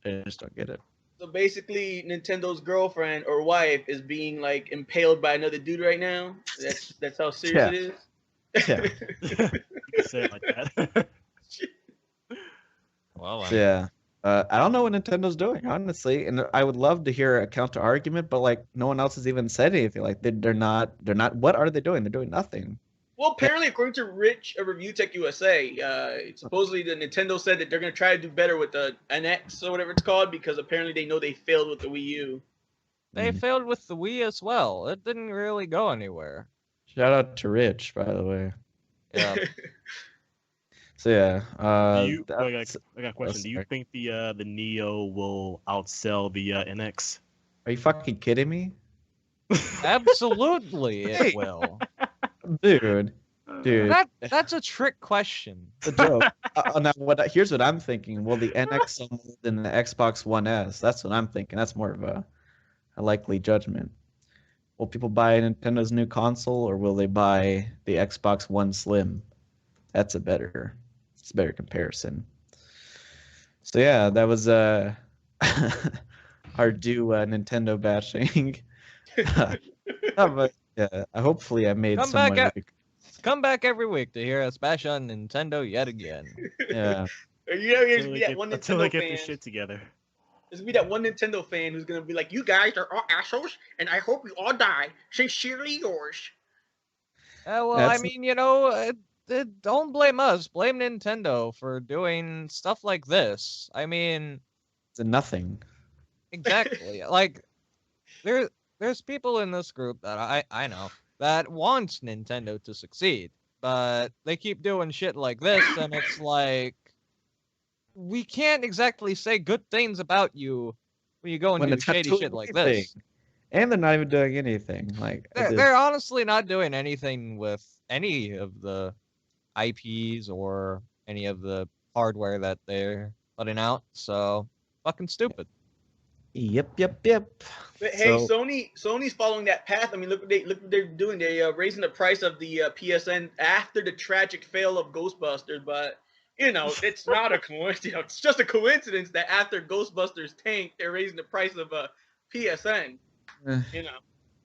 don't get it. So basically, Nintendo's girlfriend or wife is being like impaled by another dude right now. That's how serious it is. Yeah. Say it like that. Well, Yeah. I don't know what Nintendo's doing, honestly, and I would love to hear a counter argument, but like no one else has even said anything. Like they're not. What are they doing? They're doing nothing. Well, apparently, according to Rich of Review Tech USA, supposedly the Nintendo said that they're going to try to do better with the NX or whatever it's called because apparently they know they failed with the Wii U. They failed with the Wii as well. It didn't really go anywhere. Shout out to Rich, by the way. Yeah. So yeah. I got a question. Do you think the Neo will outsell the NX? Are you fucking kidding me? Absolutely, it will. Dude. That's a trick question. It's a joke. Now, here's what I'm thinking. Will the NX sell more than the Xbox One S? That's what I'm thinking. That's more of a likely judgment. Will people buy Nintendo's new console, or will they buy the Xbox One Slim? That's a better comparison. So yeah, that was our due Nintendo bashing. But yeah, hopefully I made Come back every week to hear us bash on Nintendo yet again. Yeah. There's be that one until Nintendo they get fan. their shit together. There's gonna be that one Nintendo fan who's gonna be like, "You guys are all assholes, and I hope you all die. Sincerely yours." I mean, don't blame us. Blame Nintendo for doing stuff like this. I mean, it's a nothing. Exactly. Like, there's people in this group that I know that wants Nintendo to succeed, but they keep doing shit like this, and it's like, we can't exactly say good things about you when you go and do shady shit like this. And they're not even doing anything. Like they're honestly not doing anything with any of the IPs or any of the hardware that they're putting out. So fucking stupid. Yep. But hey, Sony's following that path. I mean, look what they're doing. They raising the price of the PSN after the tragic fail of Ghostbusters. But it's not a coincidence. It's just a coincidence that after Ghostbusters tanked, they're raising the price of PSN.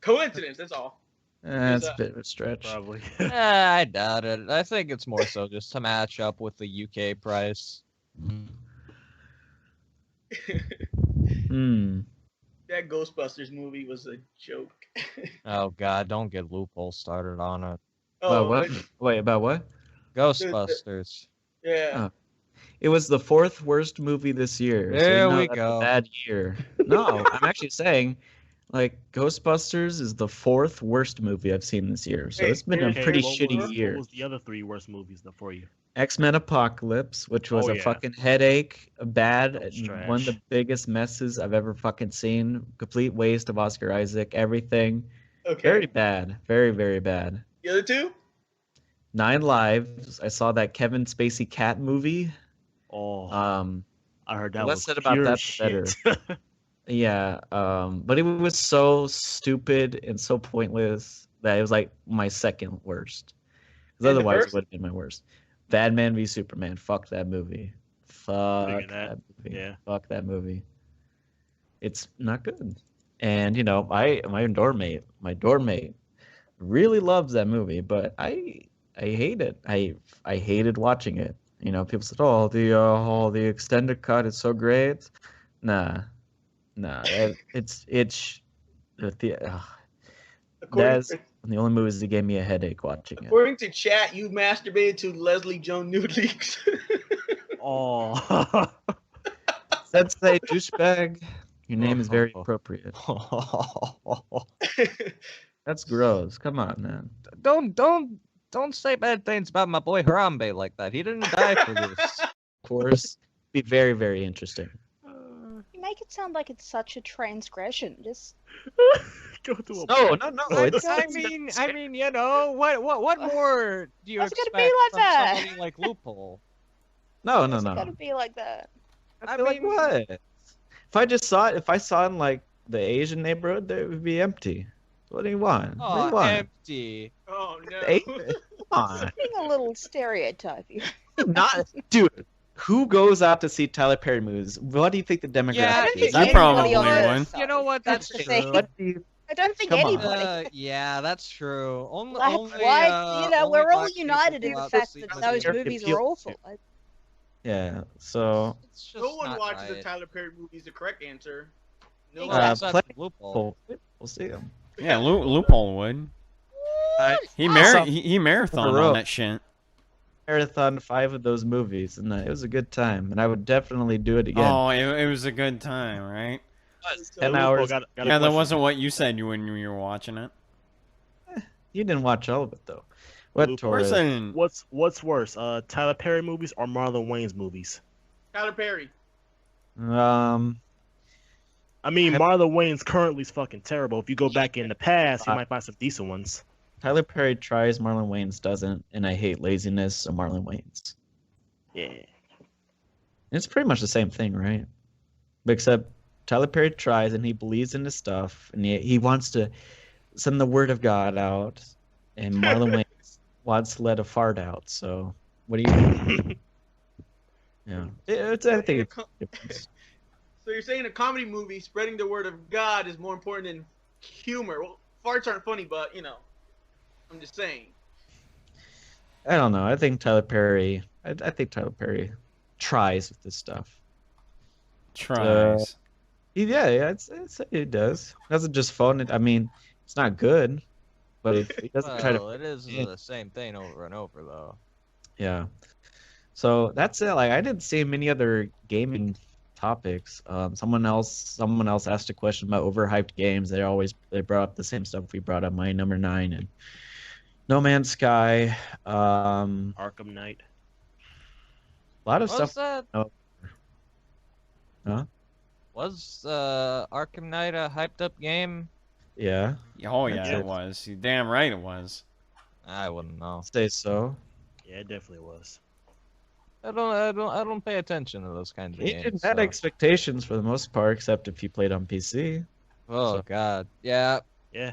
Coincidence. That's all. That's a bit of a stretch. Probably. I doubt it. I think it's more so just to match up with the UK price. That Ghostbusters movie was a joke. Oh God, don't get loophole started on it. About what? Wait, about what? Ghostbusters. Yeah. Oh. It was the 4th worst movie this year. There we that's go. A bad year. No, I'm actually saying, like, Ghostbusters is the 4th worst movie I've seen this year. So it's been a pretty shitty year. What was the other 3 worst movies for you? X-Men Apocalypse, which was a fucking headache, one of the biggest messes I've ever fucking seen. Complete waste of Oscar Isaac, everything. Okay. Very bad. Very, very bad. The other 2? Nine Lives. I saw that Kevin Spacey cat movie. Oh, I heard that less was said about pure that, the shit. better. Yeah, but it was so stupid and so pointless that it was like my second worst. Because And the otherwise, it first? would have been my worst. Batman v Superman. Fuck that movie. Fuck Figure that. that movie. Yeah. Fuck that movie. It's not good. And you know, my doormate really loves that movie, but I hate it. I hated watching it. You know, people said, "Oh, the extended cut is so great." Nah, it's According, that's the only movies that gave me a headache watching it. according to chat, you masturbated to Leslie Joan nude leaks. Oh. Sensei douchebag, your name is very appropriate. That's gross. Come on, man. Don't say bad things about my boy Harambe like that. He didn't die for this. Of course, be very, very interesting. You make it sound like it's such a transgression. Just Go to a No, I mean, you know, what more do you What's it expect gonna be like from that? somebody like Loophole? No. it's gotta be like that. I feel like what? If I saw it in like the Asian neighborhood, it would be empty. What do you want? What do you Oh, want? empty. Oh no. Come on. Being a little stereotype here. Not, dude. Who goes out to see Tyler Perry movies? What do you think the demographic Yeah, is? You probably would. You know what? That's the true. thing. What do you- I don't think Come on. anybody. Yeah, that's true. Only, Like, only, why? You know, only we're all black people united go in the out to fact see that movies. those They're movies are appealed awful. to. Yeah. So It's just No one not watches the right. Tyler Perry movies. The correct answer. No Well, one. except play- Loophole. we'll see him. Yeah, Loophole would. He marathoned row. on that shit. Marathon 5 of those movies, and it was a good time, and I would definitely do it again. Oh, it was a good time, right? 10 Loophole hours. got a Yeah, that question. wasn't what you said when you were watching it. You didn't watch all of it though. What Of Of course Torres? I didn't. What's worse, Tyler Perry movies or Marlon Wayne's movies? Tyler Perry. I mean, Marlon Wayne's currently is fucking terrible. If you go back in the past, you might find some decent ones. Tyler Perry tries, Marlon Wayans doesn't, and I hate laziness of Marlon Wayans. Yeah. It's pretty much the same thing, right? Except Tyler Perry tries and he believes in his stuff and he wants to send the word of God out, and Marlon Wayans wants to let a fart out. So what do you? Yeah, I think it's. So you're saying a comedy movie spreading the word of God is more important than humor? Well, farts aren't funny, but you know, I'm just saying. I don't know. I think Tyler Perry. I think Tyler Perry tries with this stuff. Tries. It does. It doesn't just phone it. I mean, it's not good, but if he doesn't try to. Well, it is the same thing over and over, though. Yeah. So that's it. Like I didn't see many other gaming topics. Someone else asked a question about overhyped games. They brought up the same stuff we brought up. My number 9 and No Man's Sky. Arkham Knight. A lot of Was stuff. that? Oh. Huh? Was Arkham Knight a hyped up game? Yeah. Oh yeah, That's it was. You're damn right it was. I wouldn't know. Say so. Yeah, it definitely was. I don't pay attention to those kinds of He games. didn't have so- expectations for the most part, except if you played on PC. Oh So- God, yeah. Yeah.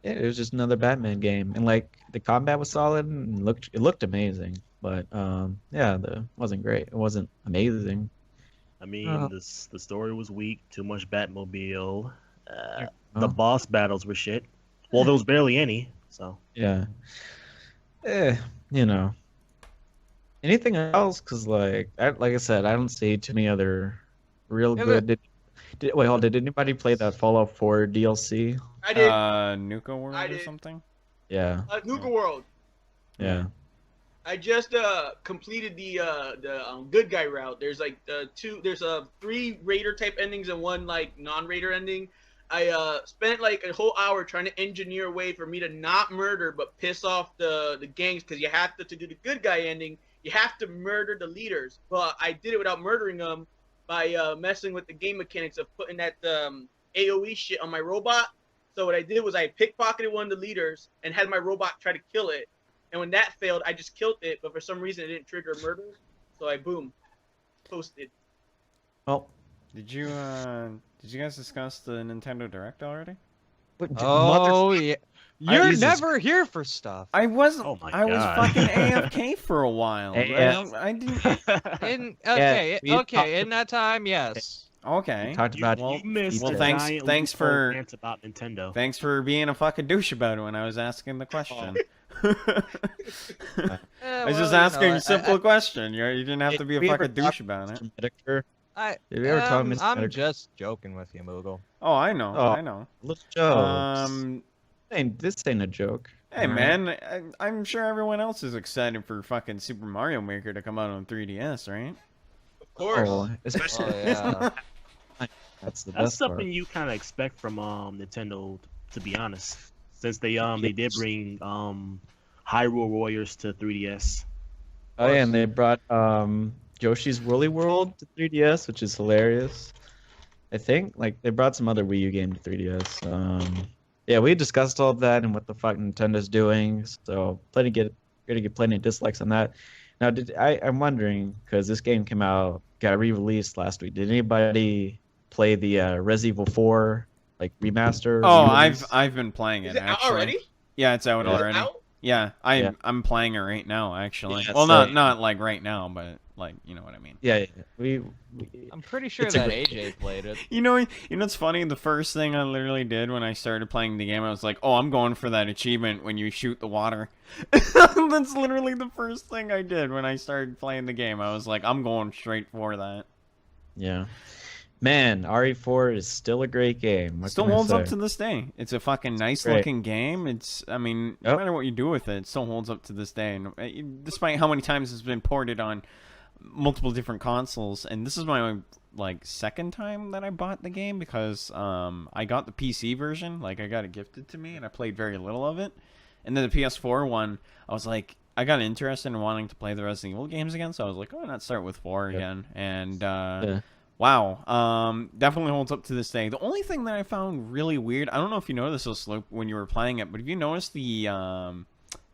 Yeah, it was just another Batman game, and like the combat was solid and it looked amazing, but yeah, it wasn't great. It wasn't amazing. I mean, Oh. the story was weak. Too much Batmobile. The Oh. boss battles were shit. Well, there was barely any. So Yeah. You know. Anything else? Because like I said, I don't see too many other real Yeah, good. Wait, hold. Did anybody play that Fallout 4 DLC? I did. Nuka World I or did. something? Yeah. Nuka World. Yeah. I just completed the good guy route. There's like there's 3 raider type endings and 1 like non-raider ending. I spent like a whole hour trying to engineer a way for me to not murder but piss off the gangs, because you have to do the good guy ending. You have to murder the leaders, but I did it without murdering them by messing with the game mechanics of putting that AOE shit on my robot. So what I did was I pickpocketed one of the leaders and had my robot try to kill it. And when that failed, I just killed it, but for some reason it didn't trigger murder, so I posted. Well, did you guys discuss the Nintendo Direct already? Oh yeah, you're Jesus. never here for stuff. I wasn't. Oh my I was God. fucking AFK for a while. Yeah. I didn't. In that time, yes. Okay. We talked about well, You missed well, a thanks giant thanks loophole for rant about Nintendo. thanks for being a fucking douche about it when I was asking the question. I was just asking a simple question. You didn't have to be a fucking douche about it. Metokur? Did we ever talk Mr. I'm Metokur? just joking with you, Moogle. Oh, I know. Oh. I know. Little jokes. This ain't a joke. Hey Alright. man, I'm sure everyone else is excited for fucking Super Mario Maker to come out on 3DS, right? Of course. Oh, especially yeah. that's the That's best part. something you kind of expect from Nintendo, to be honest. Since they did bring Hyrule Warriors to 3DS. Oh yeah, and they brought Yoshi's Woolly World to 3DS, which is hilarious. I think like they brought some other Wii U game to 3DS. Yeah, we discussed all of that and what the fuck Nintendo's doing. So gonna get plenty of dislikes on that. Now, I'm wondering because this game got re-released last week. Did anybody play the Resident Evil 4 like remaster? Oh, re-release? I've been playing it, Is it out actually. already? Yeah, it's out Yeah. Is it already. out? Yeah, Yeah. I'm playing it right now, actually. Yeah, well, so- not like right now, but like you know what I mean. Yeah. We I'm pretty sure It's a that great AJ played it. You know what's funny? The first thing I literally did when I started playing the game, I was like, "Oh, I'm going for that achievement when you shoot the water." That's literally the first thing I did when I started playing the game. I was like, "I'm going straight for that." Yeah. Man, RE4 is still a great game. What Still can I holds up say? to this day. It's a fucking nice great. looking game. I mean, no Yep. matter what you do with it, it still holds up to this day. And despite how many times it's been ported on multiple different consoles, and this is my like second time that I bought the game because I got the PC version, like I got it gifted to me, and I played very little of it. And then the PS4 one, I was like, I got interested in wanting to play the Resident Evil games again, so I was like, why not start with 4 again? And Yeah. wow, definitely holds up to this day. The only thing that I found really weird, I don't know if you noticed this, Sloop, when you were playing it, but have you noticed the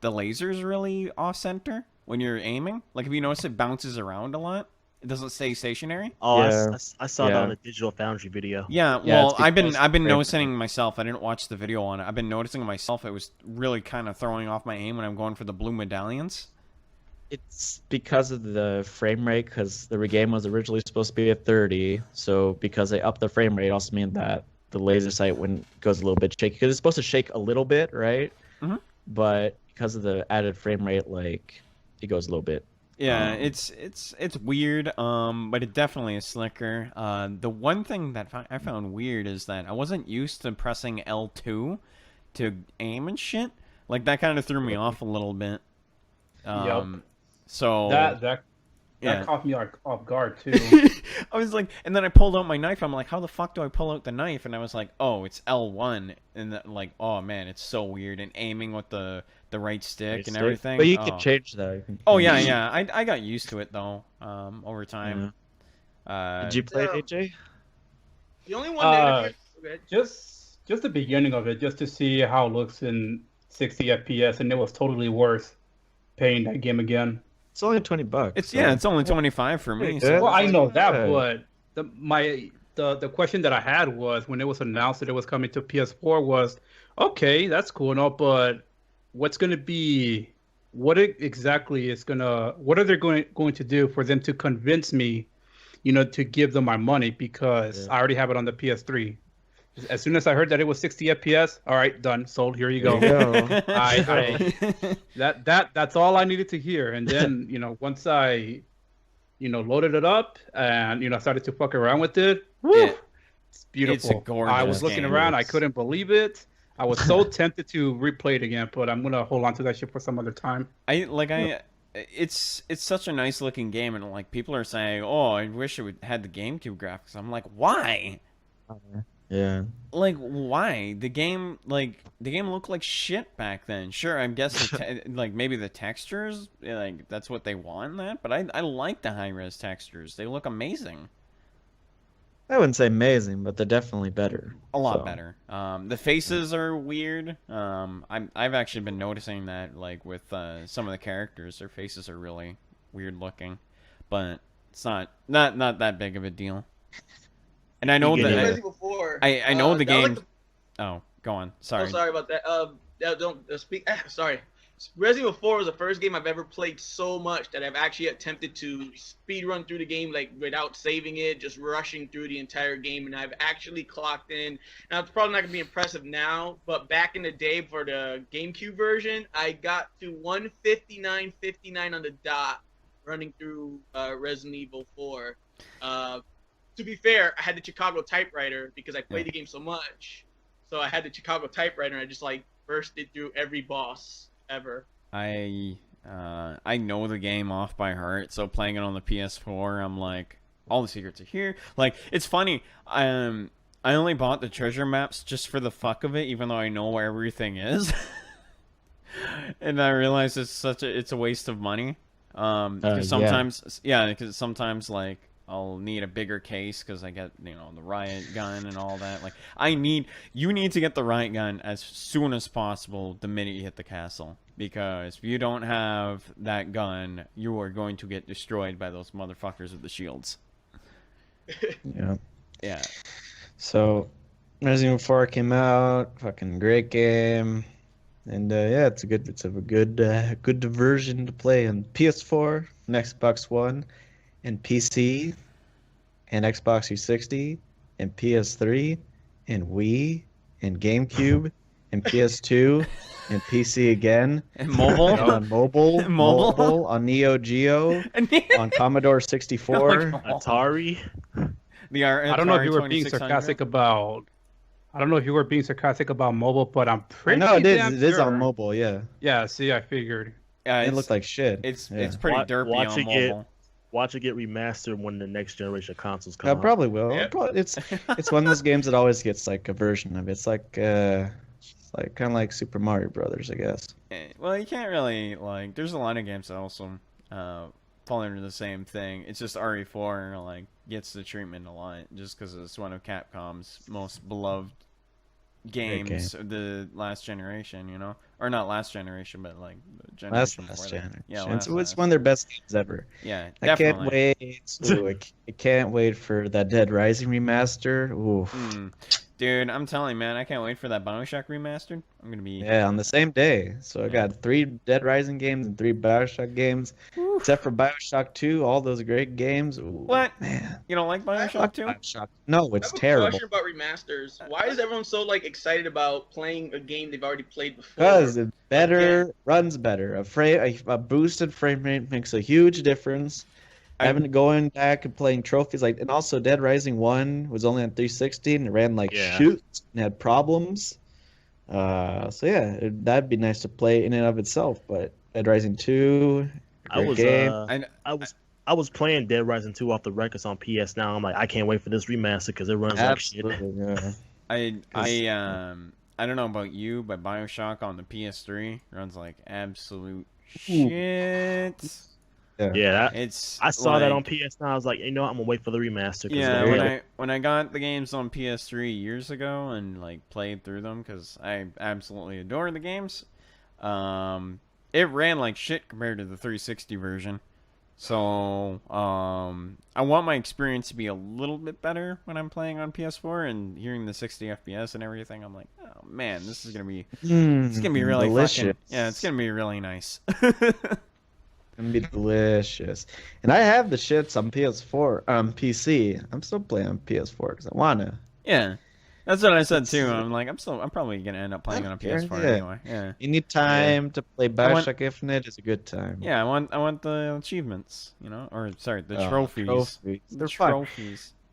lasers really off center when you're aiming? Like, have you noticed it bounces around a lot? It doesn't stay stationary. Oh, Yeah. I saw that Yeah. on the Digital Foundry video. Yeah, Yeah, well, it's I've been because- noticing myself. I didn't watch the video on it. I've been noticing myself. It was really kind of throwing off my aim when I'm going for the blue medallions. It's because of the frame rate, because the game was originally supposed to be at 30. So because they upped the frame rate, also mean that the laser sight goes a little bit shaky. Because it's supposed to shake a little bit, right? Mhm. But because of the added frame rate, like it goes a little bit. Yeah, it's weird, but it definitely is slicker. The one thing that I found weird is that I wasn't used to pressing L2 to aim and shit. Like that kind of threw me off a little bit. So That yeah. caught me off guard too. I was like, and then I pulled out my knife. I'm like, how the fuck do I pull out the knife? And I was like, oh, it's L1, and that, like, oh man, it's so weird. And aiming with the right stick and everything. But you can change that. You can Oh yeah, change- yeah. I got used to it though. Over time. Did you play it, AJ? The only one that Just the beginning of it, just to see how it looks in 60 FPS, and it was totally worth paying that game again. It's only $20. It's it's only 25 for me. Yeah. So. Well, I know that, Yeah. but the question that I had was when it was announced that it was coming to PS4 was, okay, that's cool and all, but what's going to be, what exactly is what are they going to do for them to convince me, to give them my money, because I already have it on the PS3. As soon as I heard that it was 60 FPS, all right, done, sold. Here you go. That's all I needed to hear. And then once I loaded it up and started to fuck around with it, woo, it's beautiful. It's a gorgeous I was looking game. around, I couldn't believe it. I was so tempted to replay it again, but I'm gonna hold on to that shit for some other time. It's such a nice looking game, and like people are saying, oh, I wish it had the GameCube graphics. I'm like, why? Yeah. Like, why? The game looked like shit back then. Sure, I guess like maybe the textures, like that's what they want in that. But I like the high res textures. They look amazing. I wouldn't say amazing, but they're definitely better. A lot So, better. The faces are weird. I've actually been noticing that, like with some of the characters, their faces are really weird looking, but it's not that big of a deal. And I know Like that Resident Evil 4. I know the that was game. like Oh, go on. Oh, Sorry. sorry about that. Don't speak. Sorry. Resident Evil 4 was the first game I've ever played so much that I've actually attempted to speed run through the game, like without saving it, just rushing through the entire game, and I've actually clocked in. Now it's probably not gonna be impressive now, but back in the day for the GameCube version, I got to 159.59 on the dot, running through Resident Evil 4. To be fair, I had the Chicago typewriter because I played the game so much. So I had the Chicago typewriter, and I just like bursted through every boss ever. I know the game off by heart, so playing it on the PS4, I'm like, all the secrets are here. Like, it's funny. I only bought the treasure maps just for the fuck of it, even though I know where everything is. And I realize it's a waste of money. Because sometimes, because sometimes like I'll need a bigger case because I get, the riot gun and all that. Like, you need to get the riot gun as soon as possible the minute you hit the castle. Because if you don't have that gun, you are going to get destroyed by those motherfuckers with the shields. yeah. Yeah. So, Resident Evil 4 came out, fucking great game. And it's a good diversion to play on PS4, and Xbox One, and PC, and Xbox 360, and PS3, and Wii, and GameCube, and PS2, and PC again, and mobile, and on mobile, on Neo Geo, on Commodore 64, Atari. I don't know if you were being sarcastic about. I don't know if you were being sarcastic about mobile, but I'm pretty. No, it is. damn It is sure. on mobile. Yeah. Yeah. See, I figured. It looked like shit. It's pretty derpy on mobile. Watch it get remastered when the next generation consoles come I out. probably will. It's one of those games that always gets like a version of it. It's like kind of like Super Mario Brothers, I guess. Well, you can't really like. There's a lot of games that also fall under the same thing. It's just RE4 like gets the treatment a lot just because it's one of Capcom's most beloved games of the last generation, or not last generation, but like the generation before that. Generation. Yeah, It's one of their best games ever. Yeah, I can't wait. I can't wait for that Dead Rising remaster. Ooh. Dude, I'm telling you, man, I can't wait for that BioShock remastered. I'm gonna be on the same day. So I got 3 Dead Rising games and 3 BioShock games. Except for BioShock 2, all those great games. Ooh, what? Man. You don't like BioShock 2? No, it's I have terrible. a question about remasters. Why is everyone so excited about playing a game they've already played before? Because it's better, runs better. A boosted frame rate makes a huge difference. Having going back and playing trophies and also Dead Rising 1 was only on 360 and it ran shoot and had problems. That'd be nice to play in and of itself. But Dead Rising 2, great game. I was playing Dead Rising 2 off the records on PS Now. I'm like, I can't wait for this remaster because it runs like shit. Yeah. I don't know about you, but BioShock on the PS3 runs like absolute shit. Yeah, I saw that on PS Now. I was like, I'm gonna wait for the remaster. When I got the games on PS3 years ago and played through them because I absolutely adore the games, it ran like shit compared to the 360 version. So I want my experience to be a little bit better when I'm playing on PS4 and hearing the 60 FPS and everything. I'm like, oh man, this is gonna be really delicious. It's gonna be really nice. Gonna be delicious. And I have the shits on PS4, PC. I'm still playing on PS4 because I wanna. Yeah, that's what I said too. I'm like, I'm probably gonna end up playing on a PS4 anyway. Yeah. You need time to play BioShock Infinite. It's a good time. Yeah, I want the achievements, or sorry, the trophies. They're fun.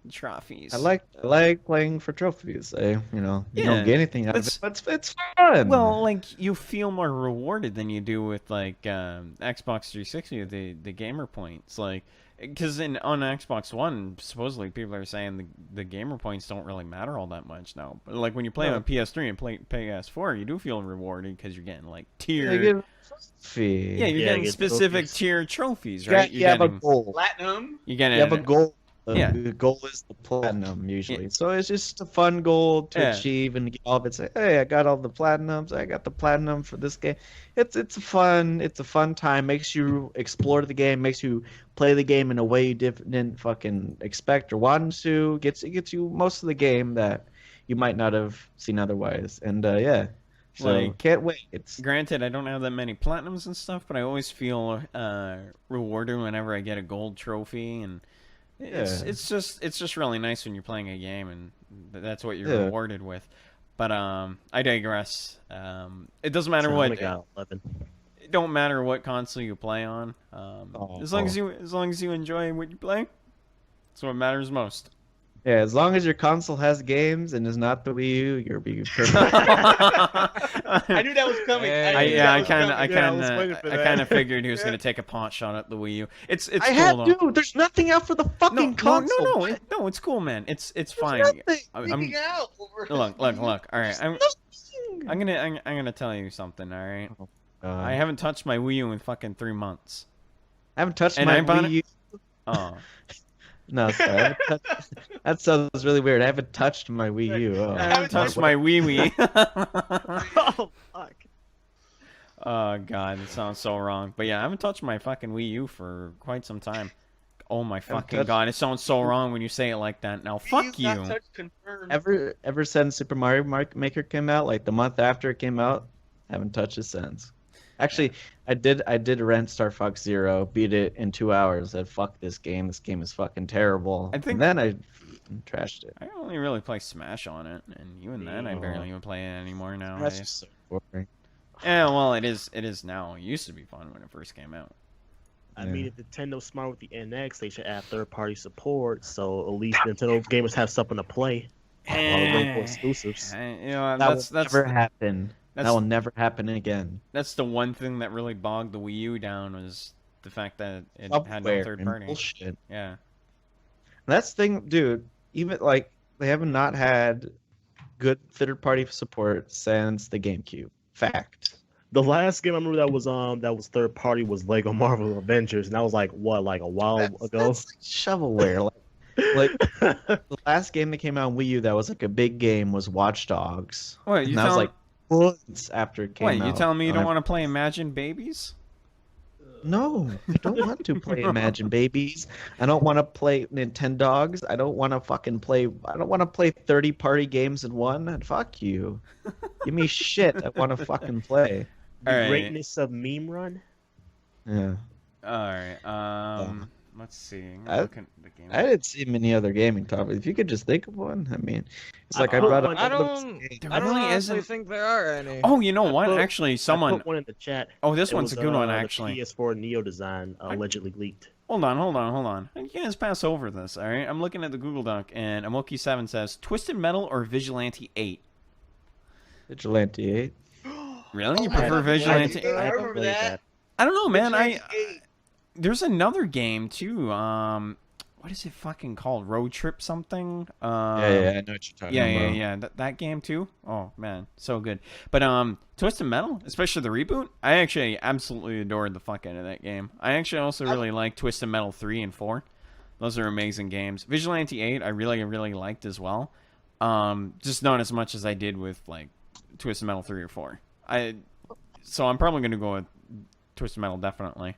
Trophies. I like playing for trophies. You don't get anything out of it, but it's fun. Well, you feel more rewarded than you do with Xbox 360 the gamer points, because on Xbox One supposedly people are saying the gamer points don't really matter all that much now. But when you play on PS3 and play PS4, you do feel rewarded because you're getting tiered. You get you're getting specific tier trophies, right? You have a goal. Platinum. You have a goal. Yeah. The goal is the platinum usually. So it's just a fun goal to Yeah. achieve and get off and say, hey, I got all the platinums. I got the platinum for this game. It's a fun time. Makes you explore the game. Makes you play the game in a way you didn't fucking expect or want to. It gets you most of the game that you might not have seen otherwise. And yeah. So Like, can't wait. It's Granted, I don't have that many platinums and stuff, but I always feel rewarded whenever I get a gold trophy, and it's just really nice when you're playing a game and that's what you're rewarded with. But I digress. It doesn't matter what. It don't matter what console you play on. As long as you enjoy what you play, that's what matters most. Yeah, as long as your console has games and is not the Wii U, you'll be perfect. I knew that was coming. I kind of figured he was gonna take a pot shot at the Wii U. It's I cool had though. to. There's nothing out for the fucking console. No, it's cool, man. It's fine. Nothing. Look. All right, I'm gonna tell you something. All right, I haven't touched my Wii U in fucking 3 months. I haven't touched my Wii U. Oh. No, sorry. That sounds really weird. I haven't touched my Wii U. Oh. I haven't touched my Wii. Oh, fuck. Oh, God, it sounds so wrong. But yeah, I haven't touched my fucking Wii U for quite some time. Oh my fucking God, it sounds so wrong when you say it like that. Now, fuck you. Ever since Super Mario Maker came out, like the month after it came out, haven't touched it since. Actually, I did rent Star Fox Zero, beat it in 2 hours. Said fuck this game. This game is fucking terrible. And then I trashed it. I only really play Smash on it, and even then I barely even play it anymore nowadays. That's so boring. Yeah, well, it is now. It used to be fun when it first came out. I mean, if Nintendo's smart with the NX, they should add third-party support, so at least Nintendo gamers have something to play. Exclusives. You know, That will never happen. That will never happen again. That's the one thing that really bogged the Wii U down, was the fact that it had no third party. Bullshit. Yeah. That's the thing, dude. Even like they have not had good third party support since the GameCube. Fact. The last game I remember that was third party was Lego Marvel Avengers, and that was like what, like a while ago. That's like shovelware. Like the last game that came out on Wii U that was like a big game was Watch Dogs. What, and that was like months after it came out. Wait, you telling me you don't want to play Imagine Babies? No, I don't want to play Imagine Babies. I don't want to play Nintendogs. I don't want to fucking play. I don't want to play 30 party games in one. And fuck you. Give me shit. I want to fucking play. The greatness of Meme Run. Yeah. All right. Let's see. I didn't see many other gaming topics. If you could just think of one, I mean, it's like I brought up. I don't honestly think there are any. Oh, you know what? Actually, someone I put one in the chat. Oh, this one's a good one, actually. The PS4 Neo design allegedly leaked. Hold on. You guys pass over this, all right? I'm looking at the Google Doc, and Amoki7 says Twisted Metal or Vigilante 8. Vigilante 8. Really? You prefer Vigilante 8? I remember that. I don't know, man. There's another game too. What is it fucking called? Road Trip something? Yeah, I know what you're talking about. Yeah. That game too. Oh man, so good. But Twisted Metal, especially the reboot, I actually absolutely adored the fuck out of that game. I actually also really like Twisted Metal 3 and 4. Those are amazing games. Vigilante 8, I really liked as well. Just not as much as I did with like Twisted Metal 3 or 4. So I'm probably gonna go with Twisted Metal definitely.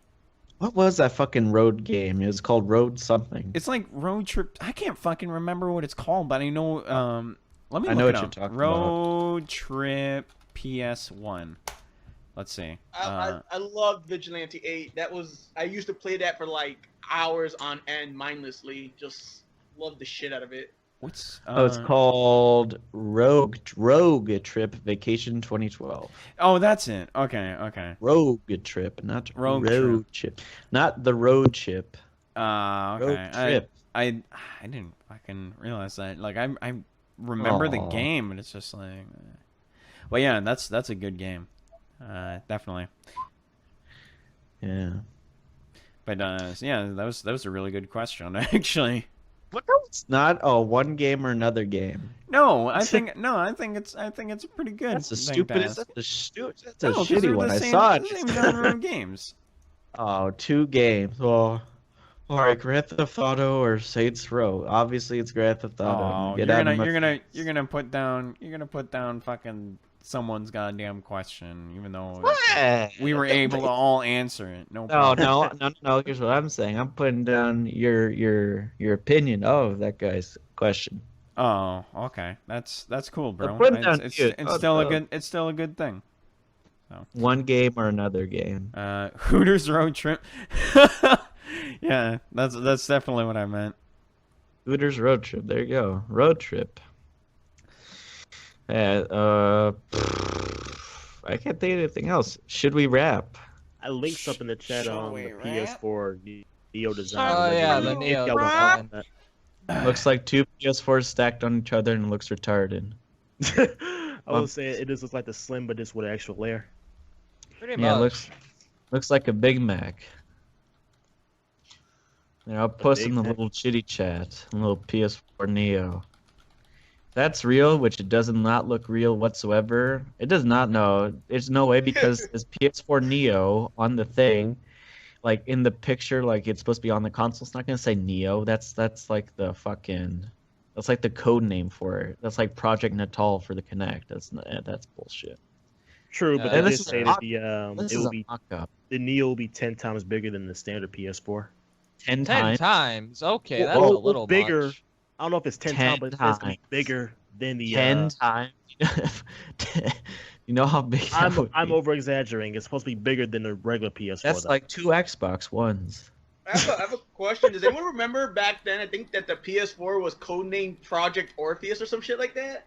What was that fucking road game? It was called Road something. It's like Road Trip. I can't fucking remember what it's called, but I know. Let me look know it what up. you're talking Road Trip PS1. Let's see. I loved Vigilante 8. I used to play that for like hours on end mindlessly. Just loved the shit out of it. What's it's called Rogue Trip Vacation 2012. Oh, that's it. Okay. Rogue Trip, not Road Chip. Not the Road Chip. Okay. Road Trip. I didn't fucking realize that. Like I remember the game, but it's just like. Well, yeah, that's a good game. Definitely. Yeah. But yeah, that was a really good question actually. What? No, it's not. Oh, one game or another game. No, I think it's pretty good. That's a stupid. That's a No, shitty one. I saw it. Same genre of games. Oh, 2 games. Oh, All right, Grand Theft Auto or Saints Row. Obviously, it's Grand Theft Auto. Oh, Get you're out gonna of my you're gonna face. you're gonna put down fucking someone's goddamn question, even though What? we were able to all answer it. No No, problem. no. Here's what I'm saying. I'm putting down your opinion of that guy's question. Oh, okay. That's cool, bro. put it down It's cute. it's still a good thing. So. One game or another game. Hooters road trip. Yeah, that's definitely what I meant. Hooters road trip. There you go. Road trip. Yeah, I can't think of anything else. Should we wrap? I linked up in the chat on the wrap? PS4 Neo design. Oh yeah, If the Neo y'all want to design. talk about that. Looks like two PS4s stacked on each other and looks retarded. I will say it just looks like the Slim, but just with an extra layer. Pretty Yeah, much. looks like a Big Mac. Yeah, I'll post in Big the Mac. little chitty chat, a little PS4 Neo. That's real, which it does not look real whatsoever. It does not know. There's no way because this PS4 Neo on the thing, like in the picture, like it's supposed to be on the console. It's not gonna say Neo. That's like the fucking. That's like the code name for it. That's like Project Natal for the Kinect. That's bullshit. True, but And they this did is say a that mock- this it is will a be mock-up. the Neo will be 10 times bigger than the standard PS4. 10 10 times. times. Okay, that's Well, a little bigger. much. I don't know if it's 10 10 times, but it's gonna be times. bigger than the. 10 times. You know how big that would I'm be? over exaggerating. It's supposed to be bigger than the regular PS4. That's though. like 2 Xbox Ones. I have a question. Does anyone remember back then? I think that the PS4 was codenamed Project Orpheus or some shit like that.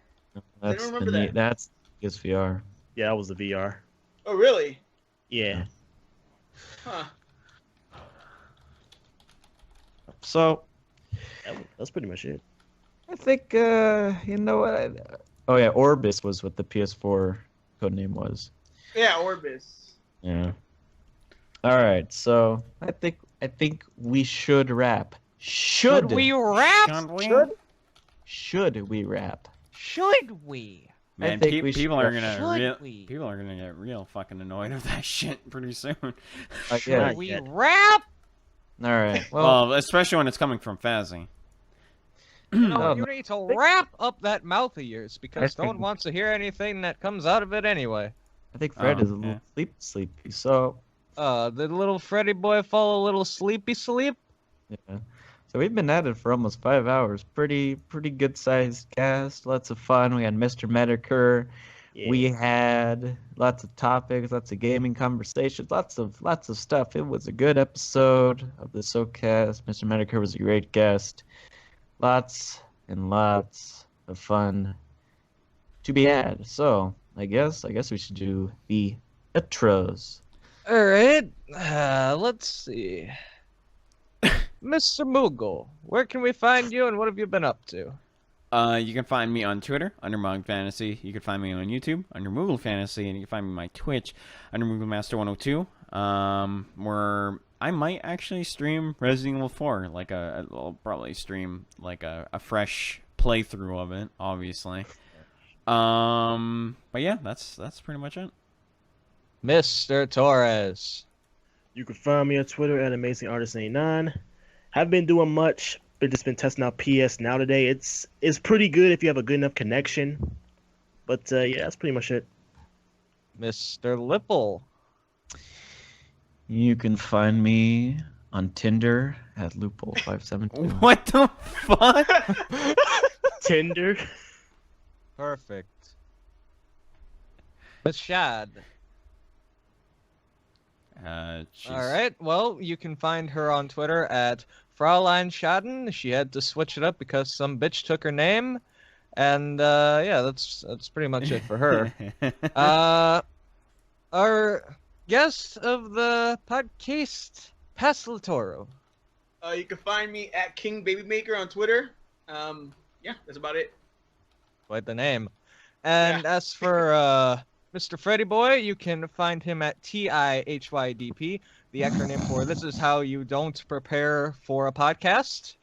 That's remember the that. That's PSVR. Yeah, that was the VR. Oh, really? Yeah. Huh. So That's pretty much it. I think you know what? Oh yeah, Orbis was what the PS4 codename was. Yeah, Orbis. Yeah. All right, so I think we should wrap. Should we wrap? Should we wrap? Should we? Man, think we should people are wrap. gonna we? people are gonna get real fucking annoyed with that shit pretty soon. Yeah. Should we wrap? All right. Well, Well, especially when it's coming from Fazzy. No, Um, you need to wrap up that mouth of yours because no think- one wants to hear anything that comes out of it anyway. I think Fred Oh, is a little yeah. sleepy. So The little Freddy boy fall a little sleepy sleep. yeah. So we've been at it for almost 5 hours. Pretty good sized cast. Lots of fun. We had Mr. Metokur. Yeah. We had lots of topics, lots of gaming conversations, lots of stuff. It was a good episode of the SoKast. Mr. Metokur was a great guest. Lots and lots of fun to be had. So I guess we should do the intros. All right, let's see. Mr. Moogle, where can we find you and what have you been up to? You can find me on Twitter under Mog Fantasy. You can find me on YouTube under Moogle Fantasy, and you can find me on my Twitch under Moogle Master 102. Where I might actually stream Resident Evil 4. I'll probably stream like a fresh playthrough of it, obviously. But yeah, that's pretty much it. Mr. Torres. You can find me on Twitter at AmazingArtist89. Haven't been doing much, but just been testing out PS Now today. It's pretty good if you have a good enough connection. But yeah, that's pretty much it. Mr. Lipple. You can find me on Tinder at Loophole572. What the fuck? Tinder. Perfect. Miss Shad. She's... All right. Well, you can find her on Twitter at Fraulein Schaden. She had to switch it up because some bitch took her name, and yeah, that's pretty much it for her. Our guest of the podcast, Paslatoro. You can find me at King Babymaker on Twitter. Yeah, that's about it. Quite the name. And as for Mr. Freddy Boy, you can find him at TIHYDP. The acronym for this is how you don't prepare for a podcast.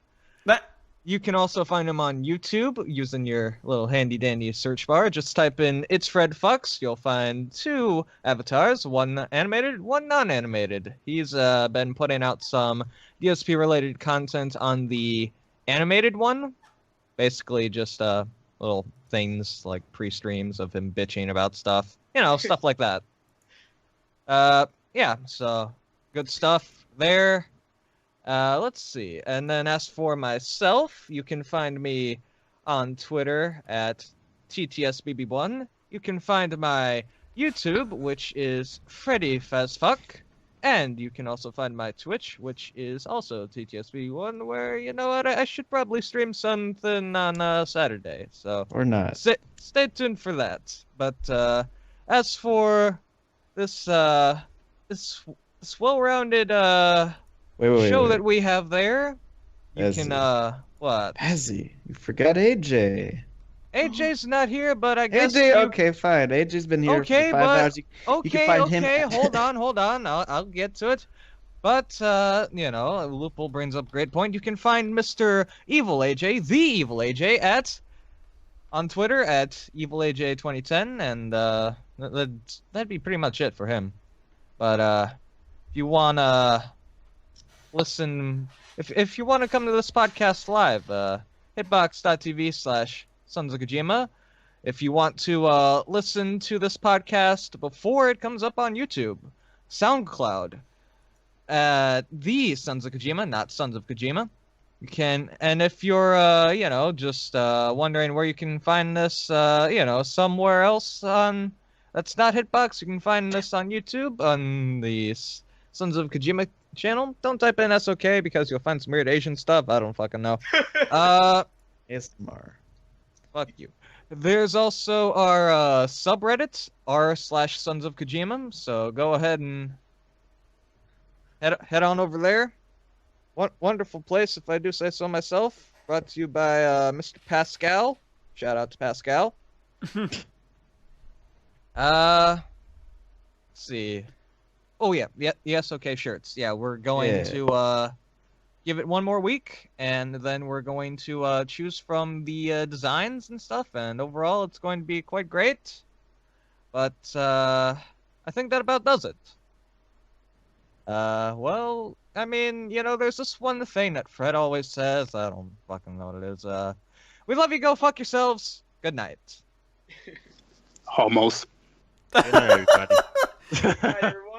You can also find him on YouTube using your little handy dandy search bar. Just type in "It's Fred Fucks." You'll find 2 avatars, one animated, one non-animated. He's been putting out some DSP related content on the animated one. Basically just little things like pre-streams of him bitching about stuff. You know, stuff like that. Yeah, so good stuff there. Let's see. And then as for myself, you can find me on Twitter at TTSBB1. You can find my YouTube, which is Freddy Fazfuck. And you can also find my Twitch, which is also TTSBB1, where, you know what, I should probably stream something on Saturday. So Or not. Stay tuned for that. But as for this this well-rounded show that we have there, you can what? Pezzy, you forgot AJ. AJ's not here, but I guess AJ, okay, fine. AJ's been here for 5 hours. You can find him. Hold on. I'll get to it. But you know, Loophole brings up a great point. You can find Mr. Evil AJ, the Evil AJ, on Twitter at EvilAJ2010, and that'd be pretty much it for him. But if you wanna listen, if you want to come to this podcast live, hitbox.tv/Sons of Kojima. If you want to listen to this podcast before it comes up on YouTube, SoundCloud, the Sons of Kojima, not Sons of Kojima. You can, and if you're you know, just wondering where you can find this, you know, somewhere else on that's not Hitbox, you can find this on YouTube on the Sons of Kojima channel. Don't type in SOK because you'll find some weird Asian stuff. I don't fucking know. ASMR. Fuck you. There's also our subreddit, r/Sons of Kojima. So go ahead and head on over there. Wonderful place, if I do say so myself. Brought to you by Mr. Pascal. Shout out to Pascal. Let's see. Oh yeah, yes, okay, shirts. Yeah, we're going to give it one more week, and then we're going to choose from the designs and stuff. And overall, it's going to be quite great. But I think that about does it. Well, I mean, you know, there's this one thing that Fred always says. I don't fucking know what it is. We love you. Go fuck yourselves. Good night. Almost. Good night, everybody.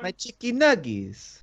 My chicky nuggies.